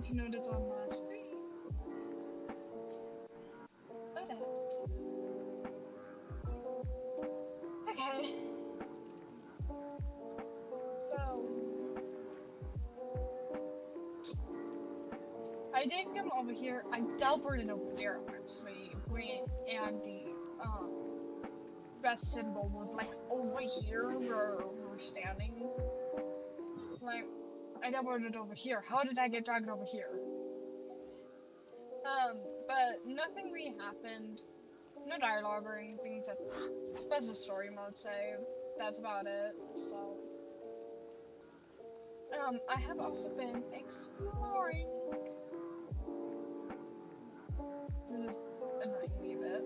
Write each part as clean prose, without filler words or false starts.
if you noticed on my screen. Adapt. Okay. So I didn't come over here. I teleported over there actually when the best symbol was like over here where we're standing. Like I teleported over here. How did I get dragged over here? But nothing really happened. No dialogue or anything except special story mode save. That's about it. So I have also been exploring. This is annoying me a bit.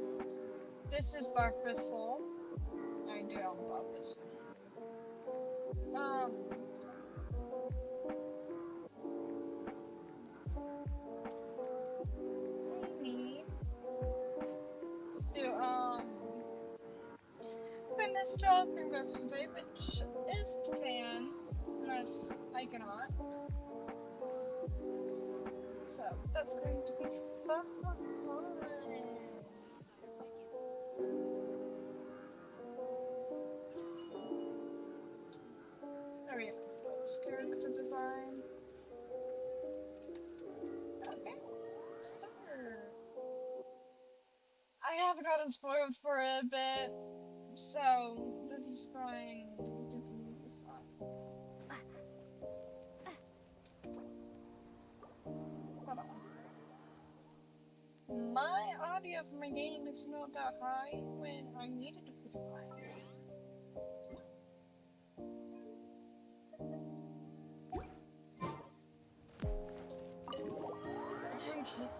This is breakfast full. I do on purpose. Um, I need to finish talking rest today, which is the plan, unless I cannot. So that's going to be fun. There we go. Character design. Okay, start. I have gotten spoiled for a bit, so this is going to be fun. Hold on. My audio from my game is not that high when I need it to be high.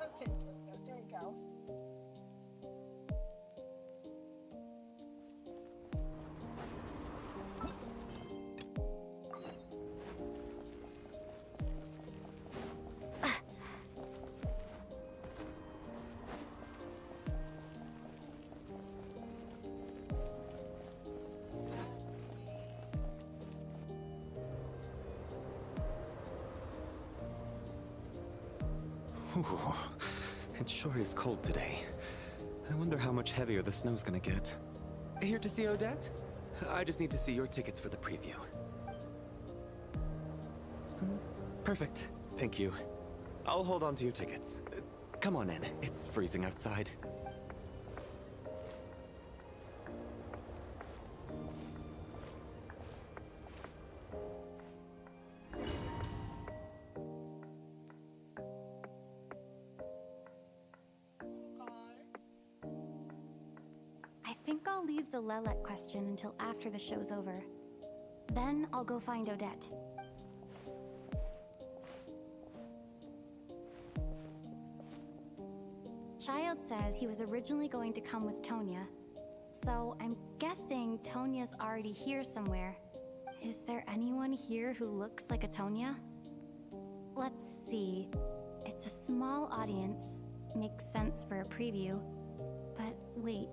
Okay, there you go. Ooh, it sure is cold today. I wonder how much heavier the snow's gonna get. Here to see Odette? I just need to see your tickets for the preview. Perfect. Thank you. I'll hold on to your tickets. Come on in. It's freezing outside. I think I'll leave the Lelet question until after the show's over. Then I'll go find Odette. Child said he was originally going to come with Tonya. So I'm guessing Tonya's already here somewhere. Is there anyone here who looks like a Tonya? Let's see. It's a small audience. Makes sense for a preview. But wait,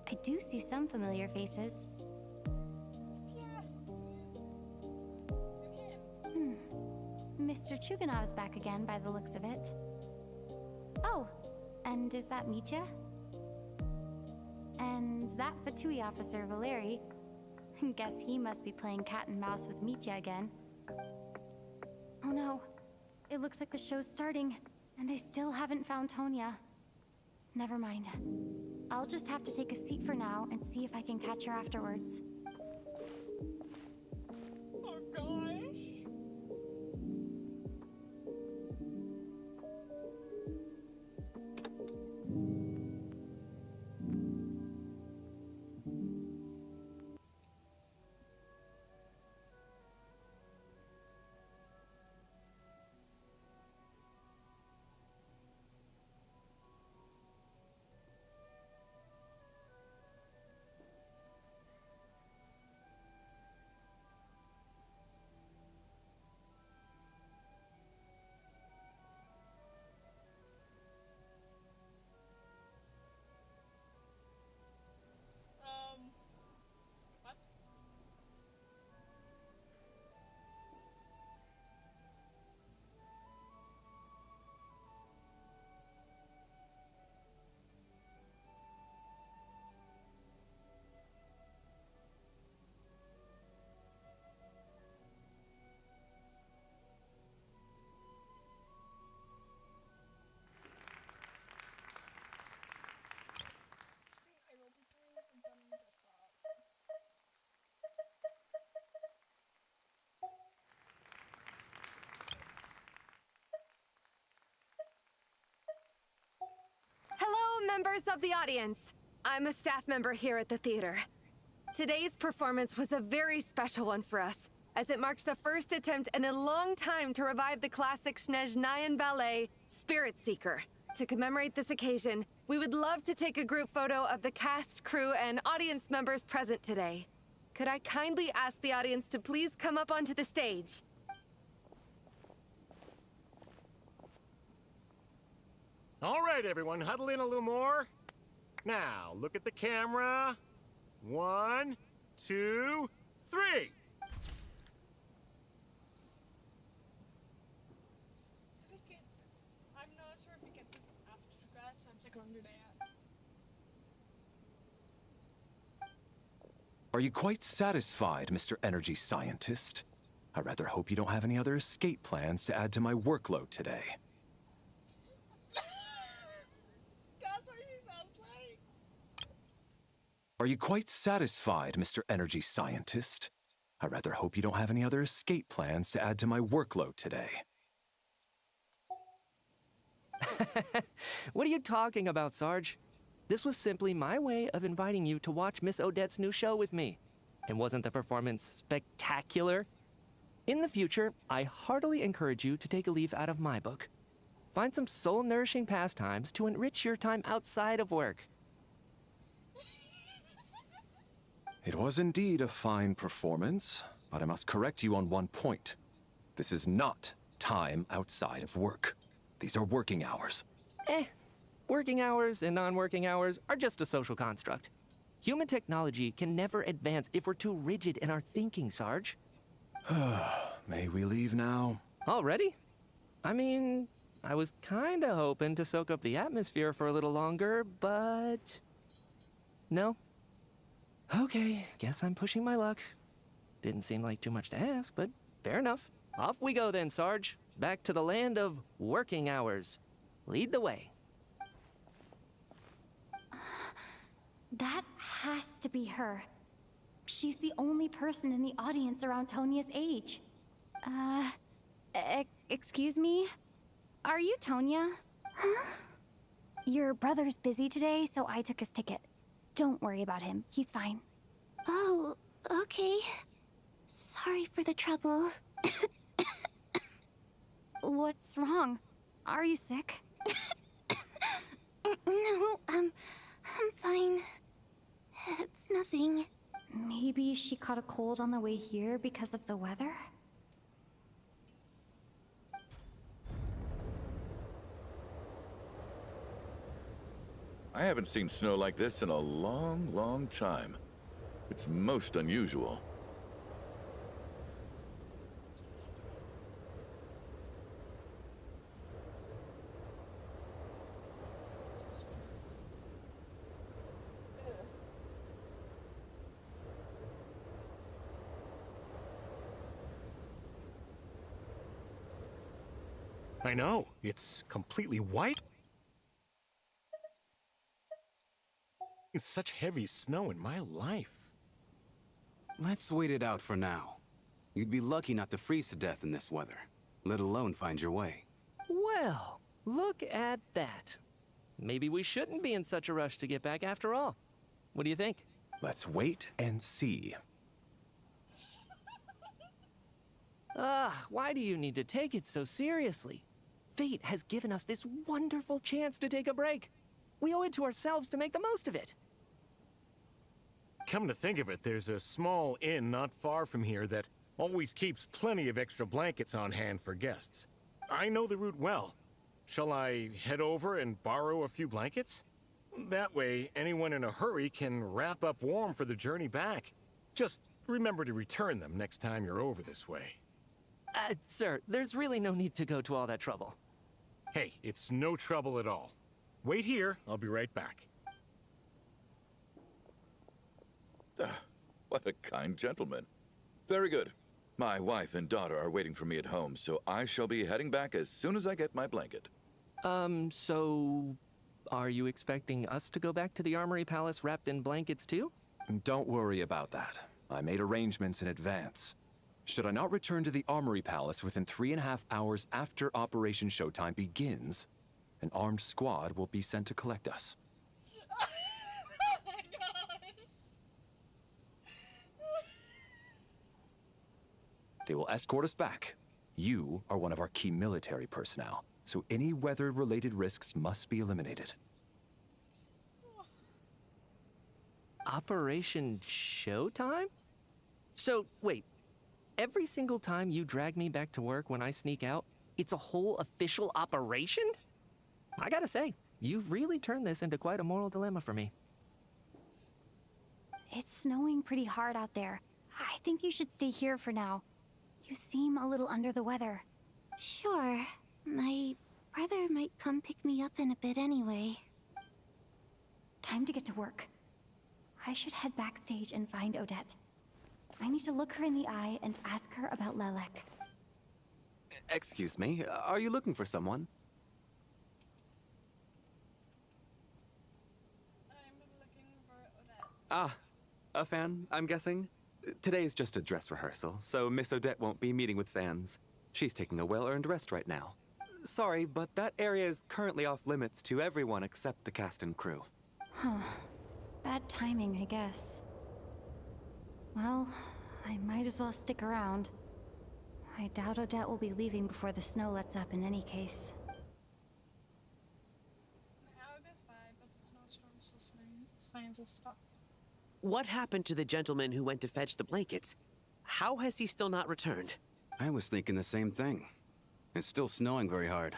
I do see some familiar faces. Mr. Chuganov's back again by the looks of it. Oh, and is that Mitya? And that Fatui officer, Valeri. Guess he must be playing cat and mouse with Mitya again. Oh no, it looks like the show's starting, and I still haven't found Tonya. Never mind. I'll just have to take a seat for now and see if I can catch her afterwards. Oh gosh. members of the audience. I'm a staff member here at the theater. Today's performance was a very special one for us, as it marks the first attempt in a long time to revive the classic Snezhnayan ballet, Spirit Seeker. To commemorate this occasion, we would love to take a group photo of the cast, crew, and audience members present today. Could I kindly ask the audience to please come up onto the stage? All right, everyone, huddle in a little more. Now, look at the camera. 1, 2, 3. I'm not sure if we get this after class, so I'm just going to do that. Are you quite satisfied, Mr. Energy Scientist? I rather hope you don't have any other escape plans to add to my workload today. That's what he sounds like. Are you quite satisfied, Mr. Energy Scientist? I rather hope you don't have any other escape plans to add to my workload today. What are you talking about, Sarge? This was simply my way of inviting you to watch Miss Odette's new show with me. And wasn't the performance spectacular? In the future, I heartily encourage you to take a leaf out of my book. Find some soul-nourishing pastimes to enrich your time outside of work. It was indeed a fine performance, but I must correct you on one point. This is not time outside of work. These are working hours. Working hours and non-working hours are just a social construct. Human technology can never advance if we're too rigid in our thinking, Sarge. May we leave now? Already? I mean, I was kinda hoping to soak up the atmosphere for a little longer, but... No? Okay, guess I'm pushing my luck. Didn't seem like too much to ask, but fair enough. Off we go then, Sarge. Back to the land of working hours. Lead the way. That has to be her. She's the only person in the audience around Tonia's age. Excuse me? Are you Tonia? Huh? Your brother's busy today, so I took his ticket. Don't worry about him. He's fine. Oh, okay. Sorry for the trouble. What's wrong? Are you sick? No, I'm fine. It's nothing. Maybe she caught a cold on the way here because of the weather? I haven't seen snow like this in a long, long time. It's most unusual. I know, it's completely white. It's such heavy snow in my life. Let's wait it out for now. You'd be lucky not to freeze to death in this weather, let alone find your way. Well, look at that. Maybe we shouldn't be in such a rush to get back after all. What do you think? Let's wait and see. Why do you need to take it so seriously? Fate has given us this wonderful chance to take a break. We owe it to ourselves to make the most of it. Come to think of it, there's a small inn not far from here that always keeps plenty of extra blankets on hand for guests. I know the route well. Shall I head over and borrow a few blankets? That way, anyone in a hurry can wrap up warm for the journey back. Just remember to return them next time you're over this way. Sir, there's really no need to go to all that trouble. Hey, it's no trouble at all. Wait here, I'll be right back. What a kind gentleman. Very good. My wife and daughter are waiting for me at home, so I shall be heading back as soon as I get my blanket. So... are you expecting us to go back to the Armory Palace wrapped in blankets too? Don't worry about that. I made arrangements in advance. Should I not return to the Armory Palace within 3.5 hours after Operation Showtime begins, an armed squad will be sent to collect us. They will escort us back. You are one of our key military personnel, so any weather-related risks must be eliminated. Operation Showtime? So, wait. Every single time you drag me back to work when I sneak out, it's a whole official operation? I gotta say, you've really turned this into quite a moral dilemma for me. It's snowing pretty hard out there. I think you should stay here for now. You seem a little under the weather. Sure. My brother might come pick me up in a bit anyway. Time to get to work. I should head backstage and find Odette. I need to look her in the eye and ask her about Lelek. Excuse me, are you looking for someone? I'm looking for Odette. Ah, a fan, I'm guessing? Today's just a dress rehearsal, so Miss Odette won't be meeting with fans. She's taking a well-earned rest right now. Sorry, but that area is currently off limits to everyone except the cast and crew. Huh. Bad timing, I guess. Well, I might as well stick around. I doubt Odette will be leaving before the snow lets up in any case. An hour goes by, but the snowstorm still signs of stop. What happened to the gentleman who went to fetch the blankets? How has he still not returned? I was thinking the same thing. It's still snowing very hard.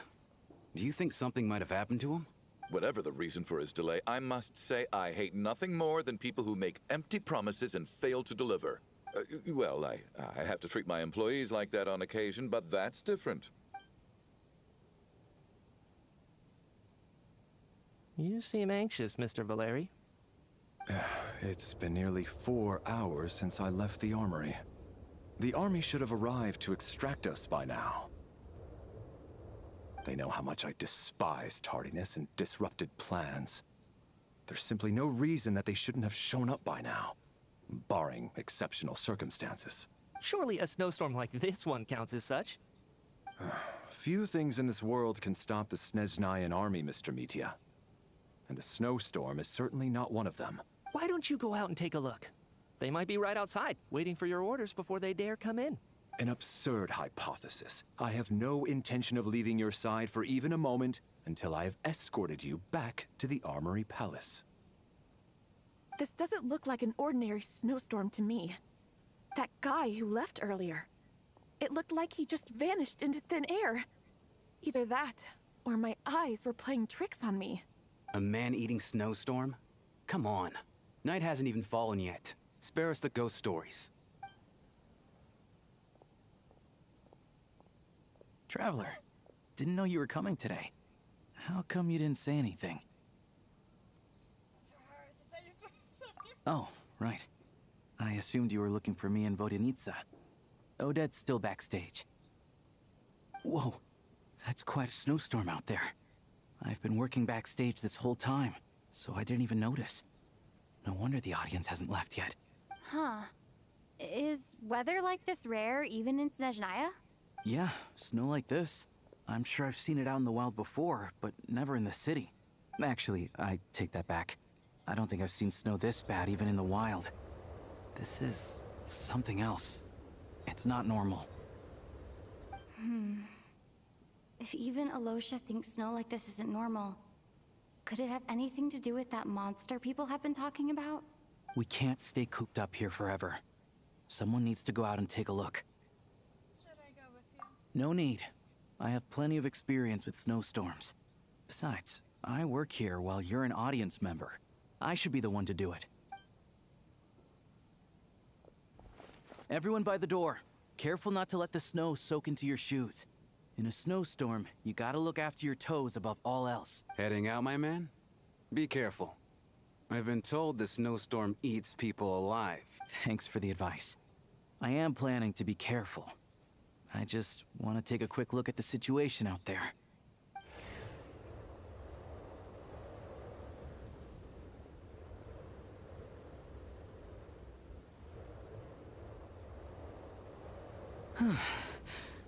Do you think something might have happened to him? Whatever the reason for his delay, I must say I hate nothing more than people who make empty promises and fail to deliver. Well, I have to treat my employees like that on occasion, but that's different. You seem anxious, Mr. Valeri. It's been nearly 4 hours since I left the armory. The army should have arrived to extract us by now. They know how much I despise tardiness and disrupted plans. There's simply no reason that they shouldn't have shown up by now, barring exceptional circumstances. Surely a snowstorm like this one counts as such. Few things in this world can stop the Snezhnayan army, Mr. Mitya. And a snowstorm is certainly not one of them. Why don't you go out and take a look? They might be right outside, waiting for your orders before they dare come in. An absurd hypothesis. I have no intention of leaving your side for even a moment until I have escorted you back to the Armory Palace. This doesn't look like an ordinary snowstorm to me. That guy who left earlier. It looked like he just vanished into thin air. Either that, or my eyes were playing tricks on me. A man-eating snowstorm? Come on. Night hasn't even fallen yet. Spare us the ghost stories. Traveler, didn't know you were coming today. How come you didn't say anything? Oh, right. I assumed you were looking for me and Vodyanitsa. Odette's still backstage. Whoa, that's quite a snowstorm out there. I've been working backstage this whole time, so I didn't even notice. No wonder the audience hasn't left yet. Huh. Is weather like this rare even in Snezhnaya? Yeah, snow like this. I'm sure I've seen it out in the wild before, but never in the city. Actually, I take that back. I don't think I've seen snow this bad even in the wild. This is something else. It's not normal. If even Alosha thinks snow like this isn't normal, could it have anything to do with that monster people have been talking about? We can't stay cooped up here forever. Someone needs to go out and take a look. Should I go with you? No need. I have plenty of experience with snowstorms. Besides, I work here while you're an audience member. I should be the one to do it. Everyone by the door. Careful not to let the snow soak into your shoes. In a snowstorm, you gotta look after your toes above all else. Heading out, my man? Be careful. I've been told the snowstorm eats people alive. Thanks for the advice. I am planning to be careful. I just want to take a quick look at the situation out there.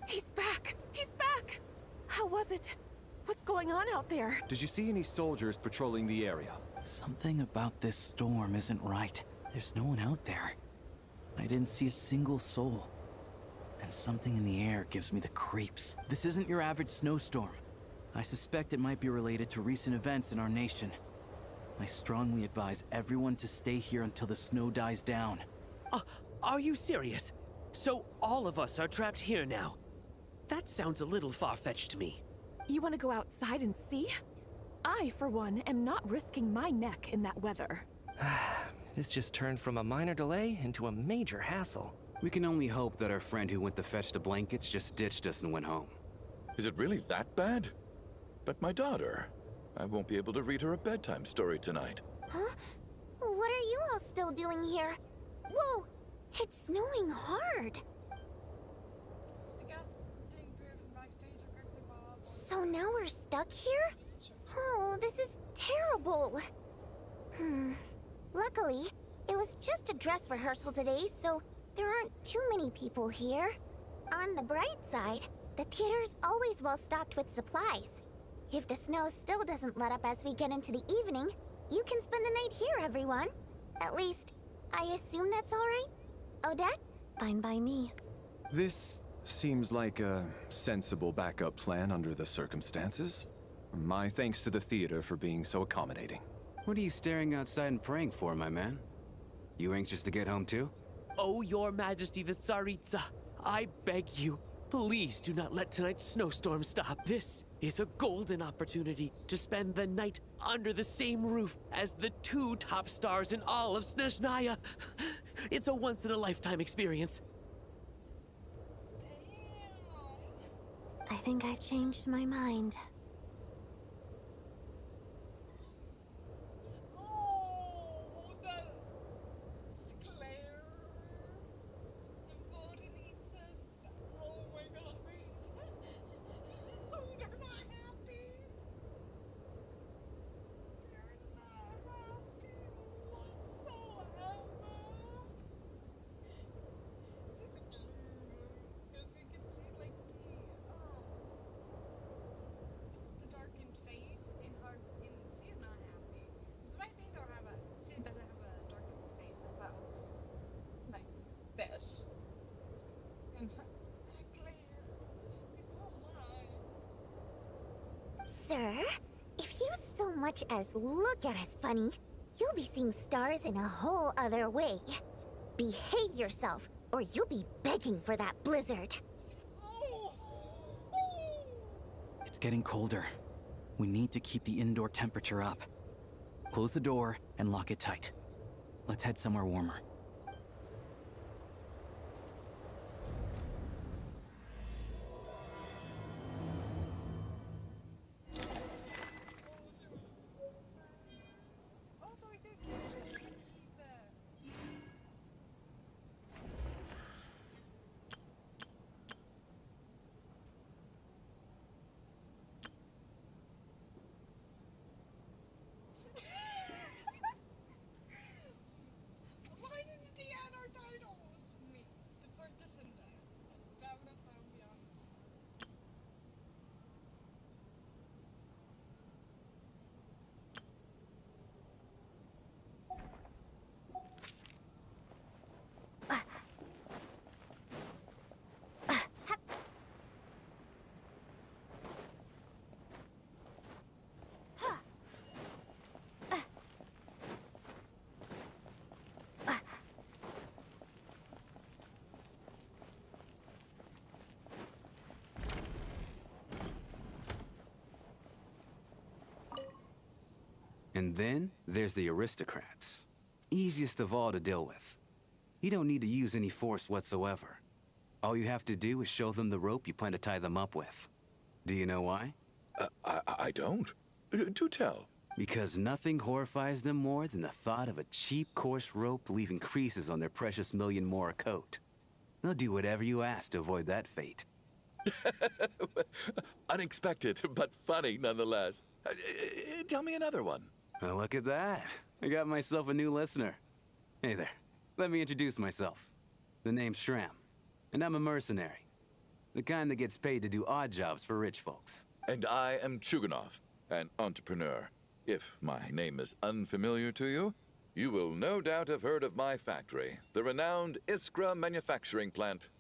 He's back! He's back! How was it? What's going on out there? Did you see any soldiers patrolling the area? Something about this storm isn't right. There's no one out there. I didn't see a single soul. And and something in the air gives me the creeps. This isn't your average snowstorm. I suspect it might be related to recent events in our nation. I strongly advise everyone to stay here until the snow dies down. Are you serious? So all of us are trapped here now? That sounds a little far-fetched to me. You want to go outside and see? I, for one, am not risking my neck in that weather. This just turned from a minor delay into a major hassle. We can only hope that our friend who went to fetch the blankets just ditched us and went home. Is it really that bad? But my daughter, I won't be able to read her a bedtime story tonight. Huh? What are you all still doing here? Whoa! It's snowing hard. The gas didn't clear from backstage so quickly, Bob. So now we're stuck here? Oh, this is terrible. Luckily, it was just a dress rehearsal today, so there aren't too many people here. On the bright side, the theater's always well stocked with supplies. If the snow still doesn't let up as we get into the evening, you can spend the night here, everyone. At least, I assume that's all right? Odette? Fine by me. This seems like a sensible backup plan under the circumstances. My thanks to the theater for being so accommodating. What are you staring outside and praying for, my man? You anxious to get home too? Oh, Your Majesty the Tsaritsa, I beg you, please do not let tonight's snowstorm stop. This is a golden opportunity to spend the night under the same roof as the two top stars in all of Snezhnaya. It's a once-in-a-lifetime experience. I think I've changed my mind. Oh, that glare. Oh my god, they're not happy. They're not happy whatsoever. Because we can see like the darkened face in her. She's not happy. Despite they don't have a. She doesn't have a darkened face about like this. And her, that glare. Oh my. Sir, if you so much as look at us funny, you'll be seeing stars in a whole other way. Behave yourself, or you'll be begging for that blizzard. It's getting colder. We need to keep the indoor temperature up. Close the door and lock it tight. Let's head somewhere warmer. Also, we did keep it. Why didn't they add our titles? Me, the first descendant. That would have found me on the spot. And then there's the aristocrats. Easiest of all to deal with. You don't need to use any force whatsoever. All you have to do is show them the rope you plan to tie them up with. Do you know why? I don't. Do tell. Because nothing horrifies them more than the thought of a cheap, coarse rope leaving creases on their precious million Mora coat. They'll do whatever you ask to avoid that fate. Unexpected, but funny nonetheless. Tell me another one. Oh, look at that. I got myself a new listener. Hey there. Let me introduce myself. The name's Shram, and I'm a mercenary. The kind that gets paid to do odd jobs for rich folks. And I am Chuganov, an entrepreneur. If my name is unfamiliar to you, you will no doubt have heard of my factory, the renowned Iskra manufacturing plant.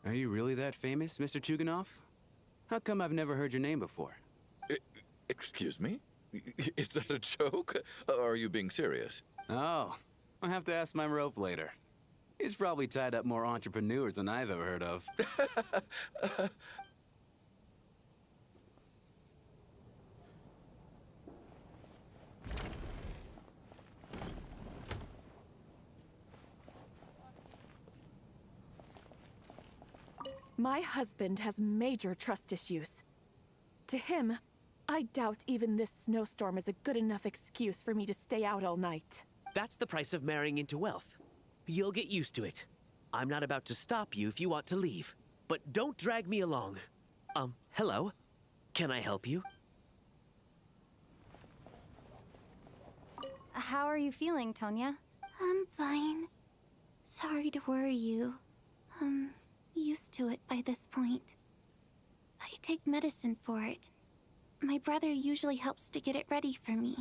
Are you really that famous, Mr. Chuganov? How come I've never heard your name before? Excuse me? Is that a joke? Or are you being serious? Oh, I'll have to ask my rope later. He's probably tied up more entrepreneurs than I've ever heard of. My husband has major trust issues. To him, I doubt even this snowstorm is a good enough excuse for me to stay out all night. That's the price of marrying into wealth. You'll get used to it. I'm not about to stop you if you want to leave. But don't drag me along. Hello? Can I help you? How are you feeling, Tonya? I'm fine. Sorry to worry you. I'm used to it by this point. I take medicine for it. My brother usually helps to get it ready for me.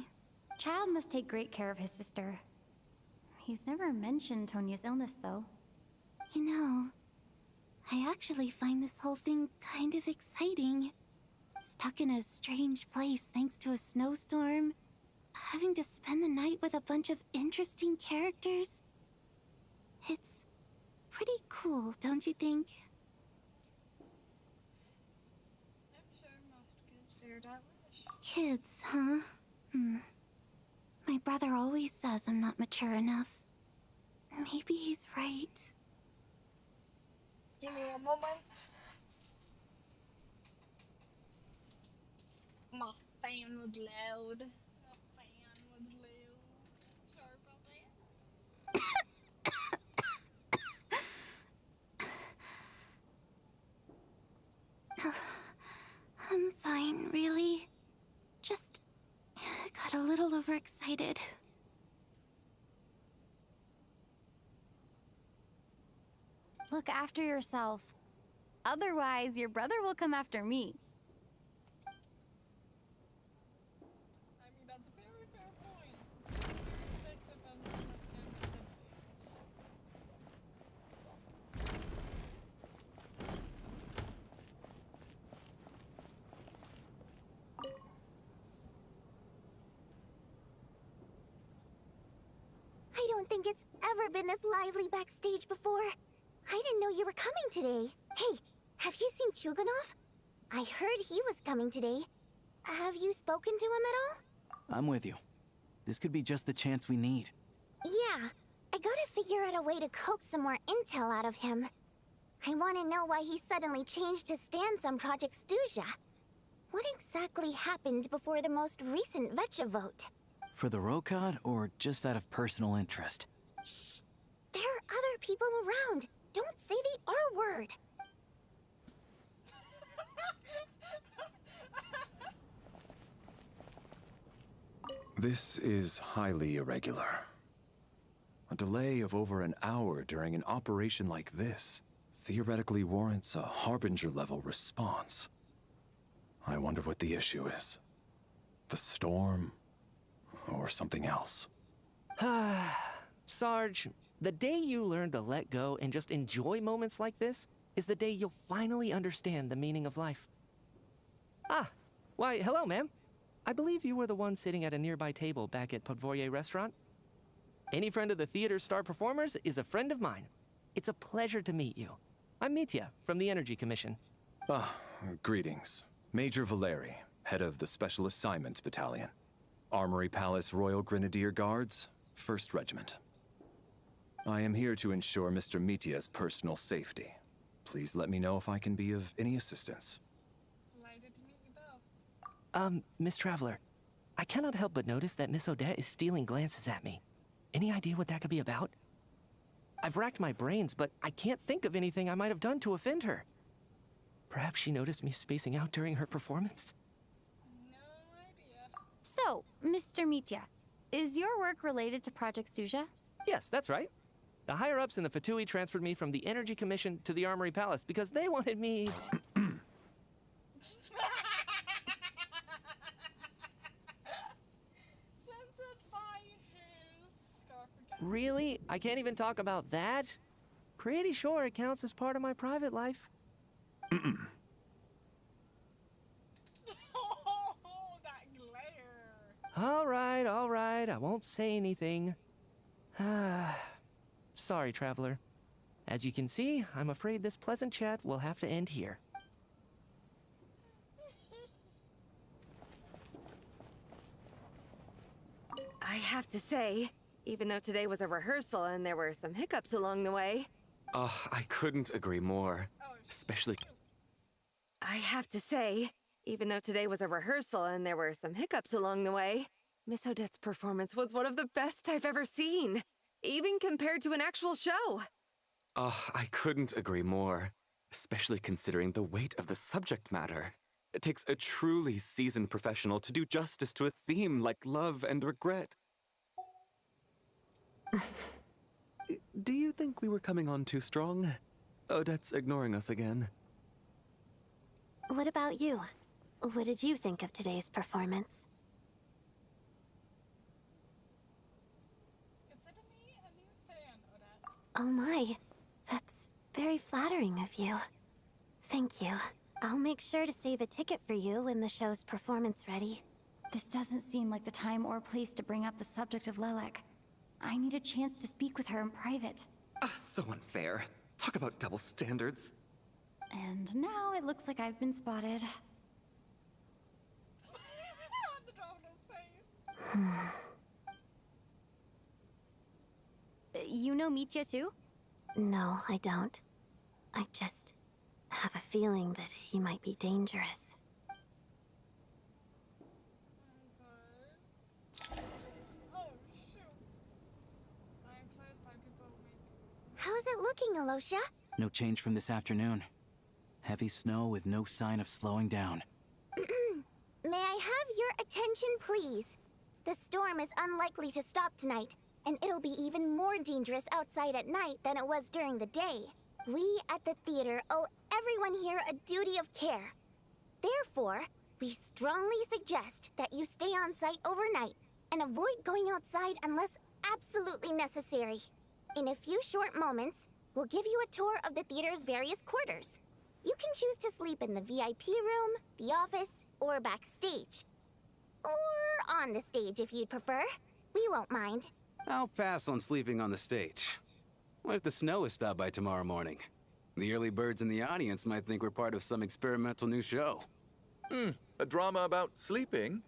Child must take great care of his sister. He's never mentioned Tonya's illness, though. You know, I actually find this whole thing kind of exciting. Stuck in a strange place thanks to a snowstorm. Having to spend the night with a bunch of interesting characters. It's pretty cool, don't you think? I'm sure most kids do that wish. Kids, huh? My brother always says I'm not mature enough. Maybe he's right. Give me a moment. My fan was loud. My fan was loud. Sorry about that. I'm fine, really. Just got a little overexcited. Look after yourself. Otherwise, your brother will come after me. I mean, that's a very fair point. Very protective of my siblings. I don't think it's ever been this lively backstage before. I didn't know you were coming today. Hey, have you seen Chuganov? I heard he was coming today. Have you spoken to him at all? I'm with you. This could be just the chance we need. Yeah, I gotta figure out a way to coax some more intel out of him. I want to know why he suddenly changed his stance on Project Stuja. What exactly happened before the most recent Vetcha vote? For the Rokad, or just out of personal interest? Shh! There are other people around. Don't say the R word. This is highly irregular. A delay of over an hour during an operation like this theoretically warrants a Harbinger-level response. I wonder what the issue is. The storm, or something else. Sarge, the day you learn to let go and just enjoy moments like this is the day you'll finally understand the meaning of life. Why, hello, ma'am. I believe you were the one sitting at a nearby table back at Podvorye restaurant. Any friend of the theater's star performers is a friend of mine. It's a pleasure to meet you. I'm Mitya, from the Energy Commission. Greetings. Major Valeri, head of the Special Assignments Battalion. Armory Palace Royal Grenadier Guards, 1st Regiment. I am here to ensure Mr. Mitya's personal safety. Please let me know if I can be of any assistance. Delighted to meet you both. Miss Traveler, I cannot help but notice that Miss Odette is stealing glances at me. Any idea what that could be about? I've racked my brains, but I can't think of anything I might have done to offend her. Perhaps she noticed me spacing out during her performance? No idea. So, Mr. Mitya, is your work related to Project Stuja? Yes, that's right. The higher-ups in the Fatui transferred me from the Energy Commission to the Armory Palace because they wanted me... Censored by his scarf again. Really? I can't even talk about that? Pretty sure it counts as part of my private life. Oh, that glare. All right, I won't say anything. Sorry, traveler. As you can see, I'm afraid this pleasant chat will have to end here. I have to say, even though today was a rehearsal and there were some hiccups along the way, I couldn't agree more. Oh, Especially. I have to say, even though today was a rehearsal and there were some hiccups along the way, Miss Odette's performance was one of the best I've ever seen, even compared to an actual show. I couldn't agree more. Especially considering the weight of the subject matter. It takes a truly seasoned professional to do justice to a theme like love and regret. Do you think we were coming on too strong? Odette's ignoring us again. What about you? What did you think of today's performance? Consider me a new fan, Odette. Oh my, that's very flattering of you. Thank you. I'll make sure to save a ticket for you when the show's performance ready. This doesn't seem like the time or place to bring up the subject of Lelek. I need a chance to speak with her in private. So unfair. Talk about double standards. And now it looks like I've been spotted. The drop in his face. You know Mitya too? No, I don't. I just have a feeling that he might be dangerous. Oh, shoot. I am closed by people How's it looking, Alosha? No change from this afternoon. Heavy snow with no sign of slowing down. May I have your attention, please? The storm is unlikely to stop tonight, and it'll be even more dangerous outside at night than it was during the day. We at the theater owe everyone here a duty of care. Therefore, we strongly suggest that you stay on site overnight and avoid going outside unless absolutely necessary. In a few short moments, we'll give you a tour of the theater's various quarters. You can choose to sleep in the VIP room, the office, or backstage. Or on the stage if you'd prefer. We won't mind. I'll pass on sleeping on the stage. What if the snow is stopped by tomorrow morning? The early birds in the audience might think we're part of some experimental new show. A drama about sleeping?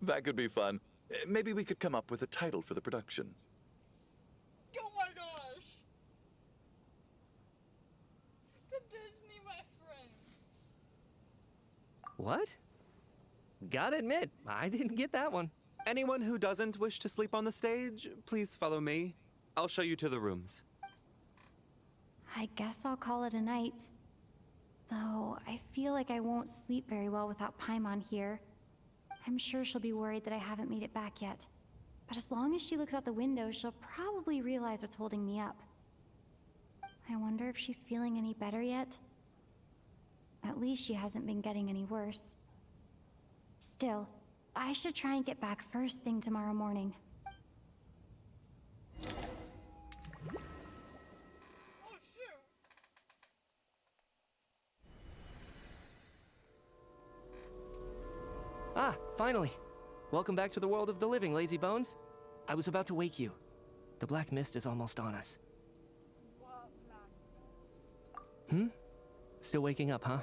That could be fun. Maybe we could come up with a title for the production. Oh my gosh! The Disney reference! What? Gotta admit, I didn't get that one. Anyone who doesn't wish to sleep on the stage, please follow me. I'll show you to the rooms. I guess I'll call it a night. Though, I feel like I won't sleep very well without Paimon here. I'm sure she'll be worried that I haven't made it back yet. But as long as she looks out the window, she'll probably realize what's holding me up. I wonder if she's feeling any better yet? At least she hasn't been getting any worse. Still, I should try and get back first thing tomorrow morning. Oh shoot! Ah, finally. Welcome back to the world of the living, lazy bones. I was about to wake you. The black mist is almost on us. What black mist? Still waking up, huh?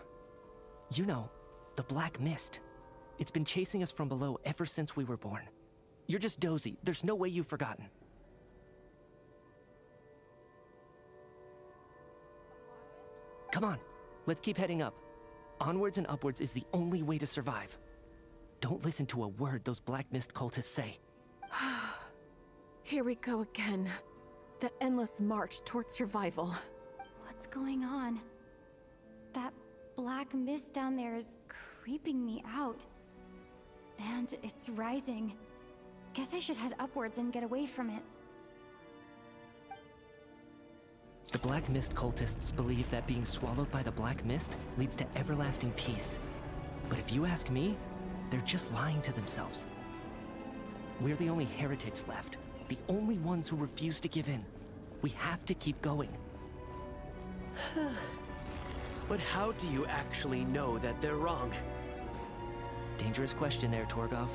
You know, the black mist. It's been chasing us from below ever since we were born. You're just dozy. There's no way you've forgotten. Come on, let's keep heading up. Onwards and upwards is the only way to survive. Don't listen to a word those black mist cultists say. Here we go again. The endless march toward survival. What's going on? That black mist down there is creeping me out. And it's rising. Guess I should head upwards and get away from it. The black mist cultists believe that being swallowed by the black mist leads to everlasting peace. But if you ask me, they're just lying to themselves. We're the only heretics left. The only ones who refuse to give in. We have to keep going. But how do you actually know that they're wrong? Dangerous question there, Torgov.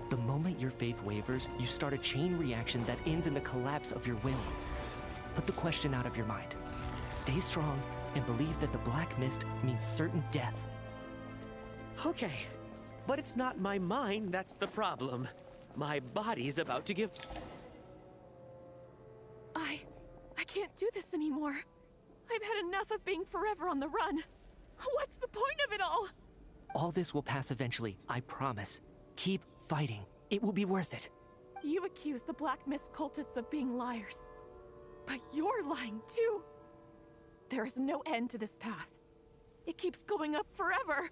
The moment your faith wavers, you start a chain reaction that ends in the collapse of your will. Put the question out of your mind. Stay strong and believe that the black mist means certain death. Okay, but it's not my mind that's the problem. My body's about to give... I can't do this anymore. I've had enough of being forever on the run. What's the point of it all? All this will pass eventually, I promise. Keep fighting. It will be worth it. You accuse the Black Mist cultists of being liars. But you're lying too. There is no end to this path. It keeps going up forever.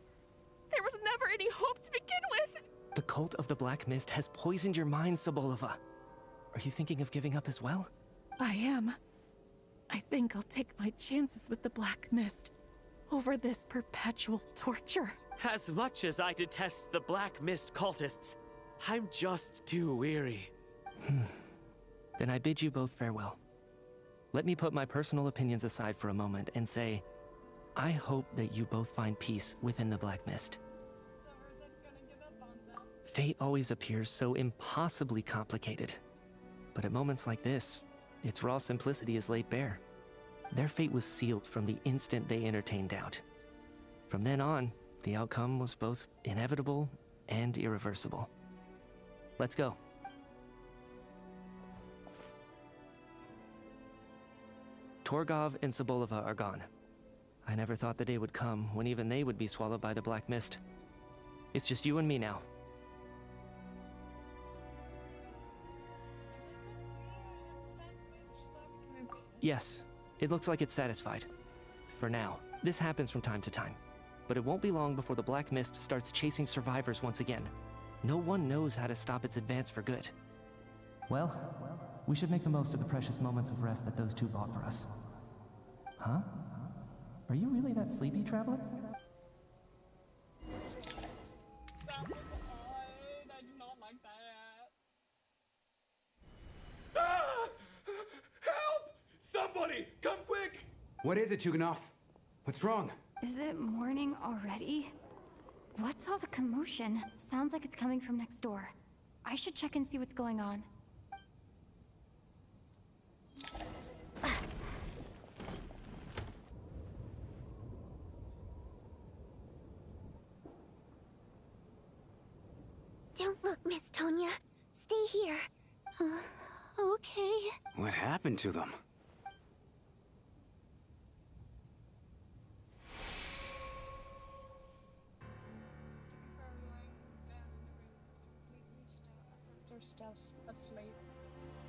There was never any hope to begin with. The cult of the Black Mist has poisoned your mind, Sobolova. Are you thinking of giving up as well? I am. I think I'll take my chances with the Black Mist over this perpetual torture. As much as I detest the Black Mist cultists, I'm just too weary. Then I bid you both farewell. Let me put my personal opinions aside for a moment and say, I hope that you both find peace within the Black Mist. So is it gonna give up on them? Fate always appears so impossibly complicated. But at moments like this, its raw simplicity is laid bare. Their fate was sealed from the instant they entertained doubt. From then on, the outcome was both inevitable and irreversible. Let's go. Torgov and Sobolova are gone. I never thought the day would come when even they would be swallowed by the Black Mist. It's just you and me now. Yes, it looks like it's satisfied. For now. This happens from time to time. But it won't be long before the Black Mist starts chasing survivors once again. No one knows how to stop its advance for good. Well, we should make the most of the precious moments of rest that those two bought for us. Huh? Are you really that sleepy, traveler? That was odd. I did not like that. Ah! Help! Somebody, come quick! What is it, Chuganov? What's wrong? Is it morning already? What's all the commotion? Sounds like it's coming from next door. I should check and see what's going on. Don't look, Miss Tonya. Stay here. Okay. What happened to them? Still asleep.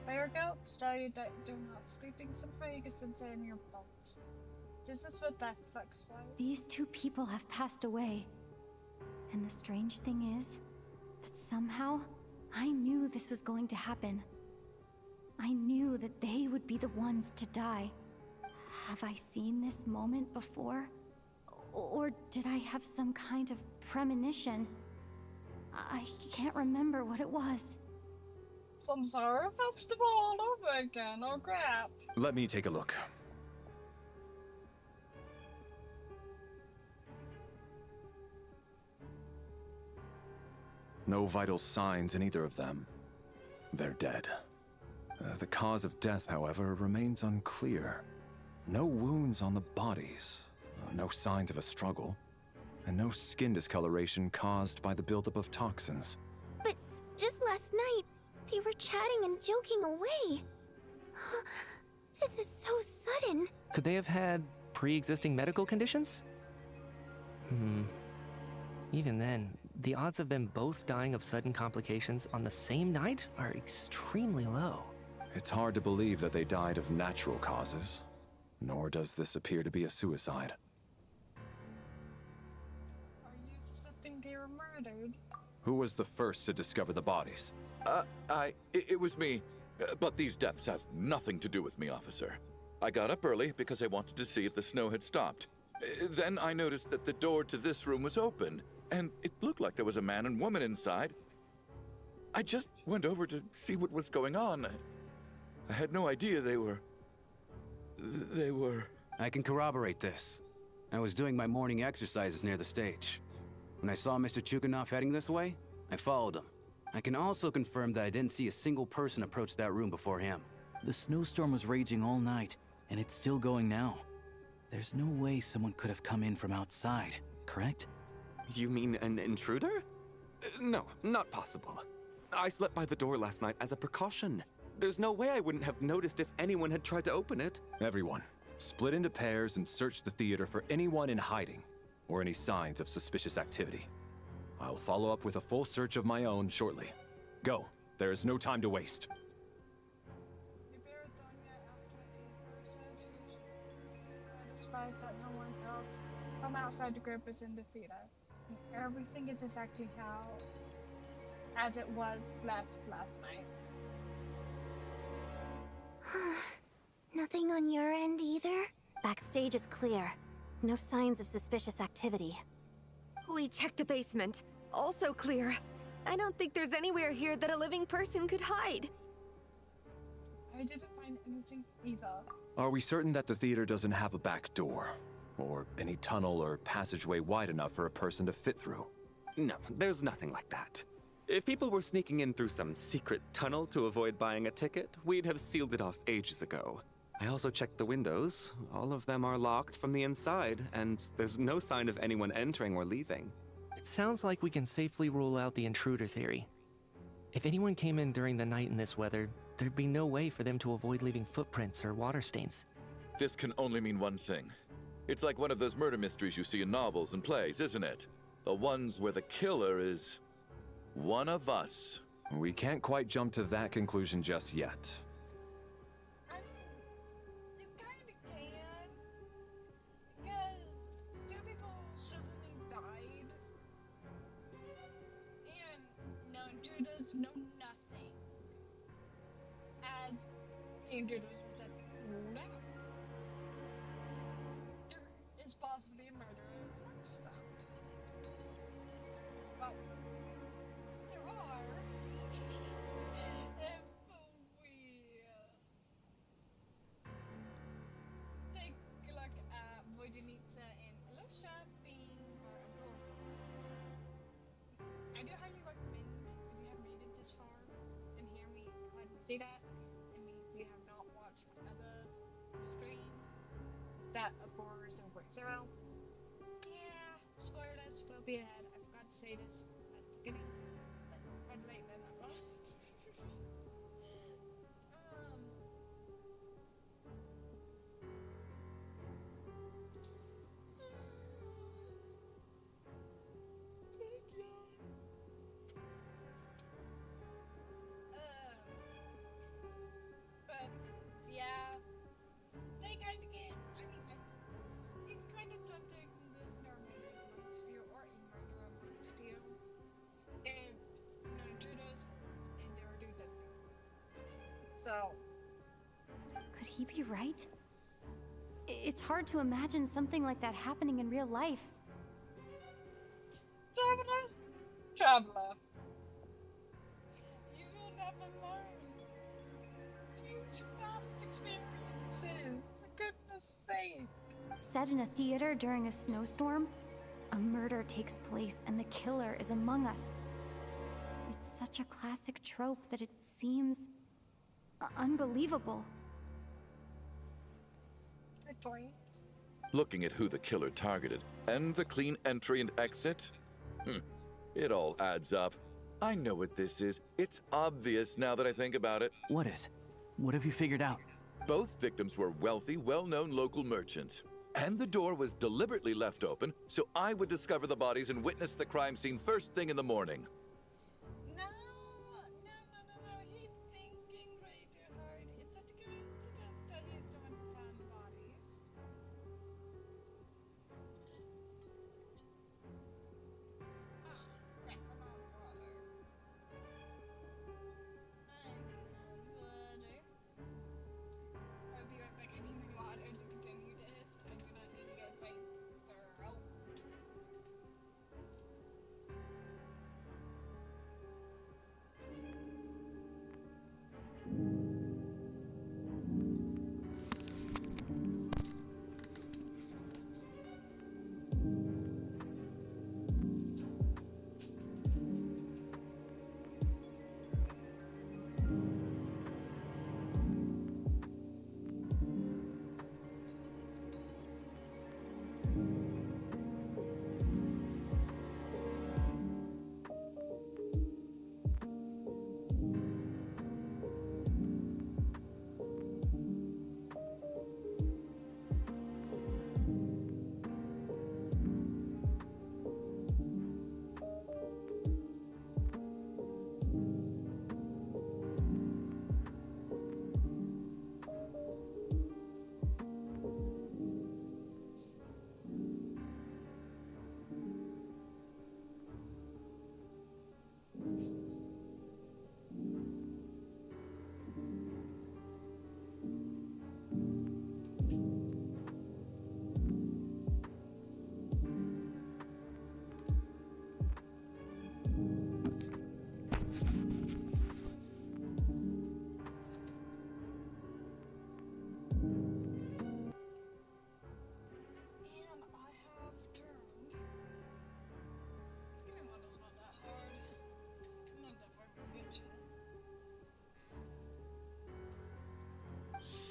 Virgo, stay do not sleeping somehow you can sense it in your bones. This is what death looks like. These two people have passed away. And the strange thing is that somehow I knew this was going to happen. I knew that they would be the ones to die. Have I seen this moment before? Or did I have some kind of premonition? I can't remember what it was. Some Samsara festival all over again, oh crap. Let me take a look. No vital signs in either of them. They're dead. The cause of death, however, remains unclear. No wounds on the bodies, no signs of a struggle, and no skin discoloration caused by the buildup of toxins. But just last night, they were chatting and joking away. This is so sudden. Could they have had pre-existing medical conditions? Even then, the odds of them both dying of sudden complications on the same night are extremely low. It's hard to believe that they died of natural causes, nor does this appear to be a suicide. Are you suggesting they were murdered? Who was the first to discover the bodies? It was me. But these deaths have nothing to do with me, officer. I got up early because I wanted to see if the snow had stopped. Then I noticed that the door to this room was open, and it looked like there was a man and woman inside. I just went over to see what was going on. I had no idea they were... I can corroborate this. I was doing my morning exercises near the stage. When I saw Mr. Chuganov heading this way, I followed him. I can also confirm that I didn't see a single person approach that room before him. The snowstorm was raging all night, and it's still going now. There's no way someone could have come in from outside, correct? You mean an intruder? No, not possible. I slept by the door last night as a precaution. There's no way I wouldn't have noticed if anyone had tried to open it. Everyone, split into pairs and search the theater for anyone in hiding or any signs of suspicious activity. I'll follow up with a full search of my own shortly. Go. There is no time to waste. You buried Donya after a research. Satisfied that no one else from outside the group is in the theater. And everything is exactly as it was left last night. Nothing on your end either? Backstage is clear. No signs of suspicious activity. We checked the basement. Also clear. I don't think there's anywhere here that a living person could hide. I didn't find anything either. Are we certain that the theater doesn't have a back door? Or any tunnel or passageway wide enough for a person to fit through? No, there's nothing like that. If people were sneaking in through some secret tunnel to avoid buying a ticket, we'd have sealed it off ages ago. I also checked the windows. All of them are locked from the inside, and there's no sign of anyone entering or leaving. It sounds like we can safely rule out the intruder theory. If anyone came in during the night in this weather, there'd be no way for them to avoid leaving footprints or water stains. This can only mean one thing. It's like one of those murder mysteries you see in novels and plays, isn't it? The ones where the killer is one of us. We can't quite jump to that conclusion just yet. I mean, you kinda can. Because two people suddenly died. And no intruders, no nothing. As the intruders were said, ruled out. There is possibly a murderer amongst them. Well, there are. If we take a look at Vojdenice and Ilusha being part of Roma, I do highly recommend if you have made it this far and hear me go ahead and say that, and if you have not watched my other stream, that of Horror 0.0. Yeah, spoilers will be ahead. I forgot to say this at the beginning, but I'm late then as well. But yeah, they kind of get. I mean, you can kind of jump to a conclusion or maybe it's amongst you or a murder amongst you. If no intruders and there are two dead people. So Could he be right? It's hard to imagine something like that happening in real life. Traveler, you will never learn. Use past experiences. For goodness sake. Set in a theater during a snowstorm, a murder takes place and the killer is among us. It's such a classic trope that it seems unbelievable. Good point. Looking at who the killer targeted and the clean entry and exit, it all adds up. I know what this is. It's obvious now that I think about it. What is? What have you figured out? Both victims were wealthy, well-known local merchants. And the door was deliberately left open so I would discover the bodies and witness the crime scene first thing in the morning. No. He's thinking way too hard. It's a coincidence that he's the one who found the bodies. Crap, I'm out of water. I'll be right back. I need my water to continue this. I do not need to get my throat.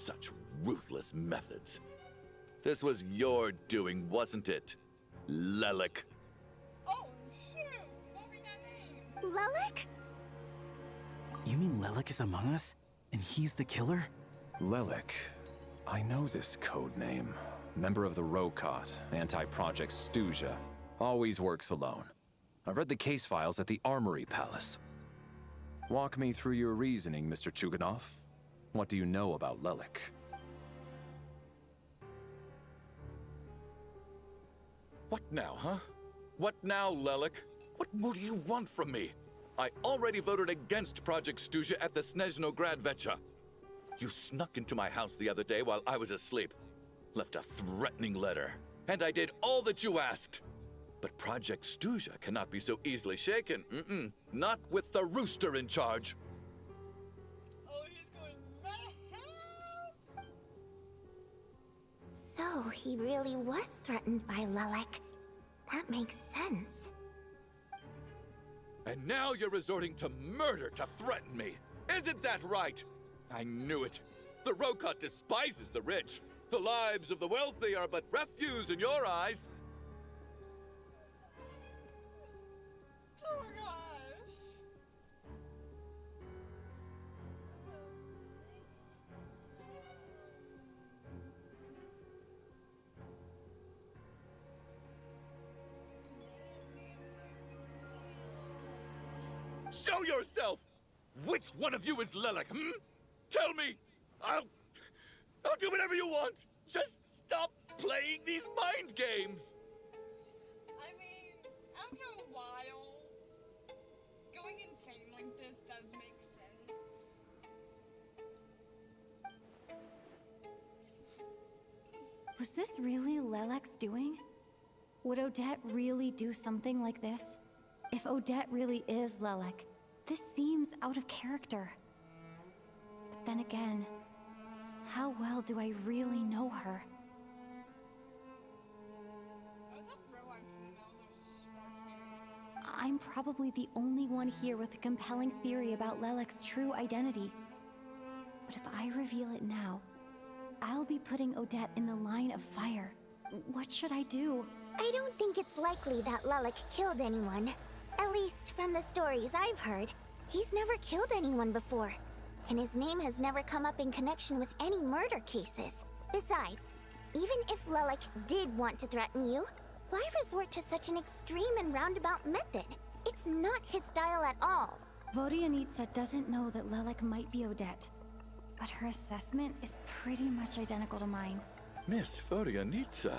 Such ruthless methods. This was your doing, wasn't it? Lelik. Oh, shoot! What was that name? Lelik? You mean Lelik is among us? And he's the killer? Lelik. I know this code name. Member of the Rokot, anti-Project Stuja. Always works alone. I've read the case files at the Armory Palace. Walk me through your reasoning, Mr. Chuganov. What do you know about Lelik? What now, huh? What now, Lelik? What more do you want from me? I already voted against Project Stuja at the Snezhno Gradvecha. You snuck into my house the other day while I was asleep. Left a threatening letter. And I did all that you asked. But Project Stuja cannot be so easily shaken. Not with the rooster in charge. Oh, he's going mad. So he really was threatened by Lelik. That makes sense. And now you're resorting to murder to threaten me. Isn't that right? I knew it. The Rokot despises the rich. The lives of the wealthy are but refuse in your eyes. Oh my gosh. Show yourself! Which one of you is Lelik, Tell me! I'll do whatever you want! Just stop playing these mind games! I mean, after a while, going insane like this does make sense. Was this really Lelek's doing? Would Odette really do something like this? If Odette really is Lelek, this seems out of character. But then again, how well do I really know her? I'm probably the only one here with a compelling theory about Lelek's true identity. But if I reveal it now, I'll be putting Odette in the line of fire. What should I do? I don't think it's likely that Lelik killed anyone. At least from the stories I've heard. He's never killed anyone before. And his name has never come up in connection with any murder cases. Besides, even if Lelik did want to threaten you, why resort to such an extreme and roundabout method? It's not his style at all. Vodianitsa doesn't know that Lelek might be Odette, but her assessment is pretty much identical to mine. Miss Vodianitsa,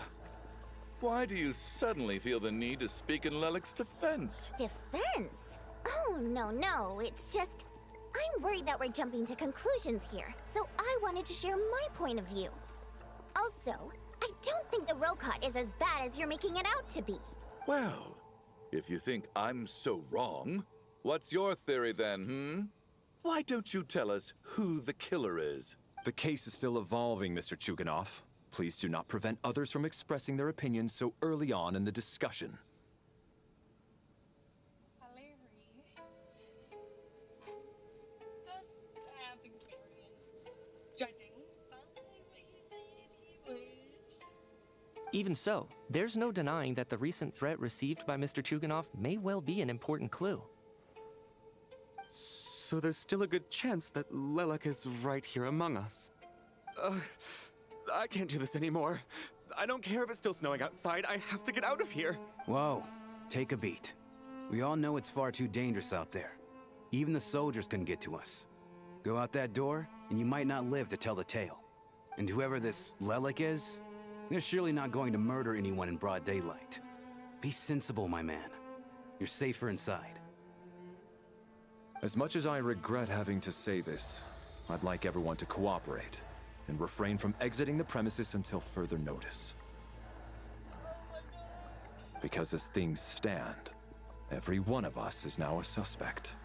why do you suddenly feel the need to speak in Lelik's defense? Defense? Oh, no, it's just... I'm worried that we're jumping to conclusions here, so I wanted to share my point of view. Also, I don't think the Rokot is as bad as you're making it out to be. Well, if you think I'm so wrong, what's your theory then, Why don't you tell us who the killer is? The case is still evolving, Mr. Chuganov. Please do not prevent others from expressing their opinions so early on in the discussion. Valeri does have experience judging by what he said he was. Even so, there's no denying that the recent threat received by Mr. Chuganov may well be an important clue. So there's still a good chance that Lelik is right here among us. I can't do this anymore. I don't care if it's still snowing outside. I have to get out of here. Whoa, take a beat. We all know it's far too dangerous out there. Even the soldiers couldn't get to us. Go out that door, and you might not live to tell the tale. And whoever this Lelik is, they're surely not going to murder anyone in broad daylight. Be sensible, my man. You're safer inside. As much as I regret having to say this, I'd like everyone to cooperate and refrain from exiting the premises until further notice. Because as things stand, every one of us is now a suspect.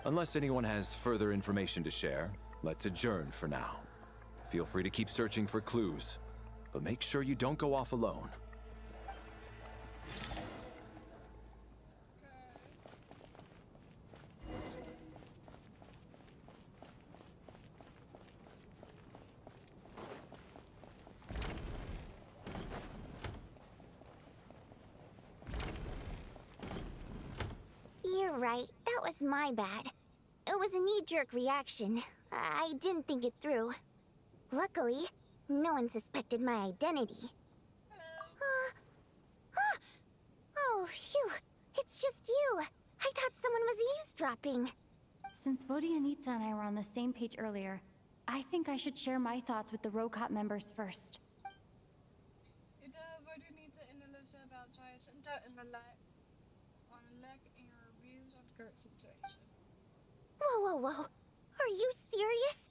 Unless anyone has further information to share, let's adjourn for now. Feel free to keep searching for clues, but make sure you don't go off alone. alright. That was my bad. It was a knee-jerk reaction. I didn't think it through. Luckily, no one suspected my identity. Oh, phew. It's just you. I thought someone was eavesdropping. Since Vodyanitsa and I were on the same page earlier, I think I should share my thoughts with the Rokot members first. Idag var du inte inne about Jaya Center and the lack in your reviews on the current situation. Whoa, whoa, whoa. Are you serious?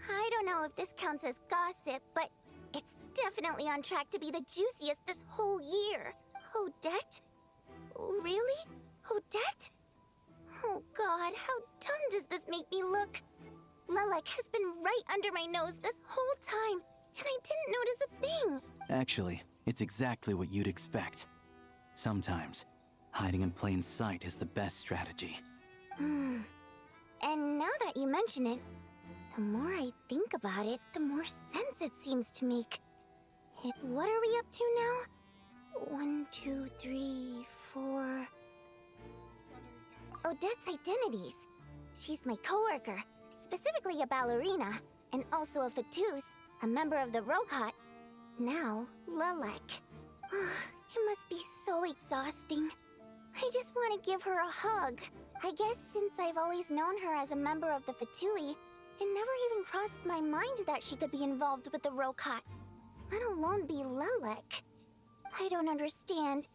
I don't know if this counts as gossip, but it's definitely on track to be the juiciest this whole year. Odette? Really? Odette? Oh god, how dumb does this make me look? Lelek has been right under my nose this whole time, and I didn't notice a thing. Actually, it's exactly what you'd expect. Sometimes, hiding in plain sight is the best strategy. And now that you mention it, the more I think about it, the more sense it seems to make. What are we up to now? 1, 2, 3, 4... Odette's identities. She's my coworker, specifically a ballerina, and also a Fatous, a member of the Rokot. Now, Lelek. It must be so exhausting. I just want to give her a hug. I guess since I've always known her as a member of the Fatui, it never even crossed my mind that she could be involved with the Rokot, let alone be Lelek. I don't understand.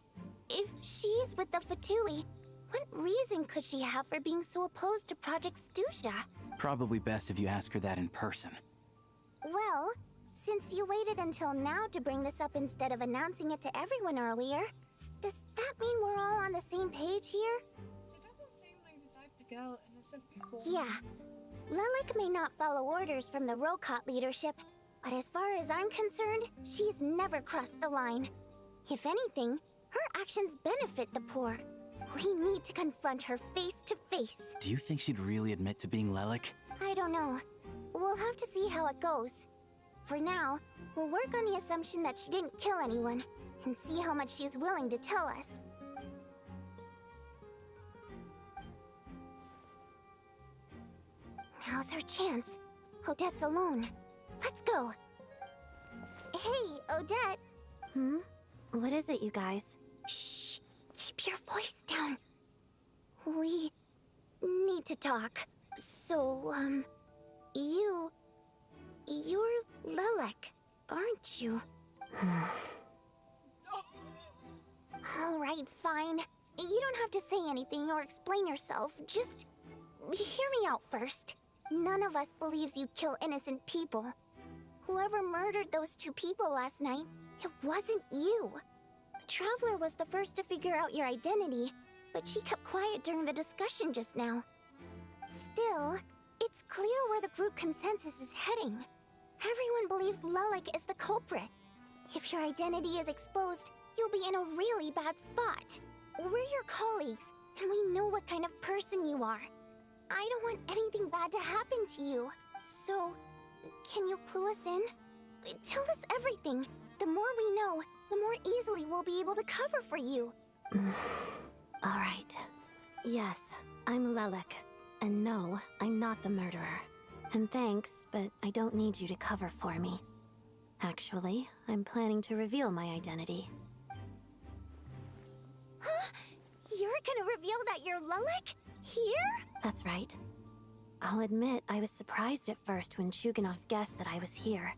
If she's with the Fatui, what reason could she have for being so opposed to Project Stusha? Probably best if you ask her that in person. Well, since you waited until now to bring this up instead of announcing it to everyone earlier, does that mean we're all on the same page here? She doesn't seem like the type to go innocent people. Yeah. Lelek may not follow orders from the Rokot leadership, but as far as I'm concerned, she's never crossed the line. If anything, her actions benefit the poor. We need to confront her face to face. Do you think she'd really admit to being Lelek? I don't know. We'll have to see how it goes. For now, we'll work on the assumption that she didn't kill anyone, and see how much she's willing to tell us. Now's her chance. Odette's alone. Let's go. Hey, Odette. What is it, you guys? Shh. Keep your voice down. We need to talk. So, you're Lelek, aren't you? Alright, fine. You don't have to say anything or explain yourself. Just hear me out first. None of us believes you kill innocent people. Whoever murdered those 2 people last night, it wasn't you. The Traveler was the first to figure out your identity, but she kept quiet during the discussion just now. Still, it's clear where the group consensus is heading. Everyone believes Lelek is the culprit. If your identity is exposed, you'll be in a really bad spot. We're your colleagues, and we know what kind of person you are. I don't want anything bad to happen to you. So, can you clue us in? Tell us everything. The more we know, the more easily we'll be able to cover for you. Alright. Yes, I'm Lelek. And no, I'm not the murderer. And thanks, but I don't need you to cover for me. Actually, I'm planning to reveal my identity. Huh? You're gonna reveal that you're Lelek? Here? That's right. I'll admit I was surprised at first when Shuganov guessed that I was here.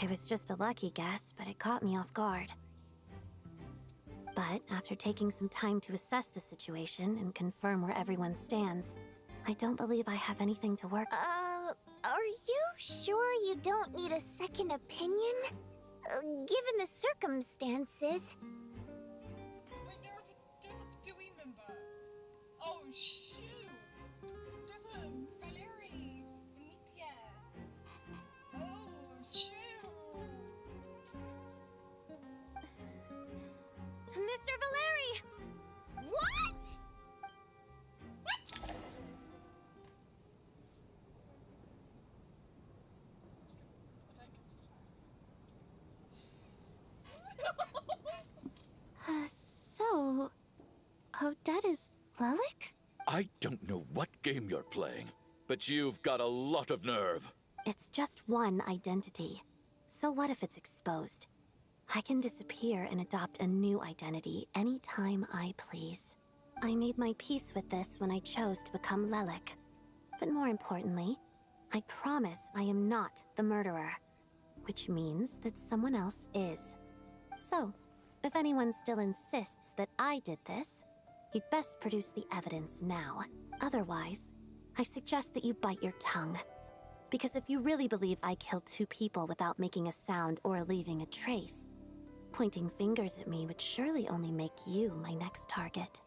It was just a lucky guess, but it caught me off guard. But after taking some time to assess the situation and confirm where everyone stands, I don't believe I have anything to work. Are you sure you don't need a second opinion? Given the circumstances. Wait, there's a Fatui member. Oh, shoot. There's a Valerie. Nitya. Oh, shoot. Mr. Valeri! What? So... Odette is Lelek? I don't know what game you're playing, but you've got a lot of nerve. It's just one identity. So what if it's exposed? I can disappear and adopt a new identity anytime I please. I made my peace with this when I chose to become Lelik. But more importantly, I promise I am not the murderer, which means that someone else is. So, if anyone still insists that I did this, you'd best produce the evidence now. Otherwise, I suggest that you bite your tongue. Because if you really believe I killed 2 people without making a sound or leaving a trace, pointing fingers at me would surely only make you my next target.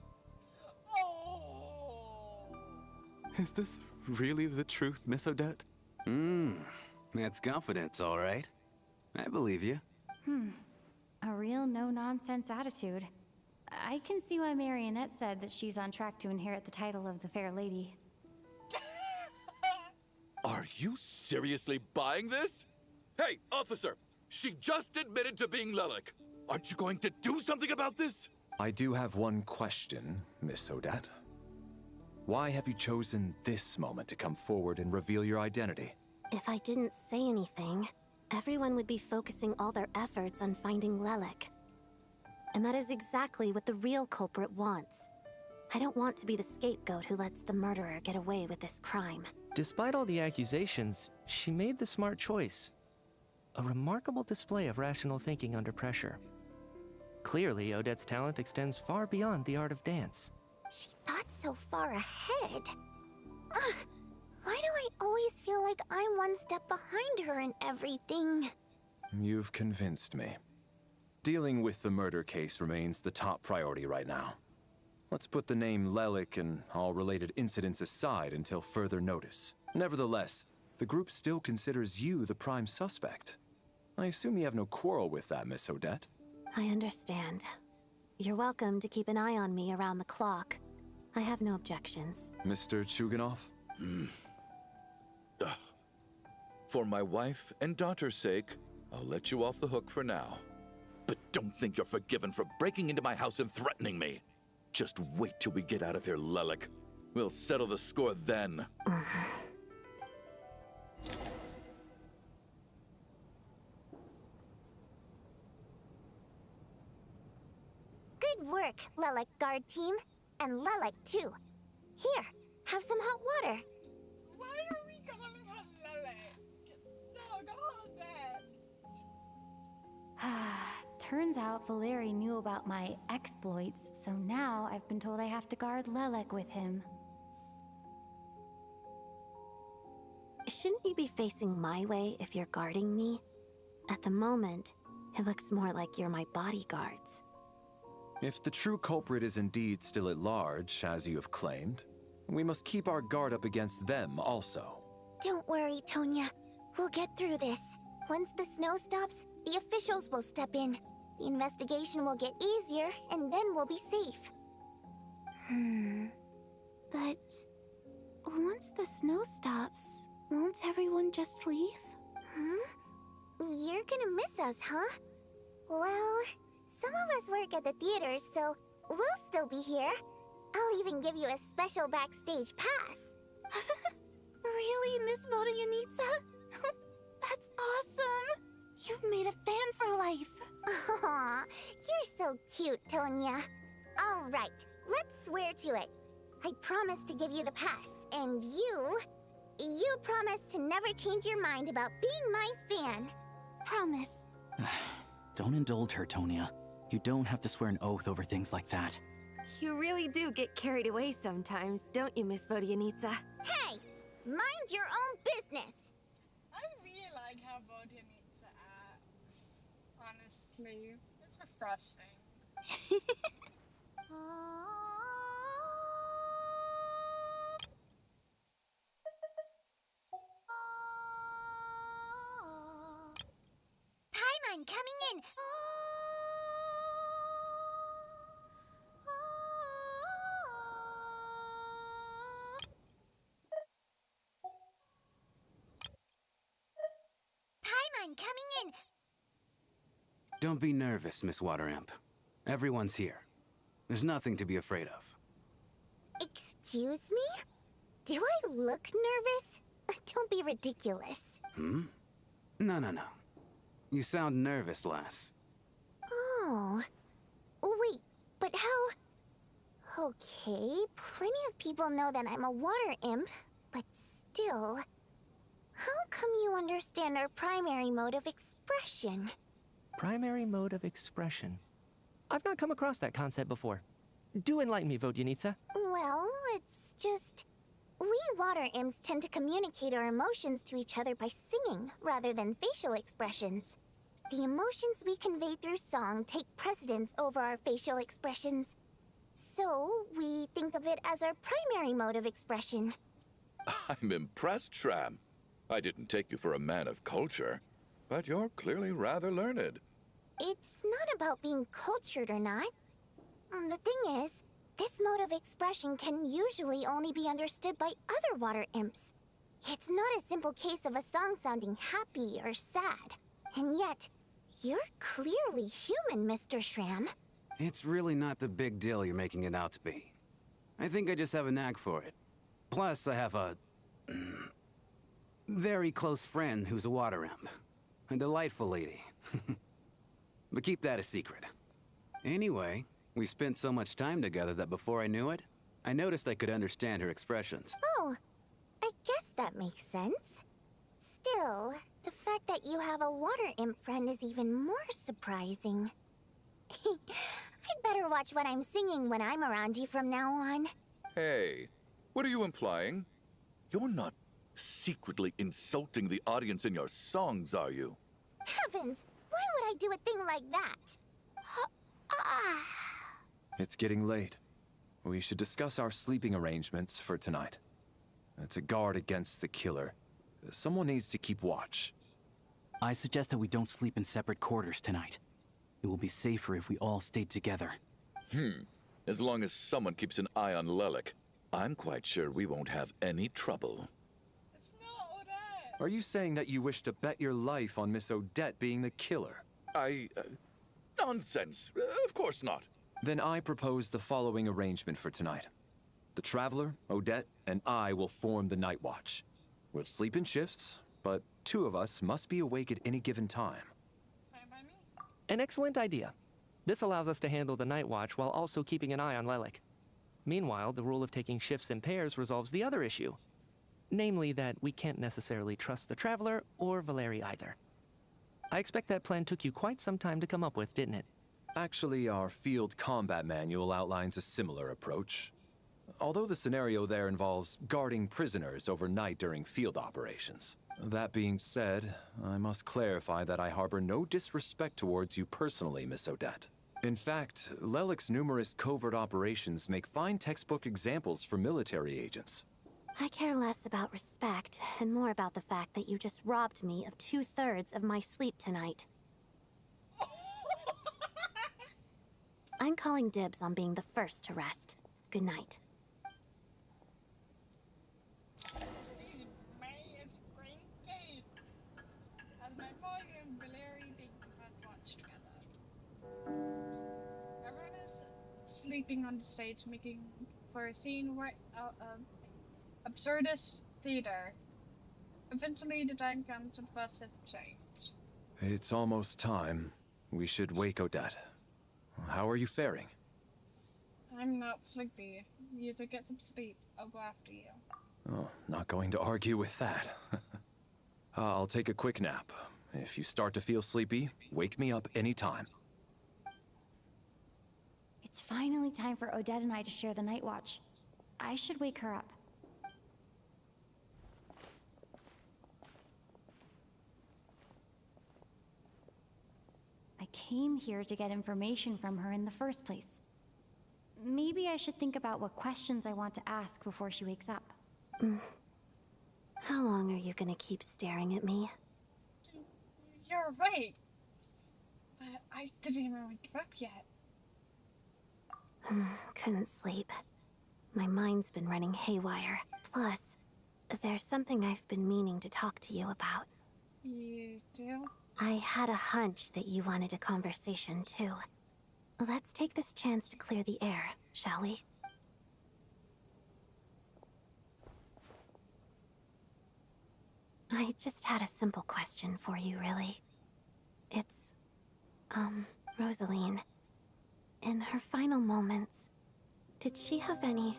Is this really the truth, Miss Odette? That's confidence, all right. I believe you. A real no-nonsense attitude. I can see why Marionette said that she's on track to inherit the title of the Fair Lady. Are you seriously buying this? Hey, officer! She just admitted to being Lelik. Aren't you going to do something about this? I do have one question, Miss Odette. Why have you chosen this moment to come forward and reveal your identity? If I didn't say anything, everyone would be focusing all their efforts on finding Lelik. And that is exactly what the real culprit wants. I don't want to be the scapegoat who lets the murderer get away with this crime. Despite all the accusations, she made the smart choice. A remarkable display of rational thinking under pressure. Clearly, Odette's talent extends far beyond the art of dance. She thought so far ahead. Ugh, why do I always feel like I'm one step behind her in everything? You've convinced me. Dealing with the murder case remains the top priority right now. Let's put the name Lelik and all related incidents aside until further notice. Nevertheless, the group still considers you the prime suspect. I assume you have no quarrel with that, Miss Odette? I understand. You're welcome to keep an eye on me around the clock. I have no objections. Mr. Chuganov? For my wife and daughter's sake, I'll let you off the hook for now. But don't think you're forgiven for breaking into my house and threatening me. Just wait till we get out of here, Lelik. We'll settle the score then. Good work, Lelik Guard Team. And Lelik, too. Here, have some hot water. Why are we calling her Lelik? No, go on then. Turns out Valeri knew about my exploits, so now I've been told I have to guard Lelik with him. Shouldn't you be facing my way if you're guarding me? At the moment, it looks more like you're my bodyguards. If the true culprit is indeed still at large, as you have claimed, we must keep our guard up against them also. Don't worry, Tonya. We'll get through this. Once the snow stops, the officials will step in. The investigation will get easier, and then we'll be safe. But once the snow stops, won't everyone just leave? You're gonna miss us, huh? Well, some of us work at the theaters, so we'll still be here. I'll even give you a special backstage pass. Really, Miss Vodyanitsa? That's awesome! You've made a fan for life. Aw, you're so cute, Tonya. All right, let's swear to it. I promise to give you the pass, and you promise to never change your mind about being my fan. Promise. Don't indulge her, Tonya. You don't have to swear an oath over things like that. You really do get carried away sometimes, don't you, Miss Vodyanitsa? Hey, mind your own business. I really like how Vodyanitsa acts. Honestly, it's refreshing. Paimon coming in. Paimon coming in. Don't be nervous, Miss Wateramp. Everyone's here. There's nothing to be afraid of. Excuse Excuse me? Do I look nervous? Don't be ridiculous. Hmm? No. You sound nervous, lass. Oh. Wait, but how... Okay, plenty of people know that I'm a water imp, but still... How come you understand our primary mode of expression? Primary mode of expression. I've not come across that concept before. Do enlighten me, Vodyanitsa. Well, it's just... We water imps tend to communicate our emotions to each other by singing, rather than facial expressions. The emotions we convey through song take precedence over our facial expressions. So, we think of it as our primary mode of expression. I'm impressed, Shram. I didn't take you for a man of culture, but you're clearly rather learned. It's not about being cultured or not. The thing is, this mode of expression can usually only be understood by other water imps. It's not a simple case of a song sounding happy or sad. And yet, you're clearly human, Mr. Shram. It's really not the big deal you're making it out to be. I think I just have a knack for it. Plus, I have a... very close friend who's a water imp. A delightful lady. But keep that a secret. Anyway, we spent so much time together that before I knew it, I noticed I could understand her expressions. Oh, I guess that makes sense. Still, the fact that you have a water imp friend is even more surprising. I'd better watch what I'm singing when I'm around you from now on. Hey, what are you implying? You're not secretly insulting the audience in your songs, are you? Heavens, why would I do a thing like that? It's getting late. We should discuss our sleeping arrangements for tonight. To guard against the killer, someone needs to keep watch. I suggest that we don't sleep in separate quarters tonight. It will be safer if we all stay together. As long as someone keeps an eye on Lelik, I'm quite sure we won't have any trouble. It's not Odette. Are you saying that you wish to bet your life on Miss Odette being the killer? Nonsense. Of course not. Then I propose the following arrangement for tonight. The Traveler, Odette, and I will form the Night Watch. We'll sleep in shifts, but two of us must be awake at any given time. Fine by me. An excellent idea. This allows us to handle the night watch while also keeping an eye on Lelik. Meanwhile, the rule of taking shifts in pairs resolves the other issue. Namely that we can't necessarily trust the Traveler or Valeri either. I expect that plan took you quite some time to come up with, didn't it? Actually, our field combat manual outlines a similar approach. Although the scenario there involves guarding prisoners overnight during field operations. That being said, I must clarify that I harbor no disrespect towards you personally, Miss Odette. In fact, Lelik's numerous covert operations make fine textbook examples for military agents. I care less about respect and more about the fact that you just robbed me of 2/3 of my sleep tonight. I'm calling dibs on being the first to rest. Good night. As my boy and Valeri take the front watch together. Everyone is sleeping on the stage, making for a scene right out of absurdist theater. Eventually, the time comes and first have changed. It's almost time. We should wake Odette. How are you faring? I'm not sleepy. You should get some sleep. I'll go after you. Oh, not going to argue with that. I'll take a quick nap. If you start to feel sleepy, wake me up anytime. It's finally time for Odette and I to share the night watch. I should wake her up. I came here to get information from her in the first place. Maybe I should think about what questions I want to ask before she wakes up. How long are you gonna keep staring at me? You're right. But I didn't even wake up yet. Couldn't sleep. My mind's been running haywire. Plus, there's something I've been meaning to talk to you about. You do? I had a hunch that you wanted a conversation, too. Let's take this chance to clear the air, shall we? I just had a simple question for you, really. It's, Rosaline. In her final moments, did she have any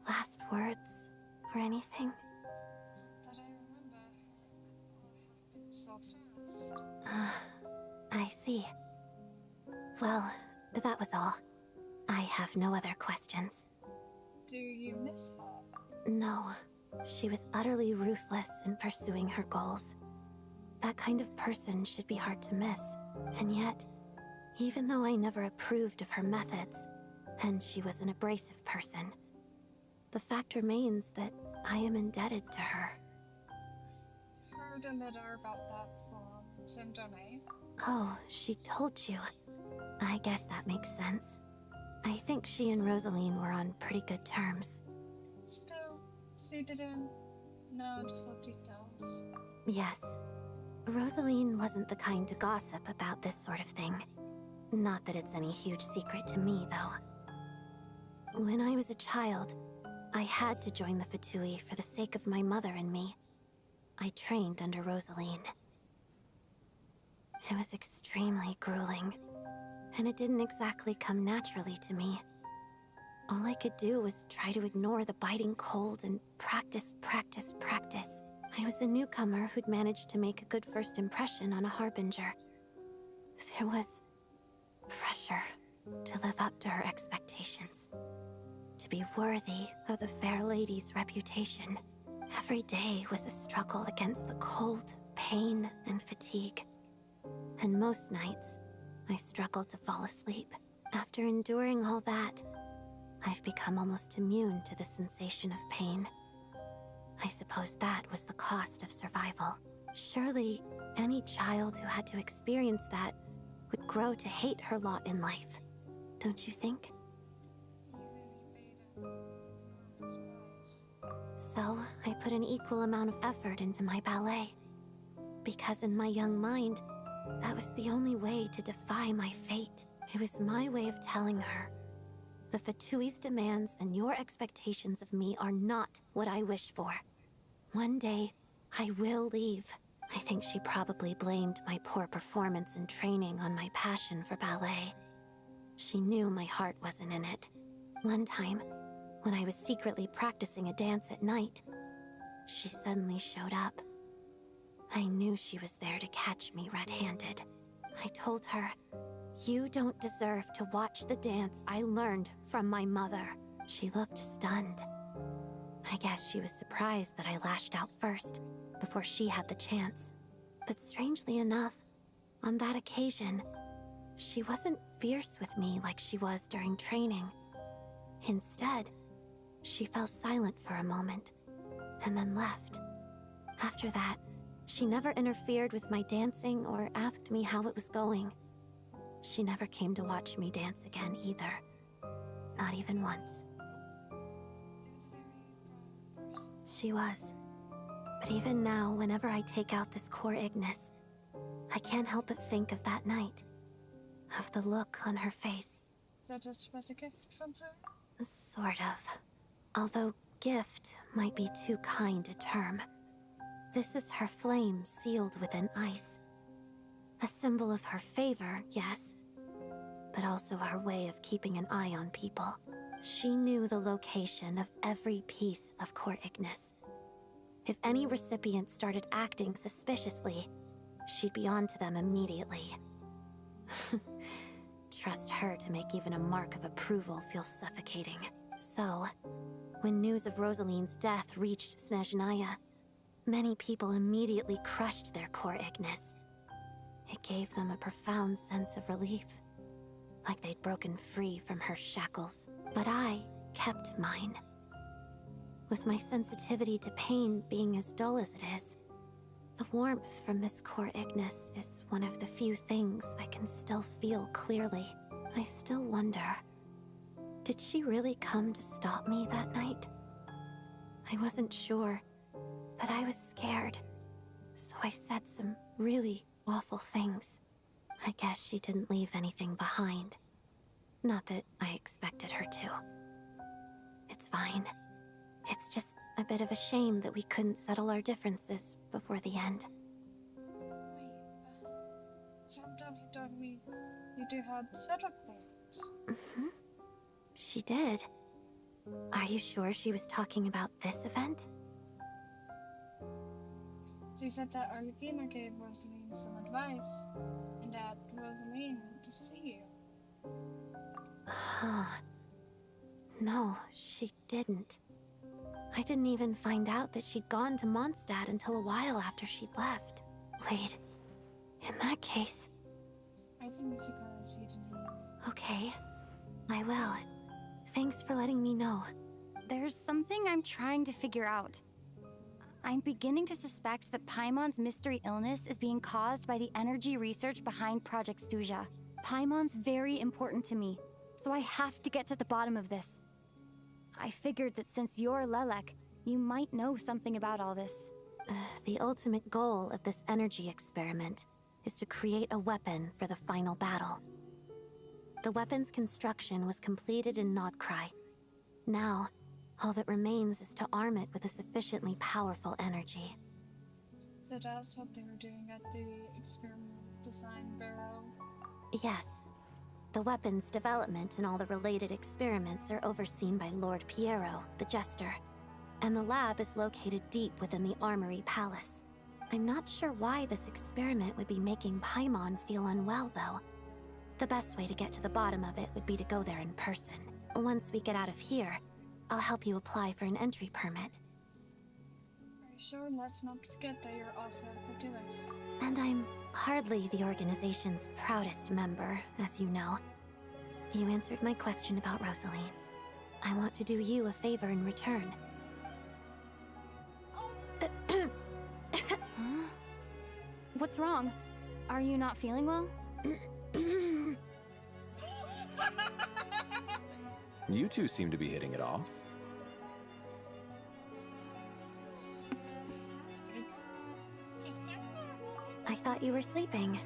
last words or anything? That I remember. All happened so fast. I see. Well, that was all. I have no other questions. Do you miss her? No. She was utterly ruthless in pursuing her goals. That kind of person should be hard to miss. And yet, even though I never approved of her methods, and she was an abrasive person, the fact remains that I am indebted to her. Heard a letter about that from Sindone. Oh, she told you. I guess that makes sense. I think she and Rosaline were on pretty good terms. Still, she didn't nod for details. Yes. Rosaline wasn't the kind to gossip about this sort of thing. Not that it's any huge secret to me, though. When I was a child, I had to join the Fatui for the sake of my mother and me. I trained under Rosaline. It was extremely grueling, and it didn't exactly come naturally to me. All I could do was try to ignore the biting cold and practice, practice, practice. I was a newcomer who'd managed to make a good first impression on a harbinger. There was pressure to live up to her expectations, to be worthy of the fair lady's reputation. Every day was a struggle against the cold, pain, and fatigue. And most nights, I struggled to fall asleep. After enduring all that, I've become almost immune to the sensation of pain. I suppose that was the cost of survival. Surely, any child who had to experience that would grow to hate her lot in life. Don't you think? You really paid an enormous price. So, I put an equal amount of effort into my ballet. Because in my young mind, that was the only way to defy my fate. It was my way of telling her, the Fatui's demands and your expectations of me are not what I wish for. One day, I will leave. I think she probably blamed my poor performance in training on my passion for ballet. She knew my heart wasn't in it. One time, when I was secretly practicing a dance at night, she suddenly showed up. I knew she was there to catch me red-handed. I told her, "You don't deserve to watch the dance I learned from my mother." She looked stunned. I guess she was surprised that I lashed out first, before she had the chance. But strangely enough, on that occasion, she wasn't fierce with me like she was during training. Instead, she fell silent for a moment, and then left. After that, she never interfered with my dancing or asked me how it was going. She never came to watch me dance again either. Not even once. She was a very proud person. She was. But even now, whenever I take out this core Ignis, I can't help but think of that night. Of the look on her face. So this was a gift from her? Sort of. Although gift might be too kind a term. This is her flame sealed within ice. A symbol of her favor, yes, but also her way of keeping an eye on people. She knew the location of every piece of core Ignis. If any recipient started acting suspiciously, she'd be on to them immediately. Trust her to make even a mark of approval feel suffocating. So, when news of Rosaline's death reached Snezhnaya, many people immediately crushed their core Ignis. It gave them a profound sense of relief, like they'd broken free from her shackles. But I kept mine. With my sensitivity to pain being as dull as it is, the warmth from this core Ignis is one of the few things I can still feel clearly. I still wonder, did she really come to stop me that night? I wasn't sure, but I was scared, so I said some really awful things. I guess she didn't leave anything behind. Not that I expected her to. It's fine. It's just A bit of a shame that we couldn't settle our differences before the end. Wait, but sometime you told me you two had settled things. Mm-hmm. She did. Are you sure she was talking about this event? She said that Arlecchino gave Rosaline some advice, and that Rosaline went to see you. Huh. No, she didn't. I didn't even find out that she'd gone to Mondstadt until a while after she'd left. Wait, in that case... I think she got you to leave. Okay, I will. Thanks for letting me know. There's something I'm trying to figure out. I'm beginning to suspect that Paimon's mystery illness is being caused by the energy research behind Project Stuja. Paimon's very important to me, so I have to get to the bottom of this. I figured that since you're Lelek, you might know something about all this. The ultimate goal of this energy experiment is to create a weapon for the final battle. The weapon's construction was completed in Nodcry. Now, all that remains is to arm it with a sufficiently powerful energy. So that's what they were doing at the Experiment Design Bureau? Yes. The weapon's development and all the related experiments are overseen by Lord Piero, the Jester. And the lab is located deep within the Armory Palace. I'm not sure why this experiment would be making Paimon feel unwell, though. The best way to get to the bottom of it would be to go there in person. Once we get out of here, I'll help you apply for an entry permit. Are you sure? Let's not forget that you're also helpful to us. And I'm hardly the organization's proudest member, as you know. You answered my question about Rosaline. I want to do you a favor in return. Huh? What's wrong? Are you not feeling well? You two seem to be hitting it off. I thought you were sleeping.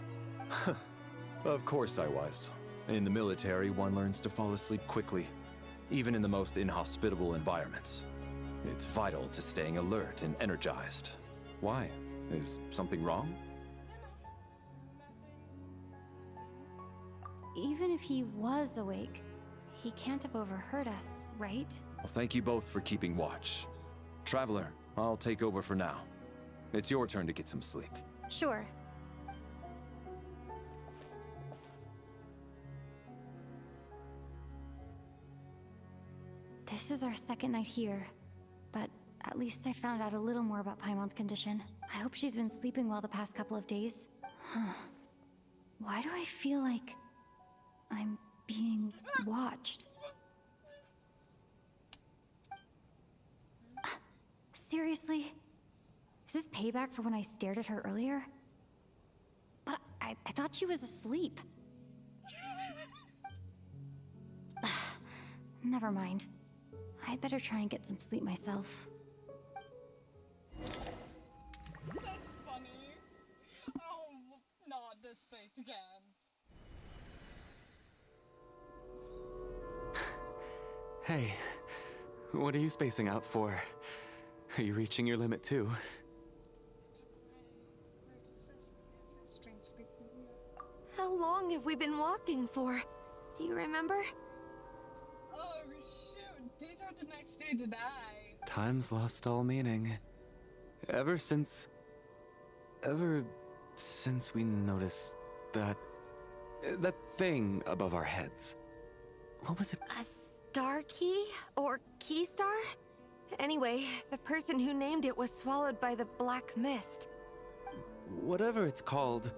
Of course I was. In the military, one learns to fall asleep quickly, even in the most inhospitable environments. It's vital to staying alert and energized. Why? Is something wrong? Even if he was awake, he can't have overheard us, right? Well, thank you both for keeping watch. Traveler, I'll take over for now. It's your turn to get some sleep. Sure. This is our second night here, but at least I found out a little more about Paimon's condition. I hope she's been sleeping well the past couple of days. Huh. Why do I feel like I'm being watched? Seriously? Is this payback for when I stared at her earlier? But I thought she was asleep. Never mind. I'd better try and get some sleep myself. That's funny. Oh, not this face again. Hey, what are you spacing out for? Are you reaching your limit too? How long have we been walking for? Do you remember? Oh shoot, these are the next day to die. Time's lost all meaning. Ever since we noticed that thing above our heads. What was it? A star key? Or key star? Anyway, the person who named it was swallowed by the black mist. Whatever it's called.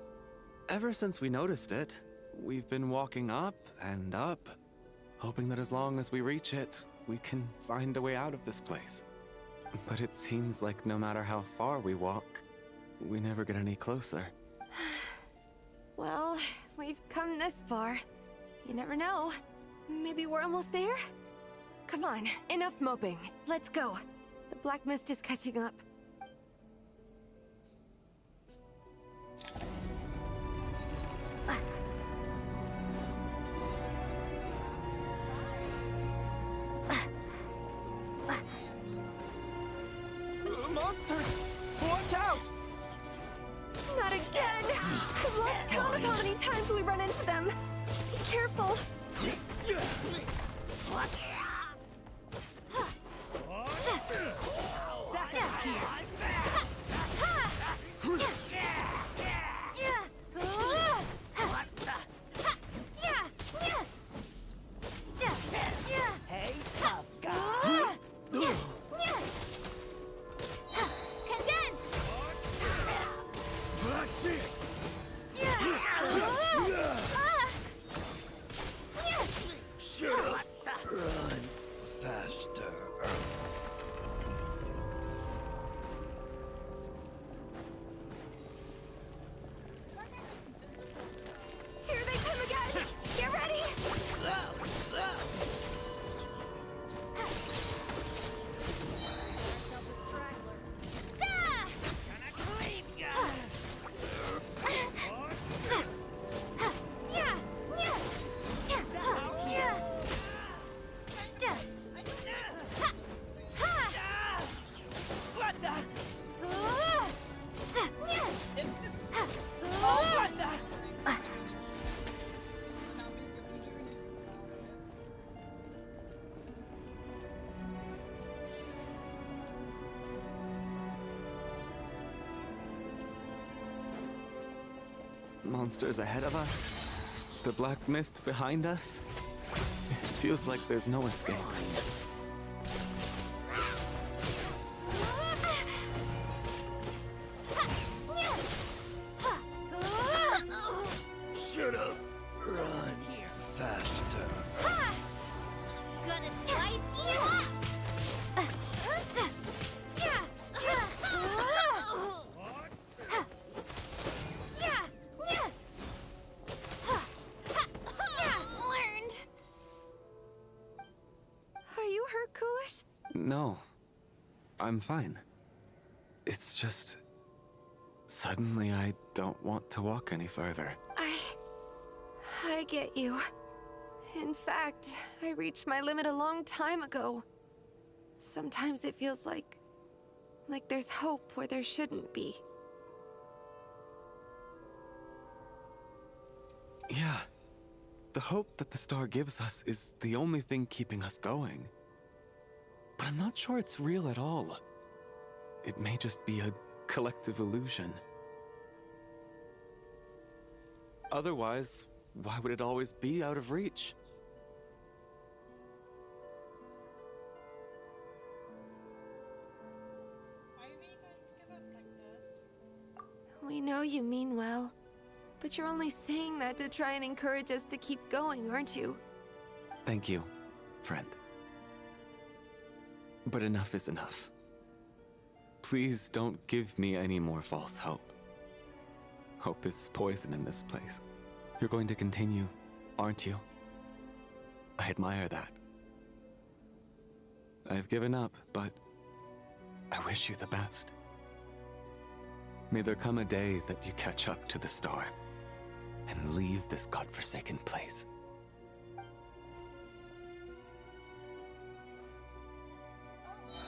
Ever since we noticed it, we've been walking up and up, hoping that as long as we reach it, we can find a way out of this place. But it seems like no matter how far we walk, we never get any closer. Well, we've come this far. You never know. Maybe we're almost there? Come on, enough moping. Let's go. The black mist is catching up. times we run into them. Be careful. Hey, tough guy. Run faster. Here they come again! Get ready! What the? Monsters ahead of us. The black mist behind us. It feels like there's no escape. Should've run faster. Gonna slice you up! Learned! Are you hurt, Coolish? No. I'm fine. It's just... Suddenly I don't want to walk any further. I get you. In fact, I reached my limit a long time ago. Sometimes it feels like there's hope where there shouldn't be. Yeah. The hope that the star gives us is the only thing keeping us going. But I'm not sure it's real at all. It may just be a collective illusion. Otherwise, why would it always be out of reach? Why are we going to give up like this? We know you mean well, but you're only saying that to try and encourage us to keep going, aren't you? Thank you, friend. But enough is enough. Please don't give me any more false hope. Hope is poison in this place. You're going to continue, aren't you? I admire that. I've given up, but I wish you the best. May there come a day that you catch up to the star and leave this godforsaken place.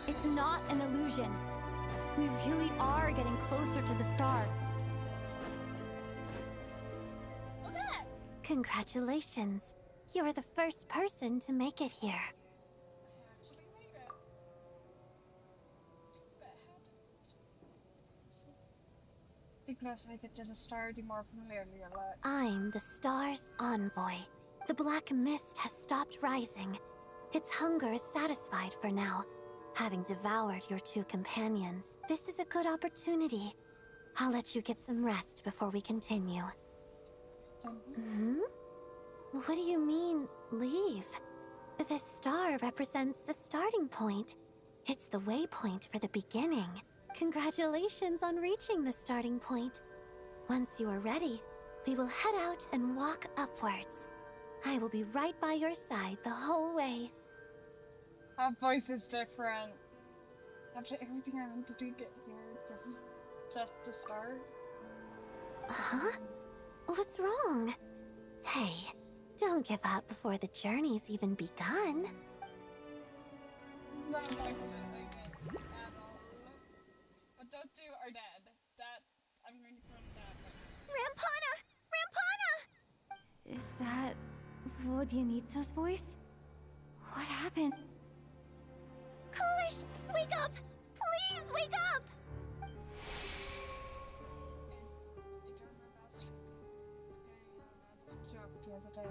It's not an illusion. We really are getting closer to the star. Congratulations. You're the first person to make it here. I actually made it. But how did... Because I get to the star more familiarly a lot. I'm the star's envoy. The black mist has stopped rising. Its hunger is satisfied for now, having devoured your two companions. This is a good opportunity. I'll let you get some rest before we continue. What do you mean, leave? The star represents the starting point. It's the waypoint for the beginning. Congratulations on reaching the starting point. Once you are ready, we will head out and walk upwards. I will be right by your side the whole way. Our voice is different. After everything I had to do to get here, this is just the start. Huh? What's wrong? Hey, don't give up before the journey's even begun. Not like that, at all. But those two are dead. I'm going to call them that. Rampana! Rampana! Vodyanitsa's voice? What happened? Coolish, wake up! Please wake up! I tried my best. This joke the other day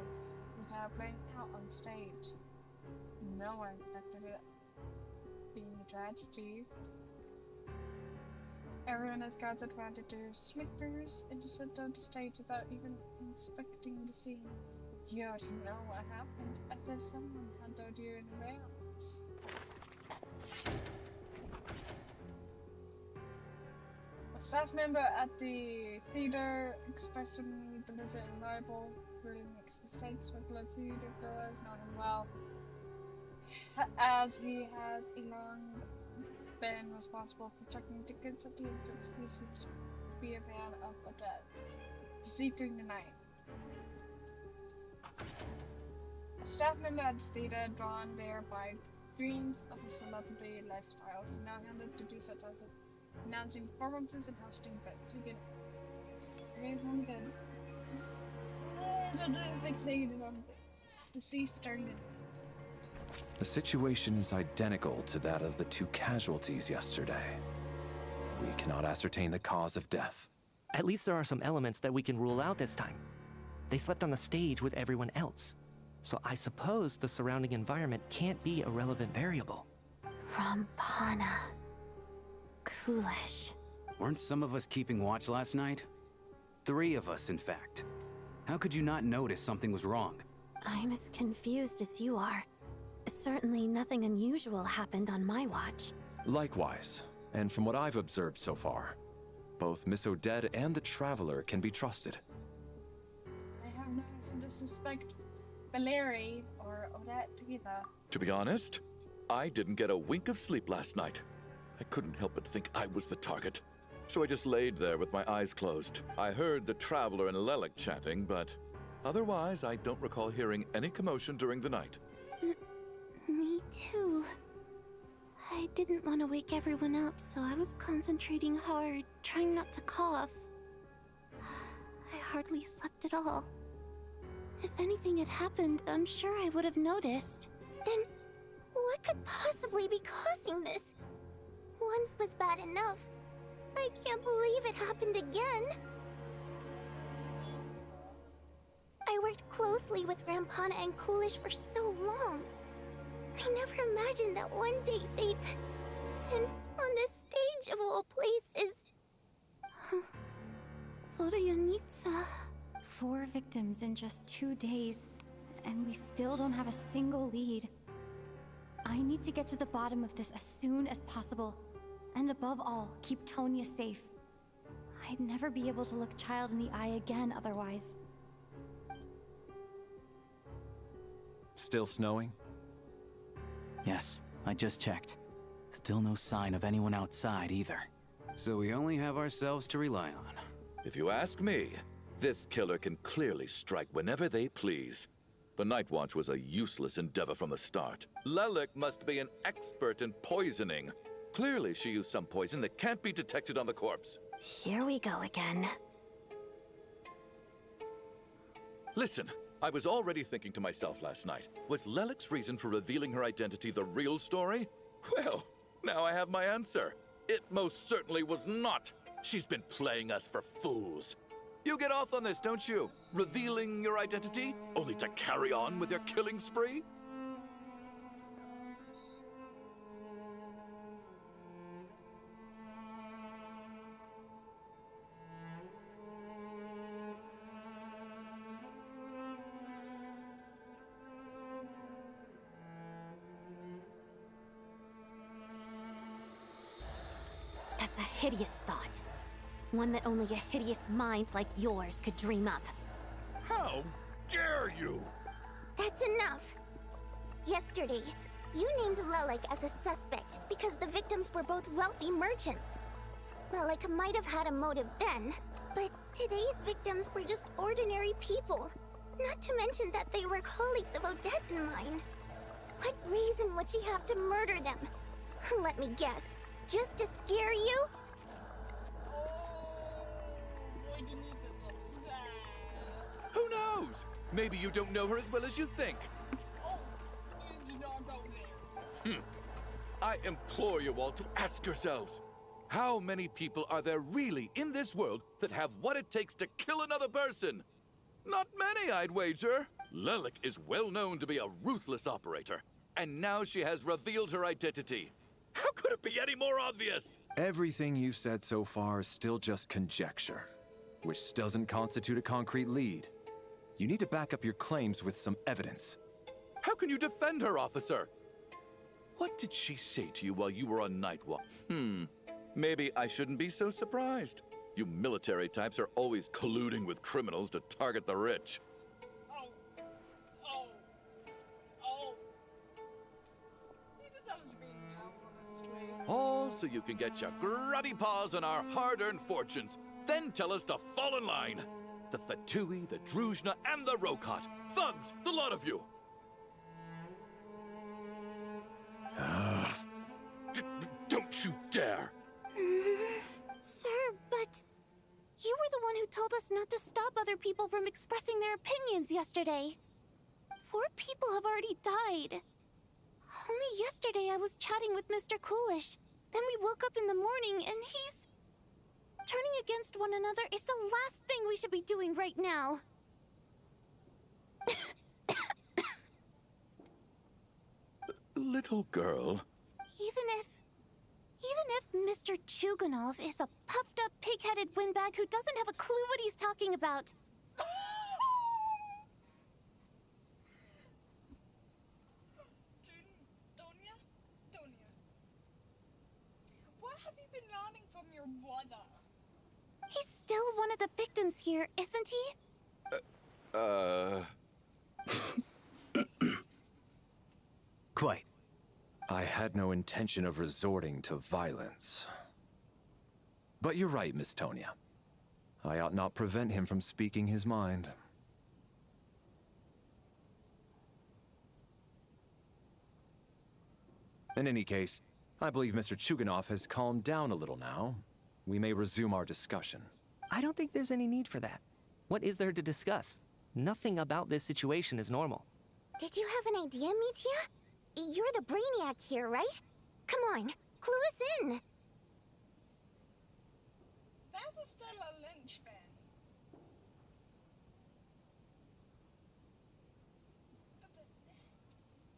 was now playing out on stage. No one expected it being a tragedy. Everyone has got advantages. Slippers and just sent on the stage without even inspecting the scene. You already know what happened, as if someone had told you in advance. A staff member at the theater expressed to me the visit in Bible really makes mistakes with the theater goers know him well, as he has long been responsible for checking tickets at the entrance. He seems to be a fan of Odette. See through the night. A staff member at the theater, drawn there by dreams of a celebrity lifestyle, is now handed to do such as announcing performances and hosting events. He can raise one good. Fixated on things. Deceased turned in. The situation is identical to that of the 2 casualties yesterday. We cannot ascertain the cause of death. At least there are some elements that we can rule out this time. They slept on the stage with everyone else. So I suppose the surrounding environment can't be a relevant variable. Rampana. Coolish. Weren't some of us keeping watch last night? 3 of us, in fact. How could you not notice something was wrong? I'm as confused as you are. Certainly nothing unusual happened on my watch. Likewise, and from what I've observed so far, both Miss Odette and the Traveler can be trusted. I have no reason to suspect Valeri or Odette either. To be honest, I didn't get a wink of sleep last night. I couldn't help but think I was the target. So I just laid there with my eyes closed. I heard the Traveler and Lelik chatting, but otherwise I don't recall hearing any commotion during the night. Me too. I didn't want to wake everyone up, so I was concentrating hard, trying not to cough. I hardly slept at all. If anything had happened, I'm sure I would have noticed. Then, what could possibly be causing this? Once was bad enough. I can't believe it happened again. I worked closely with Rampana and Coolish for so long. I never imagined that one day they'd... And on this stage of all places... Vodyanitsa. 4 victims in just 2 days, and we still don't have a single lead. I need to get to the bottom of this as soon as possible. And above all, keep Tonya safe. I'd never be able to look Child in the eye again otherwise. Still snowing? Yes, I just checked. Still no sign of anyone outside either. So we only have ourselves to rely on. If you ask me, this killer can clearly strike whenever they please. The Night Watch was a useless endeavor from the start. Lelik must be an expert in poisoning. Clearly she used some poison that can't be detected on the corpse. Here we go again. Listen, I was already thinking to myself last night, was Lelik's reason for revealing her identity the real story? Well, now I have my answer. It most certainly was not. She's been playing us for fools. You get off on this, don't you? Revealing your identity, only to carry on with your killing spree? That's a hideous thought. One that only a hideous mind like yours could dream up. How dare you? That's enough. Yesterday, you named Lelik as a suspect because the victims were both wealthy merchants. Lelik might have had a motive then, but today's victims were just ordinary people. Not to mention that they were colleagues of Odette and mine. What reason would she have to murder them? Let me guess. Just to scare you? Who knows? knows? Maybe you don't know her as well as you think. Oh, you did not go there. I implore you all to ask yourselves, how many people are there really in this world that have what it takes to kill another person? Not many, I'd wager. Lelik is well known to be a ruthless operator, and now she has revealed her identity. How could it be any more obvious? Everything you've said so far is still just conjecture, which doesn't constitute a concrete lead. You need to back up your claims with some evidence. How can you defend her, officer? What did she say to you while you were on night walk? Maybe I shouldn't be so surprised. You military types are always colluding with criminals to target the rich. Oh. He deserves to be in jail, honestly. All so you can get your grubby paws on our hard-earned fortunes. Then tell us to fall in line. The Fatui, the Druzhna, and the Rokot. Thugs, the lot of you. Don't you dare! Sir, but you were the one who told us not to stop other people from expressing their opinions yesterday. 4 people have already died. Only yesterday I was chatting with Mr. Coolish. Then we woke up in the morning and he's... Turning against one another is the last thing we should be doing right now. Little girl. Even if Mr. Chuganov is a puffed-up, pig-headed windbag who doesn't have a clue what he's talking about. Donia. What have you been learning from your brother? He's still one of the victims here, isn't he? Quite. I had no intention of resorting to violence. But you're right, Miss Tonia. I ought not prevent him from speaking his mind. In any case, I believe Mr. Chuganov has calmed down a little now. We may resume our discussion. I don't think there's any need for that. What is there to discuss? Nothing about this situation is normal. Did you have an idea, Mitya? You're the brainiac here, right? Come on, clue us in. That's still a linchpin.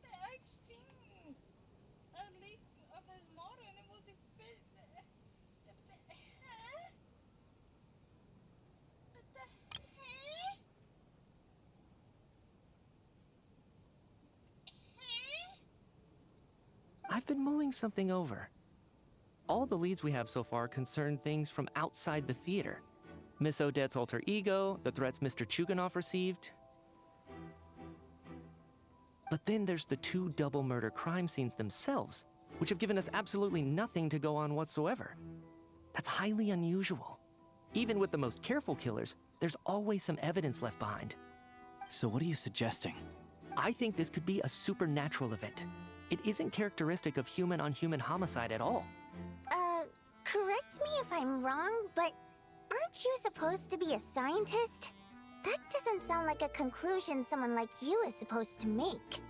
But I've seen a leak of his model and it was a bit... Huh? But the... Huh? I've been mulling something over. All the leads we have so far concern things from outside the theater. Miss Odette's alter ego, the threats Mr. Chuganov received. But then there's the 2 double murder crime scenes themselves, which have given us absolutely nothing to go on whatsoever. That's highly unusual. Even with the most careful killers, there's always some evidence left behind. So what are you suggesting? I think this could be a supernatural event. It isn't characteristic of human-on-human homicide at all. Correct me if I'm wrong, but aren't you supposed to be a scientist? That doesn't sound like a conclusion someone like you is supposed to make.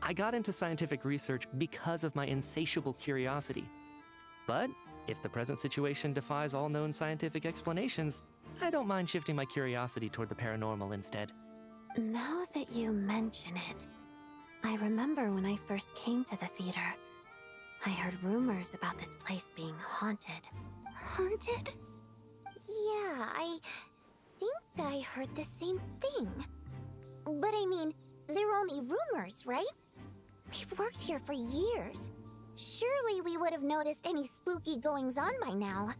I got into scientific research because of my insatiable curiosity. But if the present situation defies all known scientific explanations, I don't mind shifting my curiosity toward the paranormal instead. Now that you mention it, I remember when I first came to the theater. I heard rumors about this place being haunted. Haunted? Yeah, I think I heard the same thing. But I mean, they're only rumors, right? We've worked here for years. Surely we would have noticed any spooky goings-on by now.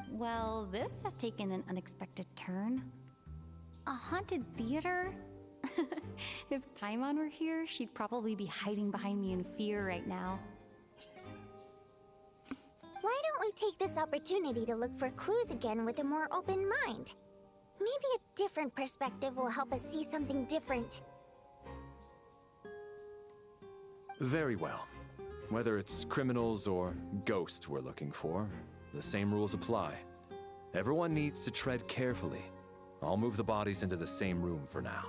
Well, this has taken an unexpected turn. A haunted theater? If Paimon were here, she'd probably be hiding behind me in fear right now. Why don't we take this opportunity to look for clues again with a more open mind? Maybe a different perspective will help us see something different. Very well. Whether it's criminals or ghosts we're looking for, the same rules apply. Everyone needs to tread carefully. I'll move the bodies into the same room for now.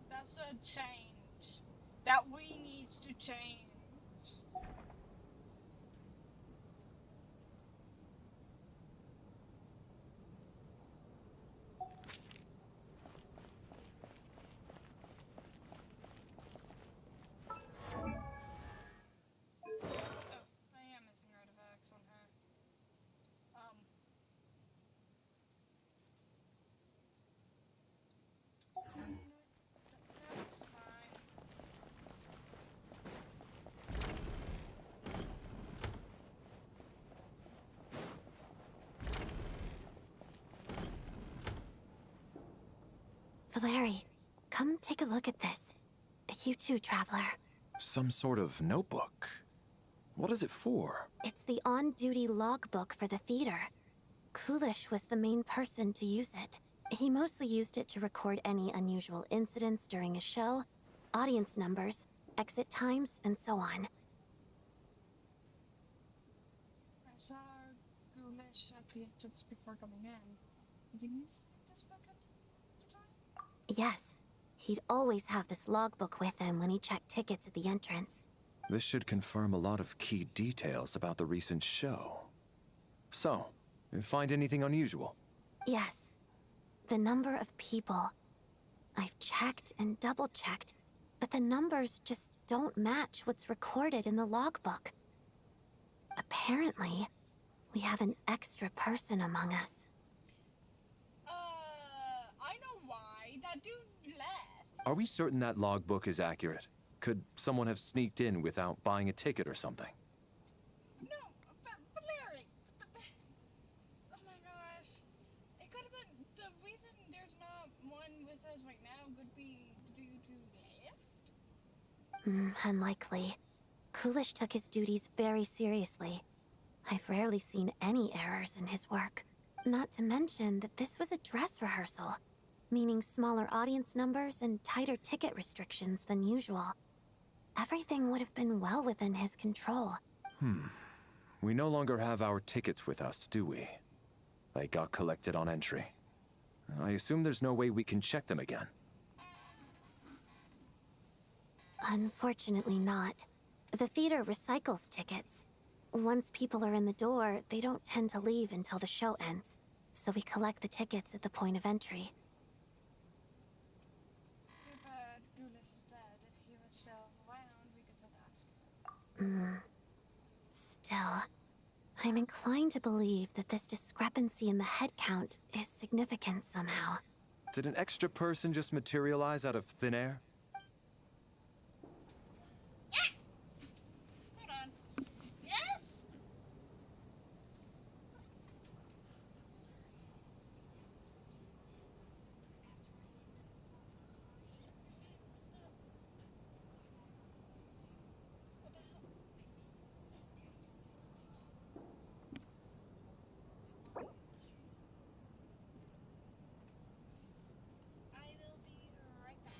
That's a change that we needs to change. Oh, I am missing artifacts on her. That's fine. Valeri, come take a look at this. You too, Traveler. Some sort of notebook. What is it for? It's the on-duty logbook for the theater. Kulish was the main person to use it. He mostly used it to record any unusual incidents during a show, audience numbers, exit times, and so on. I saw Ghoulish at the entrance before coming in. Did you use this book at the time? Yes, he'd always have this logbook with him when he checked tickets at the entrance. This should confirm a lot of key details about the recent show. So, you find anything unusual? Yes. The number of people. I've checked and double-checked, but the numbers just don't match what's recorded in the logbook. Apparently, we have an extra person among us. I know why. That dude left. Are we certain that logbook is accurate? Could someone have sneaked in without buying a ticket or something? No, but Larry, oh my gosh. It could have been, the reason there's not one with us right now could be due to left? Unlikely. Kulish took his duties very seriously. I've rarely seen any errors in his work. Not to mention that this was a dress rehearsal, meaning smaller audience numbers and tighter ticket restrictions than usual. Everything would have been well within his control. We no longer have our tickets with us, do we? They got collected on entry. I assume there's no way we can check them again. Unfortunately not. The theater recycles tickets. Once people are in the door, they don't tend to leave until the show ends, so we collect the tickets at the point of entry. Too bad Ghoulish is dead. If he was still around, we could still ask him. Still, I'm inclined to believe that this discrepancy in the head count is significant somehow. Did an extra person just materialize out of thin air? Hold on. Yes? I will be right back.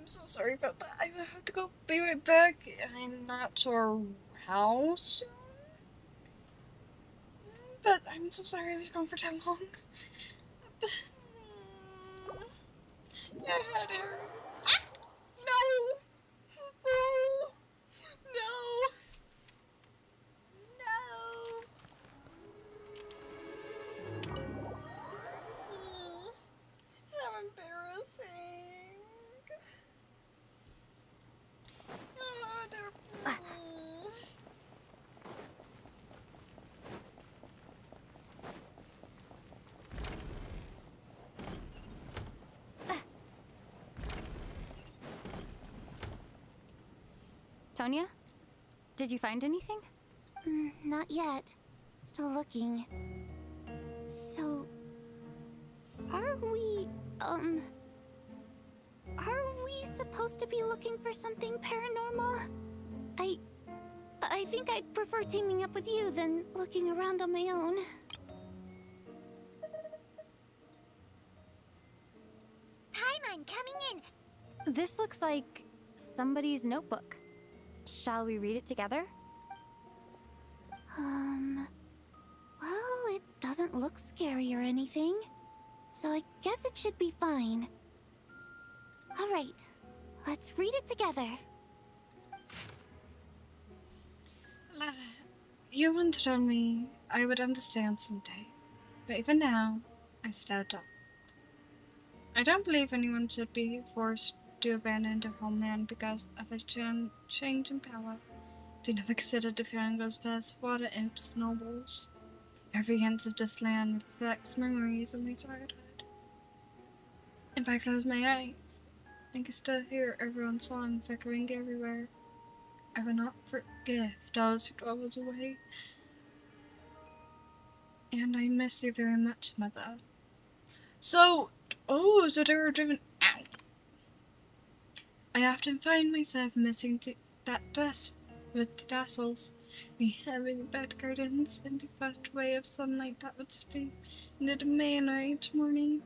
so sorry about that. I will have to go be right back. I'm not sure how soon. But I'm so sorry I was gone for too long. But, I had her. Ah! No! No! No! No! How embarrassing. Oh, no. Tonya? Did you find anything? Not yet. Still looking. So... Are we supposed to be looking for something paranormal? I think I'd prefer teaming up with you than looking around on my own. Paimon, coming in! This looks like somebody's notebook. Shall we read it together? Well, it doesn't look scary or anything. So I guess it should be fine. Alright, let's read it together. Lada, you once told me I would understand someday, but even now, I still don't. I don't believe anyone should be forced to abandon their homeland because of a change in power. Do never consider defending those past water imps nobles. Every inch of this land reflects memories of my childhood. If I close my eyes, I can still hear everyone's songs echoing everywhere. I will not forgive those who drove us away. And I miss you very much, Mother. So they were driven out. I often find myself missing that dress with the tassels, the heavy bed curtains, and the first ray of sunlight that would stream into the manor each morning.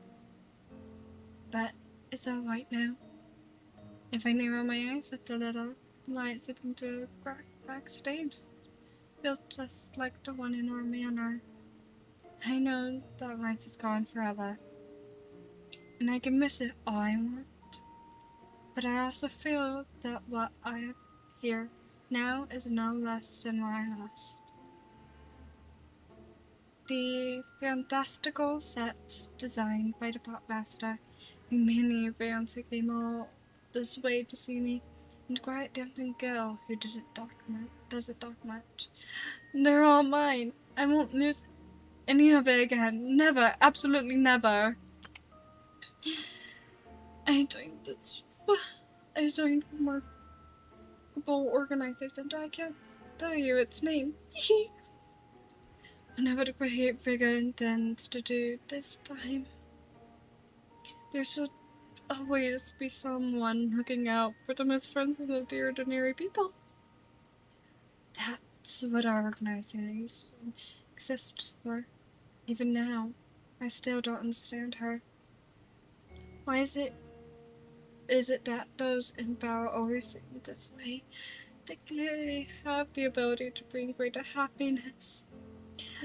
But it's alright now. If I narrow my eyes just a little, the light slipping through a backstage feels just like the one in our manor. I know that life is gone forever, and I can miss it all I want. But I also feel that what I have here now is no less than what I lost. The fantastical set designed by the pop master, many fans who came all this way to see me, and the quiet dancing girl who doesn't talk much. They're all mine. I won't lose any of it again. Never. Absolutely never. I joined a remarkable organization. I can't tell you its name. Whenever the great figure intends to do this time, there should always be someone looking out for the misfriends of the ordinary people. That's what our organization exists for. Even now, I still don't understand her. Why is it that those in power always seem this way? They clearly have the ability to bring greater happiness.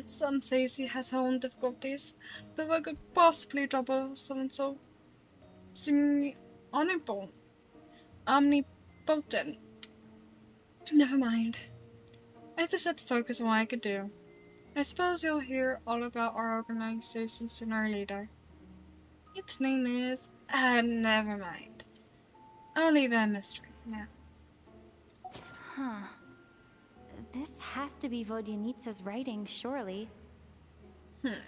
Some say she has her own difficulties, but what could possibly trouble someone so seemingly omnipotent? Never mind. I just had to focus on what I could do. I suppose you'll hear all about our organization sooner or later. Its name is... never mind. I'll leave it a mystery for now. Huh. This has to be Vodyanitsa's writing, surely. Maybe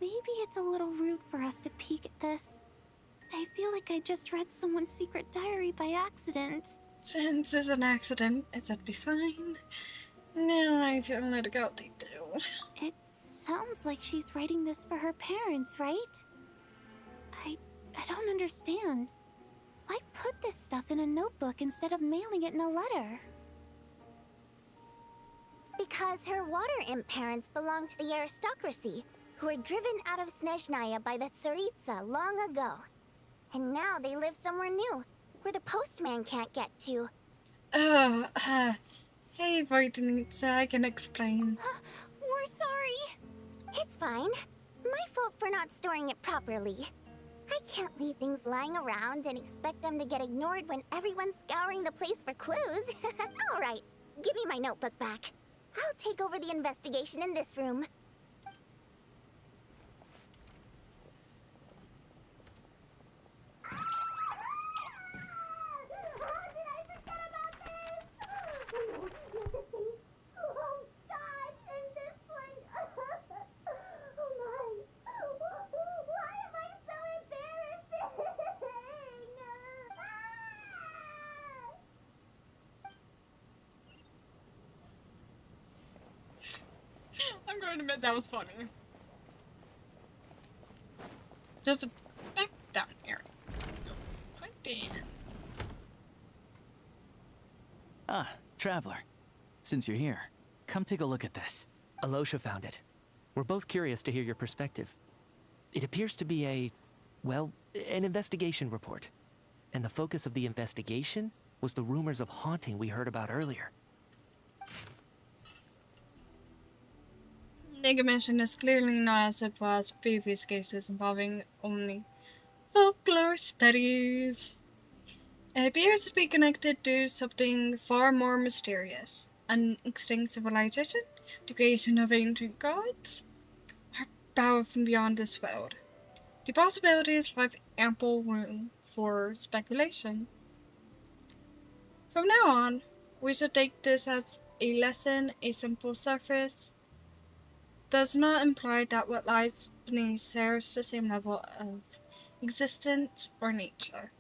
it's a little rude for us to peek at this. I feel like I just read someone's secret diary by accident. Since it's an accident, it should be fine. Now I feel a little guilty too. It sounds like she's writing this for her parents, right? I don't understand. Why put this stuff in a notebook instead of mailing it in a letter? Because her water imp parents belonged to the aristocracy, who were driven out of Snezhnaya by the Tsaritsa long ago. And now they live somewhere new, where the postman can't get to. Oh, hey, Voidenitsa, I can explain. We're sorry. It's fine. My fault for not storing it properly. I can't leave things lying around and expect them to get ignored when everyone's scouring the place for clues. All right, give me my notebook back. I'll take over the investigation in this room. I'm going to admit that was funny. Just a back down area. Quite deep. Ah, Traveler. Since you're here, come take a look at this. Alosha found it. We're both curious to hear your perspective. It appears to be an investigation report. And the focus of the investigation was the rumors of haunting we heard about earlier. Negation is clearly not as it was previous cases involving only folklore studies. It appears to be connected to something far more mysterious. An extinct civilization, the creation of ancient gods, or power from beyond this world. The possibilities leave ample room for speculation. From now on, we should take this as a lesson. A simple surface does not imply that what lies beneath shares the same level of existence or nature.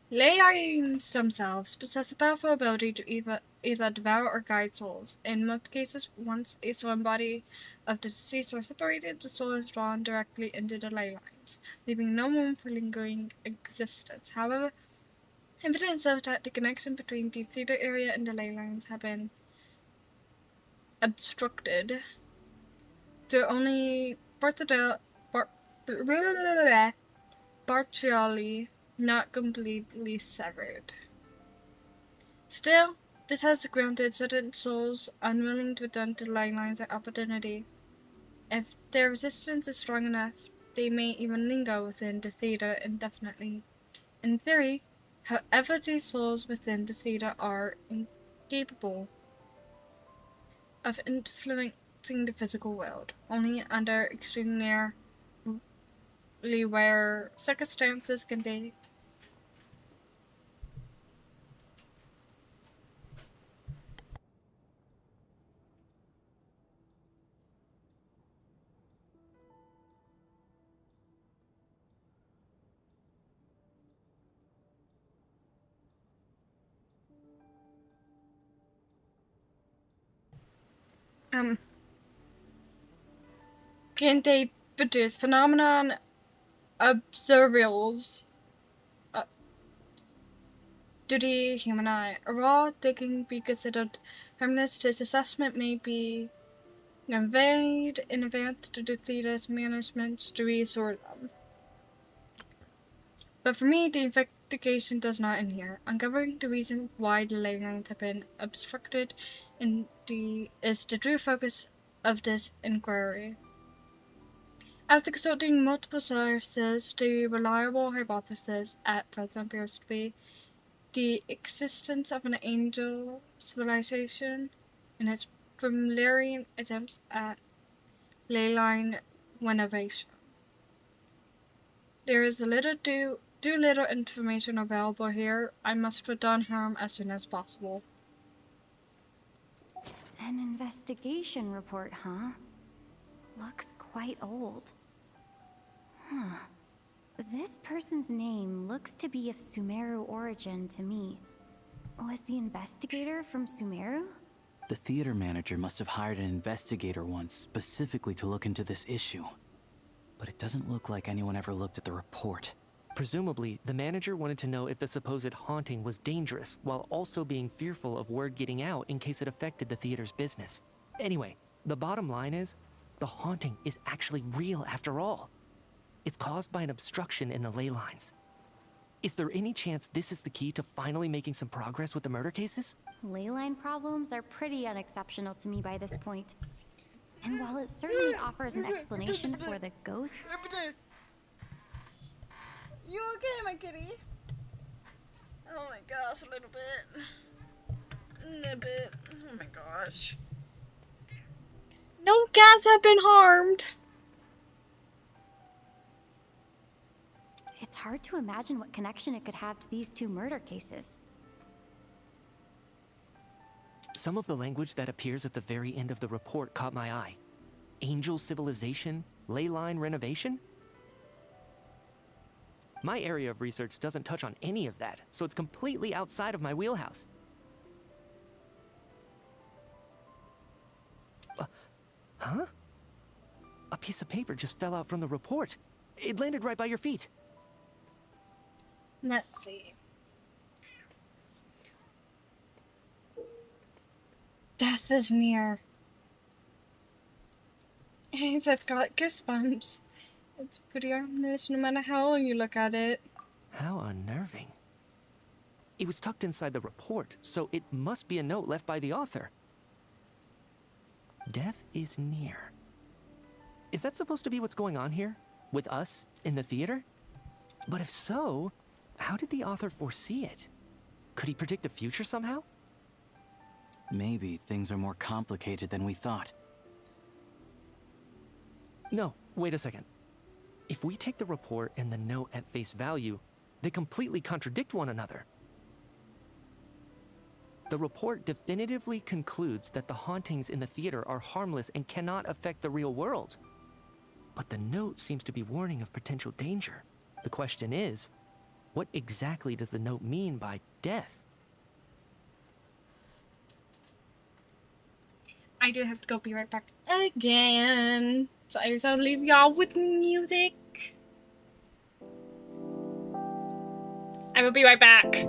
Ley lines themselves possess a powerful ability to either devour or guide souls. In most cases, once a soul and body of the deceased are separated, the soul is drawn directly into the ley lines, leaving no room for lingering existence. However, evidence shows that the connection between the theater area and the ley lines have been obstructed. They're only partially, not completely severed. Still, this has granted certain souls unwilling to return to the ley lines an opportunity. If their resistance is strong enough, they may even linger within the theater indefinitely. In theory, however, these souls within the theater are incapable of influencing the physical world, only under extremely rare circumstances can they produce phenomenon observables to the human eye. Overall, they can be considered harmless. This assessment may be conveyed in advance to the theater's management to resort them. But for me, the investigation does not end here. Uncovering the reason why the ley lines have been obstructed is the true focus of this inquiry. After consulting multiple sources, the reliable hypothesis at present appears to be the existence of an angel civilization and its preliminary attempts at ley line renovation. There is too little information available here. I must return home as soon as possible. An investigation report, huh? Looks quite old. Huh. This person's name looks to be of Sumeru origin to me. Was the investigator from Sumeru? The theater manager must have hired an investigator once specifically to look into this issue. But it doesn't look like anyone ever looked at the report. Presumably, the manager wanted to know if the supposed haunting was dangerous, while also being fearful of word getting out in case it affected the theater's business. Anyway, the bottom line is, the haunting is actually real after all. It's caused by an obstruction in the ley lines. Is there any chance this is the key to finally making some progress with the murder cases? Leyline problems are pretty unexceptional to me by this point. And while it certainly offers an explanation for the ghosts... You okay, my kitty? Oh my gosh, a little bit. A little bit. Oh my gosh. No cats have been harmed. It's hard to imagine what connection it could have to these two murder cases. Some of the language that appears at the very end of the report caught my eye. Angel civilization, ley line renovation? My area of research doesn't touch on any of that, so it's completely outside of my wheelhouse. Huh? A piece of paper just fell out from the report. It landed right by your feet. Let's see. Death is near. It's got goosebumps. It's pretty ominous no matter how you look at it. How unnerving. It was tucked inside the report, so it must be a note left by the author. Death is near. Is that supposed to be what's going on here? With us, in the theater? But if so, how did the author foresee it? Could he predict the future somehow? Maybe things are more complicated than we thought. No, wait a second. If we take the report and the note at face value, they completely contradict one another. The report definitively concludes that the hauntings in the theater are harmless and cannot affect the real world. But the note seems to be warning of potential danger. The question is, what exactly does the note mean by death? I do have to go, be right back again. So I guess I'll leave y'all with music. I will be right back.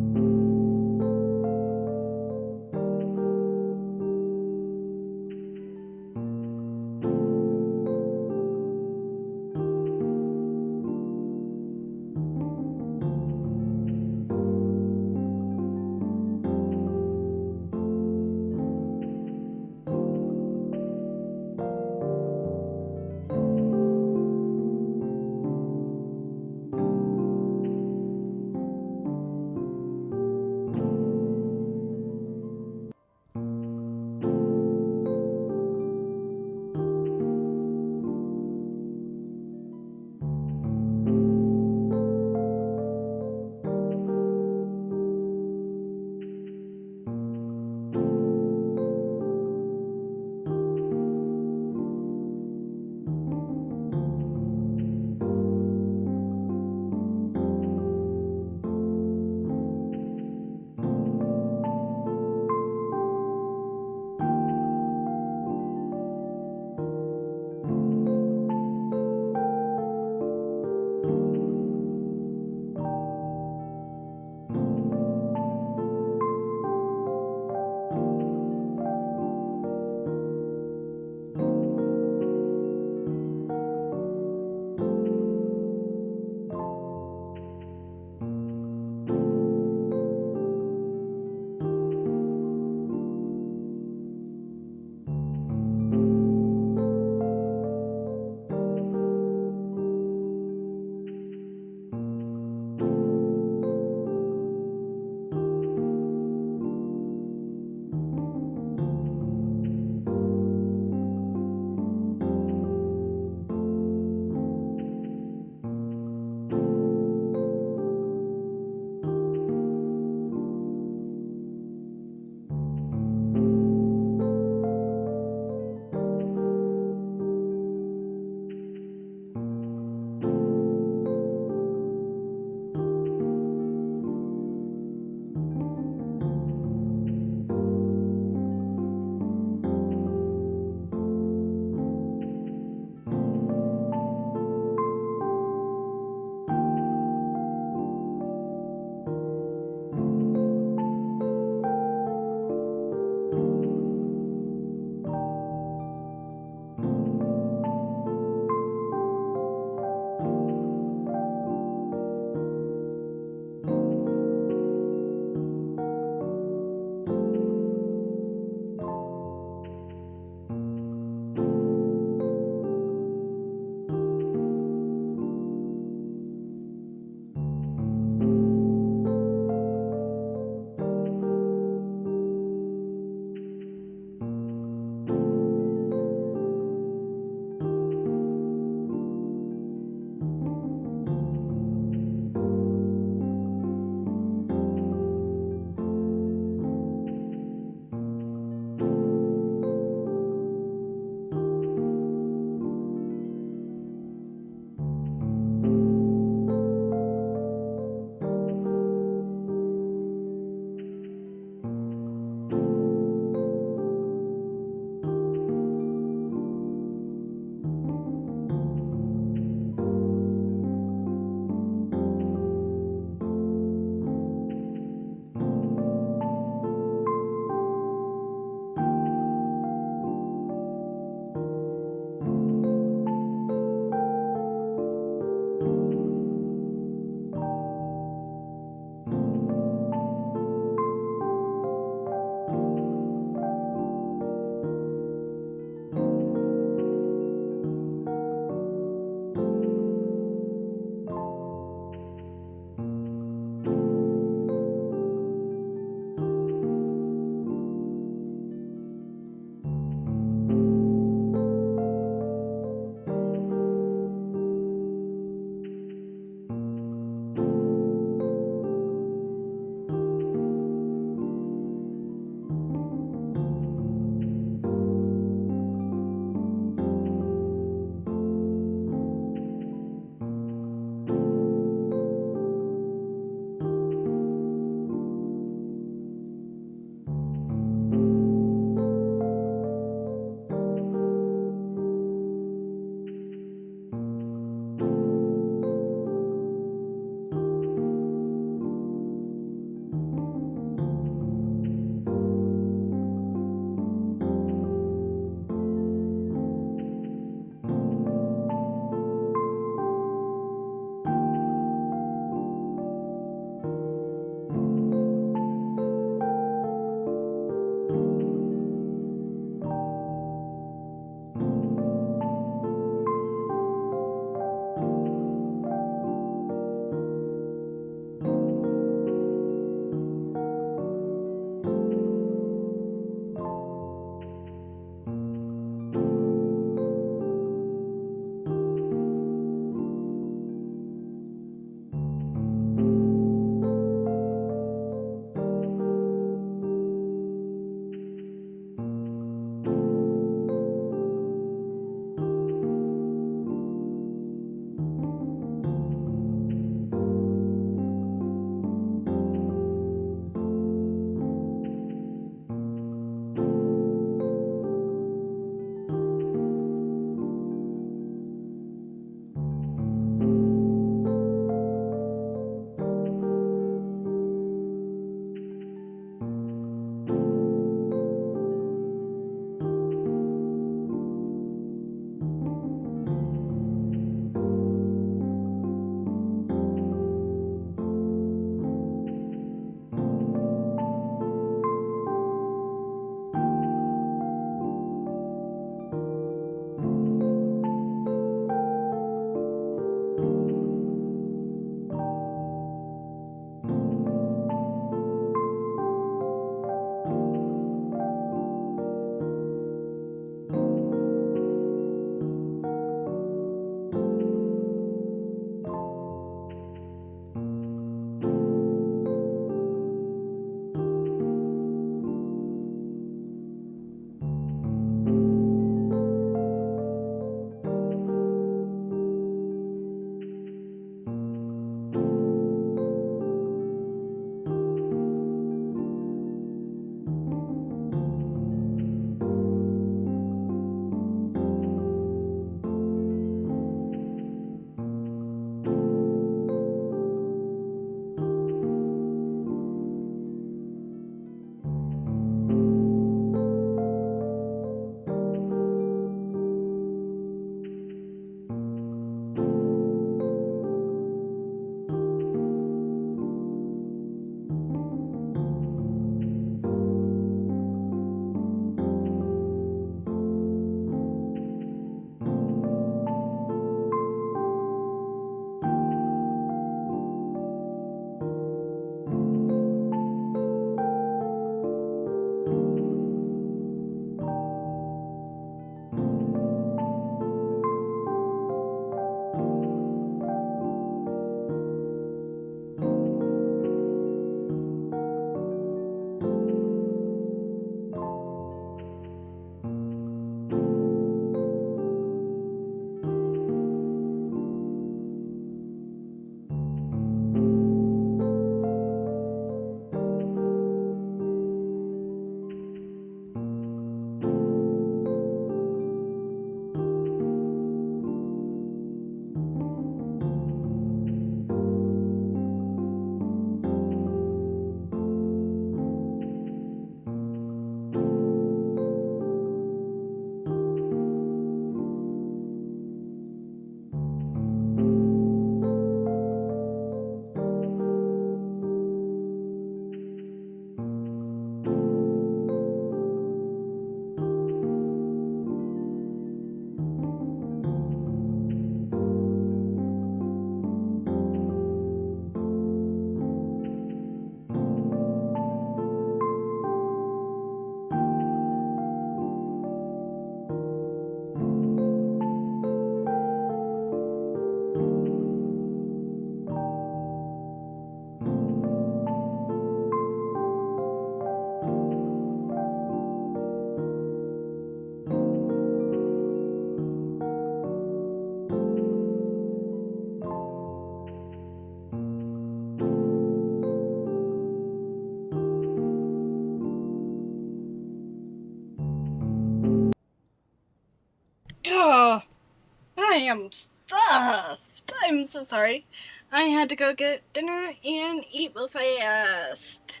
am stuffed. I'm so sorry. I had to go get dinner and eat real fast.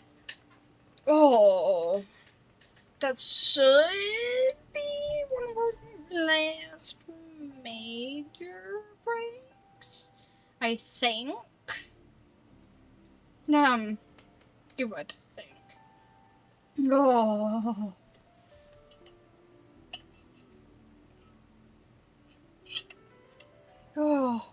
Oh, that should be one of our last major breaks, I think. You would think. Oh. Oh.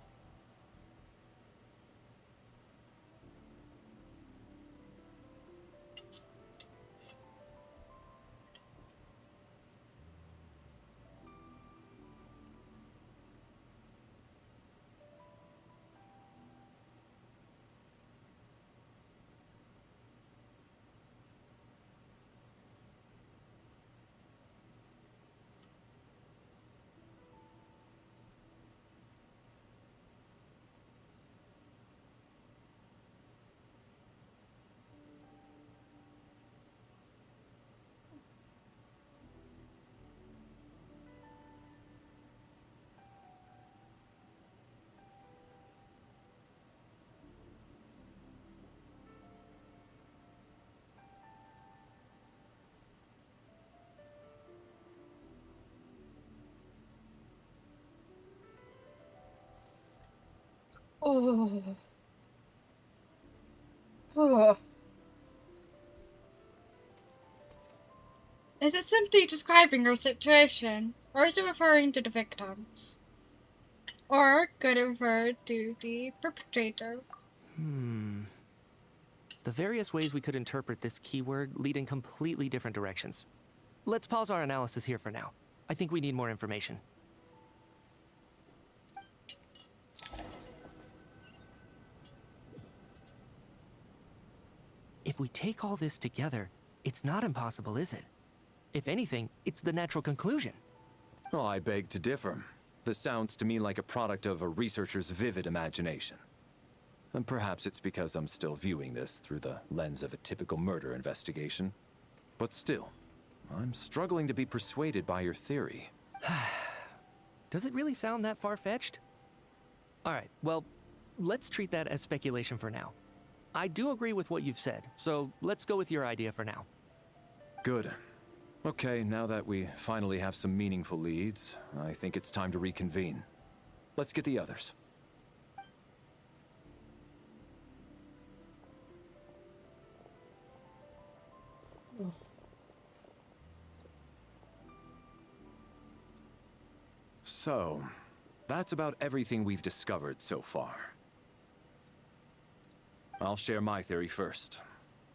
Oh. Oh. Is it simply describing our situation, or is it referring to the victims? Or could it refer to the perpetrator? The various ways we could interpret this keyword lead in completely different directions. Let's pause our analysis here for now. I think we need more information. If we take all this together, it's not impossible, is it? If anything, it's the natural conclusion. Oh, I beg to differ. This sounds to me like a product of a researcher's vivid imagination. And perhaps it's because I'm still viewing this through the lens of a typical murder investigation. But still, I'm struggling to be persuaded by your theory. Does it really sound that far-fetched? Alright, well, let's treat that as speculation for now. I do agree with what you've said, so let's go with your idea for now. Good. Okay, now that we finally have some meaningful leads, I think it's time to reconvene. Let's get the others. So, that's about everything we've discovered so far. I'll share my theory first.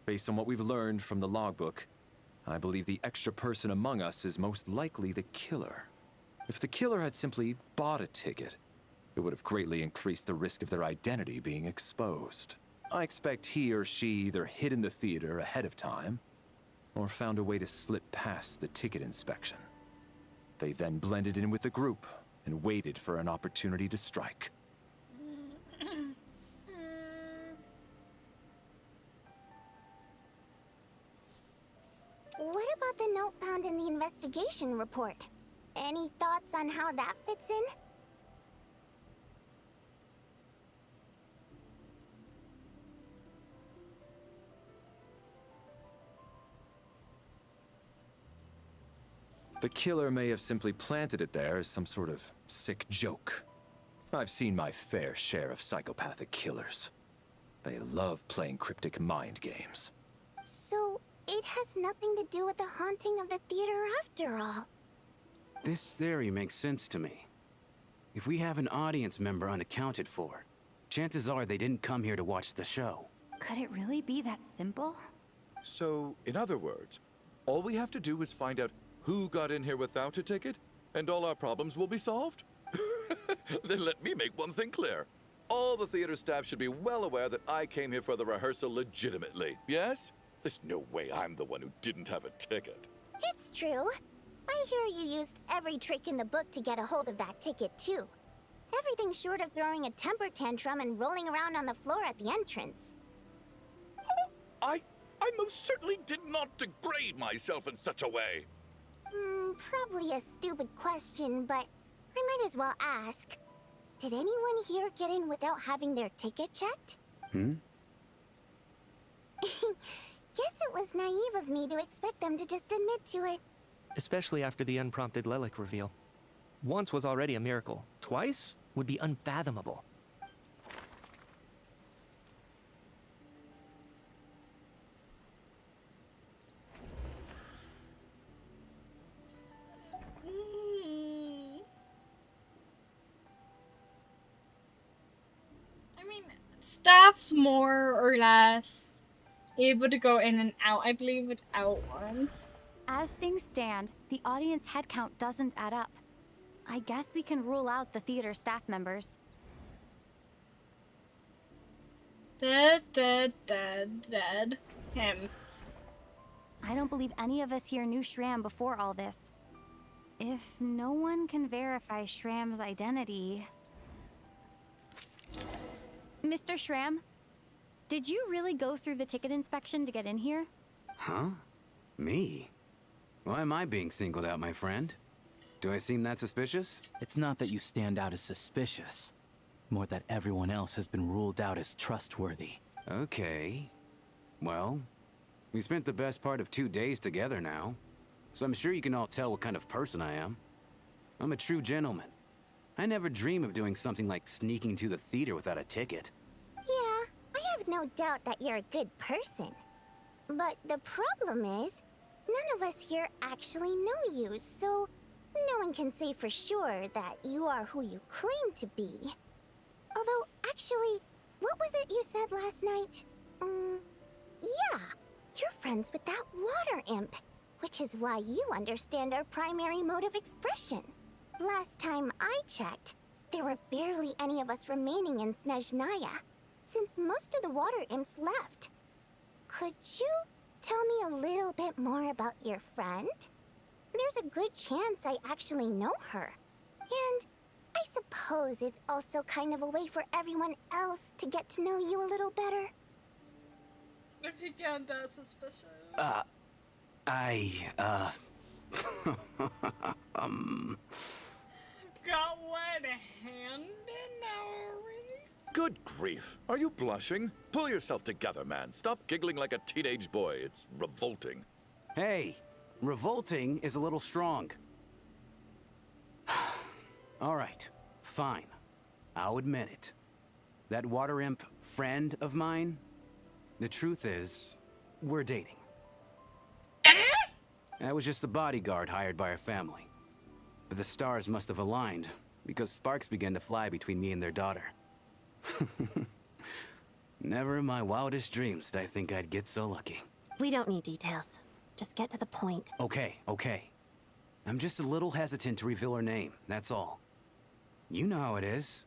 Based on what we've learned from the logbook, I believe the extra person among us is most likely the killer. If the killer had simply bought a ticket, it would have greatly increased the risk of their identity being exposed. I expect he or she either hid in the theater ahead of time, or found a way to slip past the ticket inspection. They then blended in with the group and waited for an opportunity to strike. What about the note found in the investigation report? Any thoughts on how that fits in? The killer may have simply planted it there as some sort of sick joke. I've seen my fair share of psychopathic killers. They love playing cryptic mind games. So, it has nothing to do with the haunting of the theater after all. This theory makes sense to me. If we have an audience member unaccounted for, chances are they didn't come here to watch the show. Could it really be that simple? So, in other words, all we have to do is find out who got in here without a ticket, and all our problems will be solved? Then let me make one thing clear. All the theater staff should be well aware that I came here for the rehearsal legitimately, yes? There's no way I'm the one who didn't have a ticket. It's true. I hear you used every trick in the book to get a hold of that ticket, too. Everything short of throwing a temper tantrum and rolling around on the floor at the entrance. I most certainly did not degrade myself in such a way. Probably a stupid question, but I might as well ask. Did anyone here get in without having their ticket checked? Hmm? Guess it was naive of me to expect them to just admit to it. Especially after the unprompted Lelic reveal. Once was already a miracle. Twice would be unfathomable. I mean, staff's more or less able to go in and out, I believe, without one. As things stand, the audience headcount doesn't add up. I guess we can rule out the theater staff members. Dead, dead, dead, dead. Him. I don't believe any of us here knew Shram before all this. If no one can verify Shram's identity... Mr. Shram, did you really go through the ticket inspection to get in here? Huh? Me? Why am I being singled out, my friend? Do I seem that suspicious? It's not that you stand out as suspicious. More that everyone else has been ruled out as trustworthy. Okay. Well, we spent the best part of 2 days together now, so I'm sure you can all tell what kind of person I am. I'm a true gentleman. I never dream of doing something like sneaking to the theater without a ticket. Yeah, I have no doubt that you're a good person. But the problem is, none of us here actually know you, so no one can say for sure that you are who you claim to be. Although, actually, what was it you said last night? Yeah, you're friends with that water imp, which is why you understand our primary mode of expression. Last time I checked, there were barely any of us remaining in Snezhnaya, since most of the water imps left. Could you tell me a little bit more about your friend? There's a good chance I actually know her. And I suppose it's also kind of a way for everyone else to get to know you a little better. If he can't, that's suspicious. Got one hand in already? Good grief. Are you blushing? Pull yourself together, man. Stop giggling like a teenage boy. It's revolting. Hey, revolting is a little strong. All right, fine. I'll admit it. That water imp friend of mine, the truth is, we're dating. I was just the bodyguard hired by our family. But the stars must have aligned, because sparks began to fly between me and their daughter. Never in my wildest dreams did I think I'd get so lucky. We don't need details. Just get to the point. Okay. I'm just a little hesitant to reveal her name, that's all. You know how it is.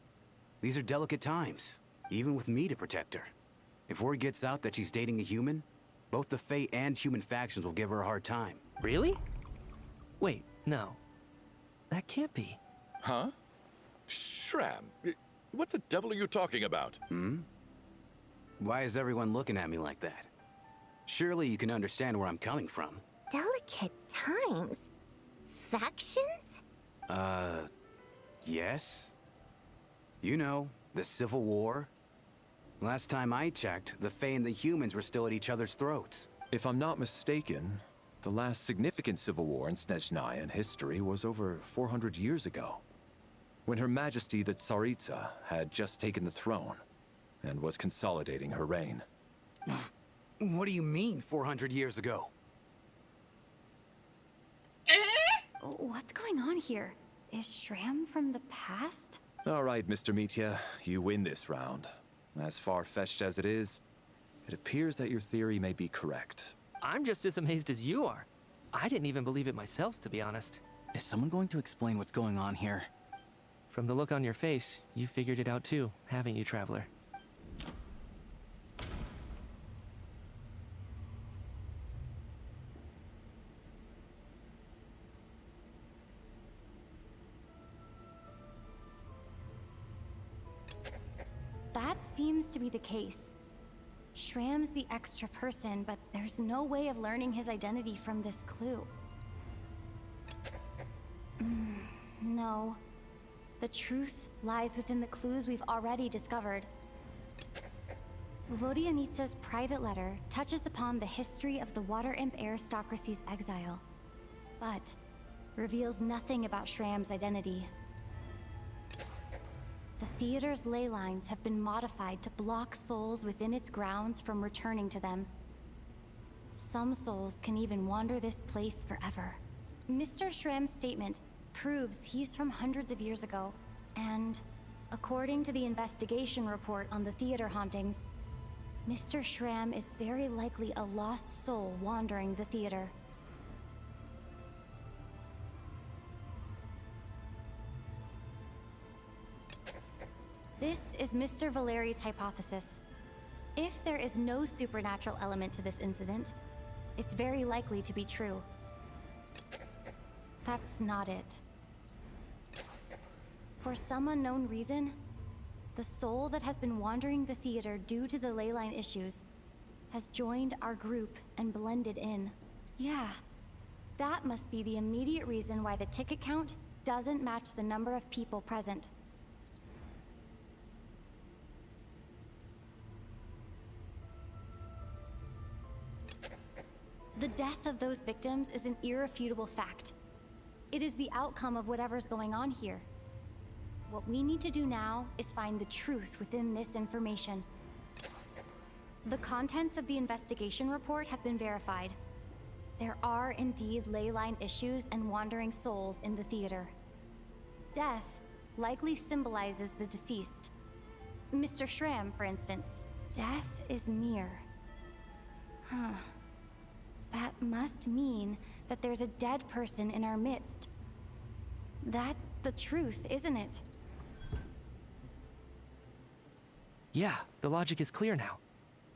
These are delicate times, even with me to protect her. If word gets out that she's dating a human, both the Fae and human factions will give her a hard time. Really? Wait, no. That can't be. Huh? Shram, what the devil are you talking about? Why is everyone looking at me like that? Surely you can understand where I'm coming from. Delicate times? Factions? Yes. You know, the Civil War. Last time I checked, the Fae and the humans were still at each other's throats. If I'm not mistaken, the last significant civil war in Snezhnayan history was over 400 years ago, when Her Majesty the Tsaritsa had just taken the throne and was consolidating her reign. What do you mean, 400 years ago? What's going on here? Is Shram from the past? All right, Mr. Mitya, you win this round. As far-fetched as it is, it appears that your theory may be correct. I'm just as amazed as you are. I didn't even believe it myself, to be honest. Is someone going to explain what's going on here? From the look on your face, you figured it out too, haven't you, Traveler? That seems to be the case. Shram's the extra person, but there's no way of learning his identity from this clue. No. The truth lies within the clues we've already discovered. Vodyanitsa's private letter touches upon the history of the Water Imp aristocracy's exile, but reveals nothing about Shram's identity. The theater's ley lines have been modified to block souls within its grounds from returning to them. Some souls can even wander this place forever. Mr. Shram's statement proves he's from hundreds of years ago, and according to the investigation report on the theater hauntings, Mr. Shram is very likely a lost soul wandering the theater. This is Mr. Valeri's hypothesis. If there is no supernatural element to this incident, it's very likely to be true. That's not it. For some unknown reason, the soul that has been wandering the theater due to the leyline issues has joined our group and blended in. Yeah, that must be the immediate reason why the ticket count doesn't match the number of people present. The death of those victims is an irrefutable fact. It is the outcome of whatever's going on here. What we need to do now is find the truth within this information. The contents of the investigation report have been verified. There are indeed leyline issues and wandering souls in the theater. Death likely symbolizes the deceased. Mr. Shram, for instance. Death is near. Huh. That must mean that there's a dead person in our midst. That's the truth, isn't it? Yeah, the logic is clear now.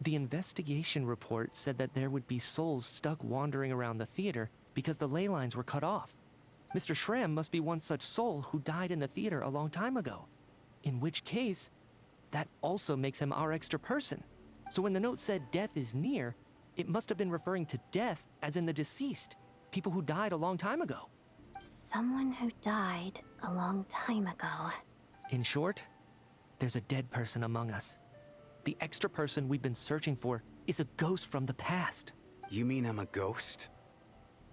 The investigation report said that there would be souls stuck wandering around the theater because the ley lines were cut off. Mr. Shram must be one such soul who died in the theater a long time ago. In which case, that also makes him our extra person. So when the note said death is near, it must have been referring to death as in the deceased, people who died a long time ago. Someone who died a long time ago. In short, there's a dead person among us. The extra person we've been searching for is a ghost from the past. You mean I'm a ghost?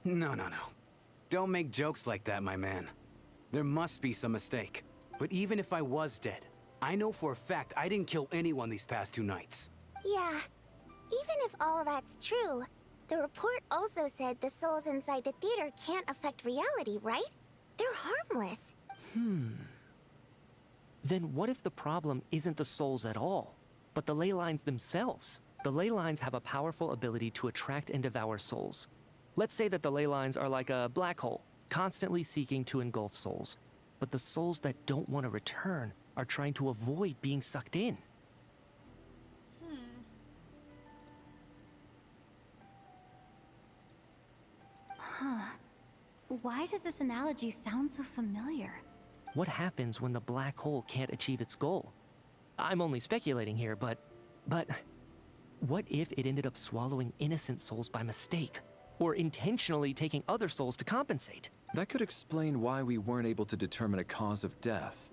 No. Don't make jokes like that, my man. There must be some mistake. But even if I was dead, I know for a fact I didn't kill anyone these past 2 nights. Yeah. Even if all that's true, the report also said the souls inside the theater can't affect reality, right? They're harmless. Then what if the problem isn't the souls at all, but the ley lines themselves? The ley lines have a powerful ability to attract and devour souls. Let's say that the ley lines are like a black hole, constantly seeking to engulf souls. But the souls that don't want to return are trying to avoid being sucked in. Huh. Why does this analogy sound so familiar? What happens when the black hole can't achieve its goal? I'm only speculating here, but what if it ended up swallowing innocent souls by mistake? Or intentionally taking other souls to compensate? That could explain why we weren't able to determine a cause of death.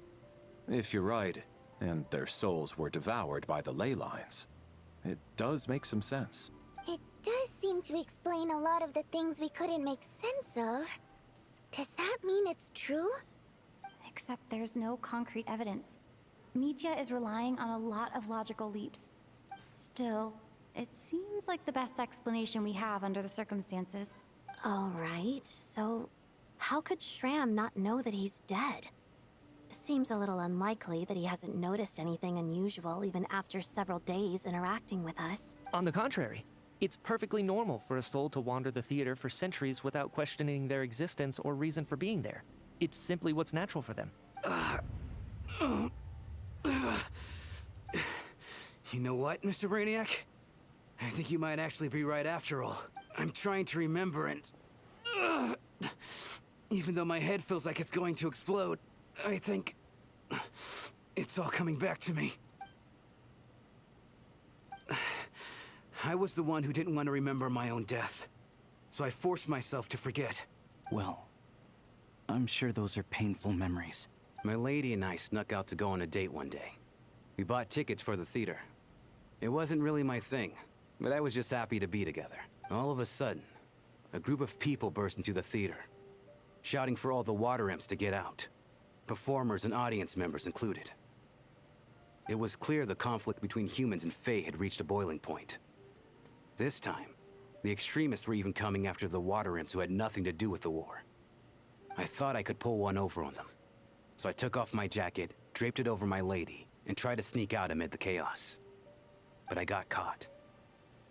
If you're right, and their souls were devoured by the ley lines, it does make some sense. It does seem to explain a lot of the things we couldn't make sense of. Does that mean it's true? Except there's no concrete evidence. Mitya is relying on a lot of logical leaps. Still, it seems like the best explanation we have under the circumstances. All right, so how could Shram not know that he's dead? Seems a little unlikely that he hasn't noticed anything unusual even after several days interacting with us. On the contrary, it's perfectly normal for a soul to wander the theater for centuries without questioning their existence or reason for being there. It's simply what's natural for them. You know what, Mr. Brainiac? I think you might actually be right after all. I'm trying to remember and... even though my head feels like it's going to explode, I think... it's all coming back to me. I was the one who didn't want to remember my own death, so I forced myself to forget. Well, I'm sure those are painful memories. My lady and I snuck out to go on a date one day. We bought tickets for the theater. It wasn't really my thing, but I was just happy to be together. All of a sudden, a group of people burst into the theater, shouting for all the water imps to get out, performers and audience members included. It was clear the conflict between humans and Fae had reached a boiling point. This time, the extremists were even coming after the water imps who had nothing to do with the war. I thought I could pull one over on them. So I took off my jacket, draped it over my lady, and tried to sneak out amid the chaos. But I got caught.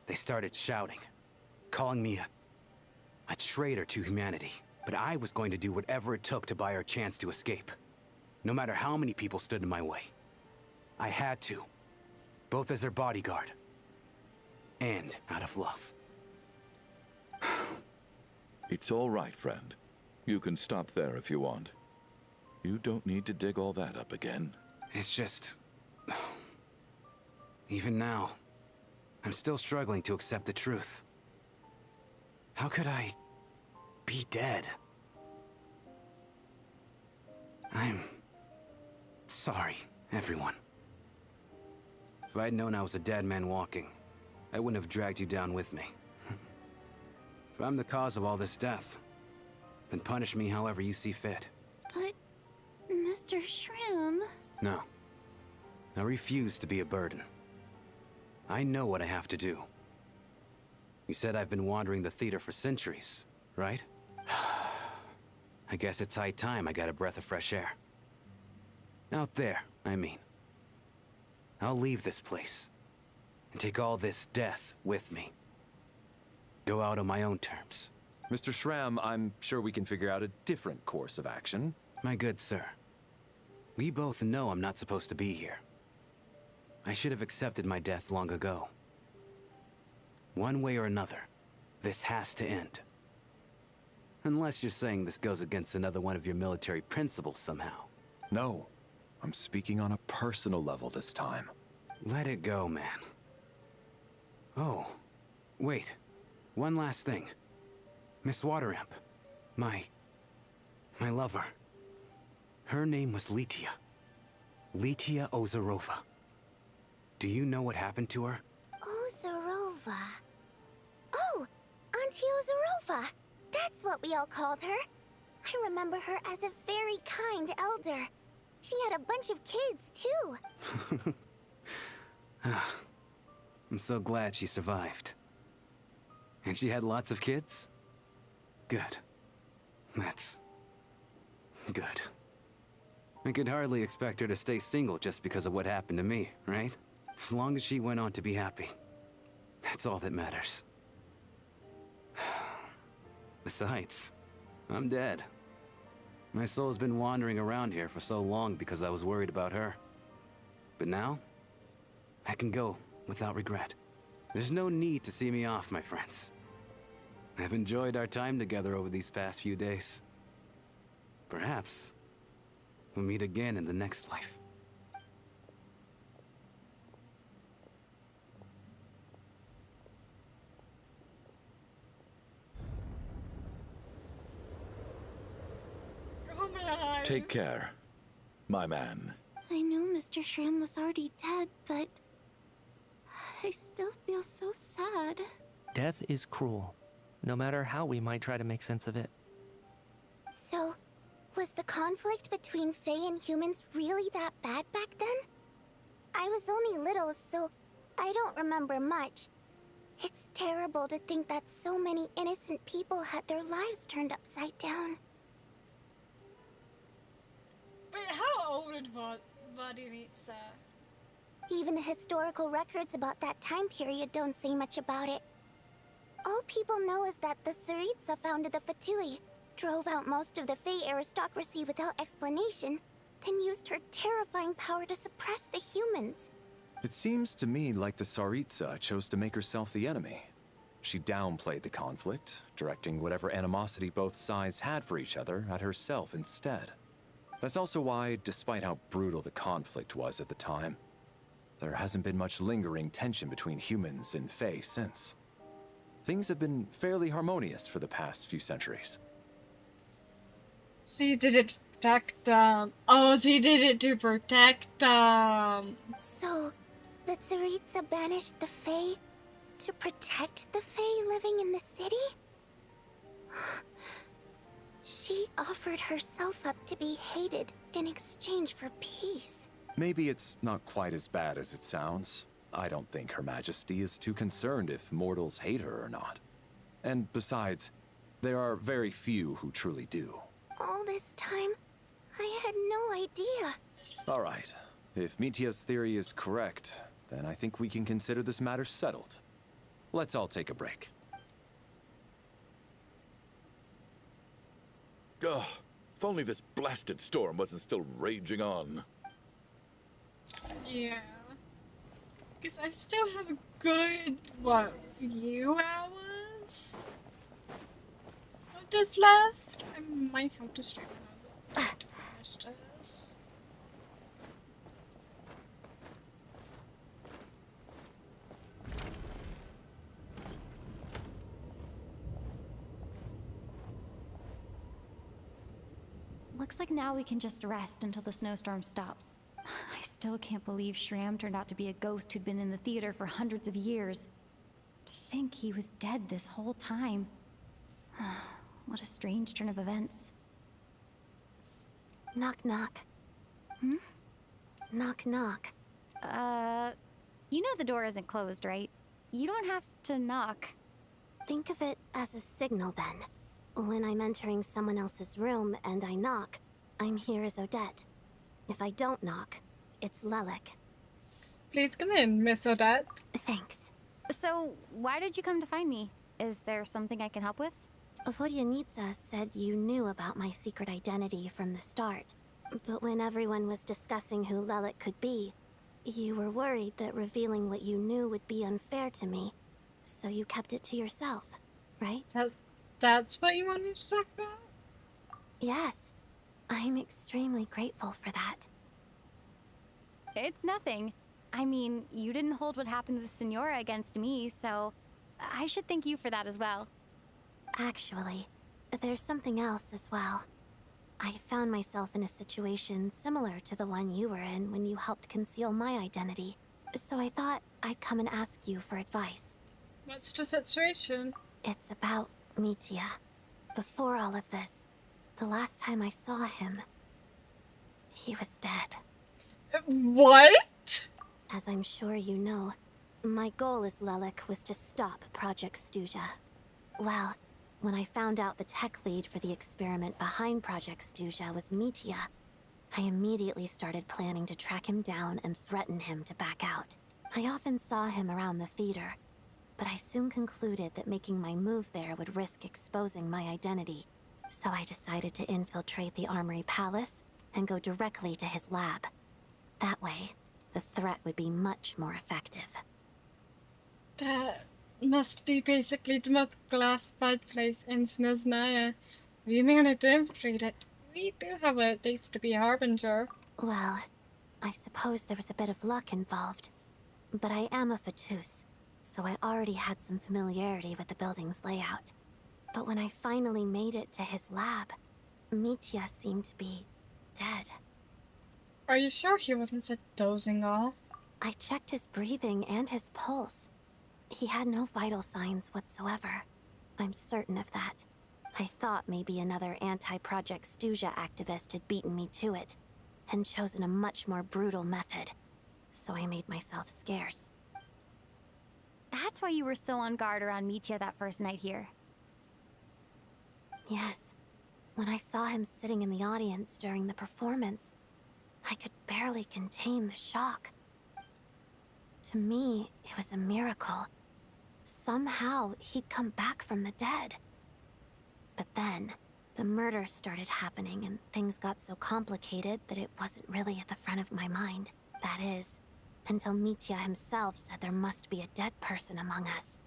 They started shouting, calling me a traitor to humanity. But I was going to do whatever it took to buy her a chance to escape. No matter how many people stood in my way. I had to. Both as their bodyguard. And out of love. It's all right, friend. You can stop there if you want. You don't need to dig all that up again. It's just... Even now, I'm still struggling to accept the truth. How could I be dead? I'm sorry, everyone. If I'd known I was a dead man walking, I wouldn't have dragged you down with me. If I'm the cause of all this death, then punish me however you see fit. But, Mr. Shrim... No. I refuse to be a burden. I know what I have to do. You said I've been wandering the theater for centuries, right? I guess it's high time I got a breath of fresh air. Out there, I mean. I'll leave this place, and take all this death with me. Go out on my own terms. Mr. Shram, I'm sure we can figure out a different course of action. My good sir, we both know I'm not supposed to be here. I should have accepted my death long ago. One way or another, this has to end. Unless you're saying this goes against another one of your military principles somehow. No, I'm speaking on a personal level this time. Let it go, man. Oh, wait. One last thing. Miss Water Imp. My lover. Her name was Litia. Litia Ozarova. Do you know what happened to her? Ozarova. Oh, Auntie Ozarova. That's what we all called her. I remember her as a very kind elder. She had a bunch of kids, too. I'm so glad she survived. And she had lots of kids? Good. That's... good. I could hardly expect her to stay single just because of what happened to me, right? As long as she went on to be happy. That's all that matters. Besides, I'm dead. My soul's been wandering around here for so long because I was worried about her. But now, I can go without regret. There's no need to see me off, my friends. I've enjoyed our time together over these past few days. Perhaps, we'll meet again in the next life. Take care, my man. I know Mr. Shrim was already dead, but... I still feel so sad. Death is cruel, no matter how we might try to make sense of it. So, was the conflict between Fae and humans really that bad back then? I was only little, so I don't remember much. It's terrible to think that so many innocent people had their lives turned upside down. But how old was Vodinitsa? Even the historical records about that time period don't say much about it. All people know is that the Tsaritsa founded the Fatui, drove out most of the Fae aristocracy without explanation, then used her terrifying power to suppress the humans. It seems to me like the Tsaritsa chose to make herself the enemy. She downplayed the conflict, directing whatever animosity both sides had for each other at herself instead. That's also why, despite how brutal the conflict was at the time, there hasn't been much lingering tension between humans and Fae since. Things have been fairly harmonious for the past few centuries. So you did it protect them. Oh, so he did it to protect them. So, the Tsaritsa banished the Fae to protect the Fae living in the city? She offered herself up to be hated in exchange for peace. Maybe it's not quite as bad as it sounds. I don't think Her Majesty is too concerned if mortals hate her or not. And besides, there are very few who truly do. All this time, I had no idea. All right. If Mitia's theory is correct, then I think we can consider this matter settled. Let's all take a break. Ugh, if only this blasted storm wasn't still raging on. Yeah. Because I still have a good, what, few hours of this left? I might have to stream another to finish this. Looks like now we can just rest until the snowstorm stops. I still can't believe Shram turned out to be a ghost who'd been in the theater for hundreds of years. To think he was dead this whole time. What a strange turn of events. Knock, knock. Hmm? Knock, knock. You know the door isn't closed, right? You don't have to knock. Think of it as a signal then. When I'm entering someone else's room and I knock, I'm here as Odette. If I don't knock, it's Lelik. Please come in, Miss Odette. Thanks. So, why did you come to find me? Is there something I can help with? Vodyanitsa said you knew about my secret identity from the start. But when everyone was discussing who Lelik could be, you were worried that revealing what you knew would be unfair to me. So you kept it to yourself, right? That's what you wanted to talk about? Yes. I'm extremely grateful for that. It's nothing. I mean, you didn't hold what happened to the Senora against me, so I should thank you for that as well. Actually, there's something else as well. I found myself in a situation similar to the one you were in when you helped conceal my identity. So I thought I'd come and ask you for advice. What's the situation? It's about Mitia. Before all of this, the last time I saw him, he was dead. What? As I'm sure you know, my goal as Lelik was to stop Project Stuja. Well, when I found out the tech lead for the experiment behind Project Stuja was Mitia, I immediately started planning to track him down and threaten him to back out. I often saw him around the theater, but I soon concluded that making my move there would risk exposing my identity. So I decided to infiltrate the Armory Palace and go directly to his lab. That way, the threat would be much more effective. That must be basically the most classified place in Snezhnaya. We managed to infiltrate it. We do have what it takes to be a harbinger. Well, I suppose there was a bit of luck involved. But I am a Fatus, so I already had some familiarity with the building's layout. But when I finally made it to his lab, Mitia seemed to be dead. Are you sure he wasn't just dozing off? I checked his breathing and his pulse. He had no vital signs whatsoever. I'm certain of that. I thought maybe another anti-Project Stuja activist had beaten me to it, and chosen a much more brutal method. So I made myself scarce. That's why you were so on guard around Mitia that first night here. Yes. When I saw him sitting in the audience during the performance, I could barely contain the shock. To me, it was a miracle. Somehow, he'd come back from the dead. But then, the murder started happening and things got so complicated that it wasn't really at the front of my mind. That is, until Mitia himself said there must be a dead person among us.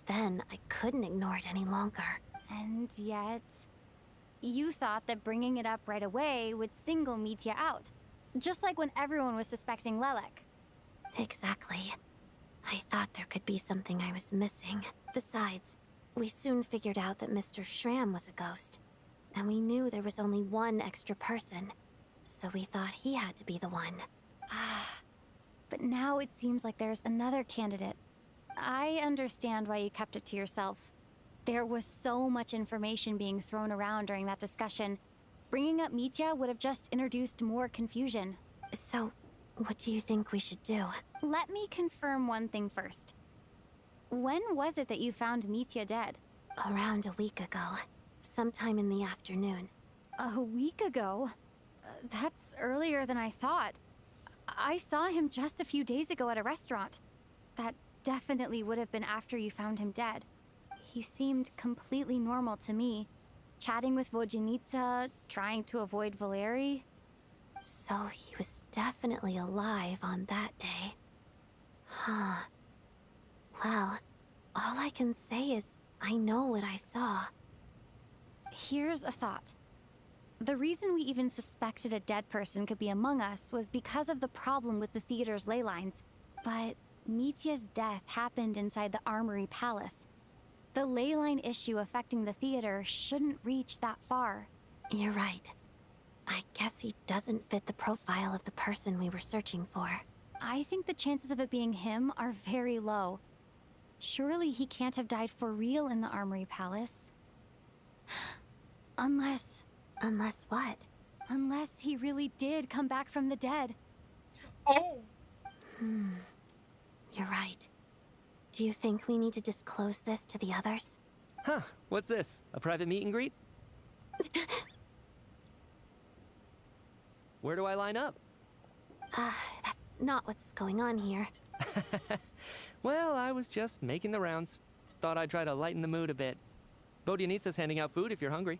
Then, I couldn't ignore it any longer. And yet, you thought that bringing it up right away would single Mitia out. Just like when everyone was suspecting Lelik. Exactly. I thought there could be something I was missing. Besides, we soon figured out that Mr. Shram was a ghost. And we knew there was only one extra person, so we thought he had to be the one. Ah, but now it seems like there's another candidate. I understand why you kept it to yourself. There was so much information being thrown around during that discussion. Bringing up Mitya would have just introduced more confusion. So, what do you think we should do? Let me confirm one thing first. When was it that you found Mitya dead? Around a week ago. Sometime in the afternoon. A week ago? That's earlier than I thought. I saw him just a few days ago at a restaurant. That definitely would have been after you found him dead. He seemed completely normal to me. Chatting with Vodyanitsa, trying to avoid Valeri. So he was definitely alive on that day. Huh. Well, all I can say is I know what I saw. Here's a thought. The reason we even suspected a dead person could be among us was because of the problem with the theater's ley lines. But Mitya's death happened inside the Armory Palace. The ley line issue affecting the theater shouldn't reach that far. You're right. I guess he doesn't fit the profile of the person we were searching for. I think the chances of it being him are very low. Surely he can't have died for real in the Armory Palace. Unless... Unless what? Unless he really did come back from the dead. Oh! You're right. Do you think we need to disclose this to the others? Huh, what's this? A private meet and greet? Where do I line up? That's not what's going on here. Well, I was just making the rounds. Thought I'd try to lighten the mood a bit. Vodyanitsa's handing out food if you're hungry.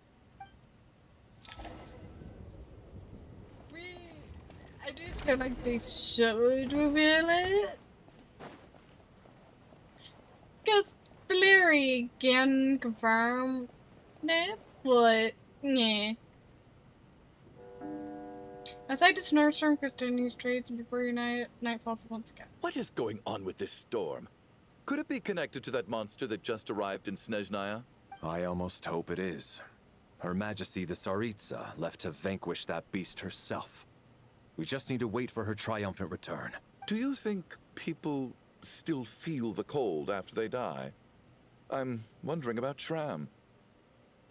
I just feel like they should reveal it. Because Valeri can confirm that, but yeah. Aside the snowstorm continues trades before your night falls once again. What is going on with this storm? Could it be connected to that monster that just arrived in Snezhnaya? I almost hope it is. Her Majesty the Tsaritsa left to vanquish that beast herself. We just need to wait for her triumphant return. Do you think people still feel the cold after they die? I'm wondering about Shram.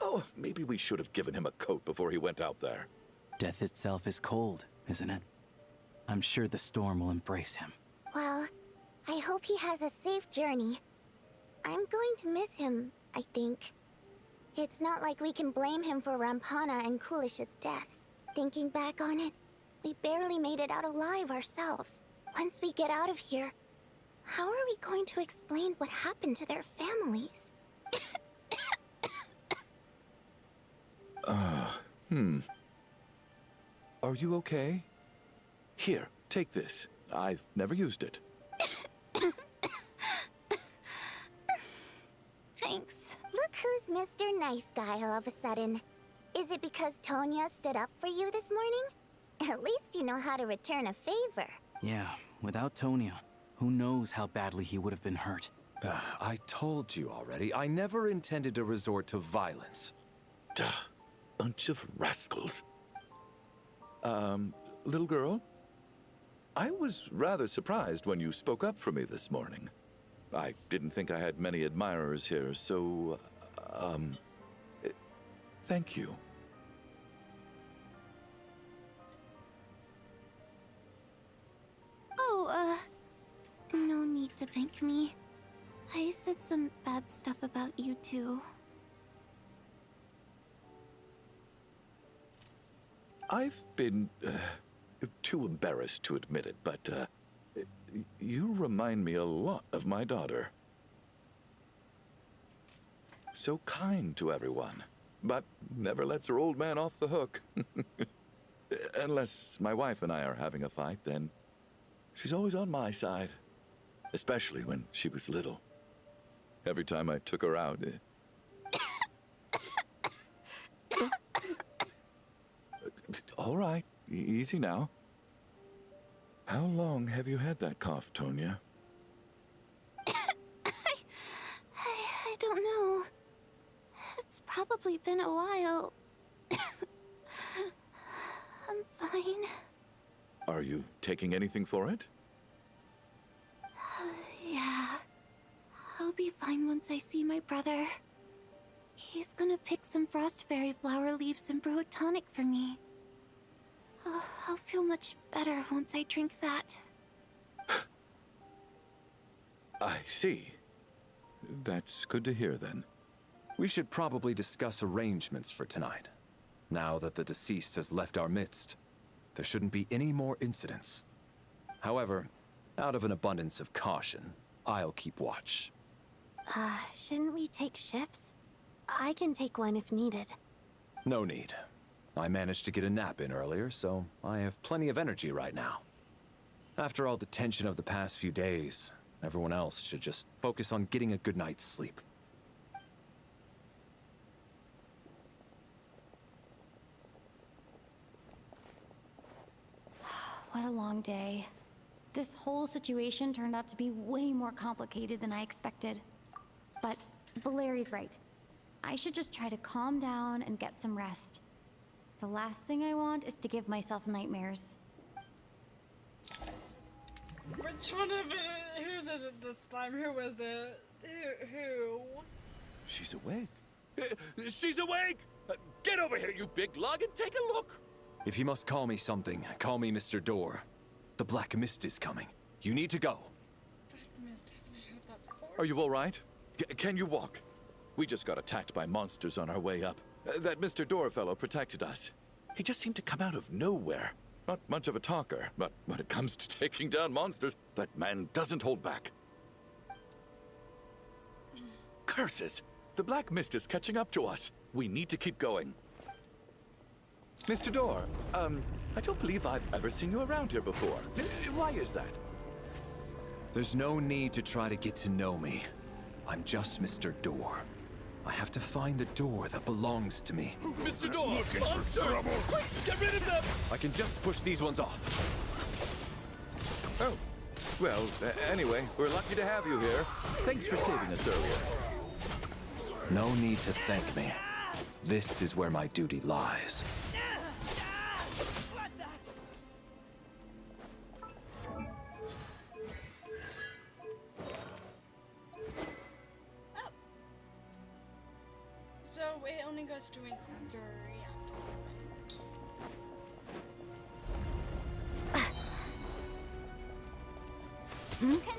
Oh, maybe we should have given him a coat before he went out there. Death itself is cold, isn't it? I'm sure the storm will embrace him. Well, I hope he has a safe journey. I'm going to miss him, I think. It's not like we can blame him for Rampana and Kulish's deaths. Thinking back on it, we barely made it out alive ourselves. Once we get out of here, how are we going to explain what happened to their families? Are you okay? Here, take this. I've never used it. Thanks. Look who's Mr. Nice Guy all of a sudden. Is it because Tonya stood up for you this morning? At least you know how to return a favor. Yeah, without Tonya, who knows how badly he would have been hurt. I told you already, I never intended to resort to violence. Duh. Bunch of rascals. Little girl? I was rather surprised when you spoke up for me this morning. I didn't think I had many admirers here, so, thank you. Oh, no need to thank me. I said some bad stuff about you too. I've been too embarrassed to admit it, but you remind me a lot of my daughter. So kind to everyone, but never lets her old man off the hook. Unless my wife and I are having a fight, then she's always on my side. Especially when she was little. Every time I took her out... All right, easy now. How long have you had that cough, Tonya? I don't know. It's probably been a while. I'm fine. Are you taking anything for it? Yeah. I'll be fine once I see my brother. He's gonna pick some frost fairy flower leaves and brew a tonic for me. I'll feel much better once I drink that. I see. That's good to hear then. We should probably discuss arrangements for tonight. Now that the deceased has left our midst, there shouldn't be any more incidents. However, out of an abundance of caution, I'll keep watch. Shouldn't we take shifts? I can take one if needed. No need. I managed to get a nap in earlier, so I have plenty of energy right now. After all the tension of the past few days, everyone else should just focus on getting a good night's sleep. What a long day. This whole situation turned out to be way more complicated than I expected. But Valeri's right. I should just try to calm down and get some rest. The last thing I want is to give myself nightmares. Which one of it? Who did it this time? Who was it? Who? She's awake. She's awake! Get over here, you big lug, and take a look! If you must call me something, call me Mr. Door. The Black Mist is coming. You need to go. Black Mist, haven't I heard that before? Are you all right? Can you walk? We just got attacked by monsters on our way up. That Mr. Door fellow protected us. He just seemed to come out of nowhere. Not much of a talker, but when it comes to taking down monsters, that man doesn't hold back. Curses! The Black Mist is catching up to us. We need to keep going. Mr. Door, I don't believe I've ever seen you around here before. Why is that? There's no need to try to get to know me. I'm just Mr. Door. I have to find the door that belongs to me. Mr. Door, monsters! Quick, get rid of them! I can just push these ones off. Oh, well, anyway, we're lucky to have you here. Thanks for saving us earlier. No need to thank me. This is where my duty lies. So it only goes to encounter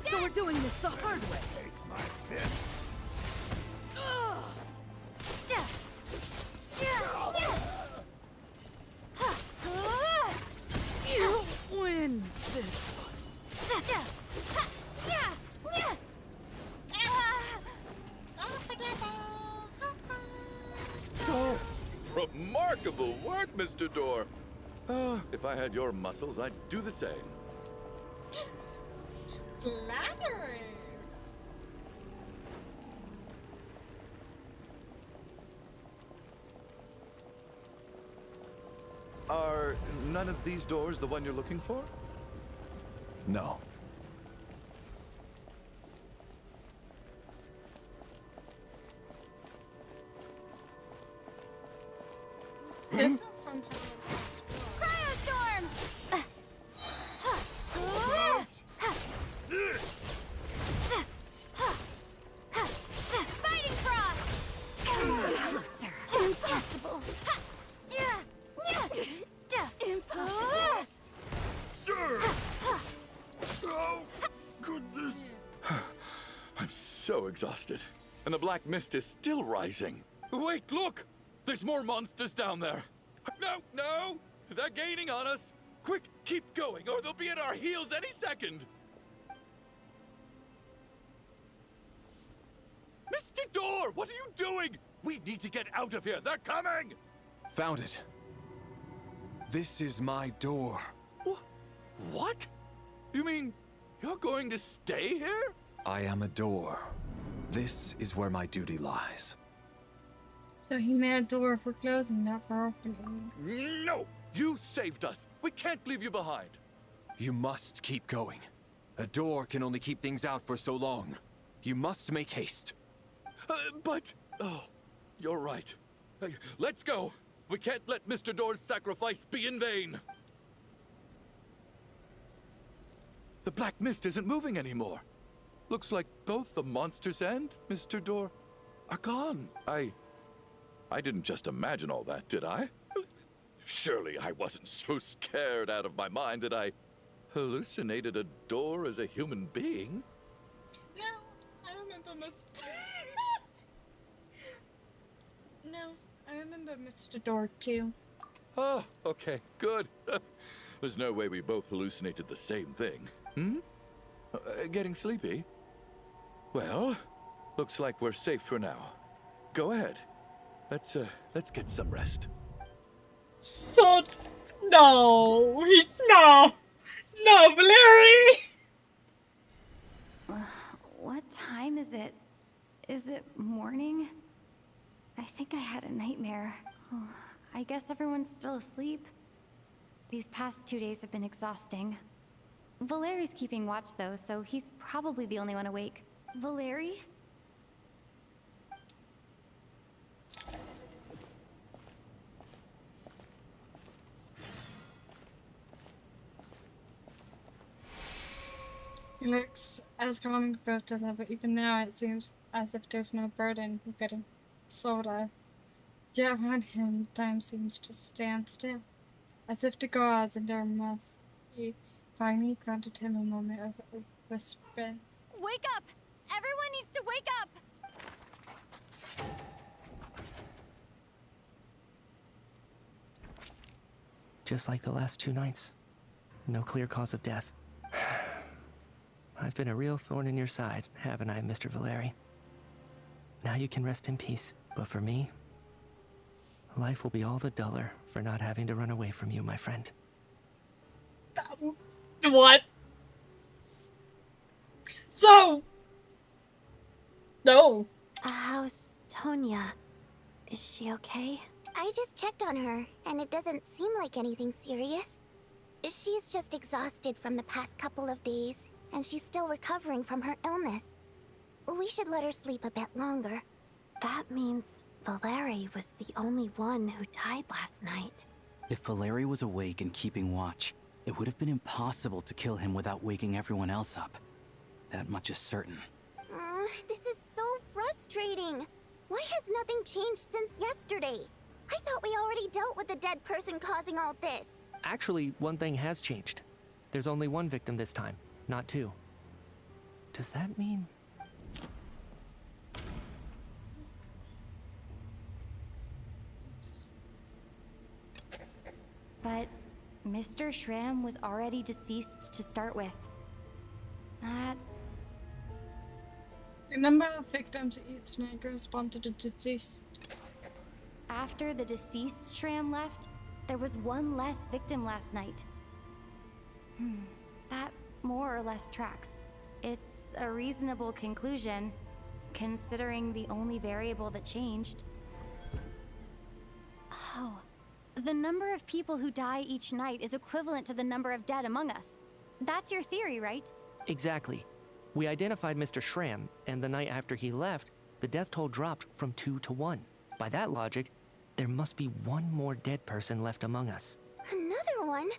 So we're doing this the hard way. Taste my fist. You win this one. Oh, remarkable work, Mr. Door. If I had your muscles, I'd do the same. flattering. Are none of these doors the one you're looking for? No. Different from Cryostorm! Fighting Frost! Impossible! Impossible! Sir! How could this... I'm so exhausted. And the black mist is still rising. Wait, look! There's more monsters down there. No, no! They're gaining on us. Quick, keep going, or they'll be at our heels any second. Mr. Door, what are you doing? We need to get out of here. They're coming! Found it. This is my door. What? You mean you're going to stay here? I am a door. This is where my duty lies. So he made a door for closing, not for opening. No! You saved us. We can't leave you behind. You must keep going. A door can only keep things out for so long. You must make haste. But... Oh, you're right. Let's go. We can't let Mr. Door's sacrifice be in vain. The black mist isn't moving anymore. Looks like both the monsters and Mr. Door are gone. I didn't just imagine all that, did I? Surely I wasn't so scared out of my mind that I hallucinated a door as a human being. No, I remember No, I remember Mr. Door too. Oh, okay, good. There's no way we both hallucinated the same thing. Hmm? Getting sleepy? Well, looks like we're safe for now. Go ahead. Let's get some rest. So, no, Valeri! What time is it? Is it morning? I think I had a nightmare. Oh, I guess everyone's still asleep. These past 2 days have been exhausting. Valeri's keeping watch though, so he's probably the only one awake. Valeri? He looks as calm and composed as ever. Even now, it seems as if there's no burden of getting soda. Yet around him, time seems to stand still, as if the gods in their mercy finally granted him a moment of respite. Wake up! Everyone needs to wake up! Just like the last 2 nights. No clear cause of death. I've been a real thorn in your side, haven't I, Mr. Valeri? Now you can rest in peace. But for me, life will be all the duller for not having to run away from you, my friend. What? So... No. How's Tonya? Is she okay? I just checked on her, and it doesn't seem like anything serious. She's just exhausted from the past couple of days, and she's still recovering from her illness. We should let her sleep a bit longer. That means Valeri was the only one who died last night. If Valeri was awake and keeping watch, it would have been impossible to kill him without waking everyone else up. That much is certain. This is so frustrating. Why has nothing changed since yesterday? I thought we already dealt with the dead person causing all this. Actually, one thing has changed. There's only 1 victim this time, not 2. Does that mean... But Mr. Shram was already deceased to start with. That... The number of victims each night correspond to the deceased. After the deceased Shram left, there was 1 less victim last night. That more or less tracks. It's a reasonable conclusion, considering the only variable that changed. Oh, the number of people who die each night is equivalent to the number of dead among us. That's your theory, right? Exactly. We identified Mr. Shram, and the night after he left, the death toll dropped from 2 to 1. By that logic, there must be 1 more dead person left among us. Another one?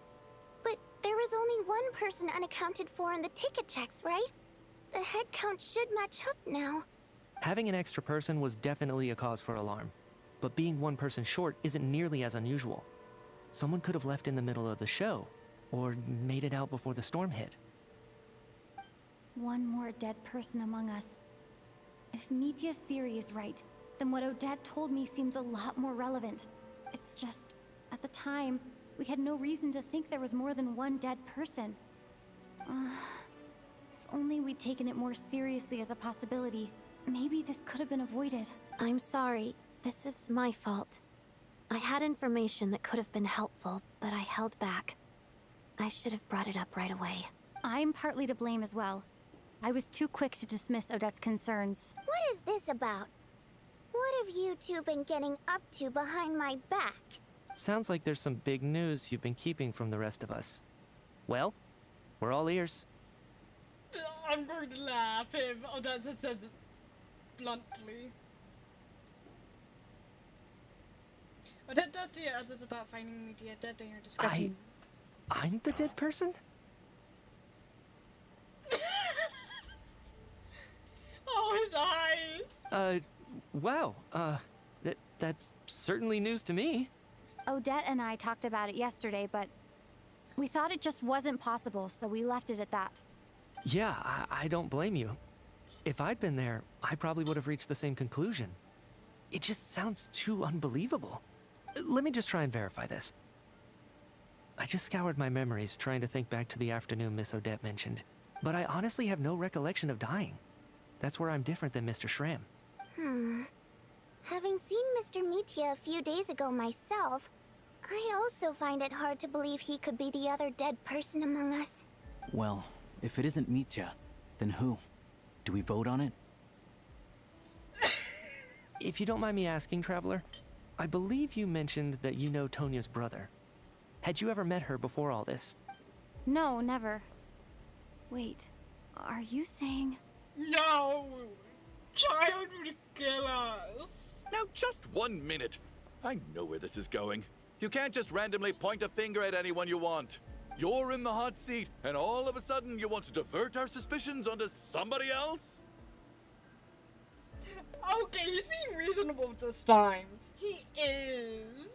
But there was only 1 person unaccounted for in the ticket checks, right? The head count should match up now. Having an extra person was definitely a cause for alarm, but being 1 person short isn't nearly as unusual. Someone could have left in the middle of the show, or made it out before the storm hit. 1 more dead person among us. If Mitya's theory is right, then what Odette told me seems a lot more relevant. It's just, at the time, we had no reason to think there was more than 1 dead person. If only we'd taken it more seriously as a possibility, maybe this could have been avoided. I'm sorry. This is my fault. I had information that could have been helpful, but I held back. I should have brought it up right away. I'm partly to blame as well. I was too quick to dismiss Odette's concerns. What is this about? What have you two been getting up to behind my back? Sounds like there's some big news you've been keeping from the rest of us. Well, we're all ears. I'm going to laugh if Odette says it bluntly. Odette does the others about finding media dead and you're discussing. I'm the dead person? Oh, his eyes! Wow, that's certainly news to me. Odette and I talked about it yesterday, but we thought it just wasn't possible, so we left it at that. Yeah, I don't blame you. If I'd been there, I probably would have reached the same conclusion. It just sounds too unbelievable. Let me just try and verify this. I just scoured my memories trying to think back to the afternoon Miss Odette mentioned, but I honestly have no recollection of dying. That's where I'm different than Mr. Schramm. Having seen Mr. Mitya a few days ago myself, I also find it hard to believe he could be the other dead person among us. Well, if it isn't Mitya, then who? Do we vote on it? If you don't mind me asking, Traveler, I believe you mentioned that you know Tonya's brother. Had you ever met her before all this? No, never. Wait, are you saying... No! Child would kill us! Now, just 1 minute. I know where this is going. You can't just randomly point a finger at anyone you want. You're in the hot seat, and all of a sudden you want to divert our suspicions onto somebody else? Okay, he's being reasonable this time. He is.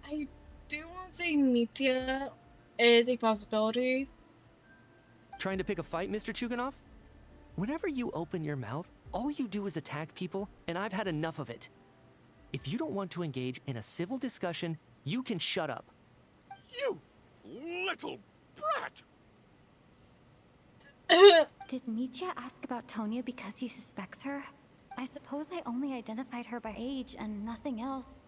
I do want to say Mitya is a possibility. Trying to pick a fight, Mr. Chuganov? Whenever you open your mouth, all you do is attack people, and I've had enough of it. If you don't want to engage in a civil discussion, you can shut up. You little brat! Did Mitya ask about Tonya because he suspects her? I suppose I only identified her by age and nothing else.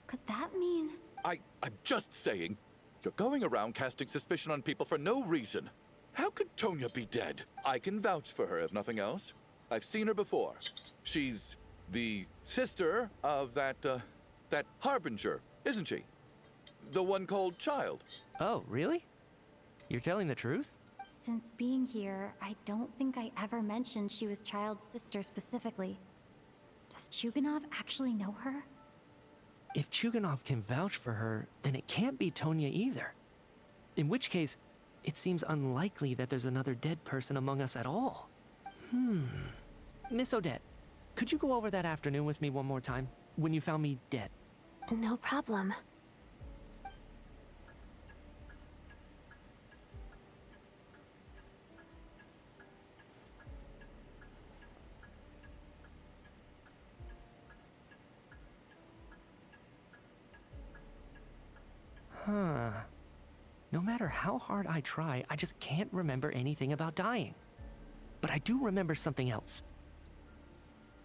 Could that mean... I'm just saying. You're going around casting suspicion on people for no reason. How could Tonya be dead? I can vouch for her, if nothing else. I've seen her before. She's the sister of that Harbinger, isn't she? The one called Child. Oh, really? You're telling the truth? Since being here, I don't think I ever mentioned she was Child's sister specifically. Does Chuganov actually know her? If Chuganov can vouch for her, then it can't be Tonya either. In which case, it seems unlikely that there's another dead person among us at all. Miss Odette, could you go over that afternoon with me one more time, when you found me dead? No problem. No matter how hard I try, I just can't remember anything about dying. But I do remember something else.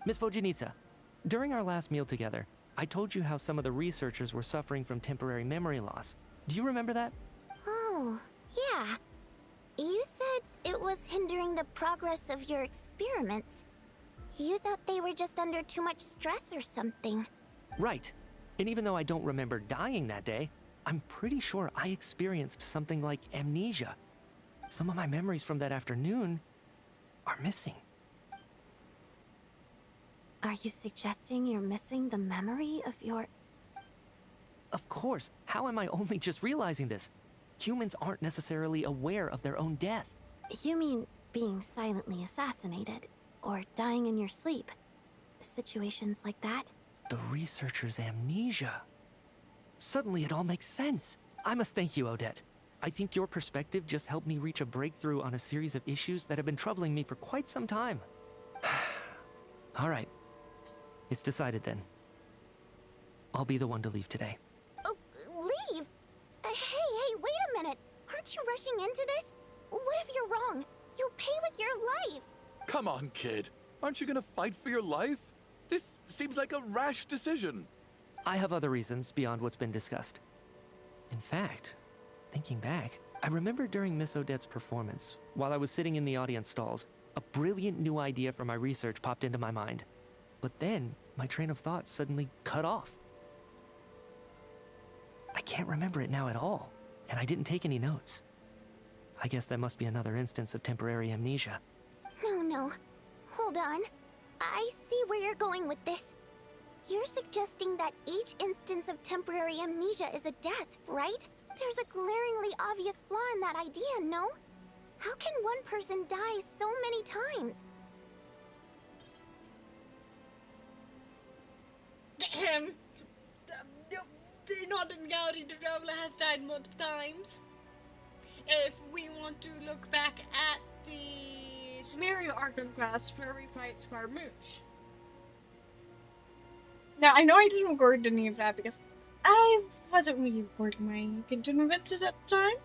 Miss Vojanitsa, during our last meal together, I told you how some of the researchers were suffering from temporary memory loss. Do you remember that? Oh, yeah. You said it was hindering the progress of your experiments. You thought they were just under too much stress or something. Right. And even though I don't remember dying that day, I'm pretty sure I experienced something like amnesia. Some of my memories from that afternoon are missing. Are you suggesting you're missing the memory of your... Of course. How am I only just realizing this? Humans aren't necessarily aware of their own death. You mean being silently assassinated, or dying in your sleep? Situations like that? The researcher's amnesia. Suddenly it all makes sense. I must thank you, Odette. I think your perspective just helped me reach a breakthrough on a series of issues that have been troubling me for quite some time. All right. It's decided then. I'll be the one to leave today. Oh, leave? Hey, wait a minute. Aren't you rushing into this? What if you're wrong? You'll pay with your life. Come on, kid. Aren't you gonna fight for your life? This seems like a rash decision. I have other reasons beyond what's been discussed. In fact, thinking back, I remember during Miss Odette's performance, while I was sitting in the audience stalls, a brilliant new idea for my research popped into my mind. But then, my train of thought suddenly cut off. I can't remember it now at all, and I didn't take any notes. I guess that must be another instance of temporary amnesia. No. Hold on. I see where you're going with this. You're suggesting that each instance of temporary amnesia is a death, right? There's a glaringly obvious flaw in that idea, no? How can one person die so many times? Not in Gaudi, the traveler has died multiple times. If we want to look back at the Sumeria Arkham quest where we fight Scaramouche. Now, I know I didn't record any of that because I wasn't really recording my Genshin adventures at the time.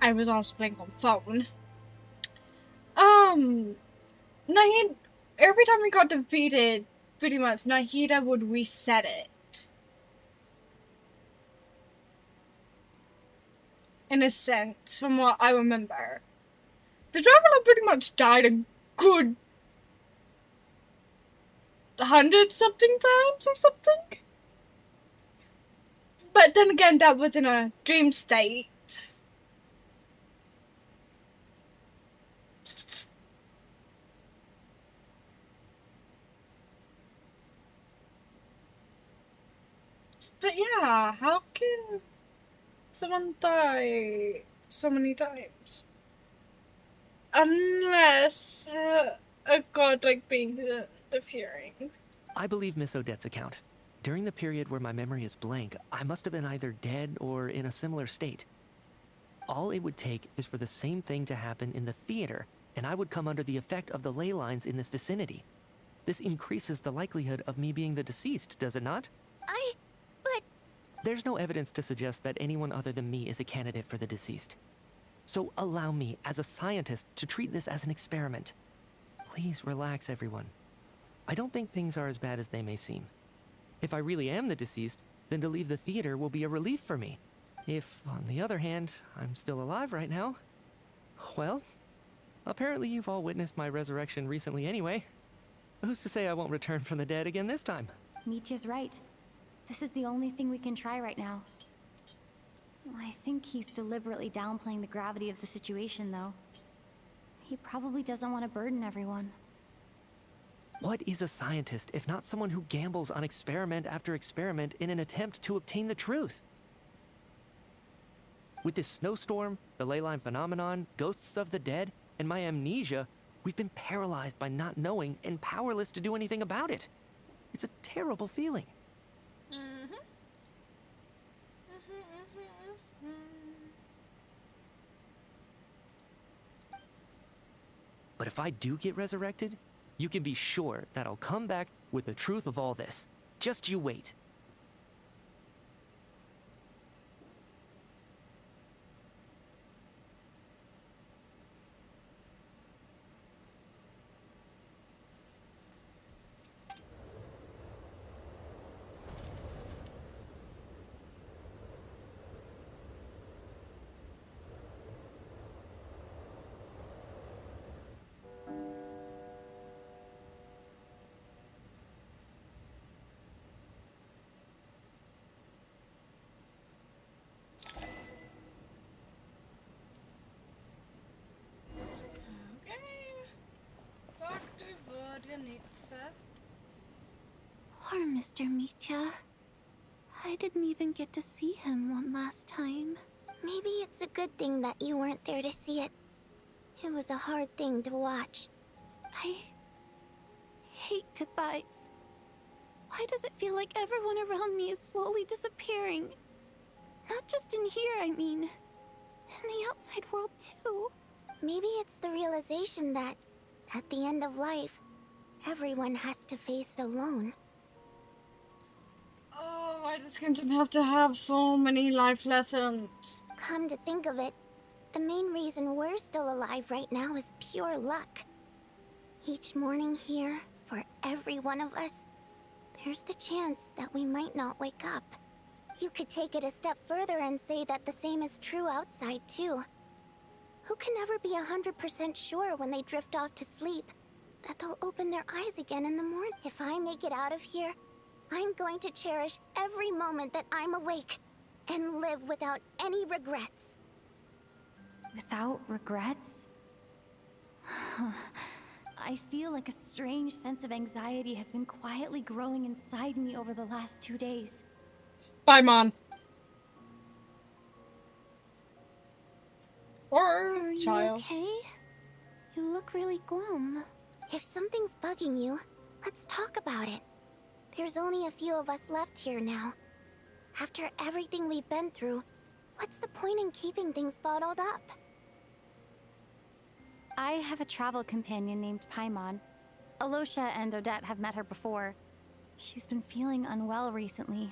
I was also playing on phone. Nahid, every time we got defeated, pretty much, Nahida would reset it. In a sense, from what I remember. The Traveler pretty much died a good 100-something times or something. But then again, that was in a dream state. But yeah, how can someone die so many times? Unless a god like being the fearing. I believe Miss Odette's account. During the period where my memory is blank, I must have been either dead or in a similar state. All it would take is for the same thing to happen in the theater, and I would come under the effect of the ley lines in this vicinity. This increases the likelihood of me being the deceased, does it not? But... There's no evidence to suggest that anyone other than me is a candidate for the deceased. So allow me, as a scientist, to treat this as an experiment. Please relax, everyone. I don't think things are as bad as they may seem. If I really am the deceased, then to leave the theater will be a relief for me. If, on the other hand, I'm still alive right now, well, apparently you've all witnessed my resurrection recently anyway. Who's to say I won't return from the dead again this time? Mitya's right. This is the only thing we can try right now. I think he's deliberately downplaying the gravity of the situation, though. He probably doesn't want to burden everyone. What is a scientist if not someone who gambles on experiment after experiment in an attempt to obtain the truth? With this snowstorm, the ley line phenomenon, ghosts of the dead, and my amnesia, we've been paralyzed by not knowing and powerless to do anything about it. It's a terrible feeling. But if I do get resurrected, you can be sure that I'll come back with the truth of all this. Just you wait. Poor Mr. Mitya. I didn't even get to see him one last time. Maybe it's a good thing that you weren't there to see it. It was a hard thing to watch. I hate goodbyes. Why does it feel like everyone around me is slowly disappearing? Not just in here, I mean. In the outside world, too. Maybe it's the realization that, at the end of life, everyone has to face it alone. Oh, why does Genshin have to have so many life lessons? Come to think of it, the main reason we're still alive right now is pure luck. Each morning here, for every one of us, there's the chance that we might not wake up. You could take it a step further and say that the same is true outside, too. Who can ever be 100% sure when they drift off to sleep that they'll open their eyes again in the morning? If I make it out of here, I'm going to cherish every moment that I'm awake and live without any regrets. Without regrets? I feel like a strange sense of anxiety has been quietly growing inside me over the last 2 days. Paimon. Or Are you child. okay? You look really glum. If something's bugging you, let's talk about it. There's only a few of us left here now. After everything we've been through, what's the point in keeping things bottled up? I have a travel companion named Paimon. Alosha and Odette have met her before. She's been feeling unwell recently.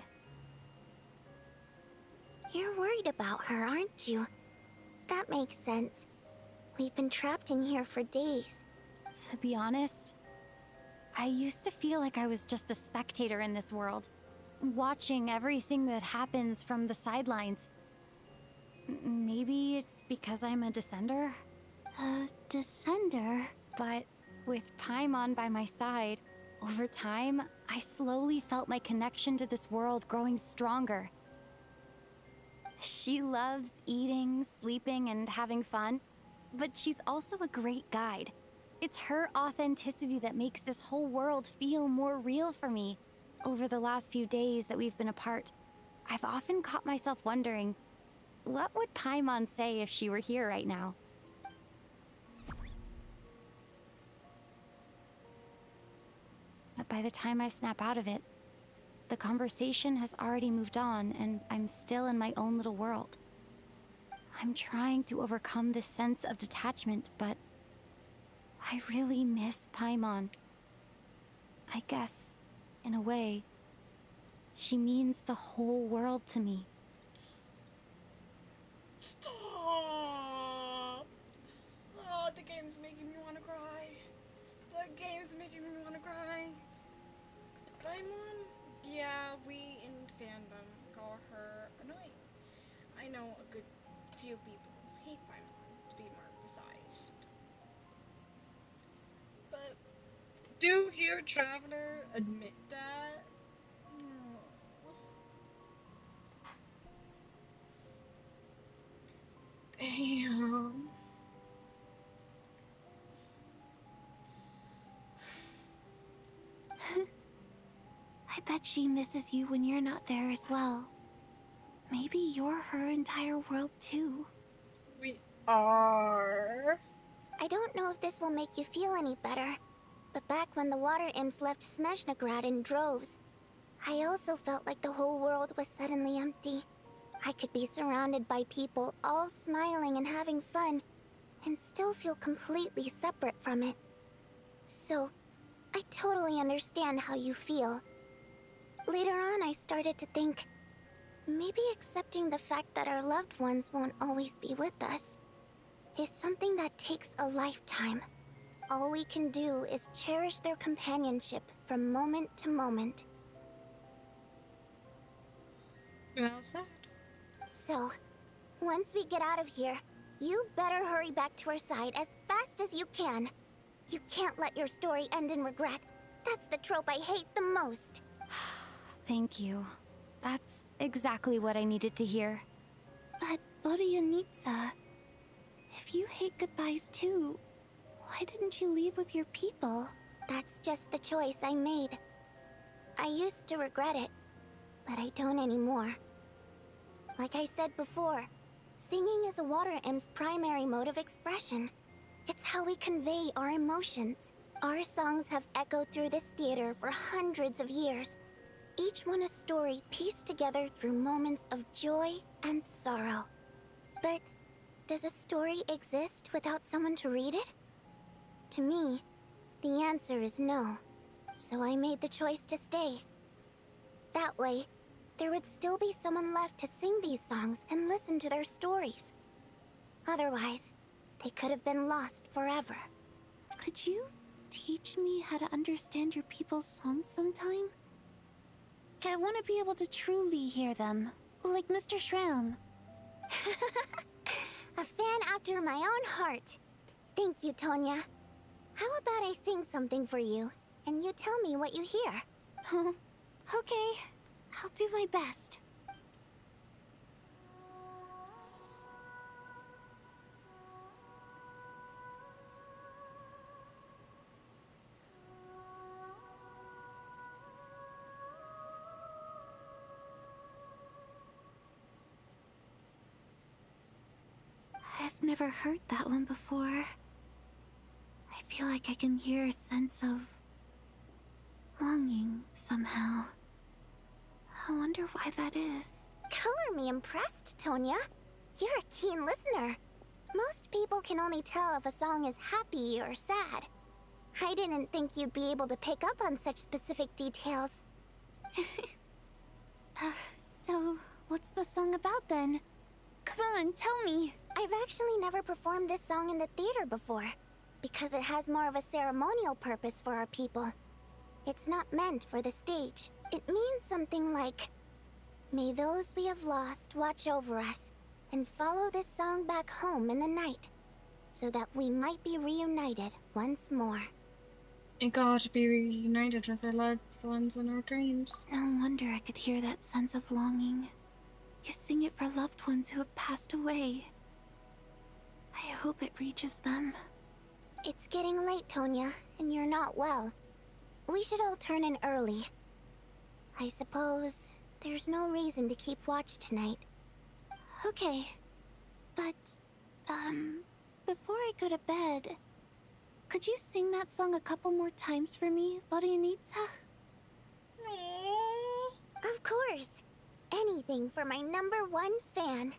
You're worried about her, aren't you? That makes sense. We've been trapped in here for days. To be honest, I used to feel like I was just a spectator in this world, watching everything that happens from the sidelines. Maybe it's because I'm a descender? A descender? But with Paimon by my side, over time, I slowly felt my connection to this world growing stronger. She loves eating, sleeping, and having fun, but she's also a great guide. It's her authenticity that makes this whole world feel more real for me. Over the last few days that we've been apart, I've often caught myself wondering, what would Paimon say if she were here right now? But by the time I snap out of it, the conversation has already moved on, and I'm still in my own little world. I'm trying to overcome this sense of detachment, but I really miss Paimon. I guess, in a way, she means the whole world to me. Stop! Oh, the game's making me want to cry. The game's making me want to cry. Paimon? Yeah, we in fandom call her annoying. I know a good few people hate Paimon, to be more precise. But do hear Traveler admit that? Damn. I bet she misses you when you're not there as well. Maybe you're her entire world too. We are. I don't know if this will make you feel any better, but back when the water imps left Snezhnograd in droves, I also felt like the whole world was suddenly empty. I could be surrounded by people all smiling and having fun, and still feel completely separate from it. So, I totally understand how you feel. Later on, I started to think, maybe accepting the fact that our loved ones won't always be with us is something that takes a lifetime. All we can do is cherish their companionship from moment to moment. Well said. So, once we get out of here, you better hurry back to our side as fast as you can. You can't let your story end in regret. That's the trope I hate the most. Thank you. That's exactly what I needed to hear. But Vodyanitsa, if you hate goodbyes too, why didn't you leave with your people? That's just the choice I made. I used to regret it, but I don't anymore. Like I said before, singing is a water imp's primary mode of expression. It's how we convey our emotions. Our songs have echoed through this theater for hundreds of years, each one a story pieced together through moments of joy and sorrow. But does a story exist without someone to read it? To me, the answer is no. So I made the choice to stay. That way, there would still be someone left to sing these songs and listen to their stories. Otherwise, they could have been lost forever. Could you teach me how to understand your people's songs sometime? I want to be able to truly hear them, like Mr. Shram. A fan after my own heart. Thank you, Tonya. How about I sing something for you, and you tell me what you hear? Okay, I'll do my best. never heard that one before. I feel like I can hear a sense of longing somehow. I wonder why that is. Color me impressed, Tonya. You're a keen listener. Most people can only tell if a song is happy or sad. I didn't think you'd be able to pick up on such specific details. So, what's the song about then? Come on, tell me. I've actually never performed this song in the theater before, because it has more of a ceremonial purpose for our people. It's not meant for the stage. It means something like, "May those we have lost watch over us, and follow this song back home in the night, so that we might be reunited once more." And God to be reunited with our loved ones in our dreams. No wonder I could hear that sense of longing. You sing it for loved ones who have passed away. I hope it reaches them. It's getting late, Tonya, and you're not well. We should all turn in early. I suppose there's no reason to keep watch tonight. Okay. But, before I go to bed, could you sing that song a couple more times for me, Vodyanitsa? Of course. Anything for my #1 fan.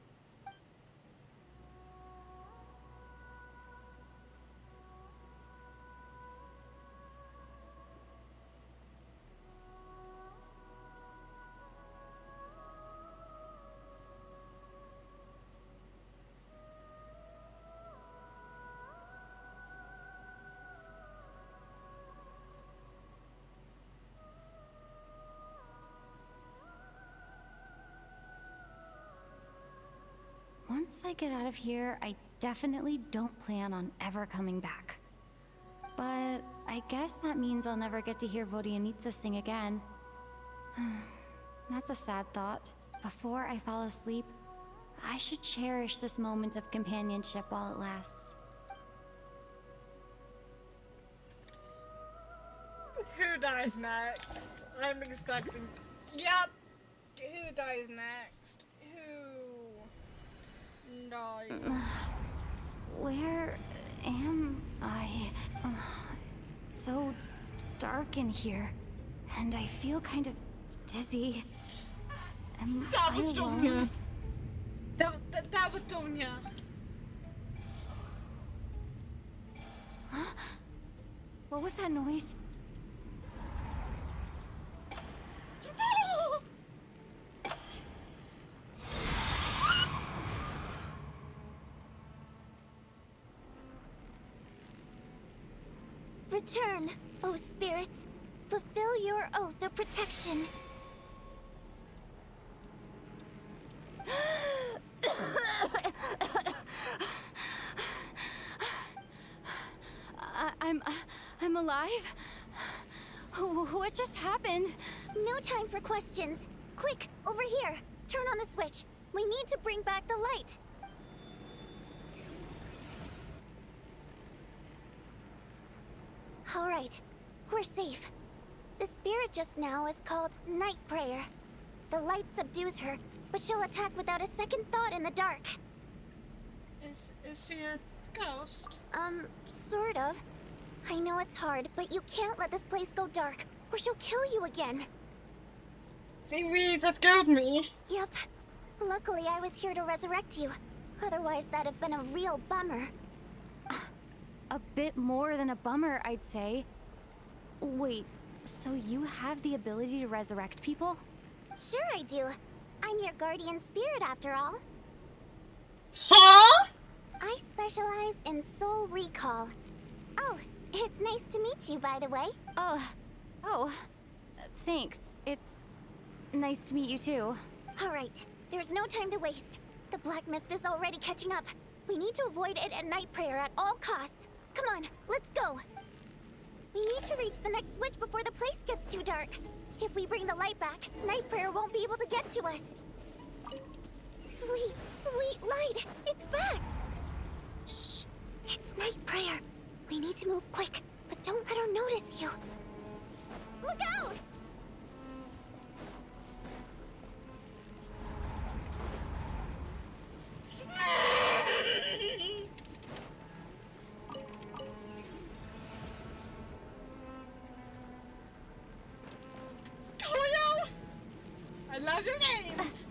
Once I get out of here, I definitely don't plan on ever coming back. But I guess that means I'll never get to hear Vodyanitsa sing again. That's a sad thought. Before I fall asleep, I should cherish this moment of companionship while it lasts. Who dies next? I'm expecting. Yep! Who dies next? Who dies? Where am I? It's so dark in here, and I feel kind of dizzy. Am That was I alone? Tonya. That was Tonya. What was that noise? Return, O spirits. Fulfill your oath of protection. I'm alive? What just happened? No time for questions. Quick, over here. Turn on the switch. We need to bring back the light. All right, we're safe. The spirit just now is called Night Prayer. The light subdues her, but she'll attack without a second thought in the dark. Is she a ghost? Sort of. I know it's hard, but you can't let this place go dark, or she'll kill you again. Seaweed, that killed me. Yep. Luckily, I was here to resurrect you. Otherwise, that'd have been a real bummer. A bit more than a bummer, I'd say. Wait, so you have the ability to resurrect people? Sure I do. I'm your guardian spirit after all. Huh? I specialize in soul recall. Oh, it's nice to meet you, by the way. Oh, thanks. It's nice to meet you too. All right, there's no time to waste. The black mist is already catching up. We need to avoid it at Night Prayer at all costs. Come on, let's go. We need to reach the next switch before the place gets too dark. If we bring the light back, Night Prayer won't be able to get to us. Sweet, sweet light! It's back! Shh! It's Night Prayer. We need to move quick, but don't let her notice you. Look out! of your games!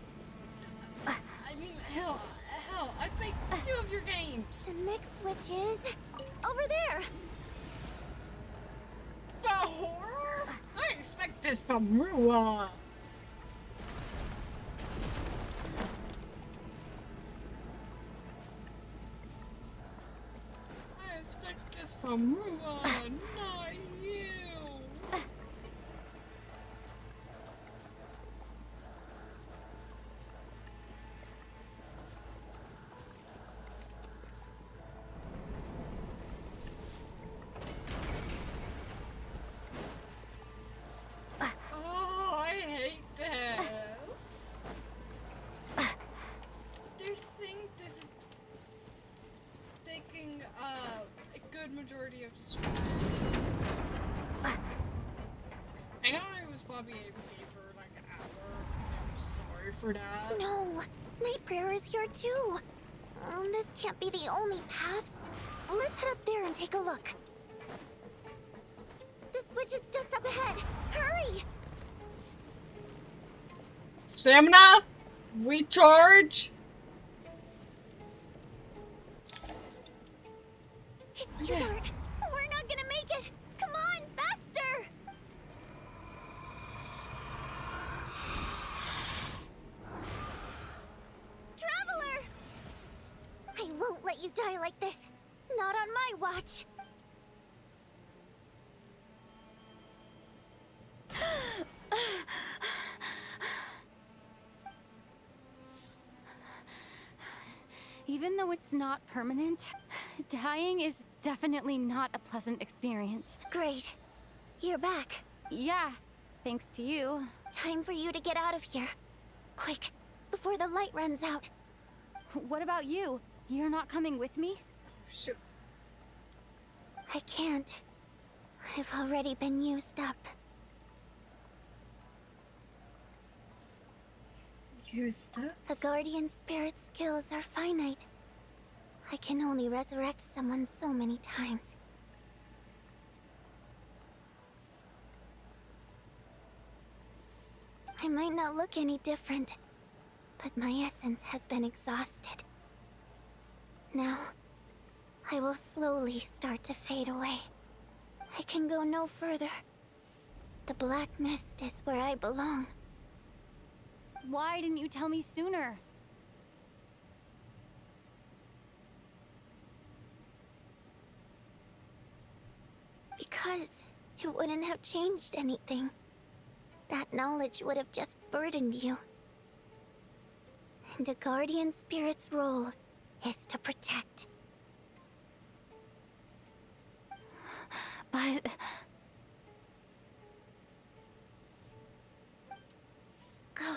I mean, hell, I'd play 2 of your games. The next switch is over there. The horror? I expect this from Rua. I expect this from Rua, not you. Oh, I hate this. They think this is taking a good majority of the screen. I know I was probably AFK for like an hour. I'm sorry for that. No, Night Prayer is here too. This can't be the only path. Let's head up there and take a look. The switch is just up ahead. Hurry! Stamina! Recharge! It's too dark. We're not gonna make it. Come on, faster! Traveler! I won't let you die like this. Not on my watch. Even though it's not permanent, dying is definitely not a pleasant experience. Great. You're back. Yeah, thanks to you. Time for you to get out of here. Quick, before the light runs out. What about you? You're not coming with me? Shoot. I can't. I've already been used up. Used up? The Guardian Spirit's skills are finite. I can only resurrect someone so many times. I might not look any different, but my essence has been exhausted. Now, I will slowly start to fade away. I can go no further. The black mist is where I belong. Why didn't you tell me sooner? Because it wouldn't have changed anything. That knowledge would have just burdened you. And a Guardian Spirit's role is to protect. But... Go.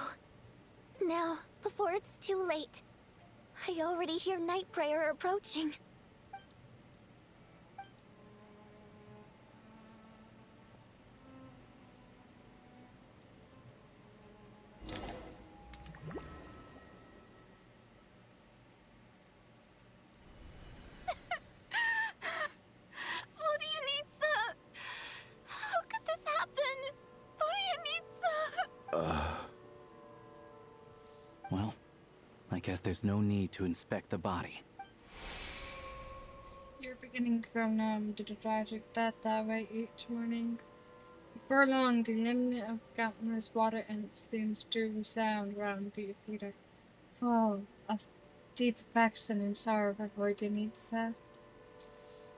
Now, before it's too late. I already hear Night Prayer approaching. How could this happen? Well, I guess there's no need to inspect the body. You're beginning from to the tragic death that way each morning. Before long, the limit of countless water ants seems to resound around the theater, full of deep affection and sorrow for Denitsa.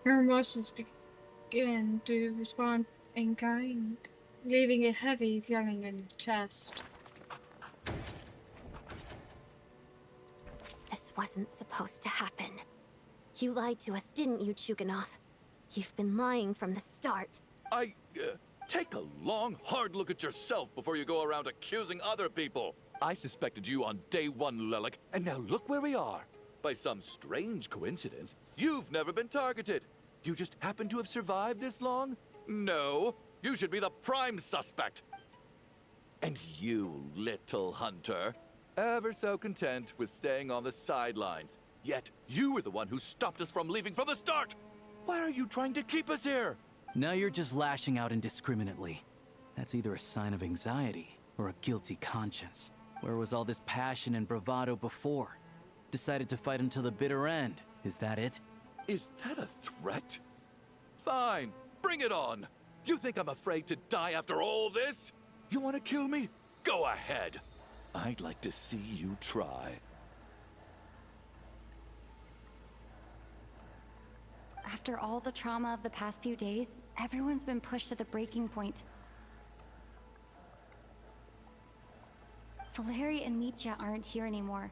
Her emotions begin to respond in kind, leaving a heavy feeling in your chest. This wasn't supposed to happen. You lied to us, didn't you, Chuganov? You've been lying from the start. Take a long, hard look at yourself before you go around accusing other people. I suspected you on day one, Lelik, and now look where we are. By some strange coincidence, you've never been targeted. You just happen to have survived this long? No, you should be the prime suspect. And you, little hunter, ever so content with staying on the sidelines. Yet, you were the one who stopped us from leaving from the start! Why are you trying to keep us here? Now you're just lashing out indiscriminately. That's either a sign of anxiety or a guilty conscience. Where was all this passion and bravado before? Decided to fight until the bitter end. Is that it? Is that a threat? Fine, bring it on. You think I'm afraid to die after all this? You want to kill me? Go ahead. I'd like to see you try. After all the trauma of the past few days, everyone's been pushed to the breaking point. Valeri and Mitya aren't here anymore.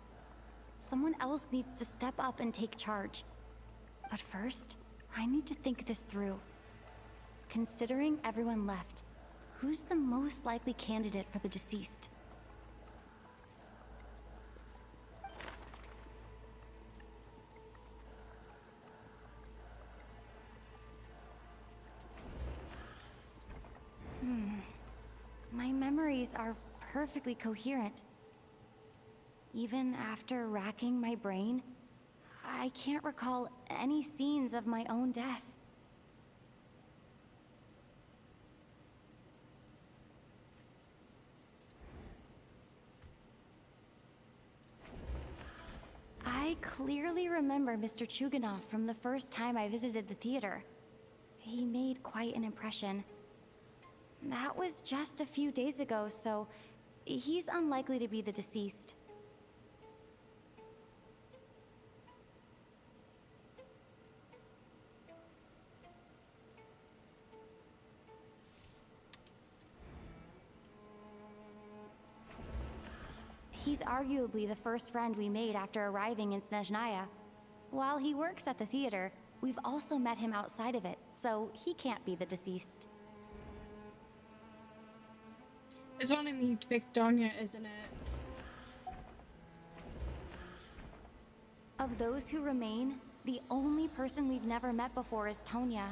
Someone else needs to step up and take charge. But first, I need to think this through. Considering everyone left, who's the most likely candidate for the deceased? My memories are perfectly coherent. Even after racking my brain, I can't recall any scenes of my own death. I clearly remember Mr. Chuganov from the first time I visited the theater. He made quite an impression. That was just a few days ago, so he's unlikely to be the deceased. He's arguably the first friend we made after arriving in Snezhnaya. While he works at the theater, we've also met him outside of it, so he can't be the deceased. It's wanting me to pick Donya, isn't it? Of those who remain, the only person we've never met before is Tonya.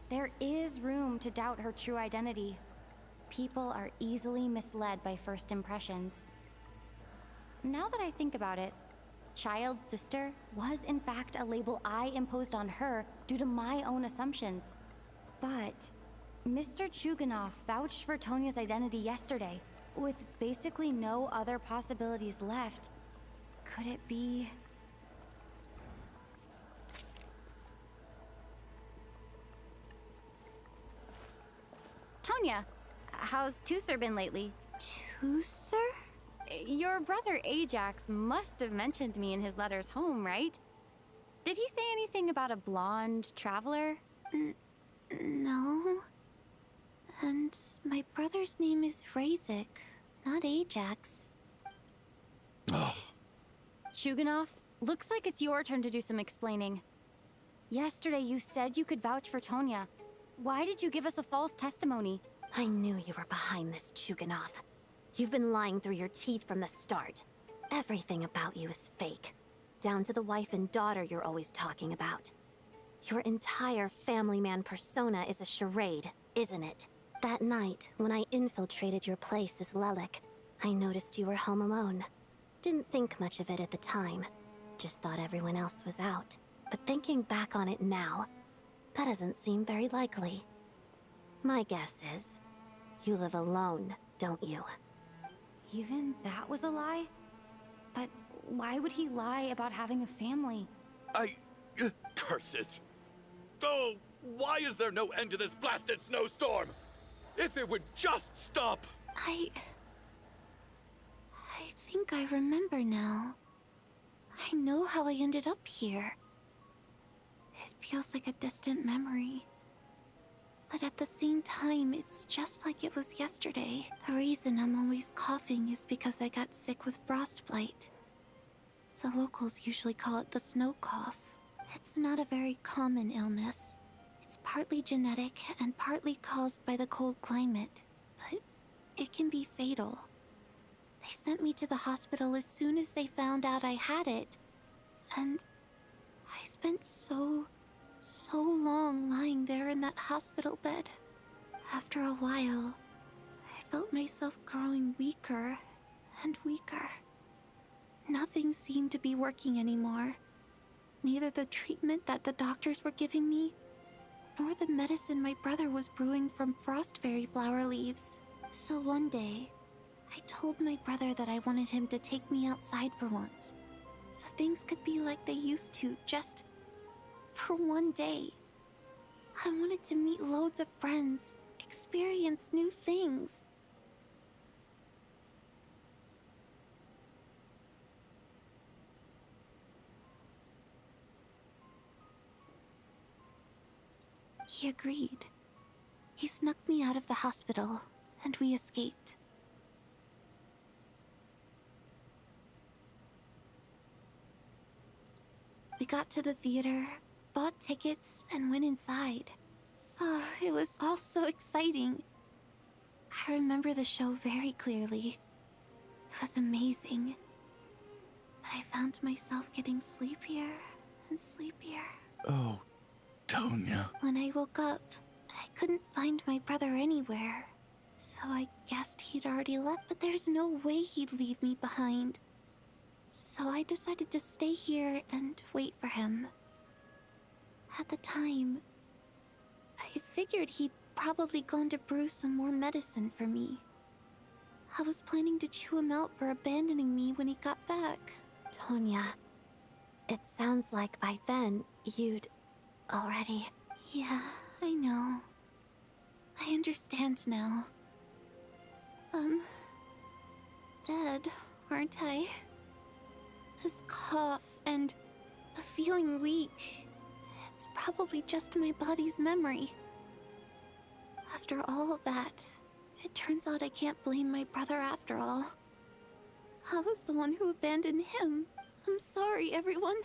There is room to doubt her true identity. People are easily misled by first impressions. Now that I think about it, child sister was in fact a label I imposed on her due to my own assumptions. But Mr. Chuganov vouched for Tonya's identity yesterday, with basically no other possibilities left. Could it be... Tonya, how's Tusser been lately? Tusser? Your brother Ajax must have mentioned me in his letters home, right? Did he say anything about a blonde traveler? No. And my brother's name is Razik, not Ajax. Chuganov, looks like it's your turn to do some explaining. Yesterday you said you could vouch for Tonya. Why did you give us a false testimony? I knew you were behind this, Chuganov. You've been lying through your teeth from the start. Everything about you is fake. Down to the wife and daughter you're always talking about. Your entire family man persona is a charade, isn't it? That night, when I infiltrated your place as Lelik, I noticed you were home alone. Didn't think much of it at the time. Just thought everyone else was out. But thinking back on it now, that doesn't seem very likely. My guess is, you live alone, don't you? Even that was a lie? But why would he lie about having a family? Curses! Oh, why is there no end to this blasted snowstorm? If it would just stop! I think I remember now. I know how I ended up here. It feels like a distant memory. But at the same time, it's just like it was yesterday. The reason I'm always coughing is because I got sick with frostbite. The locals usually call it the snow cough. It's not a very common illness. It's partly genetic and partly caused by the cold climate, but it can be fatal. They sent me to the hospital as soon as they found out I had it. And I spent so long lying there in that hospital bed. After a while, I felt myself growing weaker and weaker. Nothing seemed to be working anymore. Neither the treatment that the doctors were giving me, nor the medicine my brother was brewing from frost fairy flower leaves. So one day, I told my brother that I wanted him to take me outside for once, so things could be like they used to, just for one day. I wanted to meet loads of friends, experience new things. He agreed. He snuck me out of the hospital, and we escaped. We got to the theater, bought tickets, and went inside. Oh, it was all so exciting. I remember the show very clearly. It was amazing. But I found myself getting sleepier and sleepier. Oh, Tonya. When I woke up, I couldn't find my brother anywhere. So I guessed he'd already left, but there's no way he'd leave me behind. So I decided to stay here and wait for him. At the time, I figured he'd probably gone to brew some more medicine for me. I was planning to chew him out for abandoning me when he got back. Tonya, it sounds like by then you'd already... Yeah, I know. I understand now. Dead, aren't I? This cough and the feeling weak, it's probably just my body's memory. After all of that, it turns out I can't blame my brother after all. I was the one who abandoned him. I'm sorry, everyone.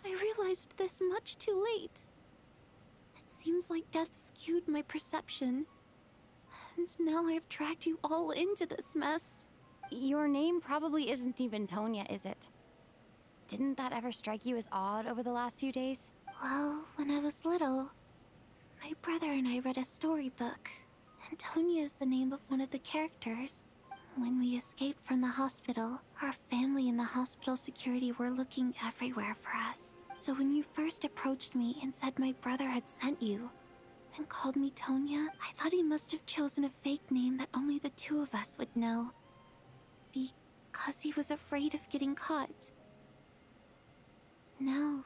I realized this much too late. It seems like death skewed my perception. And now I've dragged you all into this mess. Your name probably isn't even Tonya, is it? Didn't that ever strike you as odd over the last few days? Well, when I was little, my brother and I read a storybook, and Tonya is the name of one of the characters. When we escaped from the hospital, our family and the hospital security were looking everywhere for us. So when you first approached me and said my brother had sent you, and called me Tonya, I thought he must have chosen a fake name that only the two of us would know. Because he was afraid of getting caught. Now,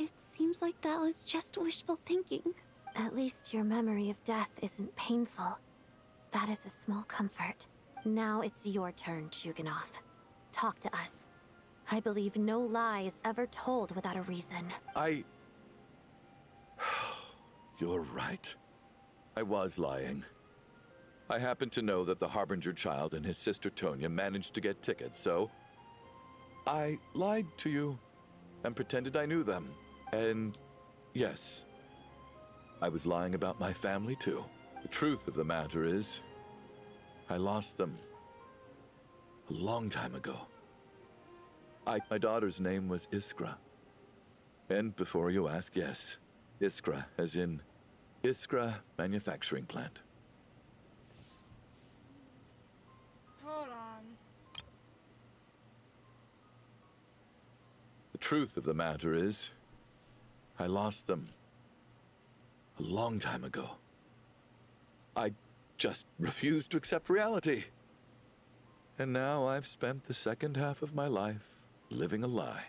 it seems like that was just wishful thinking. At least your memory of death isn't painful. That is a small comfort. Now it's your turn, Shuganov. Talk to us. I believe no lie is ever told without a reason. You're right. I was lying. I happen to know that the Harbinger child and his sister Tonya managed to get tickets, so I lied to you and pretended I knew them. And yes, I was lying about my family too. The truth of the matter is, I lost them a long time ago. My daughter's name was Iskra. And before you ask, yes, Iskra, as in Iskra Manufacturing Plant. Hold on. The truth of the matter is, I lost them a long time ago. I just refused to accept reality. And now I've spent the second half of my life living a lie.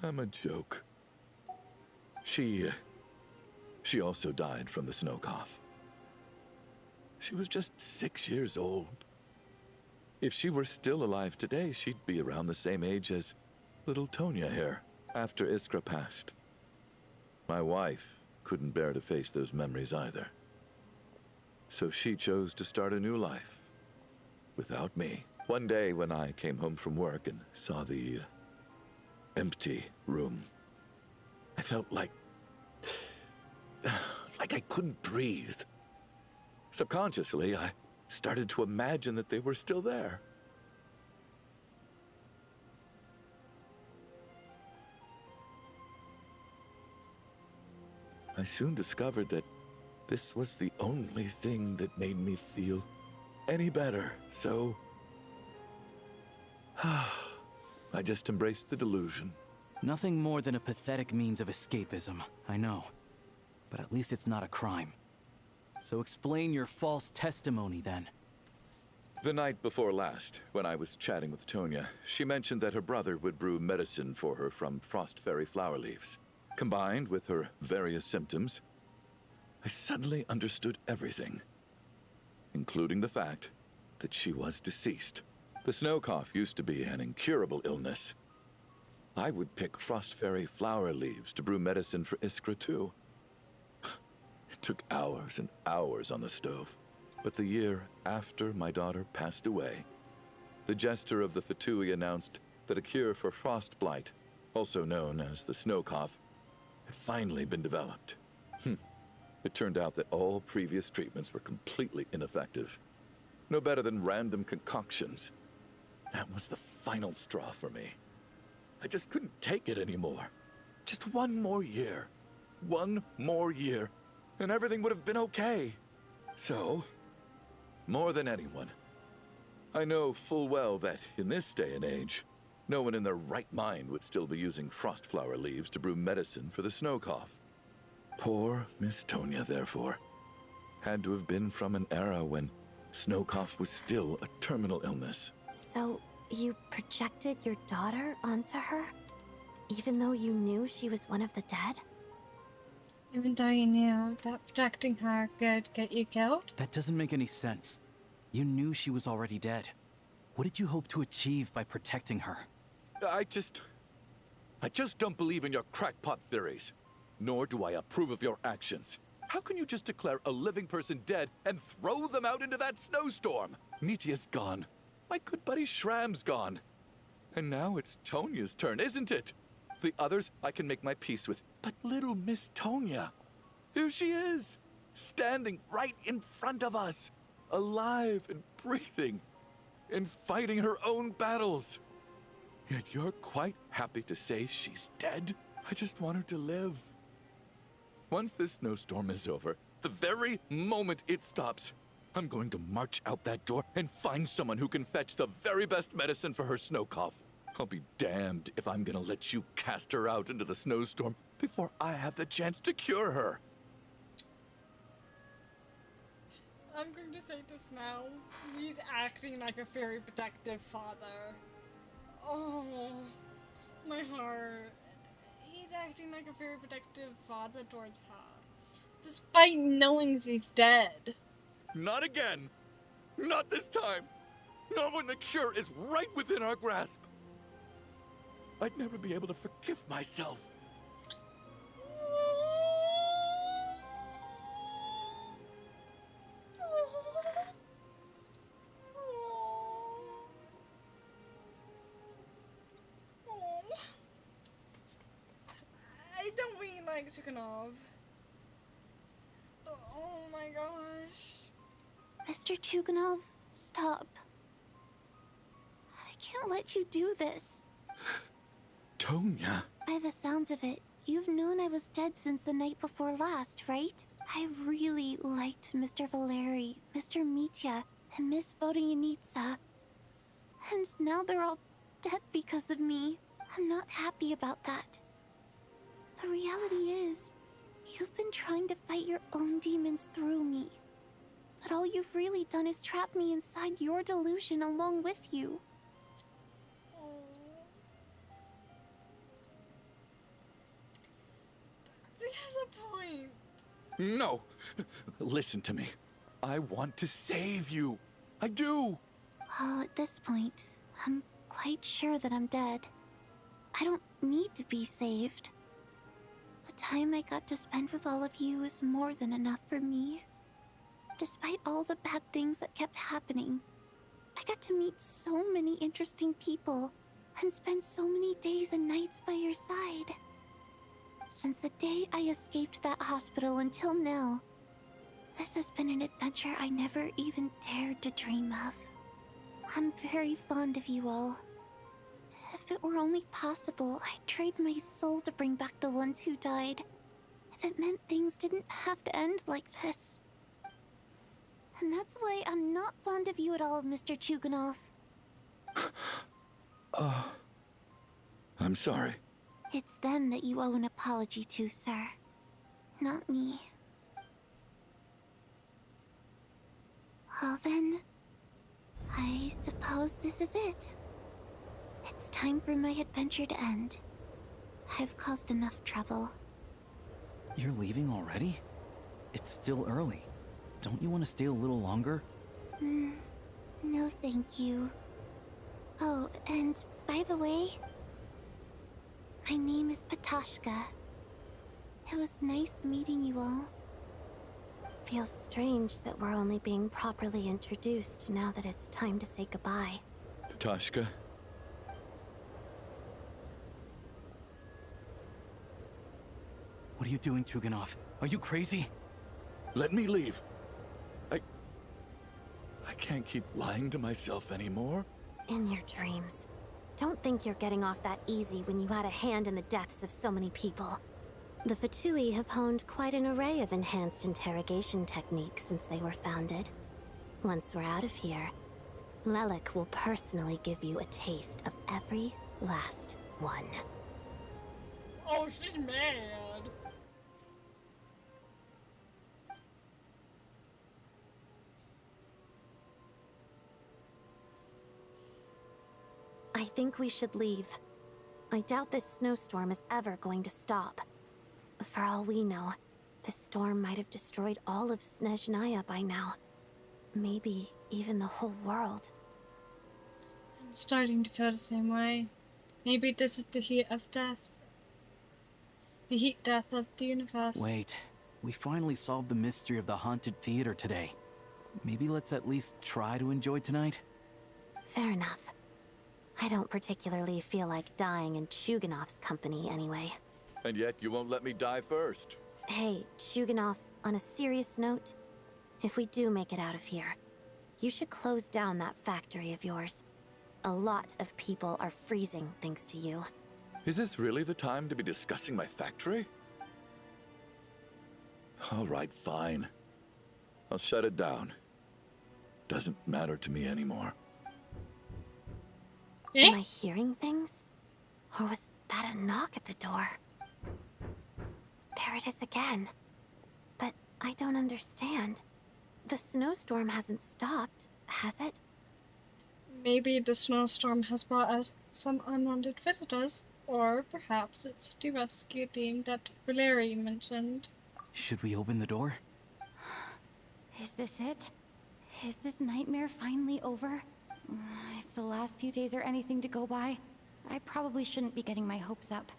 I'm a joke. She also died from the snow cough. She was just 6 years old. If she were still alive today, she'd be around the same age as little Tonya here, after Iskra passed. My wife couldn't bear to face those memories either. So she chose to start a new life, without me. One day when I came home from work and saw the empty room, I felt like I couldn't breathe. Subconsciously, I started to imagine that they were still there. I soon discovered that this was the only thing that made me feel any better, so I just embraced the delusion. Nothing more than a pathetic means of escapism, I know. But at least it's not a crime. So explain your false testimony then. The night before last, when I was chatting with Tonya, she mentioned that her brother would brew medicine for her from frost fairy flower leaves. Combined with her various symptoms, I suddenly understood everything, including the fact that she was deceased. The snow cough used to be an incurable illness. I would pick frost fairy flower leaves to brew medicine for Iskra too. It took hours and hours on the stove. But the year after my daughter passed away, the jester of the Fatui announced that a cure for frost blight, also known as the snow cough, had finally been developed. It turned out that all previous treatments were completely ineffective. No better than random concoctions. That was the final straw for me. I just couldn't take it anymore. Just one more year. One more year, and everything would have been okay. So, more than anyone, I know full well that in this day and age, no one in their right mind would still be using frost flower leaves to brew medicine for the snow cough. Poor Miss Tonya, therefore, had to have been from an era when snow cough was still a terminal illness. So, you projected your daughter onto her? Even though you knew she was one of the dead? Even though you knew that protecting her could get you killed? That doesn't make any sense. You knew she was already dead. What did you hope to achieve by protecting her? I just don't believe in your crackpot theories. Nor do I approve of your actions. How can you just declare a living person dead and throw them out into that snowstorm? Nitia's gone. My good buddy Shram's gone. And now it's Tonya's turn, isn't it? The others I can make my peace with. But little Miss Tonya, here she is, standing right in front of us, alive and breathing, and fighting her own battles. Yet you're quite happy to say she's dead? I just want her to live. Once this snowstorm is over, the very moment it stops, I'm going to march out that door and find someone who can fetch the very best medicine for her snow cough. I'll be damned if I'm gonna let you cast her out into the snowstorm before I have the chance to cure her. I'm going to say this now. He's acting like a very protective father. Oh, my heart. He's acting like a very protective father towards her, despite knowing she's dead. Not again. Not this time. Not when the cure is right within our grasp. I'd never be able to forgive myself. I don't really like Sukhanov. Oh my gosh. Mr. Chuganov, stop. I can't let you do this. Tonya. By the sounds of it, you've known I was dead since the night before last, right? I really liked Mr. Valeri, Mr. Mitya, and Miss Vodyanitsa. And now they're all dead because of me. I'm not happy about that. The reality is, you've been trying to fight your own demons through me. But all you've really done is trap me inside your delusion along with you. He has a point. No. Listen to me. I want to save you. I do. Well, at this point, I'm quite sure that I'm dead. I don't need to be saved. The time I got to spend with all of you is more than enough for me. Despite all the bad things that kept happening, I got to meet so many interesting people and spend so many days and nights by your side. Since the day I escaped that hospital until now, this has been an adventure I never even dared to dream of. I'm very fond of you all. If it were only possible, I'd trade my soul to bring back the ones who died. If it meant things didn't have to end like this. And that's why I'm not fond of you at all, Mr. Chuganov. I'm sorry. It's them that you owe an apology to, sir. Not me. Well then, I suppose this is it. It's time for my adventure to end. I've caused enough trouble. You're leaving already? It's still early. Don't you want to stay a little longer? No thank you. Oh, and by the way, my name is Patashka. It was nice meeting you all. Feels strange that we're only being properly introduced now that it's time to say goodbye. Tashka? What are you doing, Chuganov? Are you crazy? Let me leave. I can't keep lying to myself anymore. In your dreams. Don't think you're getting off that easy when you had a hand in the deaths of so many people. The Fatui have honed quite an array of enhanced interrogation techniques since they were founded. Once we're out of here, Lelik will personally give you a taste of every last one. Oh, she's mad. I think we should leave. I doubt this snowstorm is ever going to stop. For all we know, this storm might have destroyed all of Snezhnaya by now. Maybe even the whole world. I'm starting to feel the same way. Maybe this is the heat of death. The heat death of the universe. Wait, we finally solved the mystery of the haunted theater today. Maybe let's at least try to enjoy tonight? Fair enough. I don't particularly feel like dying in Chuganov's company anyway. And yet you won't let me die first. Hey, Chuganov, on a serious note, if we do make it out of here, you should close down that factory of yours. A lot of people are freezing thanks to you. Is this really the time to be discussing my factory? All right, fine. I'll shut it down. Doesn't matter to me anymore. Am I hearing things? Or was that a knock at the door? There it is again. But I don't understand. The snowstorm hasn't stopped, has it? Maybe the snowstorm has brought us some unwanted visitors, or perhaps it's the rescue team that Valeri mentioned. Should we open the door? Is this it? Is this nightmare finally over? If the last few days are anything to go by, I probably shouldn't be getting my hopes up.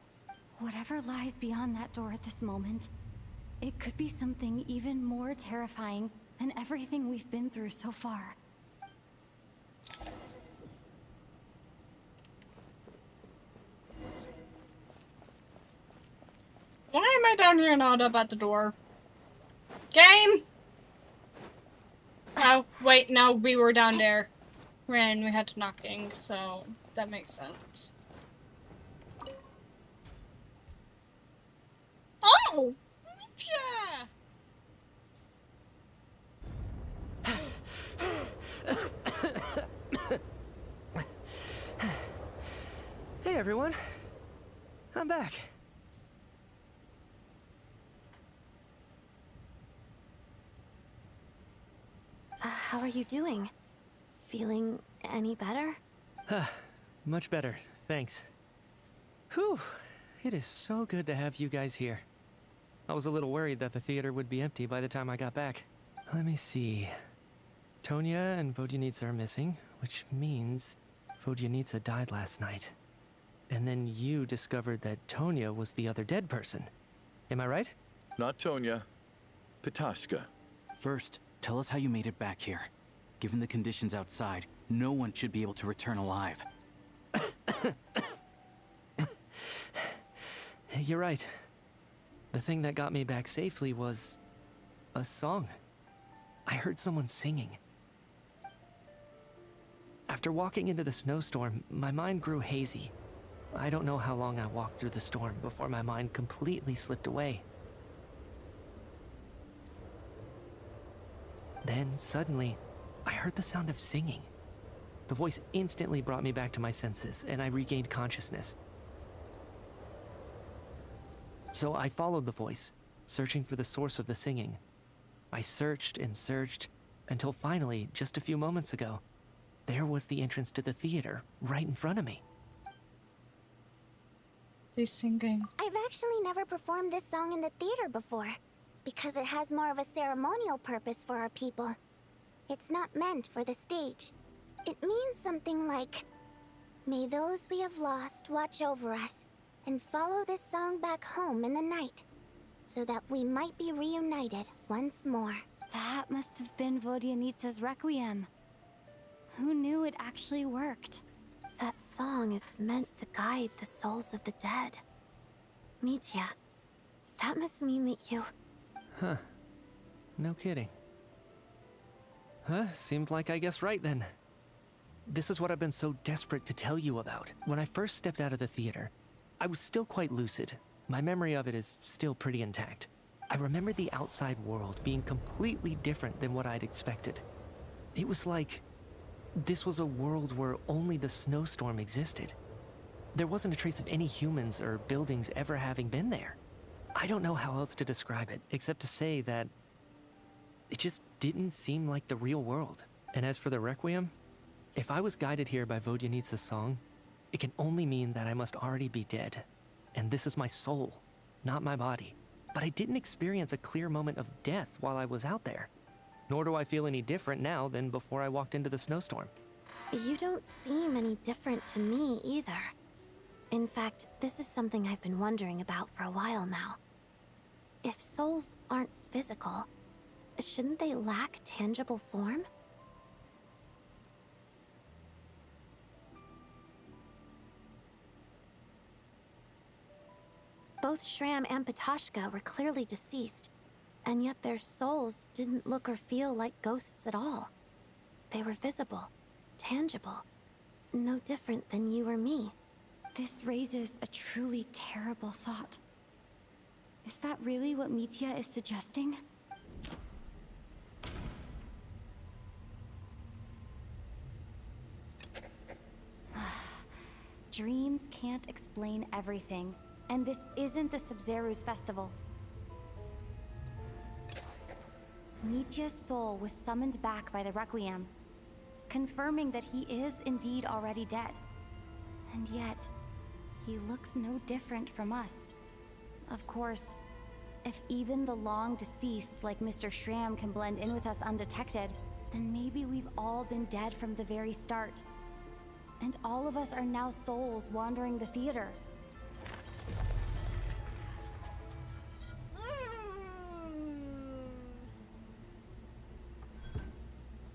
Whatever lies beyond that door at this moment, it could be something even more terrifying than everything we've been through so far. Why am I down here not up at the door? Game! Oh, wait, no, we were down there when we had to knocking, so that makes sense. Oh! Hey everyone, I'm back. How are you doing? Feeling any better? Much better, thanks. Whew, it is so good to have you guys here. I was a little worried that the theater would be empty by the time I got back. Let me see. Tonya and Vodyanitsa are missing, which means Vodyanitsa died last night. And then you discovered that Tonya was the other dead person. Am I right? Not Tonya. Pitashka. First, tell us how you made it back here. Given the conditions outside, no one should be able to return alive. You're right. The thing that got me back safely was a song. I heard someone singing. After walking into the snowstorm, my mind grew hazy. I don't know how long I walked through the storm before my mind completely slipped away. Then, suddenly, I heard the sound of singing. The voice instantly brought me back to my senses, and I regained consciousness. So I followed the voice, searching for the source of the singing. I searched and searched, Until finally, just a few moments ago, there was the entrance to the theater right in front of me. She's singing. I've actually never performed this song in the theater before, because it has more of a ceremonial purpose for our people. It's not meant for the stage. It means something like, "May those we have lost watch over us, and follow this song back home in the night, so that we might be reunited once more." That must have been Vodyanitsa's Requiem. Who knew it actually worked? That song is meant to guide the souls of the dead. Mitya, that must mean that you... Huh. No kidding. Huh, seemed like I guessed right then. This is what I've been so desperate to tell you about. When I first stepped out of the theater, I was still quite lucid. My memory of it is still pretty intact. I remember the outside world being completely different than what I'd expected. It was like this was a world where only the snowstorm existed. There wasn't a trace of any humans or buildings ever having been there. I don't know how else to describe it, except to say that it just didn't seem like the real world. And as for the Requiem, if I was guided here by Vodyanitsa's song, it can only mean that I must already be dead. And this is my soul, not my body. But I didn't experience a clear moment of death while I was out there. Nor do I feel any different now than before I walked into the snowstorm. You don't seem any different to me either. In fact, this is something I've been wondering about for a while now. If souls aren't physical, shouldn't they lack tangible form? Both Shram and Patashka were clearly deceased, and yet their souls didn't look or feel like ghosts at all. They were visible, tangible, no different than you or me. This raises a truly terrible thought. Is that really what Mitya is suggesting? Dreams can't explain everything, and this isn't the Sub-Zeru's festival. Mitya's soul was summoned back by the Requiem, confirming that he is indeed already dead. And yet, he looks no different from us. Of course, if even the long-deceased like Mr. Shram can blend in with us undetected, then maybe we've all been dead from the very start. And all of us are now souls wandering the theater.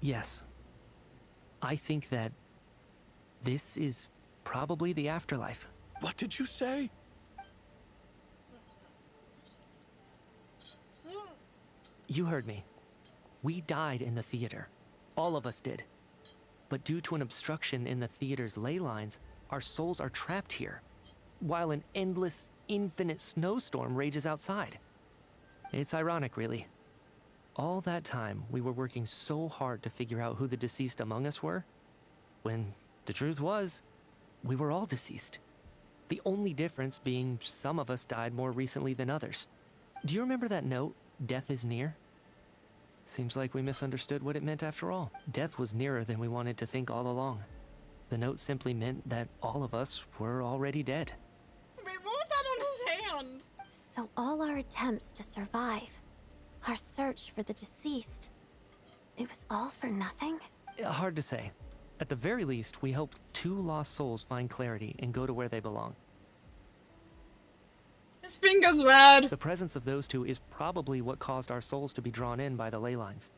Yes. I think that this is probably the afterlife. What did you say? You heard me. We died in the theater. All of us did. But due to an obstruction in the theater's ley lines, our souls are trapped here, while an endless, infinite snowstorm rages outside. It's ironic, really. All that time, we were working so hard to figure out who the deceased among us were, when the truth was, we were all deceased. The only difference being some of us died more recently than others. Do you remember that note, "Death is near"? Seems like we misunderstood what it meant after all. Death was nearer than we wanted to think all along. The note simply meant that all of us were already dead. Wait, what was that on his hand? So all our attempts to survive, our search for the deceased, it was all for nothing? Hard to say. At the very least, we helped 2 lost souls find clarity and go to where they belong. His finger's red. The presence of those 2 is probably what caused our souls to be drawn in by the ley lines.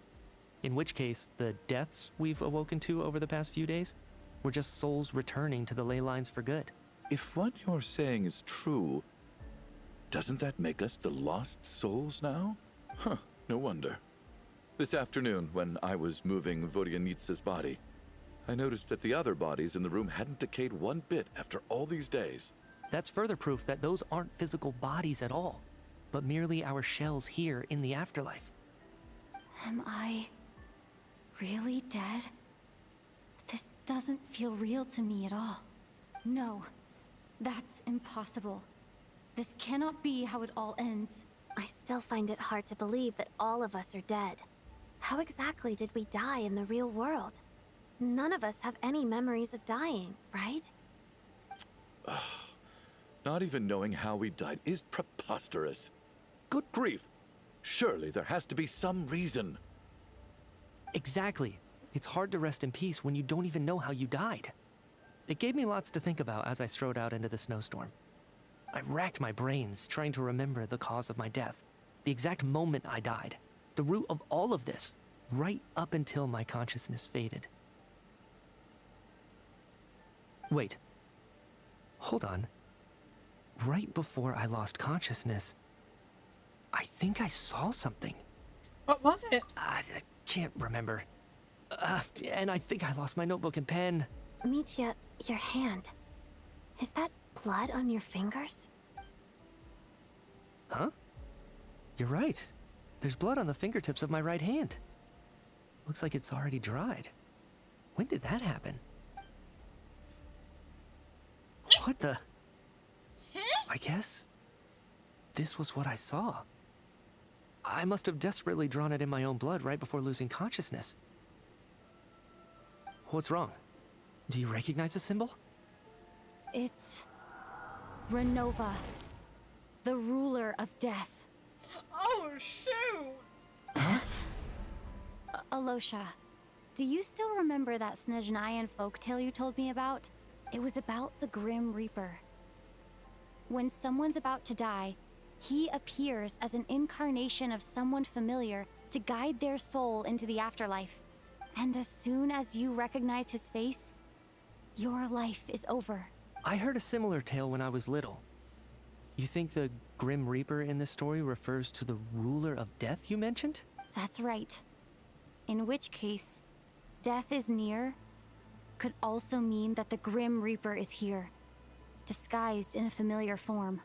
In which case, the deaths we've awoken to over the past few days were just souls returning to the ley lines for good. If what you're saying is true, doesn't that make us the lost souls now? Huh, no wonder. This afternoon, when I was moving Vodyanitsa's body, I noticed that the other bodies in the room hadn't decayed one bit after all these days. That's further proof that those aren't physical bodies at all, but merely our shells here in the afterlife. Am I really dead? This doesn't feel real to me at all. No, that's impossible. This cannot be how it all ends. I still find it hard to believe that all of us are dead. How exactly did we die in the real world? None of us have any memories of dying, right? Not even knowing how we died is preposterous. Good grief. Surely there has to be some reason. Exactly. It's hard to rest in peace when you don't even know how you died. It gave me lots to think about as I strode out into the snowstorm. I racked my brains trying to remember the cause of my death, the exact moment I died, the root of all of this, right up until my consciousness faded. Wait. Hold on. Right before I lost consciousness, I think I saw something. What was it? I can't remember. And I think I lost my notebook and pen. Mitya, your hand. Is that blood on your fingers? Huh? You're right. There's blood on the fingertips of my right hand. Looks like it's already dried. When did that happen? What the? I guess this was what I saw. I must have desperately drawn it in my own blood right before losing consciousness. What's wrong? Do you recognize the symbol? It's Renova, the ruler of death. Oh, shoot! Alosha, do you still remember that Snezhnayan folktale you told me about? It was about the Grim Reaper. When someone's about to die, he appears as an incarnation of someone familiar to guide their soul into the afterlife. And as soon as you recognize his face, your life is over. I heard a similar tale when I was little. You think the Grim Reaper in this story refers to the ruler of death you mentioned? That's right. In which case, death is near could also mean that the Grim Reaper is here, disguised in a familiar form.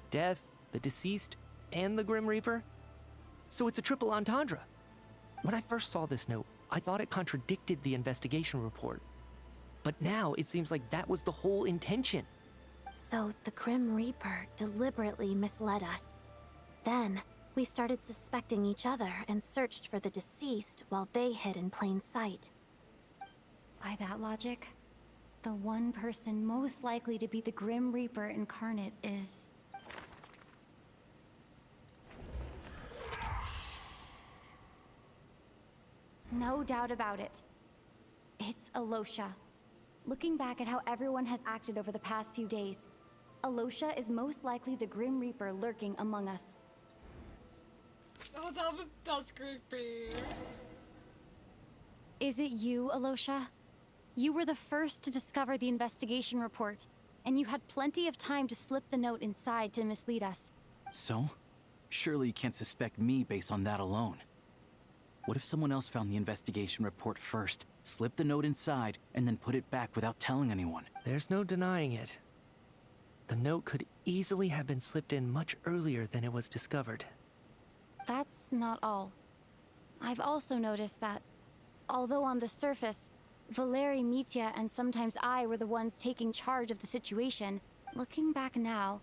Death, the deceased, and the Grim Reaper? So it's a triple entendre. When I first saw this note, I thought it contradicted the investigation report. But now it seems like that was the whole intention. So the Grim Reaper deliberately misled us. Then, we started suspecting each other and searched for the deceased while they hid in plain sight. By that logic, the one person most likely to be the Grim Reaper incarnate is... No doubt about it. It's Alosha. Looking back at how everyone has acted over the past few days, Alosha is most likely the Grim Reaper lurking among us. Oh, that's creepy. Is it you, Alosha? You were the first to discover the investigation report, and you had plenty of time to slip the note inside to mislead us. So? Surely you can't suspect me based on that alone. What if someone else found the investigation report first, slipped the note inside, and then put it back without telling anyone? There's no denying it. The note could easily have been slipped in much earlier than it was discovered. That's not all. I've also noticed that, although on the surface, Valeri, Mitya, and sometimes I were the ones taking charge of the situation, looking back now,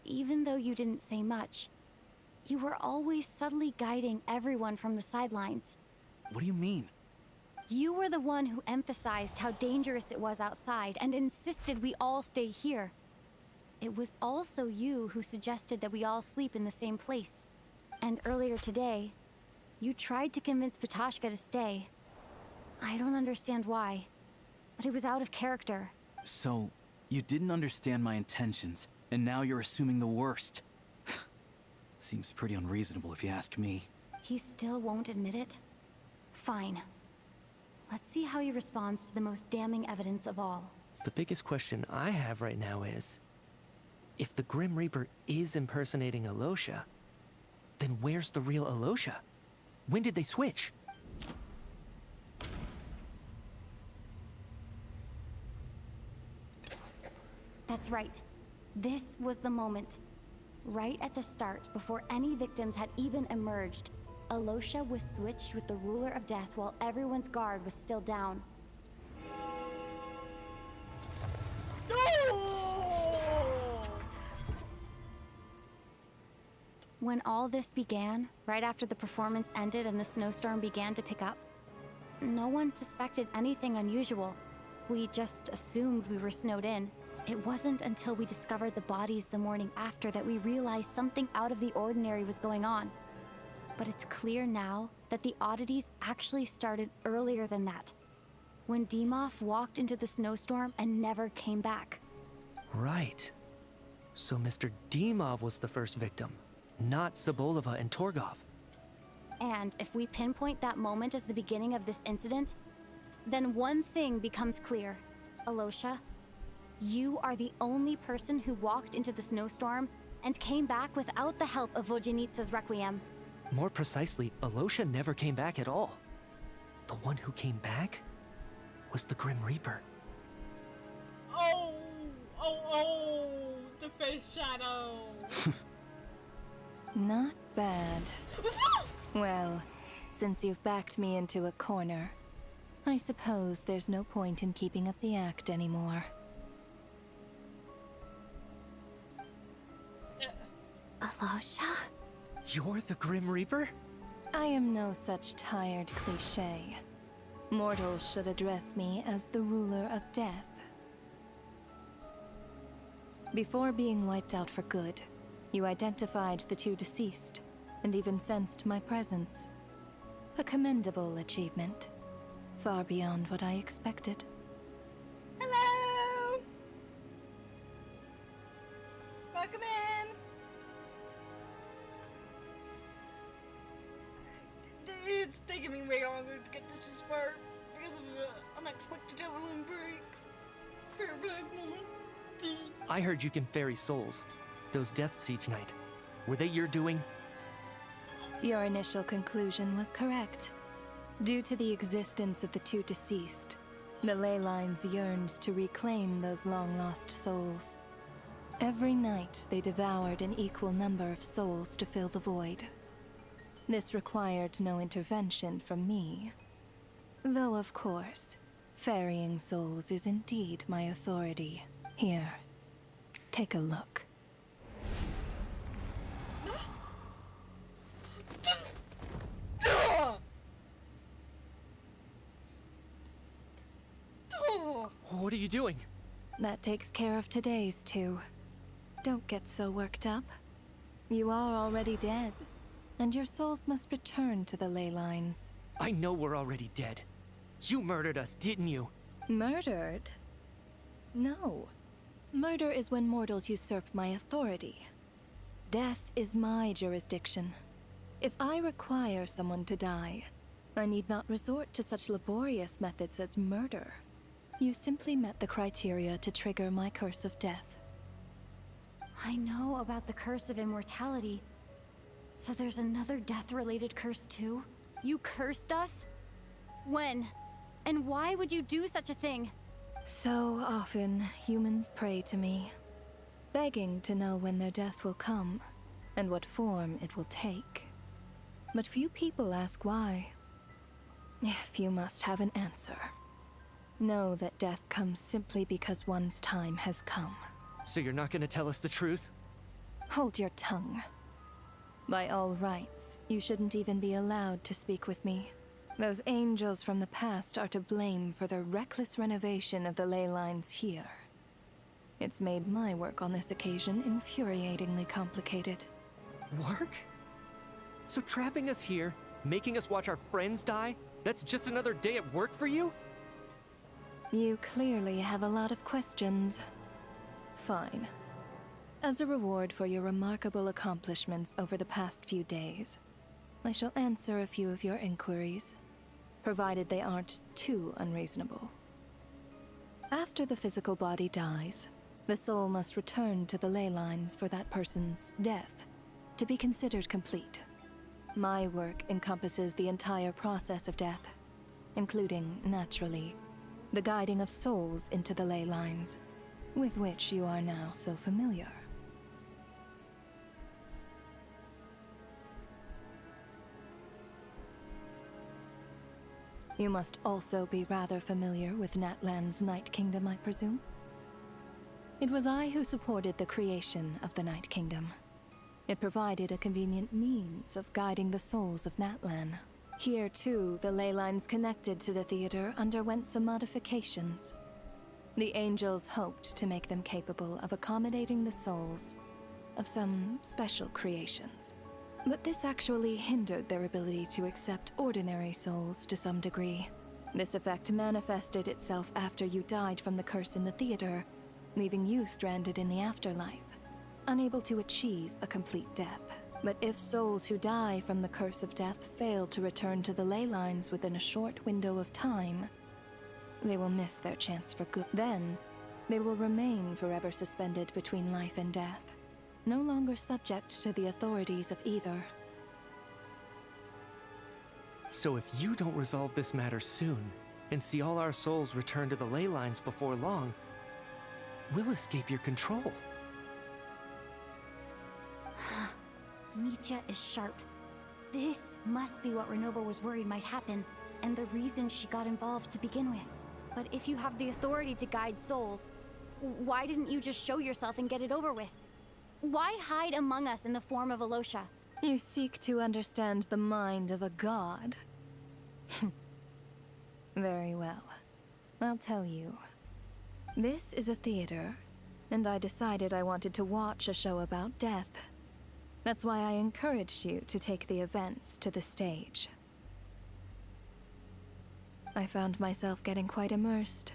even though you didn't say much, you were always subtly guiding everyone from the sidelines. What do you mean? You were the one who emphasized how dangerous it was outside and insisted we all stay here. It was also you who suggested that we all sleep in the same place. And earlier today, you tried to convince Patashka to stay. I don't understand why, but it was out of character. So, you didn't understand my intentions, and now you're assuming the worst. Seems pretty unreasonable if you ask me. He still won't admit it? Fine. Let's see how he responds to the most damning evidence of all. The biggest question I have right now is, if the Grim Reaper is impersonating Alosha, then where's the real Alosha? When did they switch? That's right. This was the moment. Right at the start, before any victims had even emerged, Alosha was switched with the ruler of death while everyone's guard was still down. When all this began, right after the performance ended and the snowstorm began to pick up, no one suspected anything unusual. We just assumed we were snowed in. It wasn't until we discovered the bodies the morning after that we realized something out of the ordinary was going on. But it's clear now that the oddities actually started earlier than that, when Dimov walked into the snowstorm and never came back. Right. So Mr. Dimov was the first victim, not Sobolova and Torgov. And if we pinpoint that moment as the beginning of this incident, then one thing becomes clear. Alosha, you are the only person who walked into the snowstorm and came back without the help of Vojanitsa's Requiem. More precisely, Alosha never came back at all. The one who came back was the Grim Reaper. Oh, the face shadow. Not bad. Well, since you've backed me into a corner, I suppose there's no point in keeping up the act anymore. Alosha? You're the Grim Reaper? I am no such tired cliché. Mortals should address me as the ruler of death. Before being wiped out for good, you identified the two deceased, and even sensed my presence. A commendable achievement. Far beyond what I expected. Hello! Welcome in! It's taking me way longer to get to this part because of the unexpected telephone break. Very big moment. I heard you can ferry souls. Those deaths each night. Were they your doing? Your initial conclusion was correct. Due to the existence of the two deceased, the ley lines yearned to reclaim those long-lost souls. Every night, they devoured an equal number of souls to fill the void. This required no intervention from me. Though, of course, ferrying souls is indeed my authority. Here, take a look. What are you doing? That takes care of today's two. Don't get so worked up. You are already dead, and your souls must return to the ley lines. I know we're already dead. You murdered us, didn't you? Murdered? No. Murder is when mortals usurp my authority. Death is my jurisdiction. If I require someone to die, I need not resort to such laborious methods as murder. You simply met the criteria to trigger my curse of death. I know about the curse of immortality. So there's another death-related curse too? You cursed us? When? And why would you do such a thing? So often, humans pray to me, begging to know when their death will come, and what form it will take. But few people ask why. If you must have an answer, know that death comes simply because one's time has come. So you're not gonna tell us the truth? Hold your tongue. By all rights, you shouldn't even be allowed to speak with me. Those angels from the past are to blame for the reckless renovation of the ley lines here. It's made my work on this occasion infuriatingly complicated. Work? So trapping us here, making us watch our friends die, that's just another day at work for you? You clearly have a lot of questions. Fine. As a reward for your remarkable accomplishments over the past few days, I shall answer a few of your inquiries, provided they aren't too unreasonable. After the physical body dies, the soul must return to the ley lines for that person's death to be considered complete. My work encompasses the entire process of death, including, naturally, the guiding of souls into the ley lines, with which you are now so familiar. You must also be rather familiar with Natlan's Night Kingdom, I presume? It was I who supported the creation of the Night Kingdom. It provided a convenient means of guiding the souls of Natlan. Here, too, the ley lines connected to the theater underwent some modifications. The angels hoped to make them capable of accommodating the souls of some special creations. But this actually hindered their ability to accept ordinary souls to some degree. This effect manifested itself after you died from the curse in the theater, leaving you stranded in the afterlife, unable to achieve a complete death. But if souls who die from the curse of death fail to return to the ley lines within a short window of time, they will miss their chance for good. Then, they will remain forever suspended between life and death, no longer subject to the authorities of either. So if you don't resolve this matter soon, and see all our souls return to the ley lines before long, we'll escape your control. Mitya is sharp. This must be what Renova was worried might happen, and the reason she got involved to begin with. But if you have the authority to guide souls, why didn't you just show yourself and get it over with? Why hide among us in the form of Alosha? You seek to understand the mind of a god. Very well. I'll tell you. This is a theater, and I decided I wanted to watch a show about death. That's why I encouraged you to take the events to the stage. I found myself getting quite immersed.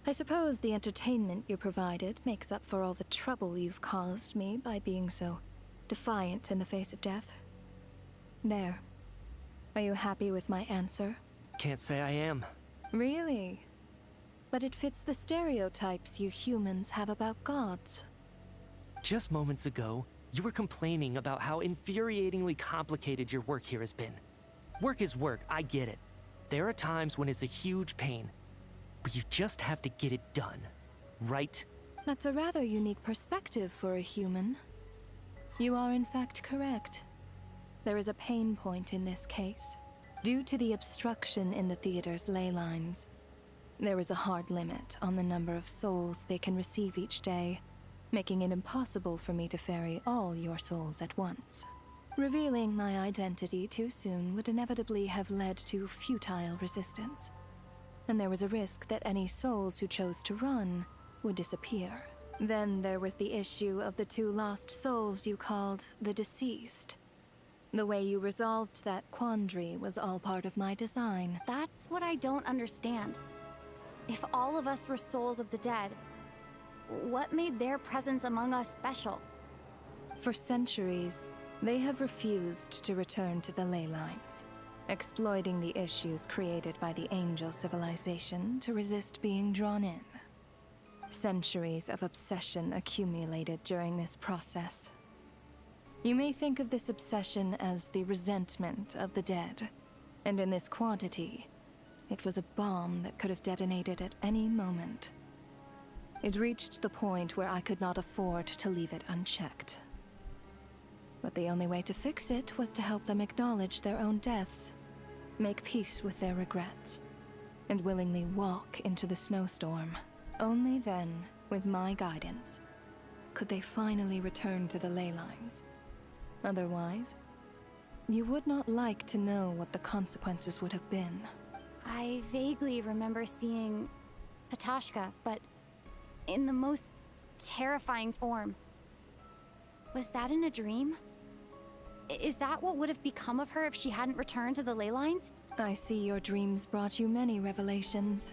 I suppose the entertainment you provided makes up for all the trouble you've caused me by being so defiant in the face of death. There. Are you happy with my answer? Can't say I am. Really? But it fits the stereotypes you humans have about gods. Just moments ago, you were complaining about how infuriatingly complicated your work here has been. Work is work, I get it. There are times when it's a huge pain, but you just have to get it done, right? That's a rather unique perspective for a human. You are in fact correct. There is a pain point in this case. Due to the obstruction in the theater's ley lines, there is a hard limit on the number of souls they can receive each day, making it impossible for me to ferry all your souls at once. Revealing my identity too soon would inevitably have led to futile resistance, and there was a risk that any souls who chose to run would disappear. Then there was the issue of the 2 lost souls you called the deceased. The way you resolved that quandary was all part of my design. That's what I don't understand. If all of us were souls of the dead, what made their presence among us special? For centuries, they have refused to return to the ley lines, exploiting the issues created by the angel civilization to resist being drawn in. Centuries of obsession accumulated during this process. You may think of this obsession as the resentment of the dead, and in this quantity, it was a bomb that could have detonated at any moment. It reached the point where I could not afford to leave it unchecked. But the only way to fix it was to help them acknowledge their own deaths, make peace with their regrets, and willingly walk into the snowstorm. Only then, with my guidance, could they finally return to the ley lines. Otherwise, you would not like to know what the consequences would have been. I vaguely remember seeing Patashka, but in the most terrifying form. Was that in a dream? Is that what would have become of her if she hadn't returned to the ley lines? I see your dreams brought you many revelations.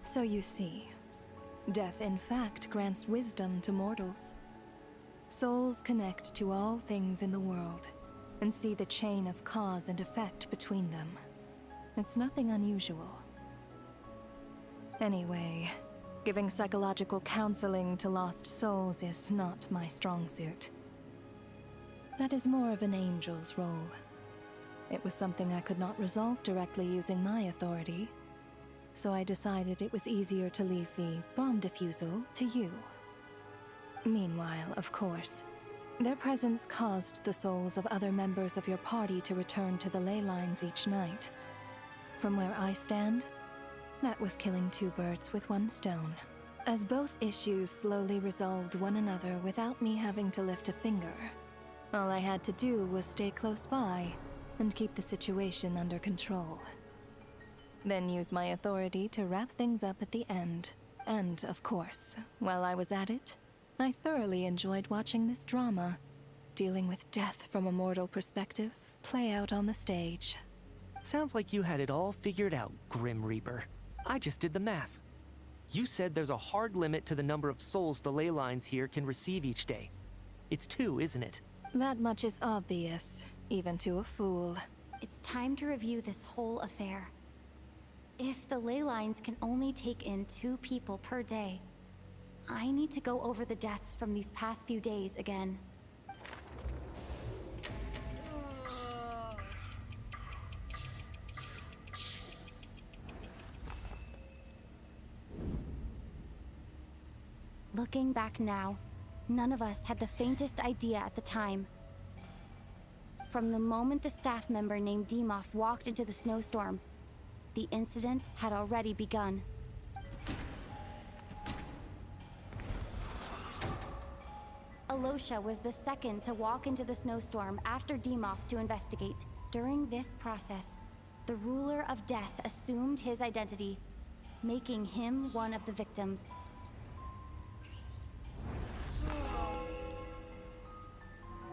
So you see, death in fact grants wisdom to mortals. Souls connect to all things in the world and see the chain of cause and effect between them. It's nothing unusual. Anyway, giving psychological counseling to lost souls is not my strong suit. That is more of an angel's role. It was something I could not resolve directly using my authority, so I decided it was easier to leave the bomb defusal to you. Meanwhile, of course, their presence caused the souls of other members of your party to return to the ley lines each night. From where I stand, that was killing 2 birds with 1 stone. As both issues slowly resolved one another without me having to lift a finger, all I had to do was stay close by and keep the situation under control. Then use my authority to wrap things up at the end. And, of course, while I was at it, I thoroughly enjoyed watching this drama, dealing with death from a mortal perspective, play out on the stage. Sounds like you had it all figured out, Grim Reaper. I just did the math. You said there's a hard limit to the number of souls the ley lines here can receive each day. It's 2, isn't it? That much is obvious, even to a fool. It's time to review this whole affair. If the ley lines can only take in 2 people per day, I need to go over the deaths from these past few days again. Looking back now, none of us had the faintest idea at the time. From the moment the staff member named Demoff walked into the snowstorm, the incident had already begun. Alosha was the second to walk into the snowstorm after Demoff to investigate. During this process, the ruler of death assumed his identity, making him one of the victims.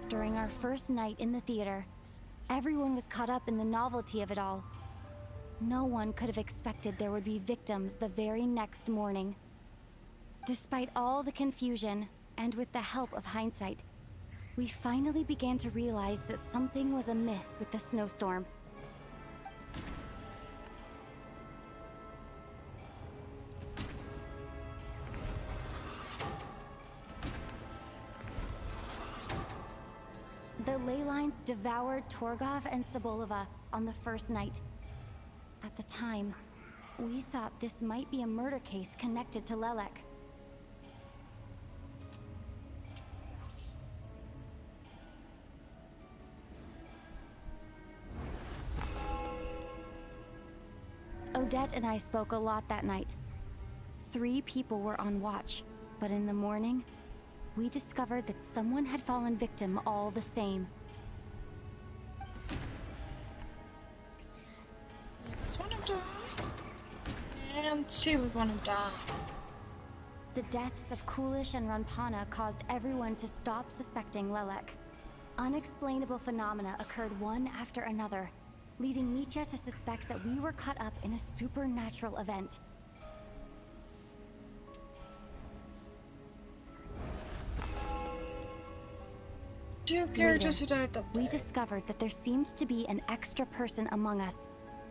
During our first night in the theater, everyone was caught up in the novelty of it all. No one could have expected there would be victims the very next morning. Despite all the confusion, and with the help of hindsight, we finally began to realize that something was amiss with the snowstorm. The ley lines devoured Torgov and Sobolova on the first night. At the time, we thought this might be a murder case connected to Lelek. Odette and I spoke a lot that night. 3 people were on watch, but in the morning, we discovered that someone had fallen victim all the same. He was one of them. And she was one of them. The deaths of Kulish and Ranpana caused everyone to stop suspecting Lelek. Unexplainable phenomena occurred one after another, leading Mitya to suspect that we were caught up in a supernatural event. Two characters who died up there. We discovered that there seemed to be an extra person among us,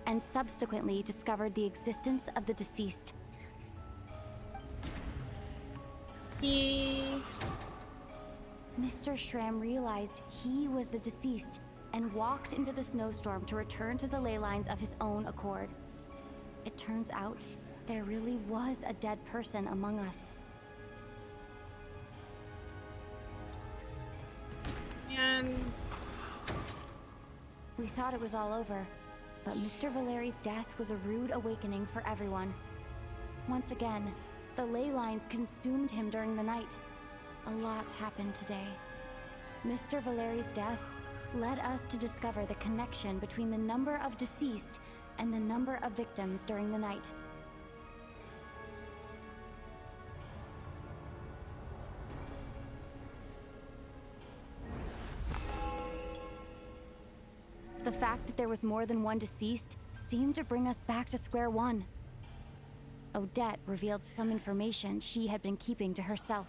and subsequently discovered the existence of the deceased. Mr. Schramm realized he was the deceased and walked into the snowstorm to return to the ley lines of his own accord. It turns out there really was a dead person among us. And we thought it was all over, but Mr. Valeri's death was a rude awakening for everyone. Once again, the ley lines consumed him during the night. A lot happened today. Mr. Valeri's death led us to discover the connection between the number of deceased and the number of victims during the night. The fact that there was more than one deceased seemed to bring us back to square one. Odette revealed some information she had been keeping to herself.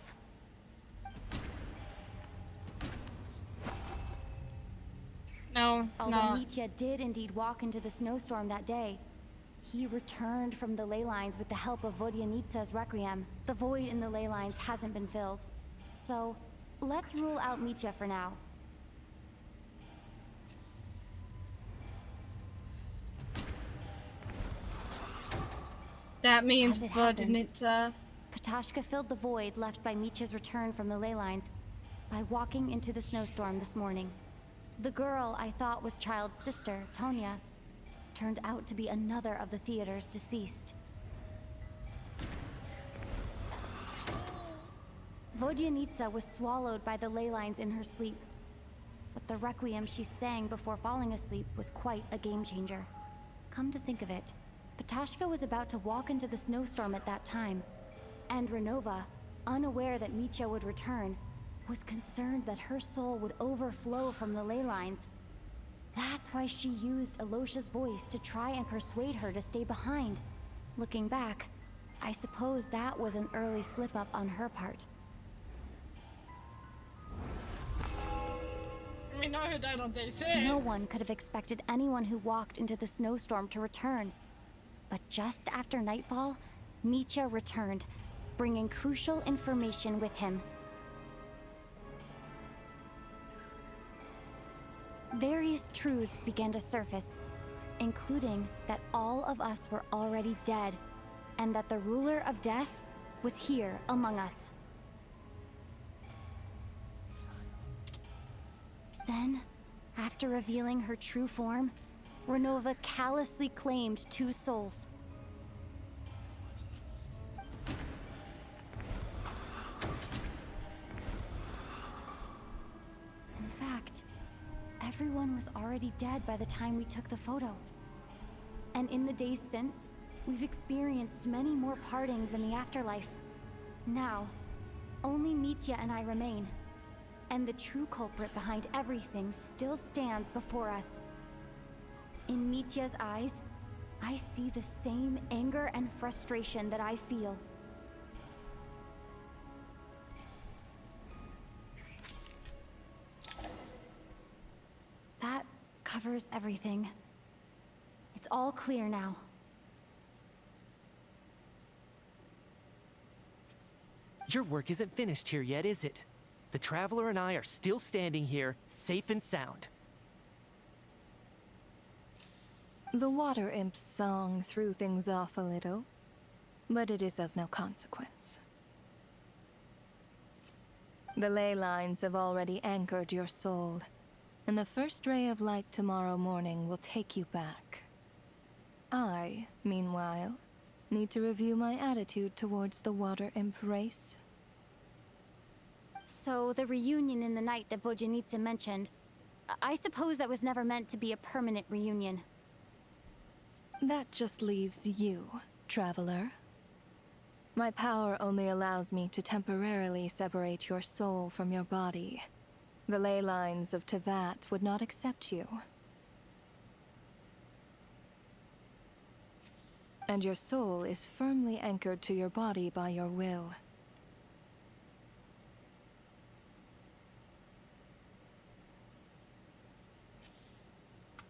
Although Mitya did indeed walk into the snowstorm that day, he returned from the ley lines with the help of Vodyanitsa's requiem. The void in the ley lines hasn't been filled. So, let's rule out Mitya for now. that means Vodyanitsa. Ptashka filled the void left by Mitya's return from the ley lines by walking into the snowstorm this morning. The girl I thought was Child's sister, Tonya, turned out to be another of the theater's deceased. Vodyanitsa was swallowed by the ley lines in her sleep. But the requiem she sang before falling asleep was quite a game changer. Come to think of it, Petashka was about to walk into the snowstorm at that time, and Renova, unaware that Mitya would return, was concerned that her soul would overflow from the ley lines. That's why she used Alosha's voice to try and persuade her to stay behind. Looking back, I suppose that was an early slip-up on her part. We know who died on day 6. No one could have expected anyone who walked into the snowstorm to return. But just after nightfall, Mitya returned, bringing crucial information with him. Various truths began to surface, including that all of us were already dead, and that the ruler of death was here among us. Then, after revealing her true form, Renova callously claimed 2 souls. In fact, everyone was already dead by the time we took the photo. And in the days since, we've experienced many more partings in the afterlife. Now, only Mitya and I remain. And the true culprit behind everything still stands before us. In Mitya's eyes, I see the same anger and frustration that I feel. That covers everything. It's all clear now. Your work isn't finished here yet, is it? The Traveler and I are still standing here, safe and sound. The Water Imp's song threw things off a little, but it is of no consequence. The ley lines have already anchored your soul, and the first ray of light tomorrow morning will take you back. I, meanwhile, need to review my attitude towards the Water Imp race. So, the reunion in the night that Vodyanitsa mentioned, I suppose that was never meant to be a permanent reunion. That just leaves you, Traveler. My power only allows me to temporarily separate your soul from your body. The ley lines of Tevat would not accept you. And your soul is firmly anchored to your body by your will.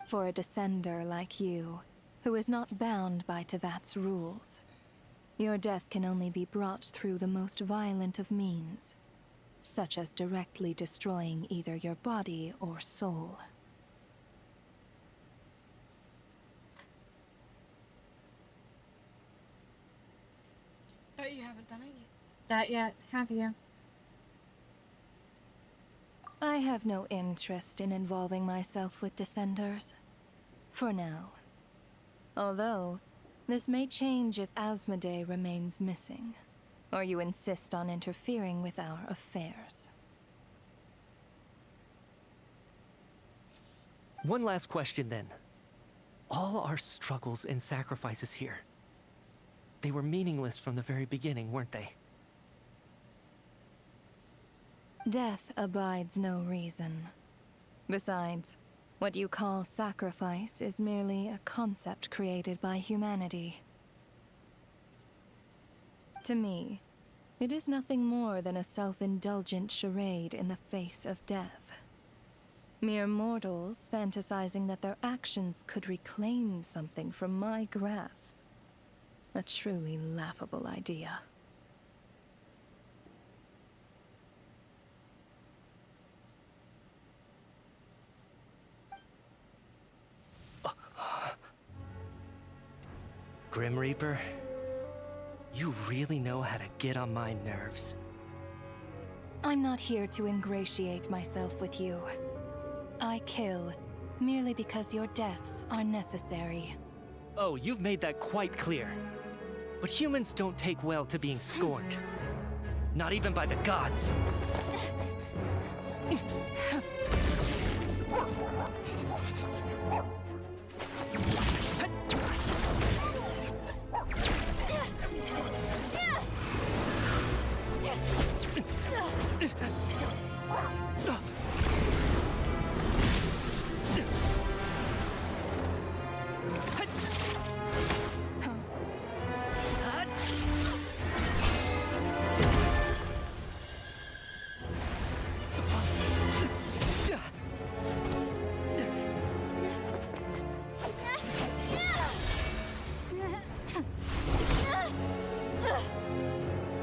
For a descender like you, who is not bound by Tevat's rules, your death can only be brought through the most violent of means, such as directly destroying either your body or soul. But you haven't done it that yet, have you? I have no interest in involving myself with Descenders. For now. Although, this may change if Asmodee remains missing, or you insist on interfering with our affairs. One last question then. All our struggles and sacrifices here, they were meaningless from the very beginning, weren't they? Death abides no reason. Besides, what you call sacrifice is merely a concept created by humanity. To me, it is nothing more than a self-indulgent charade in the face of death. Mere mortals fantasizing that their actions could reclaim something from my grasp. A truly laughable idea. Grim Reaper, you really know how to get on my nerves. I'm not here to ingratiate myself with you. I kill merely because your deaths are necessary. Oh, you've made that quite clear. But humans don't take well to being scorned. Not even by the gods.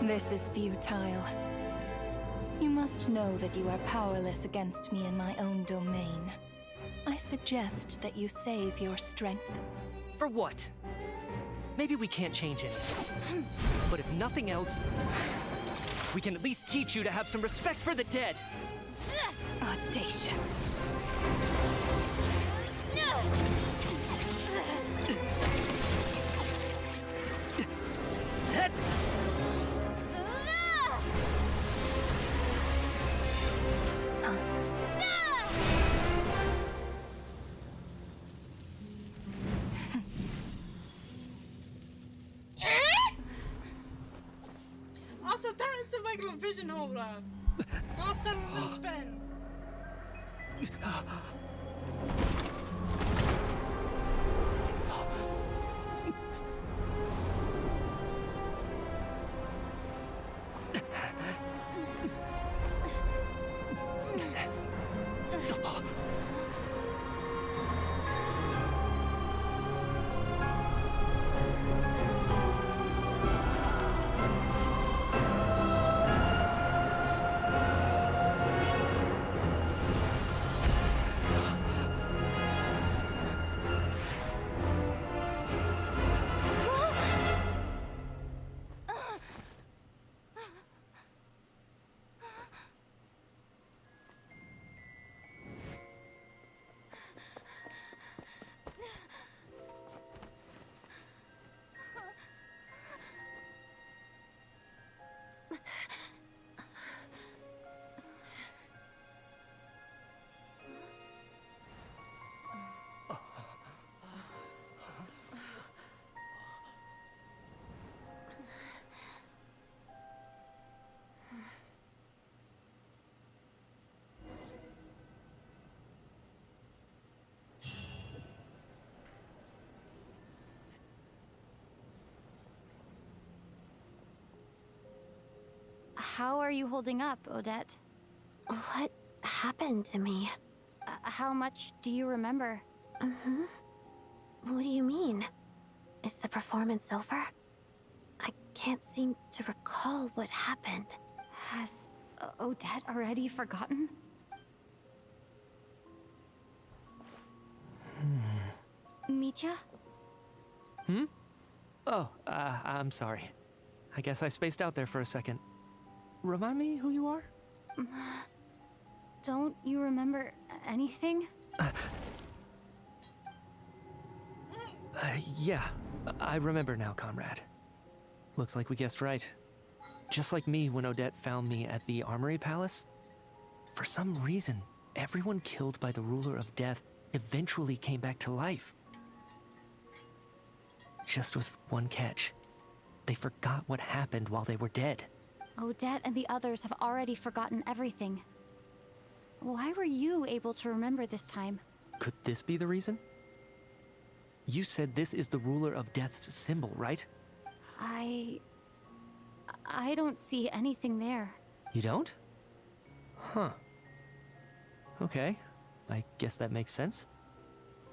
This is futile. You must know that you are powerless against me in my own domain. I suggest that you save your strength. For what? Maybe we can't change anything. But if nothing else, we can at least teach you to have some respect for the dead. Audacious. Alltså det är inte verkligen vision holder. Jag ställer en spänn. How are you holding up, Odette? What happened to me? How much do you remember? What do you mean? Is the performance over? I can't seem to recall what happened. Has Odette already forgotten? Mitya? Oh, I'm sorry. I guess I spaced out there for a second. Remind me who you are? Don't you remember anything? Yeah, I remember now, comrade. Looks like we guessed right. Just like me when Odette found me at the Armory Palace. For some reason, everyone killed by the Ruler of Death eventually came back to life. Just with one catch. They forgot what happened while they were dead. Odette and the others have already forgotten everything. Why were you able to remember this time? Could this be the reason? You said this is the Ruler of Death's symbol, right? I don't see anything there. You don't? Huh. Okay, I guess that makes sense.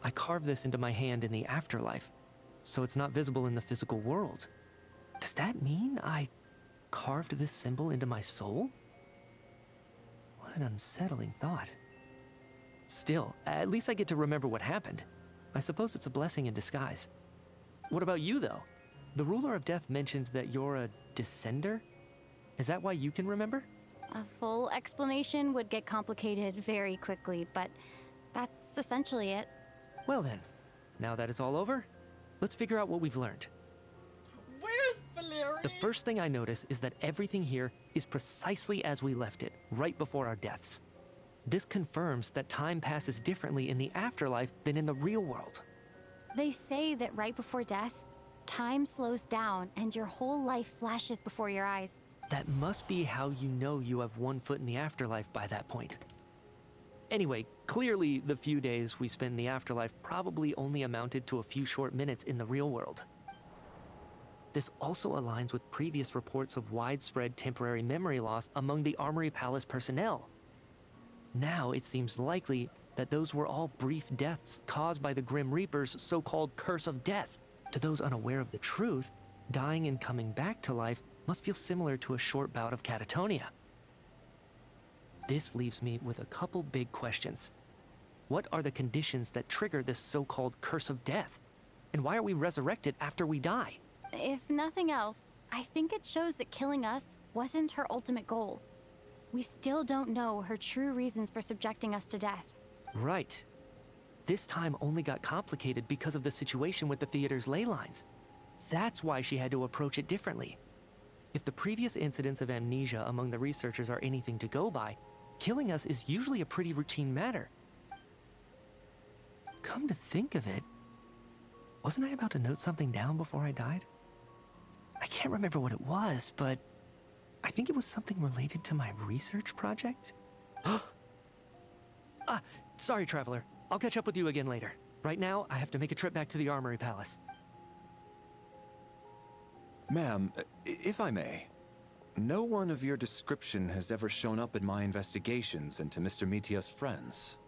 I carved this into my hand in the afterlife, so it's not visible in the physical world. Does that mean I carved this symbol into my soul? What an unsettling thought. Still, at least I get to remember what happened. I suppose it's a blessing in disguise. What about you, though? The Ruler of Death mentioned that you're a descender? Is that why you can remember? A full explanation would get complicated very quickly, but that's essentially it. Well then, now that it's all over, let's figure out what we've learned. Where's Valeria? The first thing I notice is that everything here is precisely as we left it, right before our deaths. This confirms that time passes differently in the afterlife than in the real world. They say that right before death, time slows down and your whole life flashes before your eyes. That must be how you know you have one foot in the afterlife by that point. Anyway, clearly the few days we spend in the afterlife probably only amounted to a few short minutes in the real world. This also aligns with previous reports of widespread temporary memory loss among the Armory Palace personnel. Now it seems likely that those were all brief deaths caused by the Grim Reaper's so-called curse of death. To those unaware of the truth, dying and coming back to life must feel similar to a short bout of catatonia. This leaves me with a couple big questions. What are the conditions that trigger this so-called curse of death? And why are we resurrected after we die? If nothing else, I think it shows that killing us wasn't her ultimate goal. We still don't know her true reasons for subjecting us to death. Right. This time only got complicated because of the situation with the theater's ley lines. That's why she had to approach it differently. If the previous incidents of amnesia among the researchers are anything to go by, killing us is usually a pretty routine matter. Come to think of it, wasn't I about to note something down before I died? I can't remember what it was, but I think it was something related to my research project. Sorry, Traveler. I'll catch up with you again later. Right now, I have to make a trip back to the Armory Palace. Ma'am, if I may, no one of your description has ever shown up in my investigations into Mr. Mitia's friends.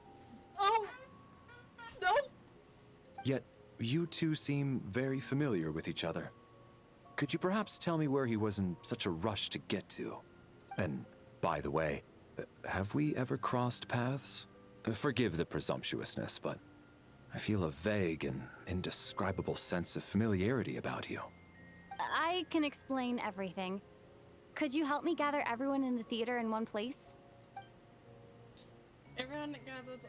Oh! No! Yet, you two seem very familiar with each other. Could you perhaps tell me where he was in such a rush to get to? And, by the way, have we ever crossed paths? Forgive the presumptuousness, but I feel a vague and indescribable sense of familiarity about you. I can explain everything. Could you help me gather everyone in the theater in one place? Everyone gathers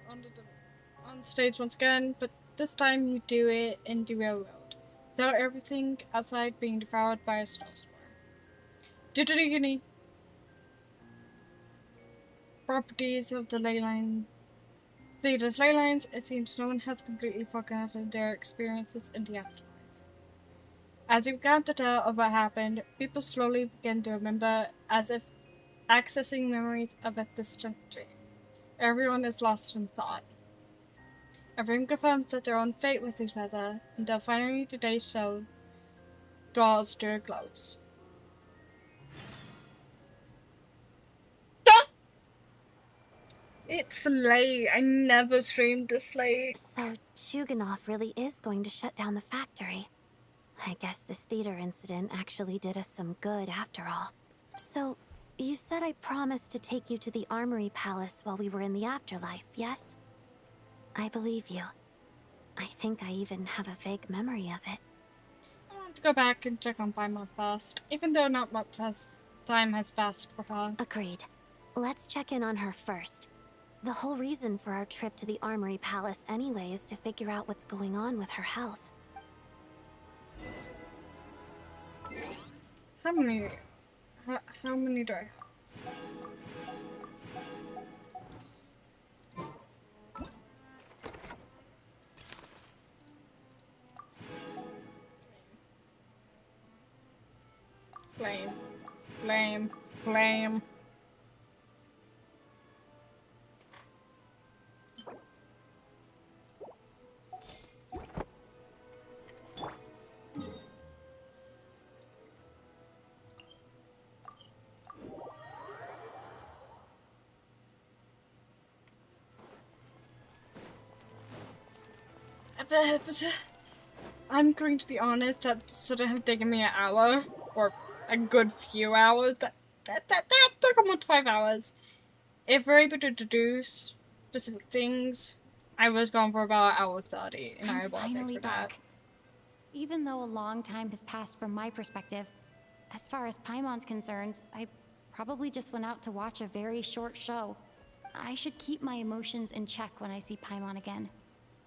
on stage once again, but this time you do it in the real world, without everything outside being devoured by a snowstorm. Due to the unique properties of the theater's ley lines, it seems no one has completely forgotten their experiences in the afterlife. As you began to tell of what happened, people slowly begin to remember, as if accessing memories of a distant dream. Everyone is lost in thought. Everyone confirms that their own fate with each other, until finally today's show draws to a close. It's late. I never streamed this late. So Chuganov really is going to shut down the factory. I guess this theater incident actually did us some good after all. So, you said I promised to take you to the Armory Palace while we were in the afterlife, yes? I believe you. I think I even have a vague memory of it. I want to go back and check on Paimon first, even though not much time has passed for her. Agreed. Let's check in on her first. The whole reason for our trip to the Armory Palace anyway is to figure out what's going on with her health. How many do I have? Flame. But I'm going to be honest, that should have taken me an hour, or a good few hours. That took almost 5 hours. If we're able to deduce specific things, I was gone for about an hour 30, and I apologize for that. Even though a long time has passed from my perspective, as far as Paimon's concerned, I probably just went out to watch a very short show. I should keep my emotions in check when I see Paimon again,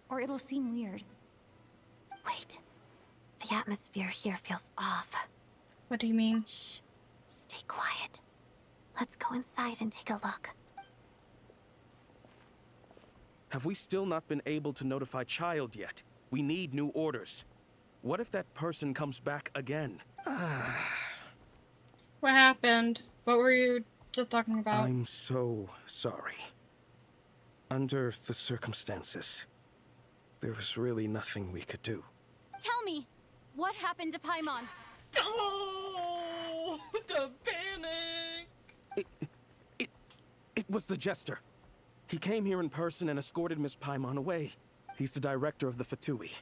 or it'll seem weird. Wait. The atmosphere here feels off. What do you mean? Shh. Stay quiet. Let's go inside and take a look. Have we still not been able to notify Child yet? We need new orders. What if that person comes back again? What happened? What were you just talking about? I'm so sorry. Under the circumstances, there was really nothing we could do. Tell me, what happened to Paimon? Oh, the panic! It was the Jester. He came here in person and escorted Miss Paimon away. He's the director of the Fatui.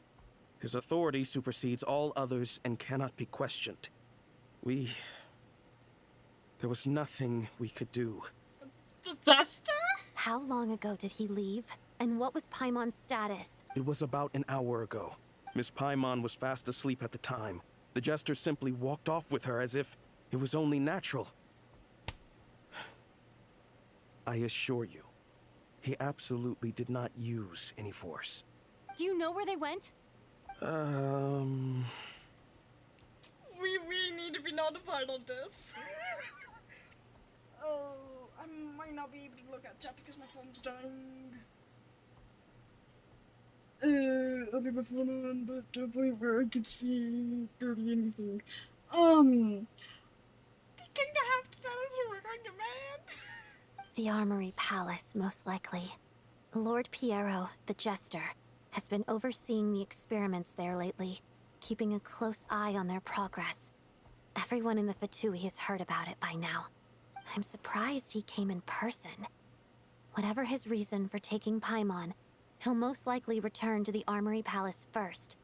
His authority supersedes all others and cannot be questioned. There was nothing we could do. The Jester? How long ago did he leave? And what was Paimon's status? It was about an hour ago. Miss Paimon was fast asleep at the time. The Jester simply walked off with her as if it was only natural. I assure you, he absolutely did not use any force. Do you know where they went? We need to be notified on this. Oh, I might not be able to look at chat because my phone's dying. I'll leave my phone on, but to a point where I can see barely anything. They kinda have to tell us where we're going to man. The Armory Palace, most likely. Lord Piero, the Jester, has been overseeing the experiments there lately, keeping a close eye on their progress. Everyone in the Fatui has heard about it by now. I'm surprised he came in person. Whatever his reason for taking Paimon, he'll most likely return to the Armory Palace first,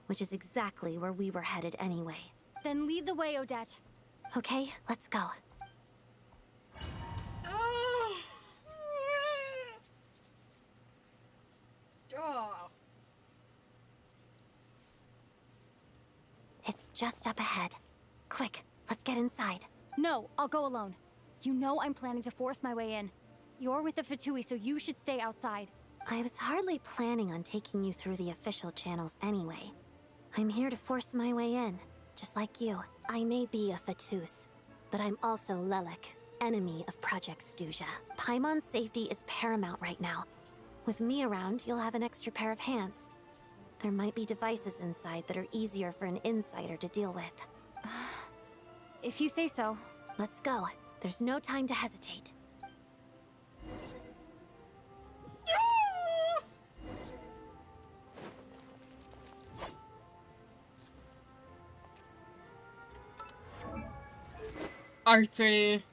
which is exactly where we were headed anyway. Then lead the way, Odette. Okay, let's go. Oh. Oh. It's just up ahead. Quick, let's get inside. No, I'll go alone. You know I'm planning to force my way in. You're with the Fatui, so you should stay outside. I was hardly planning on taking you through the official channels anyway. I'm here to force my way in, just like you. I may be a Fatus, but I'm also Lelek, enemy of Project Stuja. Paimon's safety is paramount right now. With me around, you'll have an extra pair of hands. There might be devices inside that are easier for an insider to deal with. If you say so. Let's go. There's no time to hesitate. R3.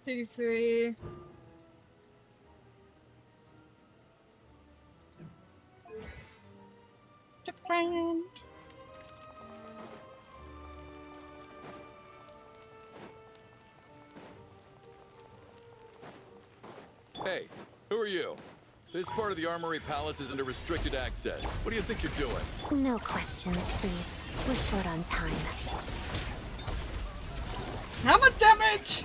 C3. Japan. Hey, who are you? This part of the Armory Palace is under restricted access. What do you think you're doing? No questions, please. We're short on time. How much damage?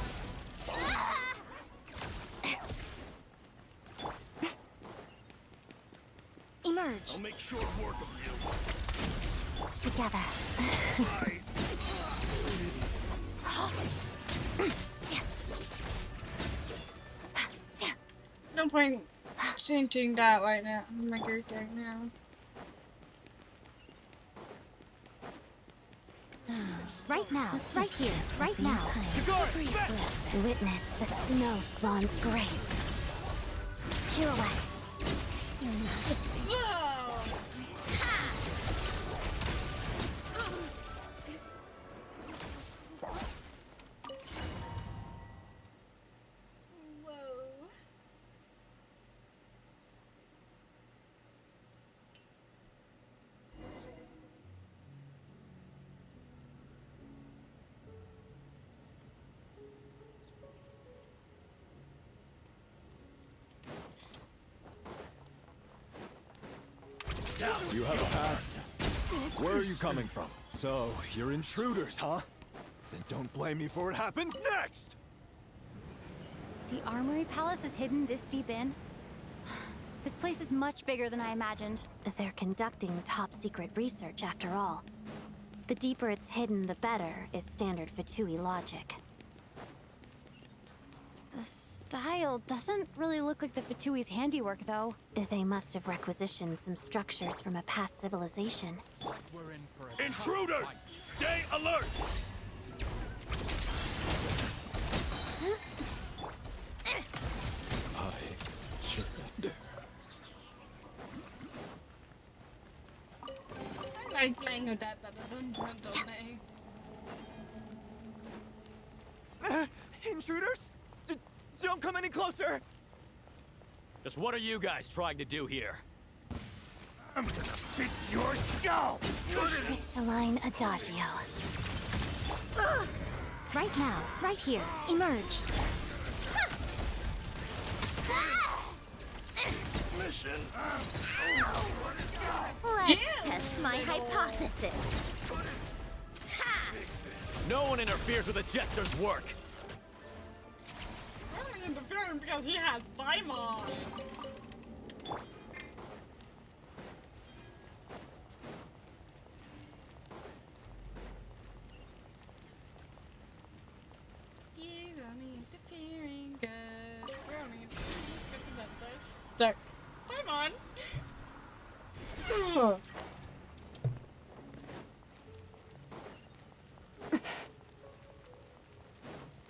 Emerge. I'll make short work of you. Together. No point changing that right now. My character right now. Right now, right here, right now. Witness the snow swan's grace. Pirouette. You have a pass? Where are you coming from? So, you're intruders, huh? Then don't blame me for what happens next! The Armory Palace is hidden this deep in? This place is much bigger than I imagined. They're conducting top-secret research, after all. The deeper it's hidden, the better, is standard Fatui logic. The style doesn't really look like the Fatui's handiwork, though. They must have requisitioned some structures from a past civilization. Intruders! Stay alert! I like playing with that better than don't they? Intruders? Don't come any closer! Just what are you guys trying to do here? I'm gonna fix your skull! Crystalline Adagio. Right now, right here, emerge. Mission. Let's test my hypothesis. No one interferes with a jester's work. I'm only interfering because he has Paimon. He's only interfering because we're only interfering because that's Paimon.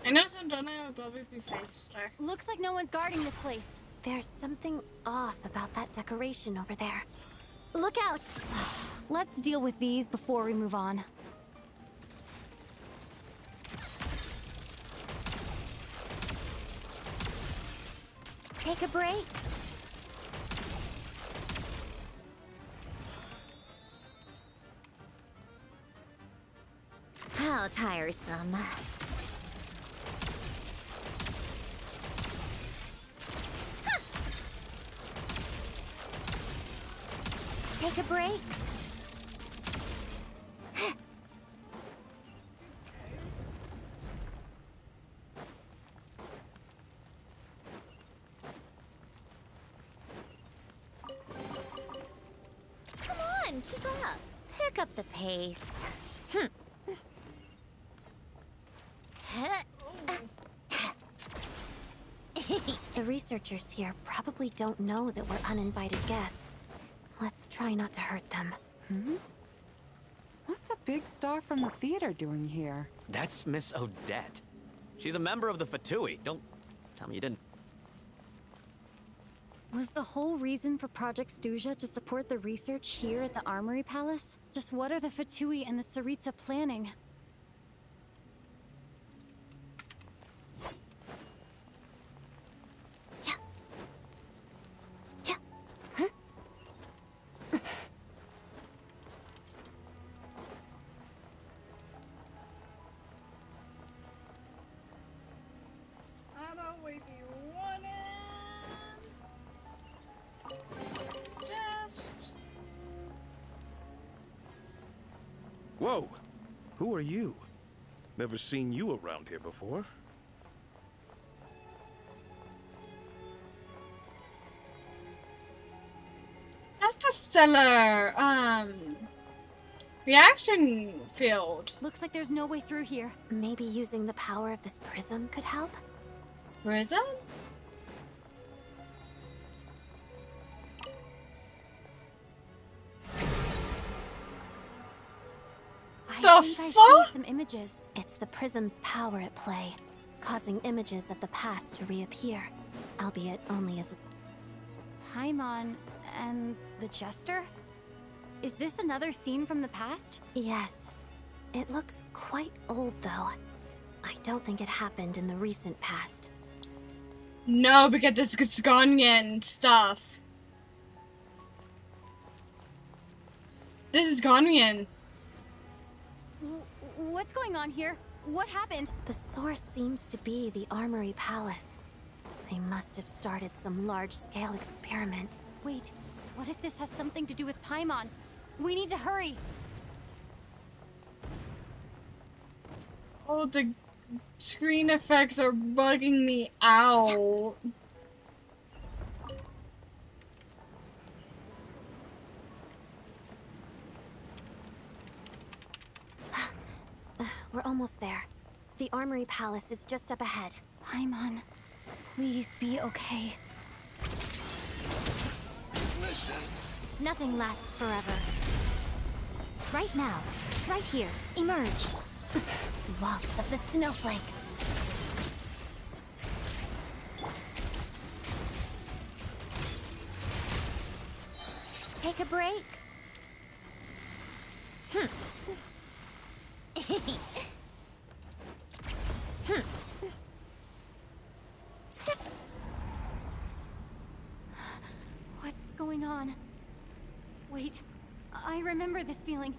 I know Santana will probably be faster. Looks like no one's guarding this place. There's something off about that decoration over there. Look out! Let's deal with these before we move on. Take a break. How tiresome. Take a break. Come on, keep up. Pick up the pace. The researchers here probably don't know that we're uninvited guests. Let's try not to hurt them. What's the big star from the theater doing here? That's Miss Odette. She's a member of the Fatui. Don't tell me you didn't. Was the whole reason for Project Stuja to support the research here at the Armory Palace? Just what are the Fatui and the Tsaritsa planning? I don't wait you want it. Just. Whoa! Who are you? Never seen you around here before. That's the stellar, reaction field. Looks like there's no way through here. Maybe using the power of this prism could help? Prism? I think I see some images. It's the prism's power at play, causing images of the past to reappear, albeit only as a... Paimon and the Jester? Is this another scene from the past? Yes. It looks quite old, though. I don't think it happened in the recent past. No, because this is Ganyan stuff. This is Ganyan. What's going on here? What happened? The source seems to be the Armory Palace. They must have started some large-scale experiment. Wait, what if this has something to do with Paimon? We need to hurry! Oh, the screen effects are bugging me out. We're almost there. The Armory Palace is just up ahead. Paimon, please be okay. Nothing lasts forever. Right now, right here, emerge. Waltz of the snowflakes. Take a break. What's going on? Wait, I remember this feeling.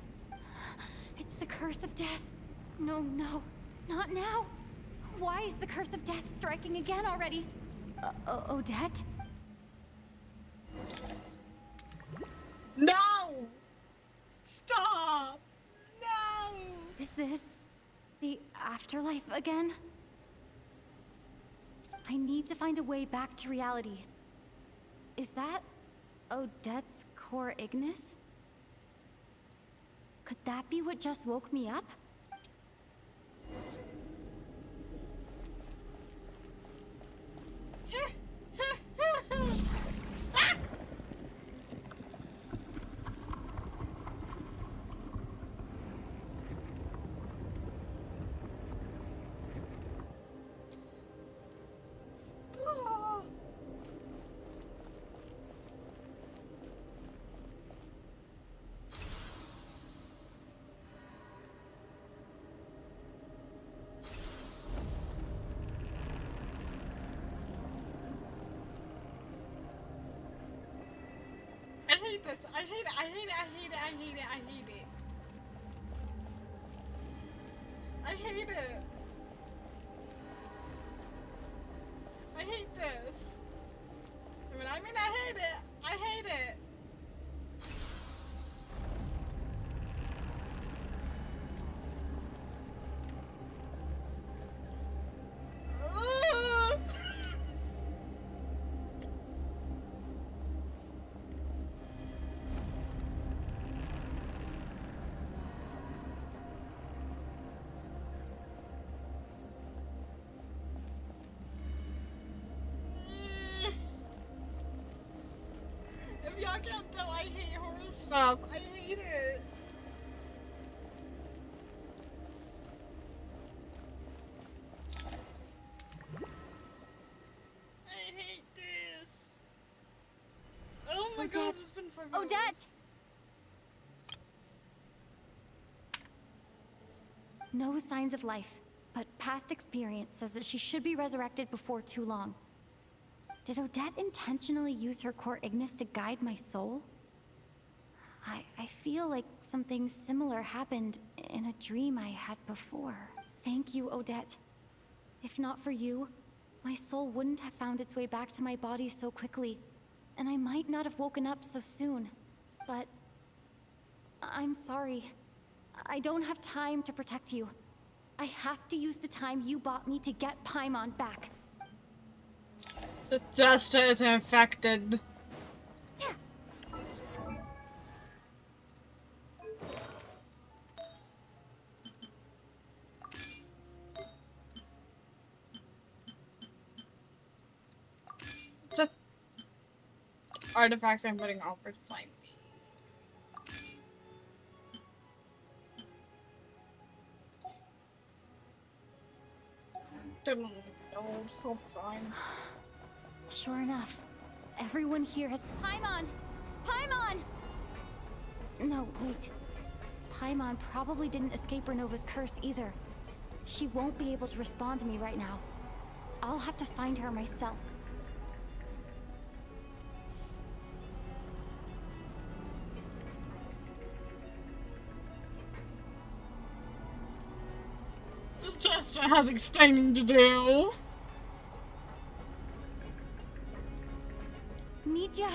It's the curse of death. No, no, not now. Why is the curse of death striking again already? Odette? No! Stop! No! Is this the afterlife again? I need to find a way back to reality. Is that Odette's core Ignis? Could that be what just woke me up? I hate this. I hate it. I hate it. I hate it. I hate it. I hate it. I hate it. I hate this. I mean, I hate it. I hate it. Ugh. If y'all can't tell, I hate horror stuff. I hate it. I hate this. Oh my god, Odette! it's been 5 Odette! minutes. No signs of life, but past experience says that she should be resurrected before too long. Did Odette intentionally use her core Ignis to guide my soul? I feel like something similar happened in a dream I had before. Thank you, Odette. If not for you, my soul wouldn't have found its way back to my body so quickly, and I might not have woken up so soon. But I'm sorry. I don't have time to protect you. I have to use the time you bought me to get Paimon back. The Jester is infected. Just artifacts I'm putting off for the time being. Hope fine. Sure enough, everyone here has Paimon! Paimon! No, wait. Paimon probably didn't escape Renova's curse either. She won't be able to respond to me right now. I'll have to find her myself. This Jester has explaining to do. Mitya!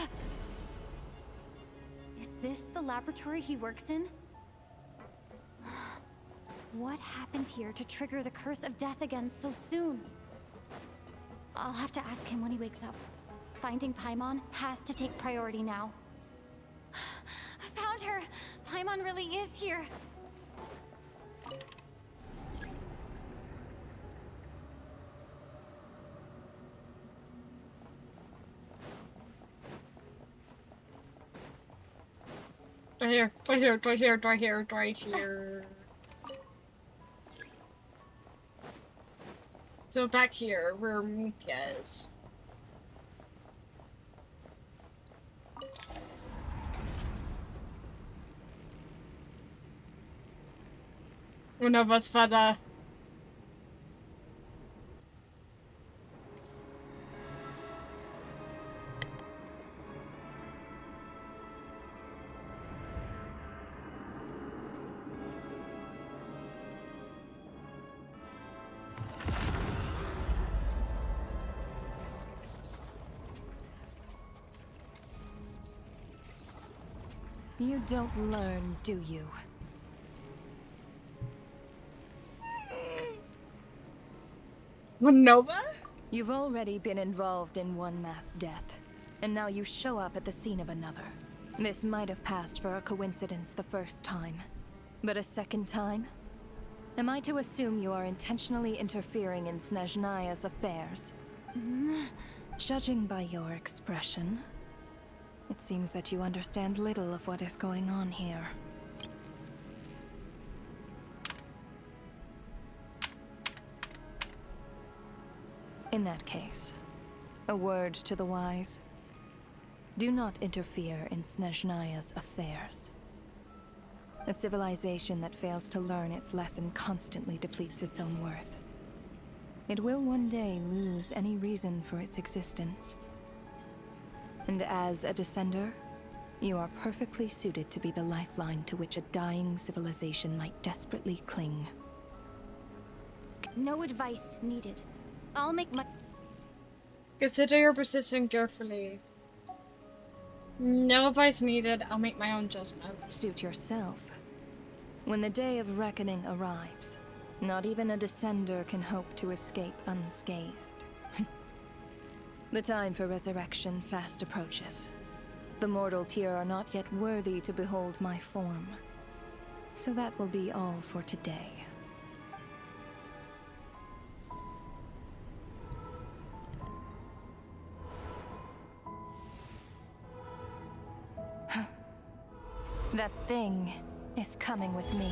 Is this the laboratory he works in? What happened here to trigger the curse of death again so soon? I'll have to ask him when he wakes up. Finding Paimon has to take priority now. I found her! Paimon really is here! Right here, right here, right here, right here, right here. So back here, where Mutia is. Una was father. You don't learn, do you? Nova? You've already been involved in one mass death, and now you show up at the scene of another. This might have passed for a coincidence the first time, but a second time? Am I to assume you are intentionally interfering in Snezhnaya's affairs? Judging by your expression, it seems that you understand little of what is going on here. In that case, a word to the wise. Do not interfere in Snezhnaya's affairs. A civilization that fails to learn its lesson constantly depletes its own worth. It will one day lose any reason for its existence. And as a descender, you are perfectly suited to be the lifeline to which a dying civilization might desperately cling. No advice needed. I'll make my... Consider your position carefully. No advice needed. I'll make my own judgment. Suit yourself. When the day of reckoning arrives, not even a descender can hope to escape unscathed. The time for resurrection fast approaches. The mortals here are not yet worthy to behold my form. So that will be all for today. That thing is coming with me.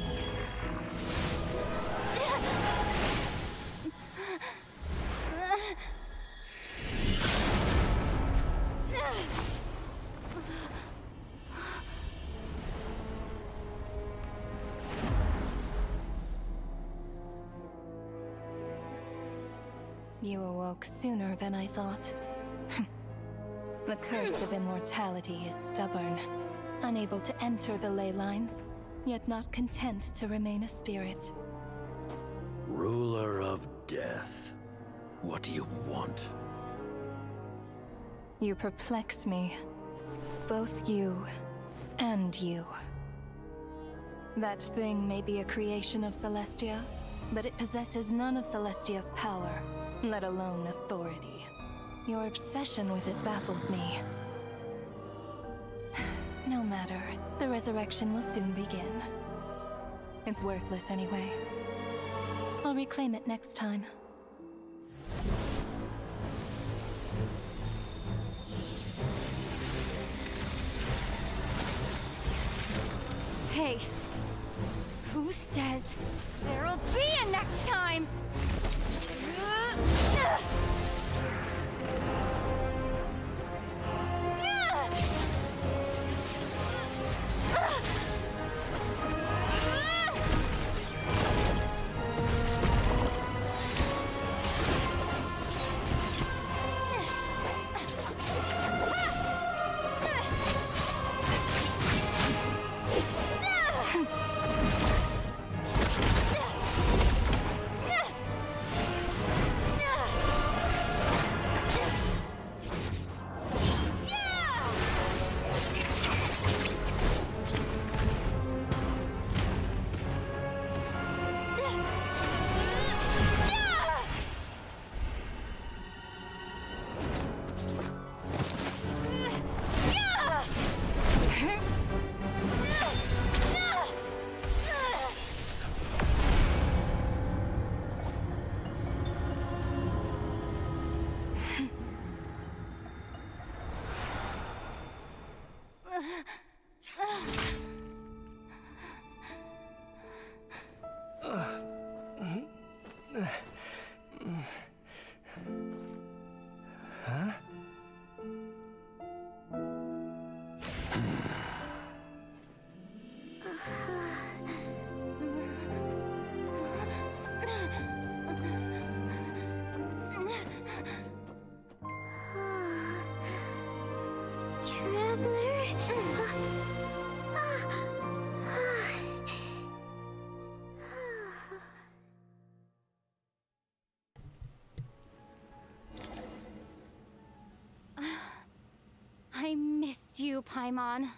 You awoke sooner than I thought. The curse of immortality is stubborn, unable to enter the ley lines, yet not content to remain a spirit. Ruler of death, what do you want? You perplex me. Both you and you. That thing may be a creation of Celestia, but it possesses none of Celestia's power, let alone authority. Your obsession with it baffles me. No matter, the resurrection will soon begin. It's worthless anyway. I'll reclaim it next time. Hey, who says there'll be a next time? Paimon.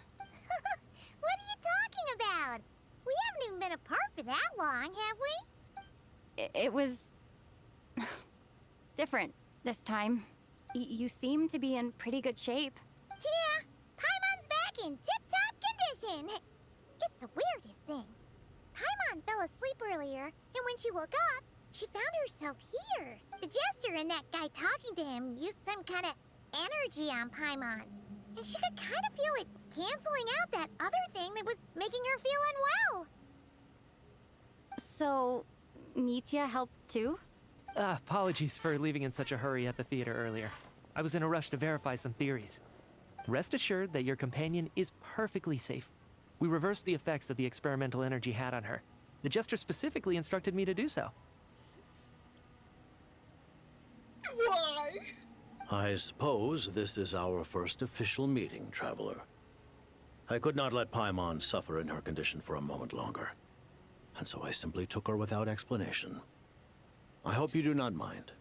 What are you talking about? We haven't even been apart for that long, have we? It was... different this time. You seem to be in pretty good shape. Yeah, Paimon's back in tip-top condition. It's the weirdest thing. Paimon fell asleep earlier, and when she woke up, she found herself here. The Jester and that guy talking to him used some kind of energy on Paimon. And she could kind of feel it canceling out that other thing that was making her feel unwell. So, Mitya helped too? Apologies for leaving in such a hurry at the theater earlier. I was in a rush to verify some theories. Rest assured that your companion is perfectly safe. We reversed the effects that the experimental energy had on her. The Jester specifically instructed me to do so. Why? I suppose this is our first official meeting, Traveler. I could not let Paimon suffer in her condition for a moment longer, and so I simply took her without explanation. I hope you do not mind.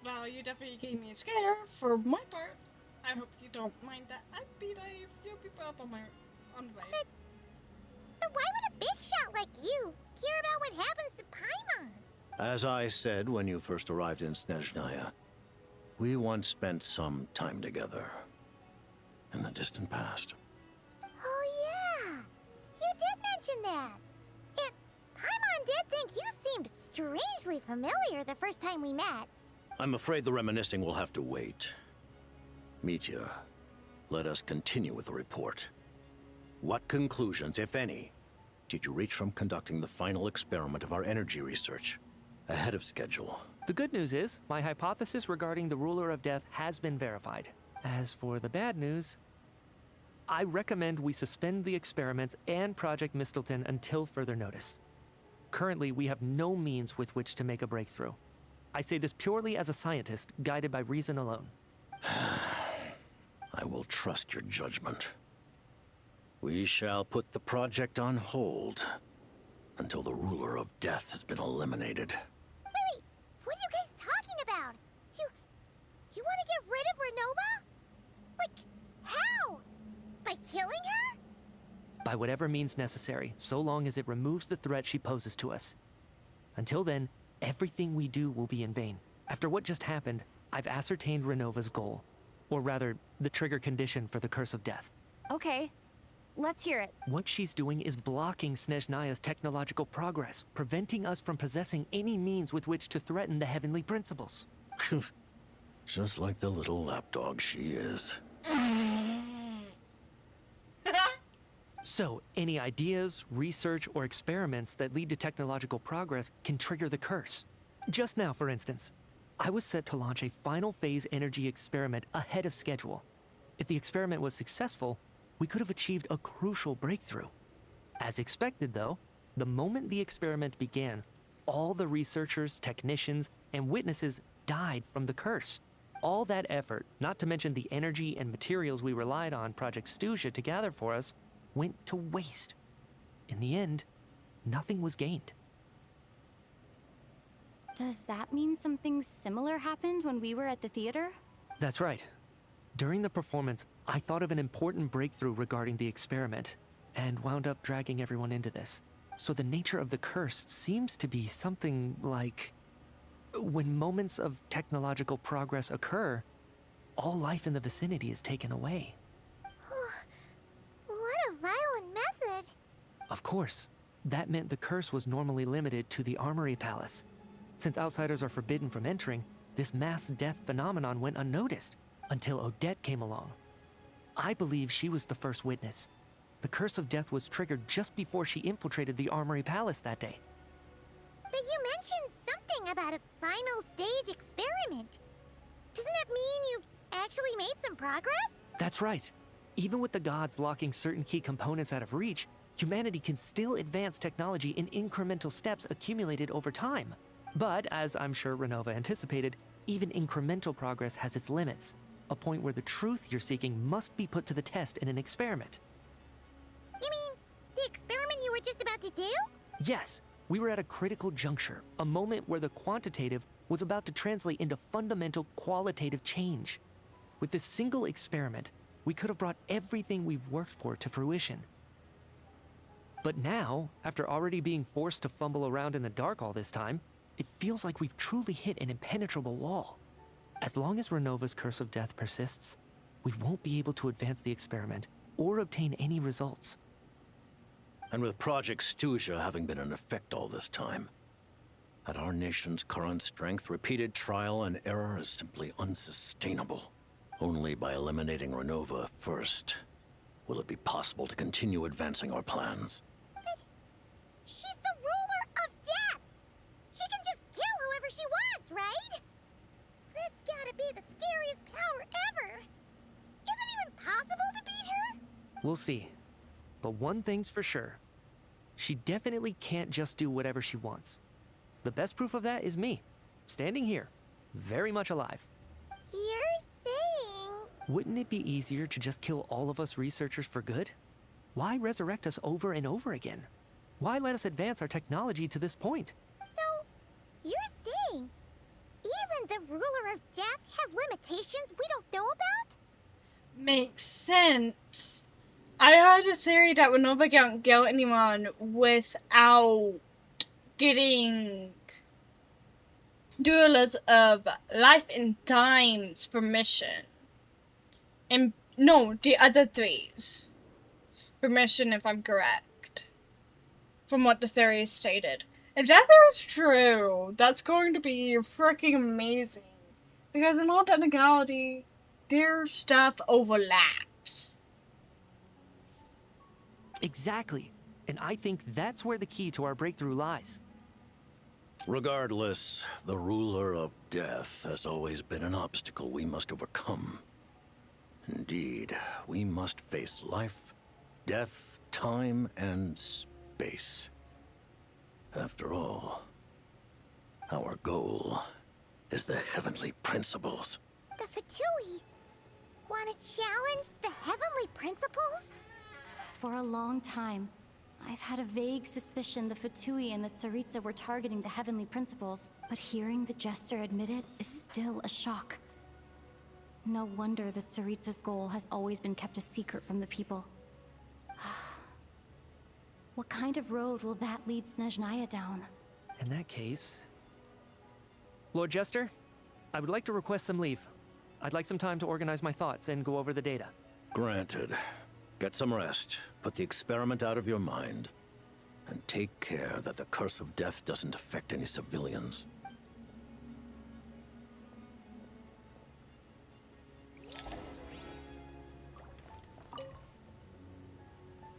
Well, you definitely gave me a scare for my part. I hope you don't mind that. I'd be like a few people up on the way. But why would a big shot like you care about what happens to Paimon? As I said when you first arrived in Snezhnaya, we once spent some time together in the distant past. Oh yeah, you did mention that. And Paimon did think you seemed strangely familiar the first time we met. I'm afraid the reminiscing will have to wait. Mitya, let us continue with the report. What conclusions, if any, did you reach from conducting the final experiment of our energy research ahead of schedule? The good news is, my hypothesis regarding the Ruler of Death has been verified. As for the bad news, I recommend we suspend the experiments and Project Mistleton until further notice. Currently, we have no means with which to make a breakthrough. I say this purely as a scientist, guided by reason alone. I will trust your judgment. We shall put the project on hold until the Ruler of Death has been eliminated. Wait, what are you guys talking about? You want to get rid of Renova? Like, how? By killing her? By whatever means necessary, so long as it removes the threat she poses to us. Until then, everything we do will be in vain. After what just happened, I've ascertained Renova's goal. Or rather, the trigger condition for the Curse of Death. Okay, let's hear it. What she's doing is blocking Snezhnaya's technological progress, preventing us from possessing any means with which to threaten the heavenly principles. Just like the little lapdog she is. So, any ideas, research, or experiments that lead to technological progress can trigger the curse. Just now, for instance, I was set to launch a final phase energy experiment ahead of schedule. If the experiment was successful, we could have achieved a crucial breakthrough. As expected, though, the moment the experiment began, all the researchers, technicians, and witnesses died from the curse. All that effort, not to mention the energy and materials we relied on Project Stuja to gather for us, went to waste. In the end, nothing was gained. Does that mean something similar happened when we were at the theater? That's right. During the performance, I thought of an important breakthrough regarding the experiment, and wound up dragging everyone into this. So the nature of the curse seems to be something like... when moments of technological progress occur, all life in the vicinity is taken away. What a violent method. Of course, that meant the curse was normally limited to the Armory Palace. Since outsiders are forbidden from entering, this mass death phenomenon went unnoticed until Odette came along. I believe she was the first witness. The curse of death was triggered just before she infiltrated the Armory Palace that day. But you mentioned something about a final stage experiment. Doesn't that mean you've actually made some progress? That's right. Even with the gods locking certain key components out of reach, humanity can still advance technology in incremental steps accumulated over time. But, as I'm sure Renova anticipated, even incremental progress has its limits. A point where the truth you're seeking must be put to the test in an experiment. You mean, the experiment you were just about to do? Yes, We were at a critical juncture, a moment where the quantitative was about to translate into fundamental qualitative change. With this single experiment, we could have brought everything we've worked for to fruition. But now, after already being forced to fumble around in the dark all this time, it feels like we've truly hit an impenetrable wall. As long as Renova's curse of death persists, we won't be able to advance the experiment or obtain any results. And with Project Stuja having been in effect all this time, at our nation's current strength, repeated trial and error is simply unsustainable. Only by eliminating Renova first will it be possible to continue advancing our plans. But she's the ruler of death! She can just kill whoever she wants, right? That's gotta be the scariest power ever! Is it even possible to beat her? We'll see. But one thing's for sure. She definitely can't just do whatever she wants. The best proof of that is me, standing here, very much alive. You're saying... Wouldn't it be easier to just kill all of us researchers for good? Why resurrect us over and over again? Why let us advance our technology to this point? So, you're saying even the ruler of death has limitations we don't know about? Makes sense. I heard a theory that Renova can't kill anyone without getting Duelers of Life and Time's permission. And no, the other three's permission, if I'm correct, from what the theory stated. If that is true, that's going to be freaking amazing. Because in all technicality, their stuff overlaps. Exactly. And I think that's where the key to our breakthrough lies. Regardless, the ruler of death has always been an obstacle we must overcome. Indeed, we must face life, death, time, and space. After all, our goal is the heavenly principles. The Fatui want to challenge the heavenly principles? For a long time, I've had a vague suspicion the Fatui and the Tsaritsa were targeting the heavenly principles, but hearing the Jester admit it is still a shock. No wonder the Tsaritsa's goal has always been kept a secret from the people. What kind of road will that lead Snezhnaya down? In that case... Lord Jester, I would like to request some leave. I'd like some time to organize my thoughts and go over the data. Granted. Get some rest, put the experiment out of your mind, and take care that the curse of death doesn't affect any civilians.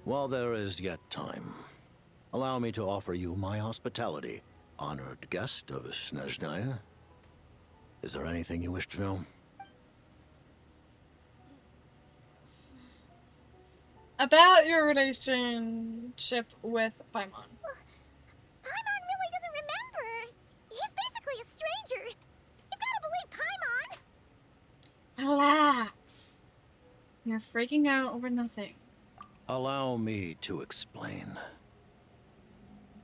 While there is yet time, allow me to offer you my hospitality, honored guest of Snezhnaya. Is there anything you wish to know? About your relationship with Paimon. Paimon really doesn't remember. He's basically a stranger. You gotta believe Paimon. Relax. You're freaking out over nothing. Allow me to explain.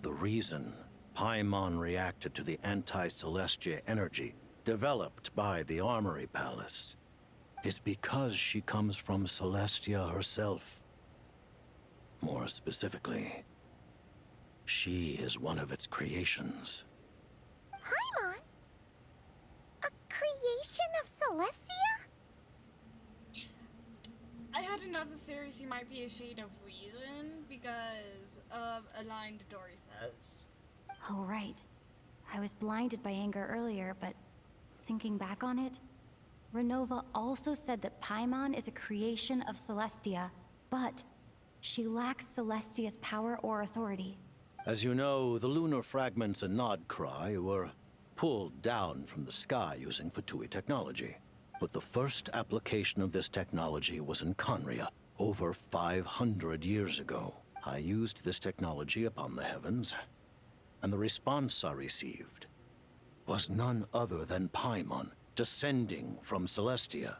The reason Paimon reacted to the anti-Celestia energy developed by the Armory Palace is because she comes from Celestia herself. More specifically, she is one of its creations. Paimon? A creation of Celestia? I had another theory she might be a shade of reason because of a line Dory says. Oh, right. I was blinded by anger earlier, but thinking back on it, Renova also said that Paimon is a creation of Celestia, but she lacks Celestia's power or authority. As you know, the lunar fragments in Nodcry were pulled down from the sky using Fatui technology. But the first application of this technology was in Conria, over 500 years ago. I used this technology upon the heavens, and the response I received was none other than Paimon, descending from Celestia.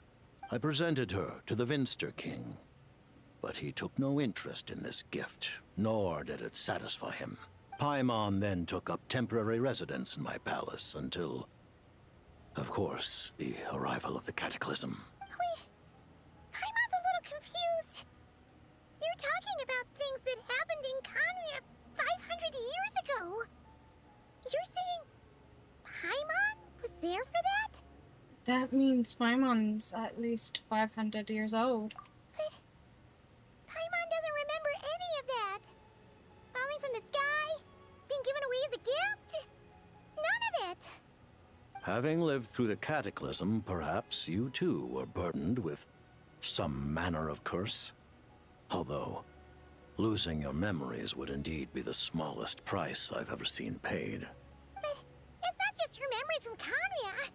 I presented her to the Vinster King, but he took no interest in this gift, nor did it satisfy him. Paimon then took up temporary residence in my palace until, of course, the arrival of the Cataclysm. Wait, Paimon's a little confused. You're talking about things that happened in Conria 500 years ago. You're saying Paimon was there for that? That means Paimon's at least 500 years old. But Paimon doesn't remember any of that. Falling from the sky, being given away as a gift. None of it. Having lived through the Cataclysm, perhaps you too were burdened with some manner of curse. Although, losing your memories would indeed be the smallest price I've ever seen paid. But it's not just her memories from Conria.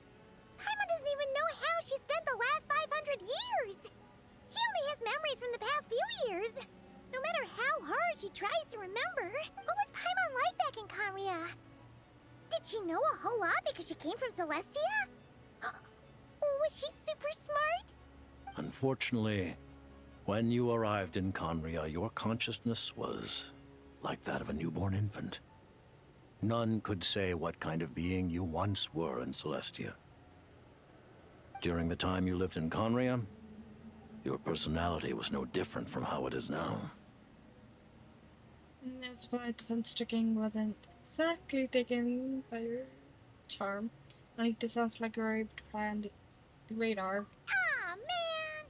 Paimon doesn't even know how she spent the last 500 years. She only has memories from the past few years. No matter how hard she tries to remember, what was Paimon like back in Conria? Did she know a whole lot because she came from Celestia? Was she super smart? Unfortunately, when you arrived in Conria, your consciousness was like that of a newborn infant. None could say what kind of being you once were in Celestia. During the time you lived in Conria, your personality was no different from how it is now. That's why defense tricking wasn't exactly taken by your charm. Like, this sounds like a very fly on the radar. Aw, man!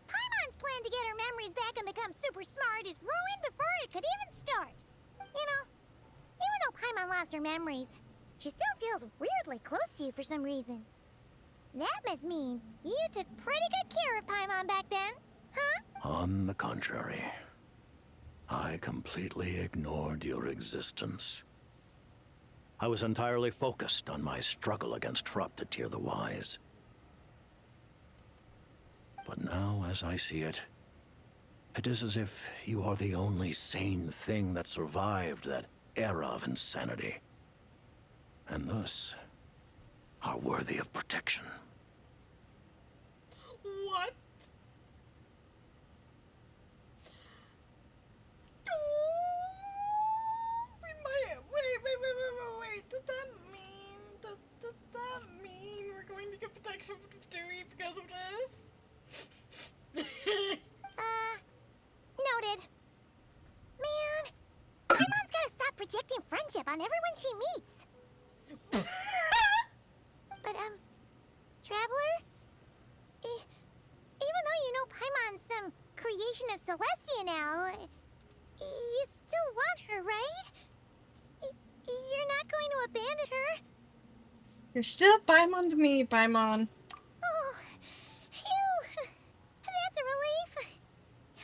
Paimon's plan to get her memories back and become super smart is ruined before it could even start. You know, even though Paimon lost her memories, she still feels weirdly close to you for some reason. That must mean you took pretty good care of Paimon back then, huh? On the contrary, I completely ignored your existence. I was entirely focused on my struggle against Troptatir the Wise. But now, as I see it, it is as if you are the only sane thing that survived that era of insanity, and thus are worthy of protection. What? Wait. Does that mean we're going to get protection from Dewey because of this? Noted. Man, Paimon's gotta stop projecting friendship on everyone she meets. But, Traveler? Even though you know Paimon's some creation of Celestia now, you still want her, right? You're not going to abandon her? You're still Paimon to me, Paimon. Oh, phew. That's a relief.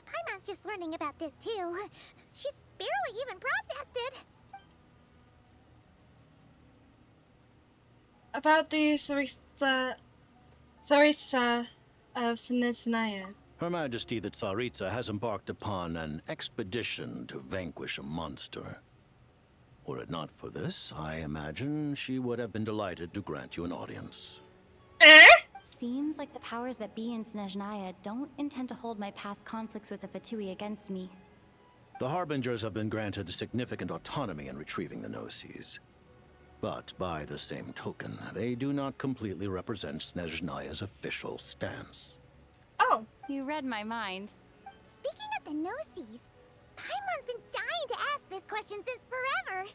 Paimon's just learning about this, too. She's barely even processed it. About the Tsaritsa of Snezhnaya. Her Majesty the Tsaritsa has embarked upon an expedition to vanquish a monster. Were it not for this, I imagine she would have been delighted to grant you an audience. Seems like the powers that be in Snezhnaya don't intend to hold my past conflicts with the Fatui against me. The Harbingers have been granted significant autonomy in retrieving the Gnosis. But by the same token, they do not completely represent Snezhnaya's official stance. Oh! You read my mind. Speaking of the Gnosis, Paimon's been dying to ask this question since forever.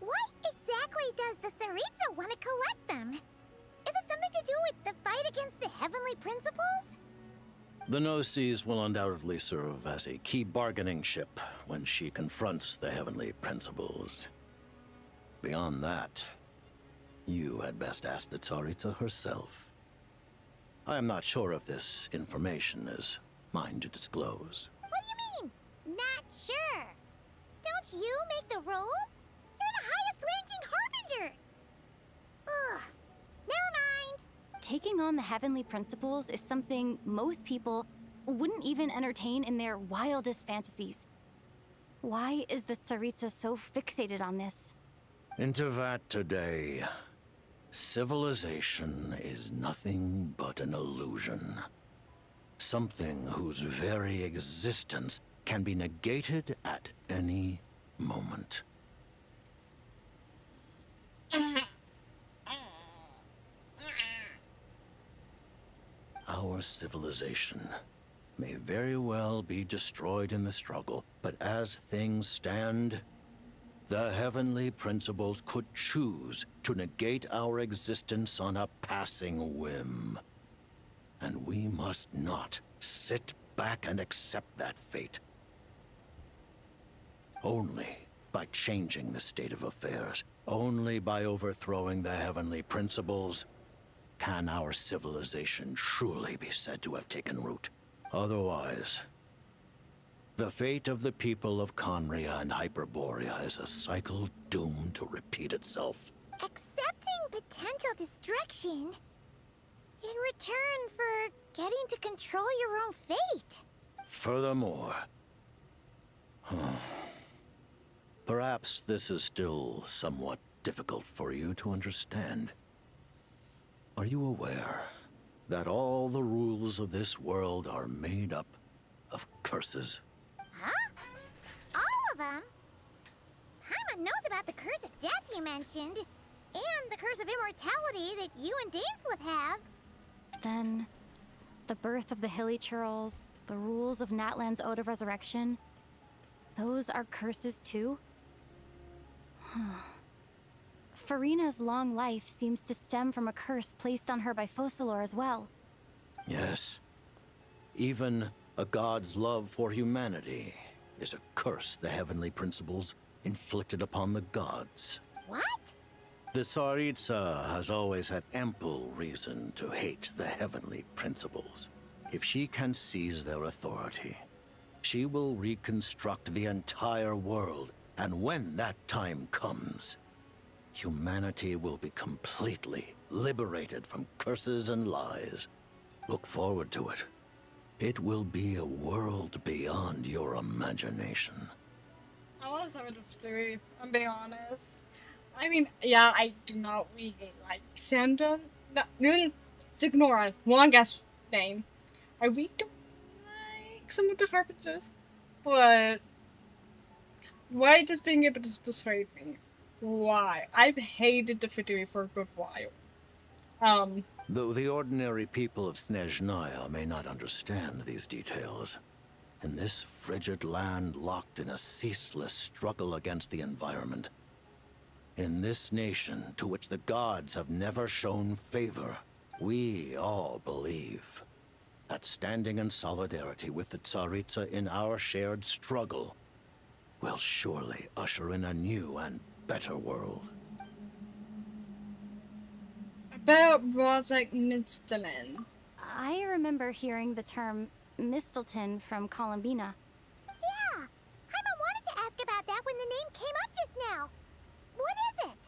Why exactly does the Tsaritsa want to collect them? Is it something to do with the fight against the heavenly principles? The Gnosis will undoubtedly serve as a key bargaining chip when she confronts the heavenly principles. Beyond that, you had best ask the Tsaritsa herself. I am not sure if this information is mine to disclose. What do you mean, not sure? Don't you make the rules? You're the highest-ranking Harbinger! Ugh, never mind. Taking on the heavenly principles is something most people wouldn't even entertain in their wildest fantasies. Why is the Tsaritsa so fixated on this? In Tevat today, civilization is nothing but an illusion. Something whose very existence can be negated at any moment. our civilization may very well be destroyed in the struggle, but as things stand, the heavenly principles could choose to negate our existence on a passing whim. And we must not sit back and accept that fate. Only by changing the state of affairs, only by overthrowing the heavenly principles, can our civilization truly be said to have taken root. Otherwise, the fate of the people of Conria and Hyperborea is a cycle doomed to repeat itself. Accepting potential destruction in return for getting to control your own fate. Furthermore, perhaps this is still somewhat difficult for you to understand. Are you aware that all the rules of this world are made up of curses? Huh? All of them? Paimon knows about the curse of death you mentioned, and the curse of immortality that you and Dainsleif have. Then, the birth of the Hilly Churls, the rules of Natlan's Ode of Resurrection, those are curses too? Farina's long life seems to stem from a curse placed on her by Focalor as well. Yes. Even a god's love for humanity is a curse the heavenly principles inflicted upon the gods. What? The Tsaritsa has always had ample reason to hate the heavenly principles. If she can seize their authority, she will reconstruct the entire world, and when that time comes, humanity will be completely liberated from curses and lies. Look forward to it. It will be a world beyond your imagination. I love 753, I'm being honest. I mean, yeah, I do not really like Sandra. No, let's ignore one guess name. I really don't like some of the Harbingers, but why does being able to persuade me? Why? I've hated the Fatui for a good while. Though the ordinary people of Snezhnaya may not understand these details, in this frigid land locked in a ceaseless struggle against the environment, in this nation to which the gods have never shown favor, we all believe that standing in solidarity with the Tsaritsa in our shared struggle will surely usher in a new and better world. About Rozek Mistelin. I remember hearing the term Mistelton from Columbina. Yeah, Paimon wanted to ask about that when the name came up just now. What is it?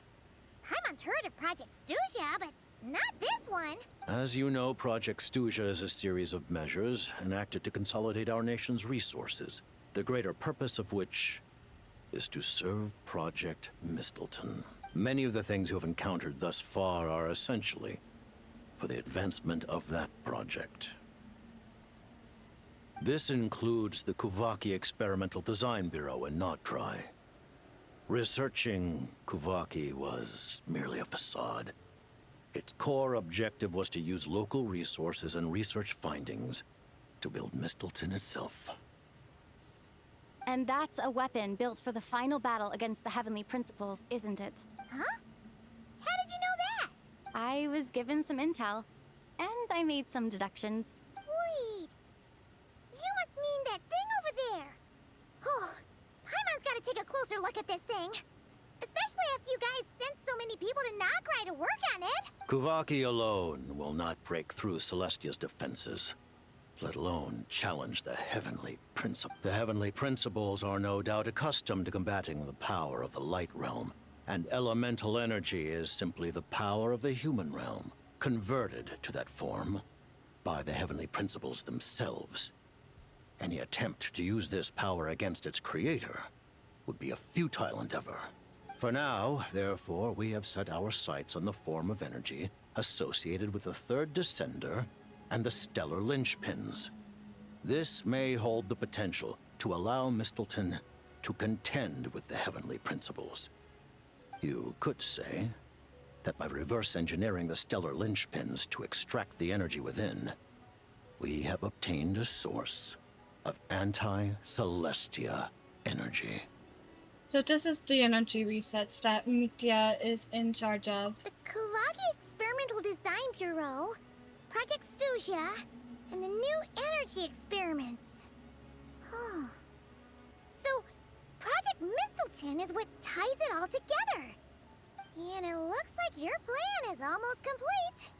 Paimon's heard of Project Stuja, but not this one. As you know, Project Stuja is a series of measures enacted to consolidate our nation's resources, the greater purpose of which is to serve Project Mistelton. Many of the things you have encountered thus far are essentially for the advancement of that project. This includes the Kuvaki Experimental Design Bureau in Notcry. Researching Kuvaki was merely a facade. Its core objective was to use local resources and research findings to build Mistelton itself. And that's a weapon built for the final battle against the Heavenly Principles, isn't it? Huh? How did you know that? I was given some intel, and I made some deductions. Wait. You must mean that thing over there. Oh, Paimon's gotta take a closer look at this thing. Especially after you guys sent so many people to Notcry to work on it. Kuvaki alone will not break through Celestia's defenses, let alone challenge the Heavenly Principles. The Heavenly Principles are no doubt accustomed to combating the power of the Light Realm, and elemental energy is simply the power of the human realm, converted to that form by the Heavenly Principles themselves. Any attempt to use this power against its creator would be a futile endeavor. For now, therefore, we have set our sights on the form of energy associated with the Third Descender and the Stellar Linchpins. This may hold the potential to allow Mistelton to contend with the Heavenly Principles. You could say that by reverse engineering the Stellar Linchpins to extract the energy within, We have obtained a source of anti-Celestia energy. So this is the energy resets that Mitya is in charge of. The Kawagi Experimental Design Bureau, Project Studia, and the new energy experiments. Huh. So, Project Mistleton is what ties it all together. And it looks like your plan is almost complete.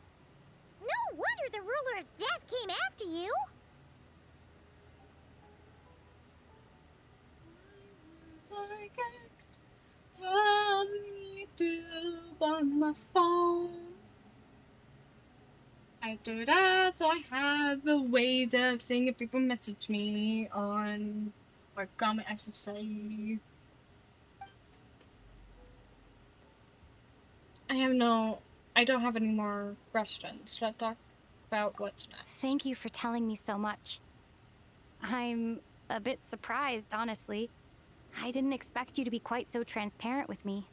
No wonder the Ruler of Death came after you. I get from me to on my phone. I do that, so I have ways of seeing if people message me on, or comment, I should say. I don't have any more questions. Let's talk about what's next. Thank you for telling me so much. I'm a bit surprised, honestly. I didn't expect you to be quite so transparent with me.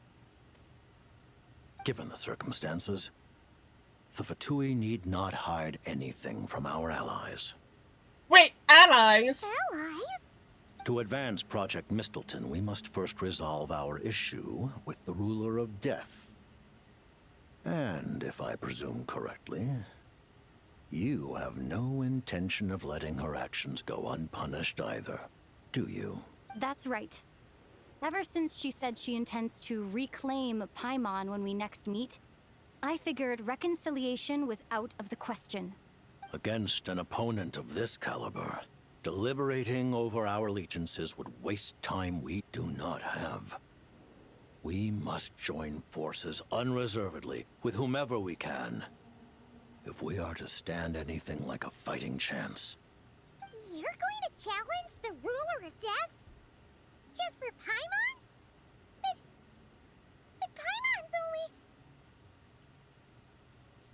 Given the circumstances, the Fatui need not hide anything from our allies. Wait, allies? Allies? To advance Project Mistleton, we must first resolve our issue with the Ruler of Death. And if I presume correctly, you have no intention of letting her actions go unpunished either, do you? That's right. Ever since she said she intends to reclaim Paimon when we next meet, I figured reconciliation was out of the question. Against an opponent of this caliber, deliberating over our allegiances would waste time we do not have. We must join forces unreservedly with whomever we can, if we are to stand anything like a fighting chance. You're going to challenge the Ruler of Death? Just for Paimon? But Paimon's only...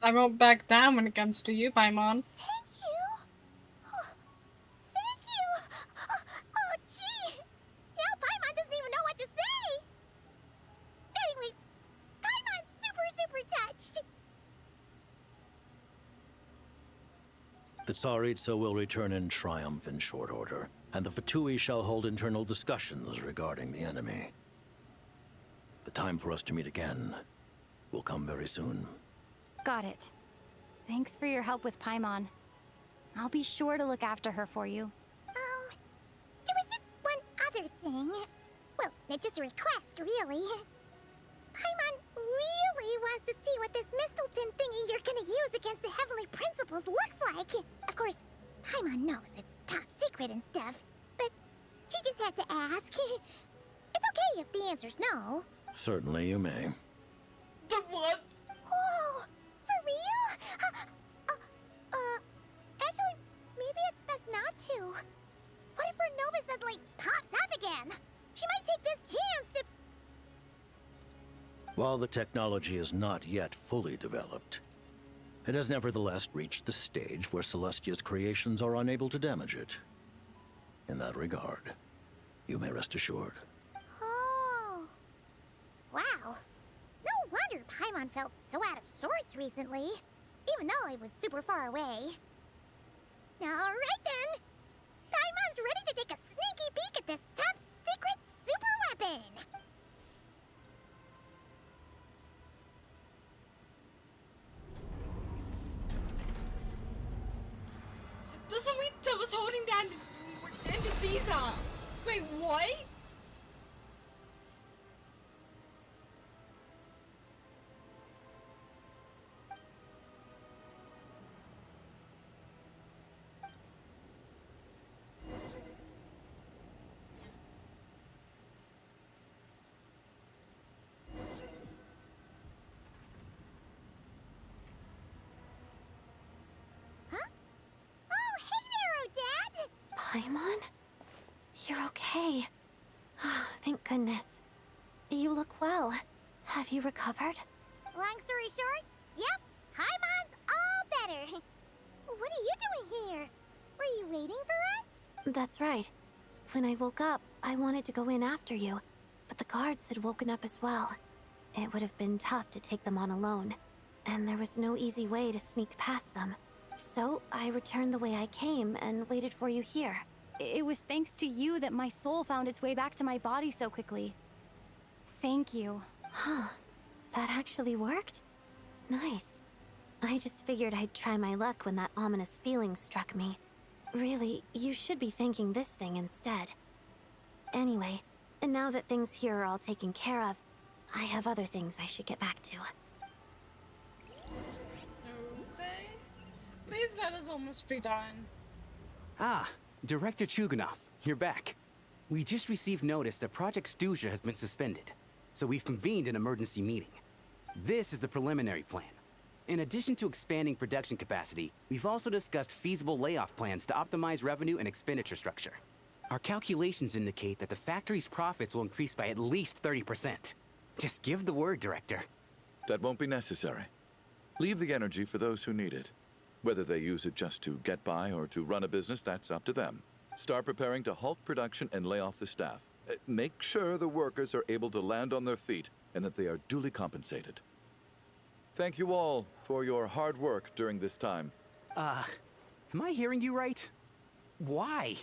I won't back down when it comes to you, Paimon. Thank you. Thank you. Oh, gee. Now Paimon doesn't even know what to say. Anyway, Paimon's super touched. The Tsaritsa will return in triumph in short order, and the Fatui shall hold internal discussions regarding the enemy. The time for us to meet again will come very soon. Got it. Thanks for your help with Paimon. I'll be sure to look after her for you. There was just one other thing. Well, it's just a request, really. Paimon really wants to see what this Mistleton thingy you're gonna use against the Heavenly Principles looks like. Of course, Paimon knows it's top secret and stuff, but she just had to ask. It's okay if the answer's no. Certainly you may. The what? Oh, for real? Actually, maybe it's best not to. What if her Nova suddenly pops up again? She might take this chance to... While the technology is not yet fully developed, it has nevertheless reached the stage where Celestia's creations are unable to damage it. In that regard, you may rest assured. Oh. Wow. No wonder Paimon felt so out of sorts recently, even though it was super far away. Alright then. Paimon's ready to take a sneaky peek at this top secret super weapon. Doesn't mean that was holding down the detail. Wait, what? Paimon? You're okay. Thank goodness. You look well. Have you recovered? Long story short, yep, Paimon's all better. What are you doing here? Were you waiting for us? That's right. When I woke up, I wanted to go in after you, but the guards had woken up as well. It would have been tough to take them on alone, and there was no easy way to sneak past them. So I returned the way I came and waited for you here. It was thanks to you that my soul found its way back to my body so quickly. Thank you. Huh. That actually worked? Nice. I just figured I'd try my luck when that ominous feeling struck me. Really, you should be thanking this thing instead. Anyway, and now that things here are all taken care of, I have other things I should get back to. Okay. Please let us almost be done. Ah, Director Chuganov, you're back. We just received notice that Project Stuja has been suspended, so we've convened an emergency meeting. This is the preliminary plan. In addition to expanding production capacity, we've also discussed feasible layoff plans to optimize revenue and expenditure structure. Our calculations indicate that the factory's profits will increase by at least 30%. Just give the word, Director. That won't be necessary. Leave the energy for those who need it. Whether they use it just to get by or to run a business, that's up to them. Start preparing to halt production and lay off the staff. Make sure the workers are able to land on their feet and that they are duly compensated. Thank you all for your hard work during this time. Am I hearing you right? Why?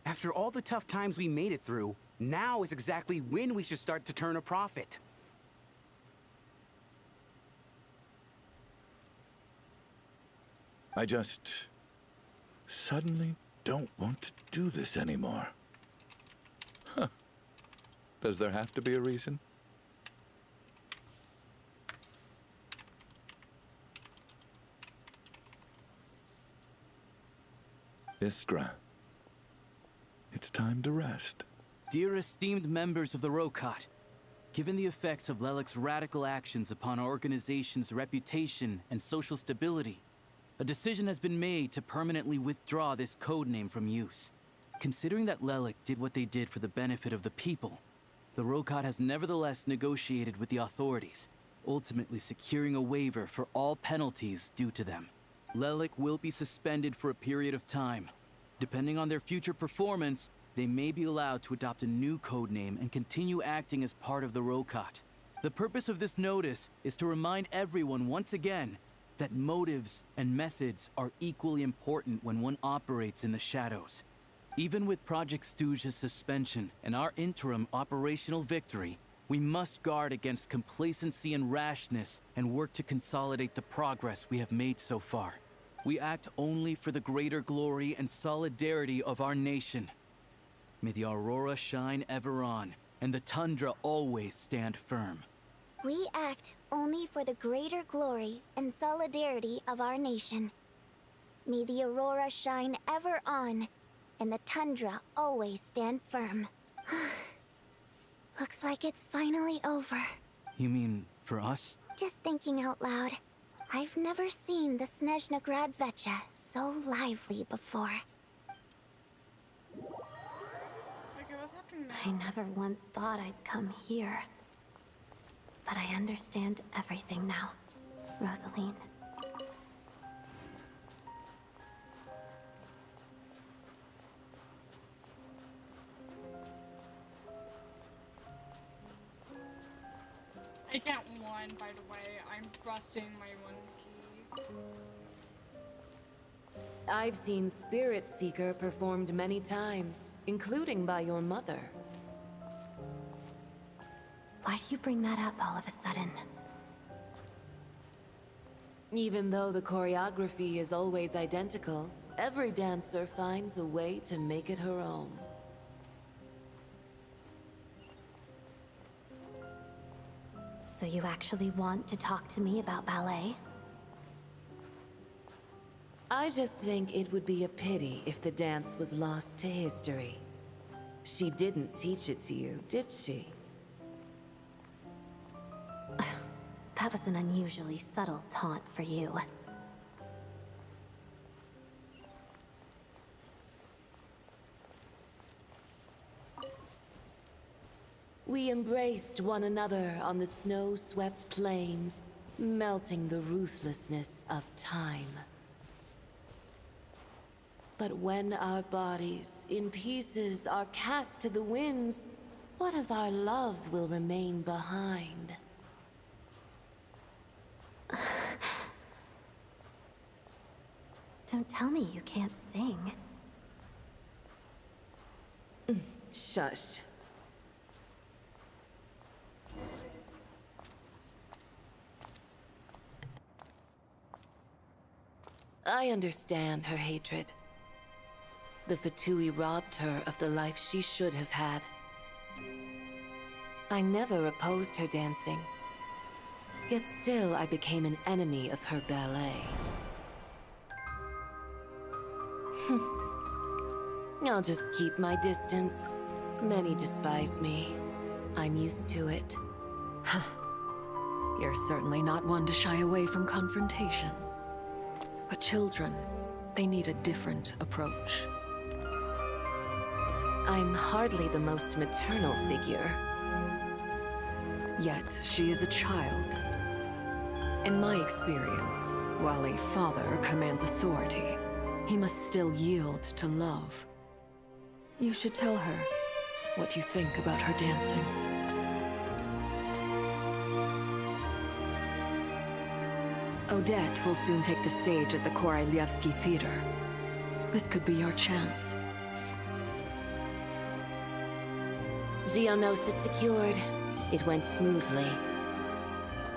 After all the tough times we made it through, now is exactly when we should start to turn a profit. I just suddenly don't want to do this anymore. Huh. Does there have to be a reason? Iskra, it's time to rest. Dear esteemed members of the Rokot, given the effects of Lelik's radical actions upon our organization's reputation and social stability, a decision has been made to permanently withdraw this codename from use. Considering that Lelik did what they did for the benefit of the people, the Rokot has nevertheless negotiated with the authorities, ultimately securing a waiver for all penalties due to them. Lelik will be suspended for a period of time. Depending on their future performance, they may be allowed to adopt a new codename and continue acting as part of the Rokot. The purpose of this notice is to remind everyone once again that motives and methods are equally important when one operates in the shadows. Even with Project Stuja's suspension and our interim operational victory, we must guard against complacency and rashness and work to consolidate the progress we have made so far. We act only for the greater glory and solidarity of our nation. May the aurora shine ever on, and the tundra always stand firm. We act only for the greater glory and solidarity of our nation. May the aurora shine ever on, and the tundra always stand firm. Looks like it's finally over. You mean for us? Just thinking out loud. I've never seen the Snezhna Grad Vecha so lively before. Okay, what's happening now? I never once thought I'd come here. But I understand everything now, Rosaline. I count one, by the way. I'm busting my one key. I've seen Spirit Seeker performed many times, including by your mother. Why do you bring that up all of a sudden? Even though the choreography is always identical, every dancer finds a way to make it her own. So you actually want to talk to me about ballet? I just think it would be a pity if the dance was lost to history. She didn't teach it to you, did she? That was an unusually subtle taunt for you. We embraced one another on the snow-swept plains, melting the ruthlessness of time. But when our bodies, in pieces, are cast to the winds, what of our love will remain behind? Don't tell me you can't sing. Shush. I understand her hatred. The Fatui robbed her of the life she should have had. I never opposed her dancing. Yet still I became an enemy of her ballet. I'll just keep my distance. Many despise me. I'm used to it. You're certainly not one to shy away from confrontation. But children, they need a different approach. I'm hardly the most maternal figure. Yet, she is a child. In my experience, while a father commands authority, he must still yield to love. You should tell her what you think about her dancing. Odette will soon take the stage at the Koralyevsky Theater. This could be your chance. Geonosis secured. It went smoothly.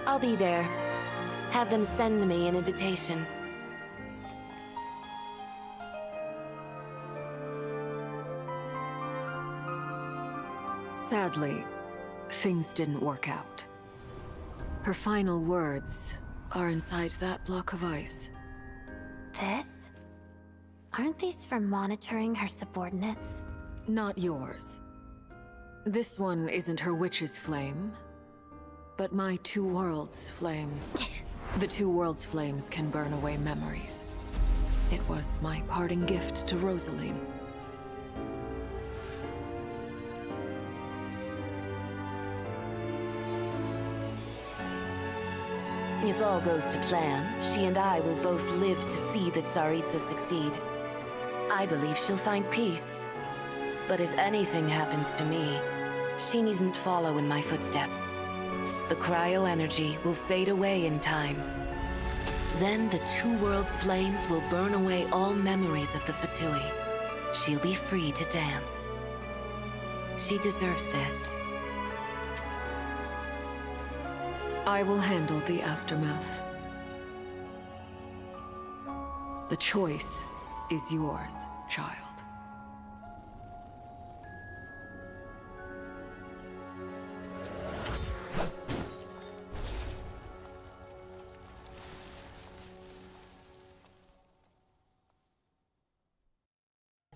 I'll be there. Have them send me an invitation. Sadly, things didn't work out. Her final words are inside that block of ice. This? Aren't these for monitoring her subordinates? Not yours. This one isn't her witch's flame, but my two worlds' flames. The two worlds' flames can burn away memories. It was my parting gift to Rosaline. If all goes to plan, she and I will both live to see the Tsaritsa succeed. I believe she'll find peace. But if anything happens to me, she needn't follow in my footsteps. The cryo-energy will fade away in time. Then the two worlds' flames will burn away all memories of the Fatui. She'll be free to dance. She deserves this. I will handle the aftermath. The choice is yours, child.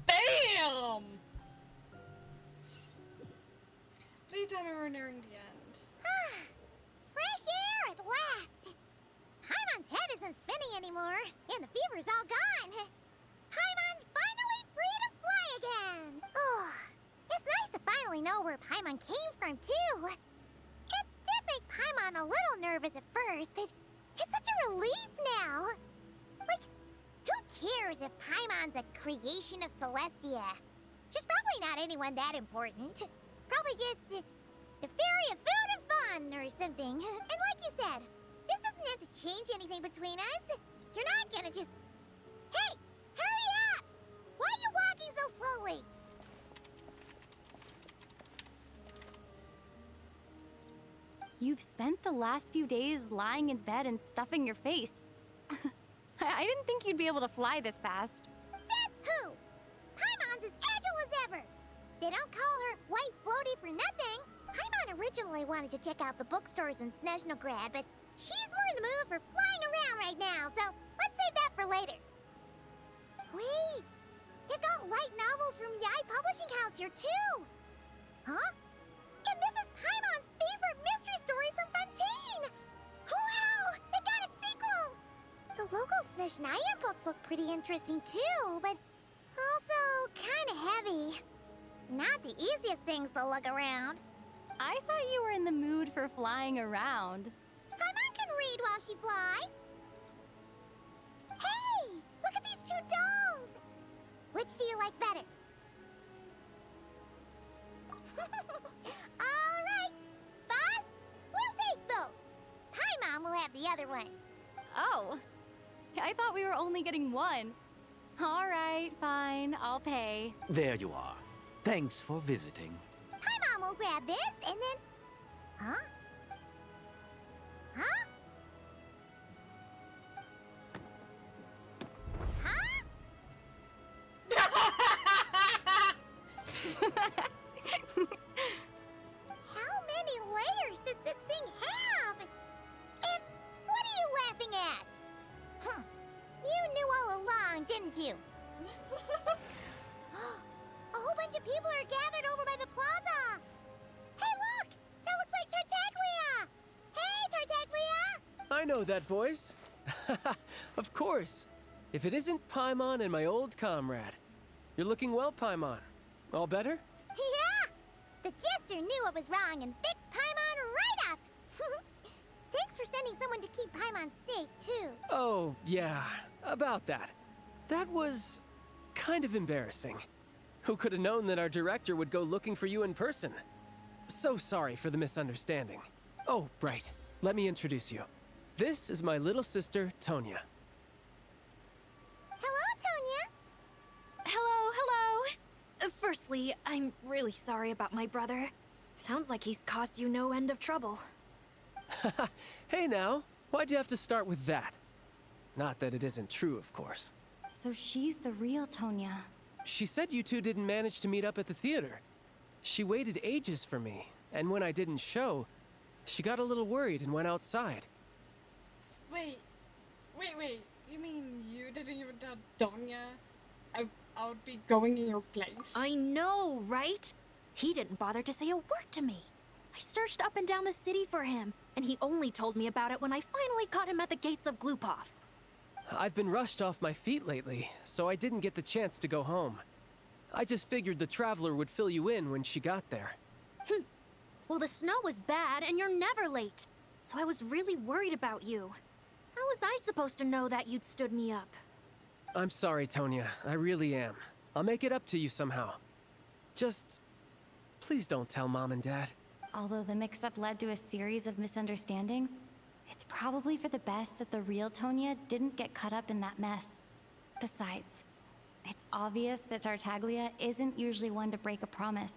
Damn! Playtime are nearing the end. Fresh air at last! Paimon's head isn't spinning anymore, and the fever's all gone. Paimon's finally free to fly again! Oh, it's nice to finally know where Paimon came from, too. It did make Paimon a little nervous at first, but it's such a relief now. Like, who cares if Paimon's a creation of Celestia? She's probably not anyone that important. Probably just the fairy of food and fun or something. And like you said, this doesn't have to change anything between us. You're not gonna just... Hey! Hurry up! Why are you walking so slowly? You've spent the last few days lying in bed and stuffing your face. I didn't think you'd be able to fly this fast. Says who? Paimon's as agile as ever. They don't call her White Floaty for nothing. Paimon originally wanted to check out the bookstores in Snezhnograd, but she's more in the mood for flying around right now, so let's save that for later. Wait, they've got light novels from Yai Publishing House here too. Huh? And this is Paimon's favorite mystery story from Fontaine. Wow, they got a sequel. The local Snezhnaya books look pretty interesting too, but also kind of heavy. Not the easiest things to look around. I thought you were in the mood for flying around. Paimon can read while she flies. Hey! Look at these two dolls! Which do you like better? Alright! Boss, we'll take both. Paimon will have the other one. Oh. I thought we were only getting one. All right, fine. I'll pay. There you are. Thanks for visiting. Paimon will grab this and then... Huh? Huh? How many layers does this thing have? And what are you laughing at? Huh. You knew all along, didn't you? A whole bunch of people are gathered over by the plaza. Hey, look! That looks like Tartaglia! Hey, Tartaglia! I know that voice. Of course. If it isn't Paimon and my old comrade. You're looking well, Paimon. All better? Yeah! The jester knew what was wrong and fixed Paimon right up! Thanks for sending someone to keep Paimon safe, too. Oh, yeah. About that. That was... kind of embarrassing. Who could have known that our director would go looking for you in person? So sorry for the misunderstanding. Oh, right. Let me introduce you. This is my little sister, Tonya. Hello, Tonya! Hello, hello! Firstly, I'm really sorry about my brother. Sounds like he's caused you no end of trouble. Hey now, why'd you have to start with that? Not that it isn't true, of course. So she's the real Tonya. She said you two didn't manage to meet up at the theater. She waited ages for me, and when I didn't show, she got a little worried and went outside. Wait. You mean you didn't even tell Donya I would be going in your place? I know, right? He didn't bother to say a word to me. I searched up and down the city for him, and he only told me about it when I finally caught him at the gates of Glupov. I've been rushed off my feet lately, so I didn't get the chance to go home. I just figured the Traveler would fill you in when she got there. Well, the snow was bad, and you're never late. So I was really worried about you. How was I supposed to know that you'd stood me up? I'm sorry, Tonya. I really am. I'll make it up to you somehow. Just... please don't tell Mom and Dad. Although the mix-up led to a series of misunderstandings, it's probably for the best that the real Tonya didn't get caught up in that mess. Besides, it's obvious that Tartaglia isn't usually one to break a promise.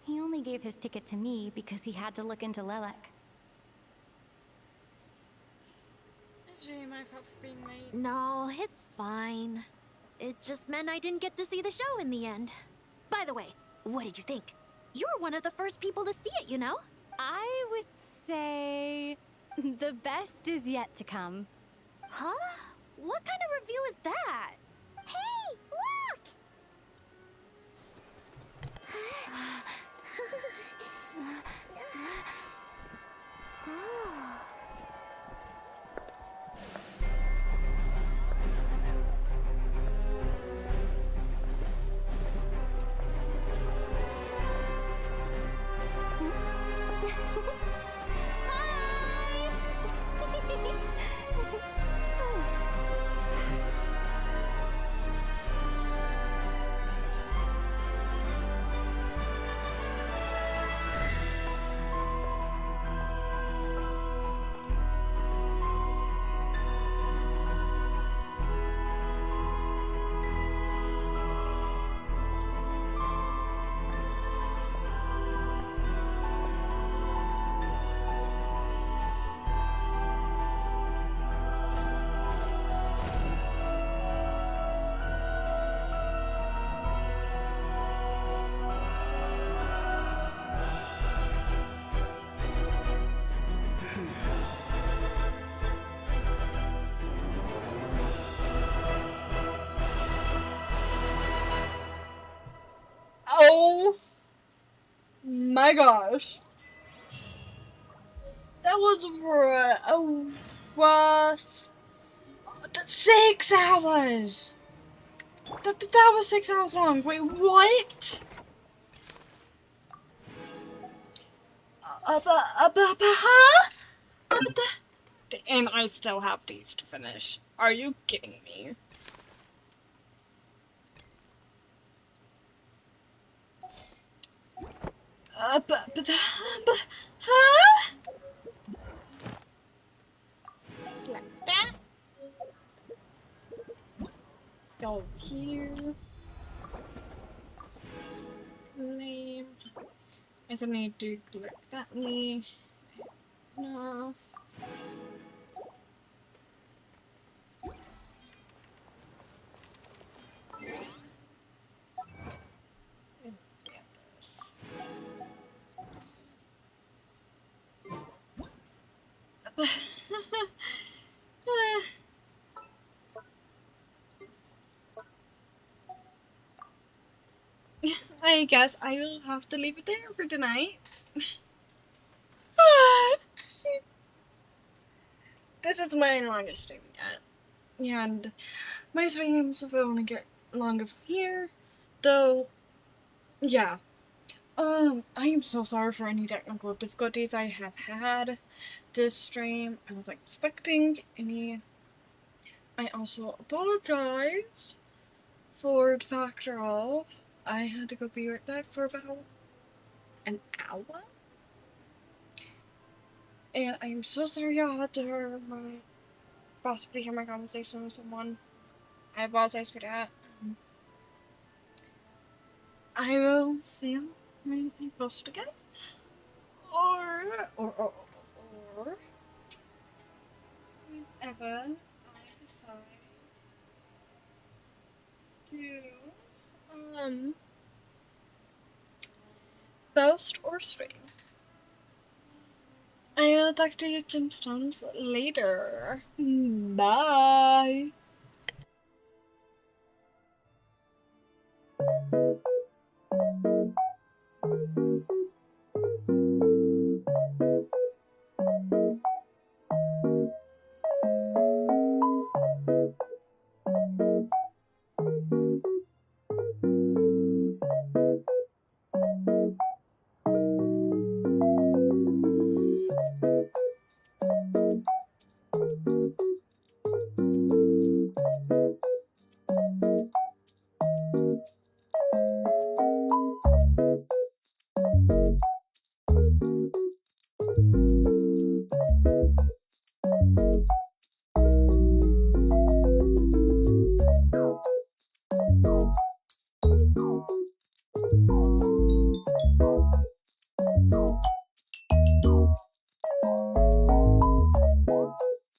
He only gave his ticket to me because he had to look into Lelek. It's really my fault for being late. No, it's fine. It just meant I didn't get to see the show in the end. By the way, what did you think? You were one of the first people to see it, you know? I would say... the best is yet to come. Huh? What kind of review is that? Hey, look! Oh my gosh. That was worth 6 hours. That was 6 hours long. Wait, what? And I still have these to finish. Are you kidding me? Huh? Like that? Go here. Lame. I still need to collect that knee. Enough. And get this. I guess I will have to leave it there for tonight. This is my longest stream yet. And my streams will only get longer from here. Though, yeah. I am so sorry for any technical difficulties I have had this stream. I wasn't expecting any. I also apologize for the factor of I had to go be right back for about an hour. And I'm so sorry I had to possibly hear my conversation with someone. I apologize for that. I will see you when I post again. Or whenever I decide to post or stream. I will talk to you gemstones later. Bye.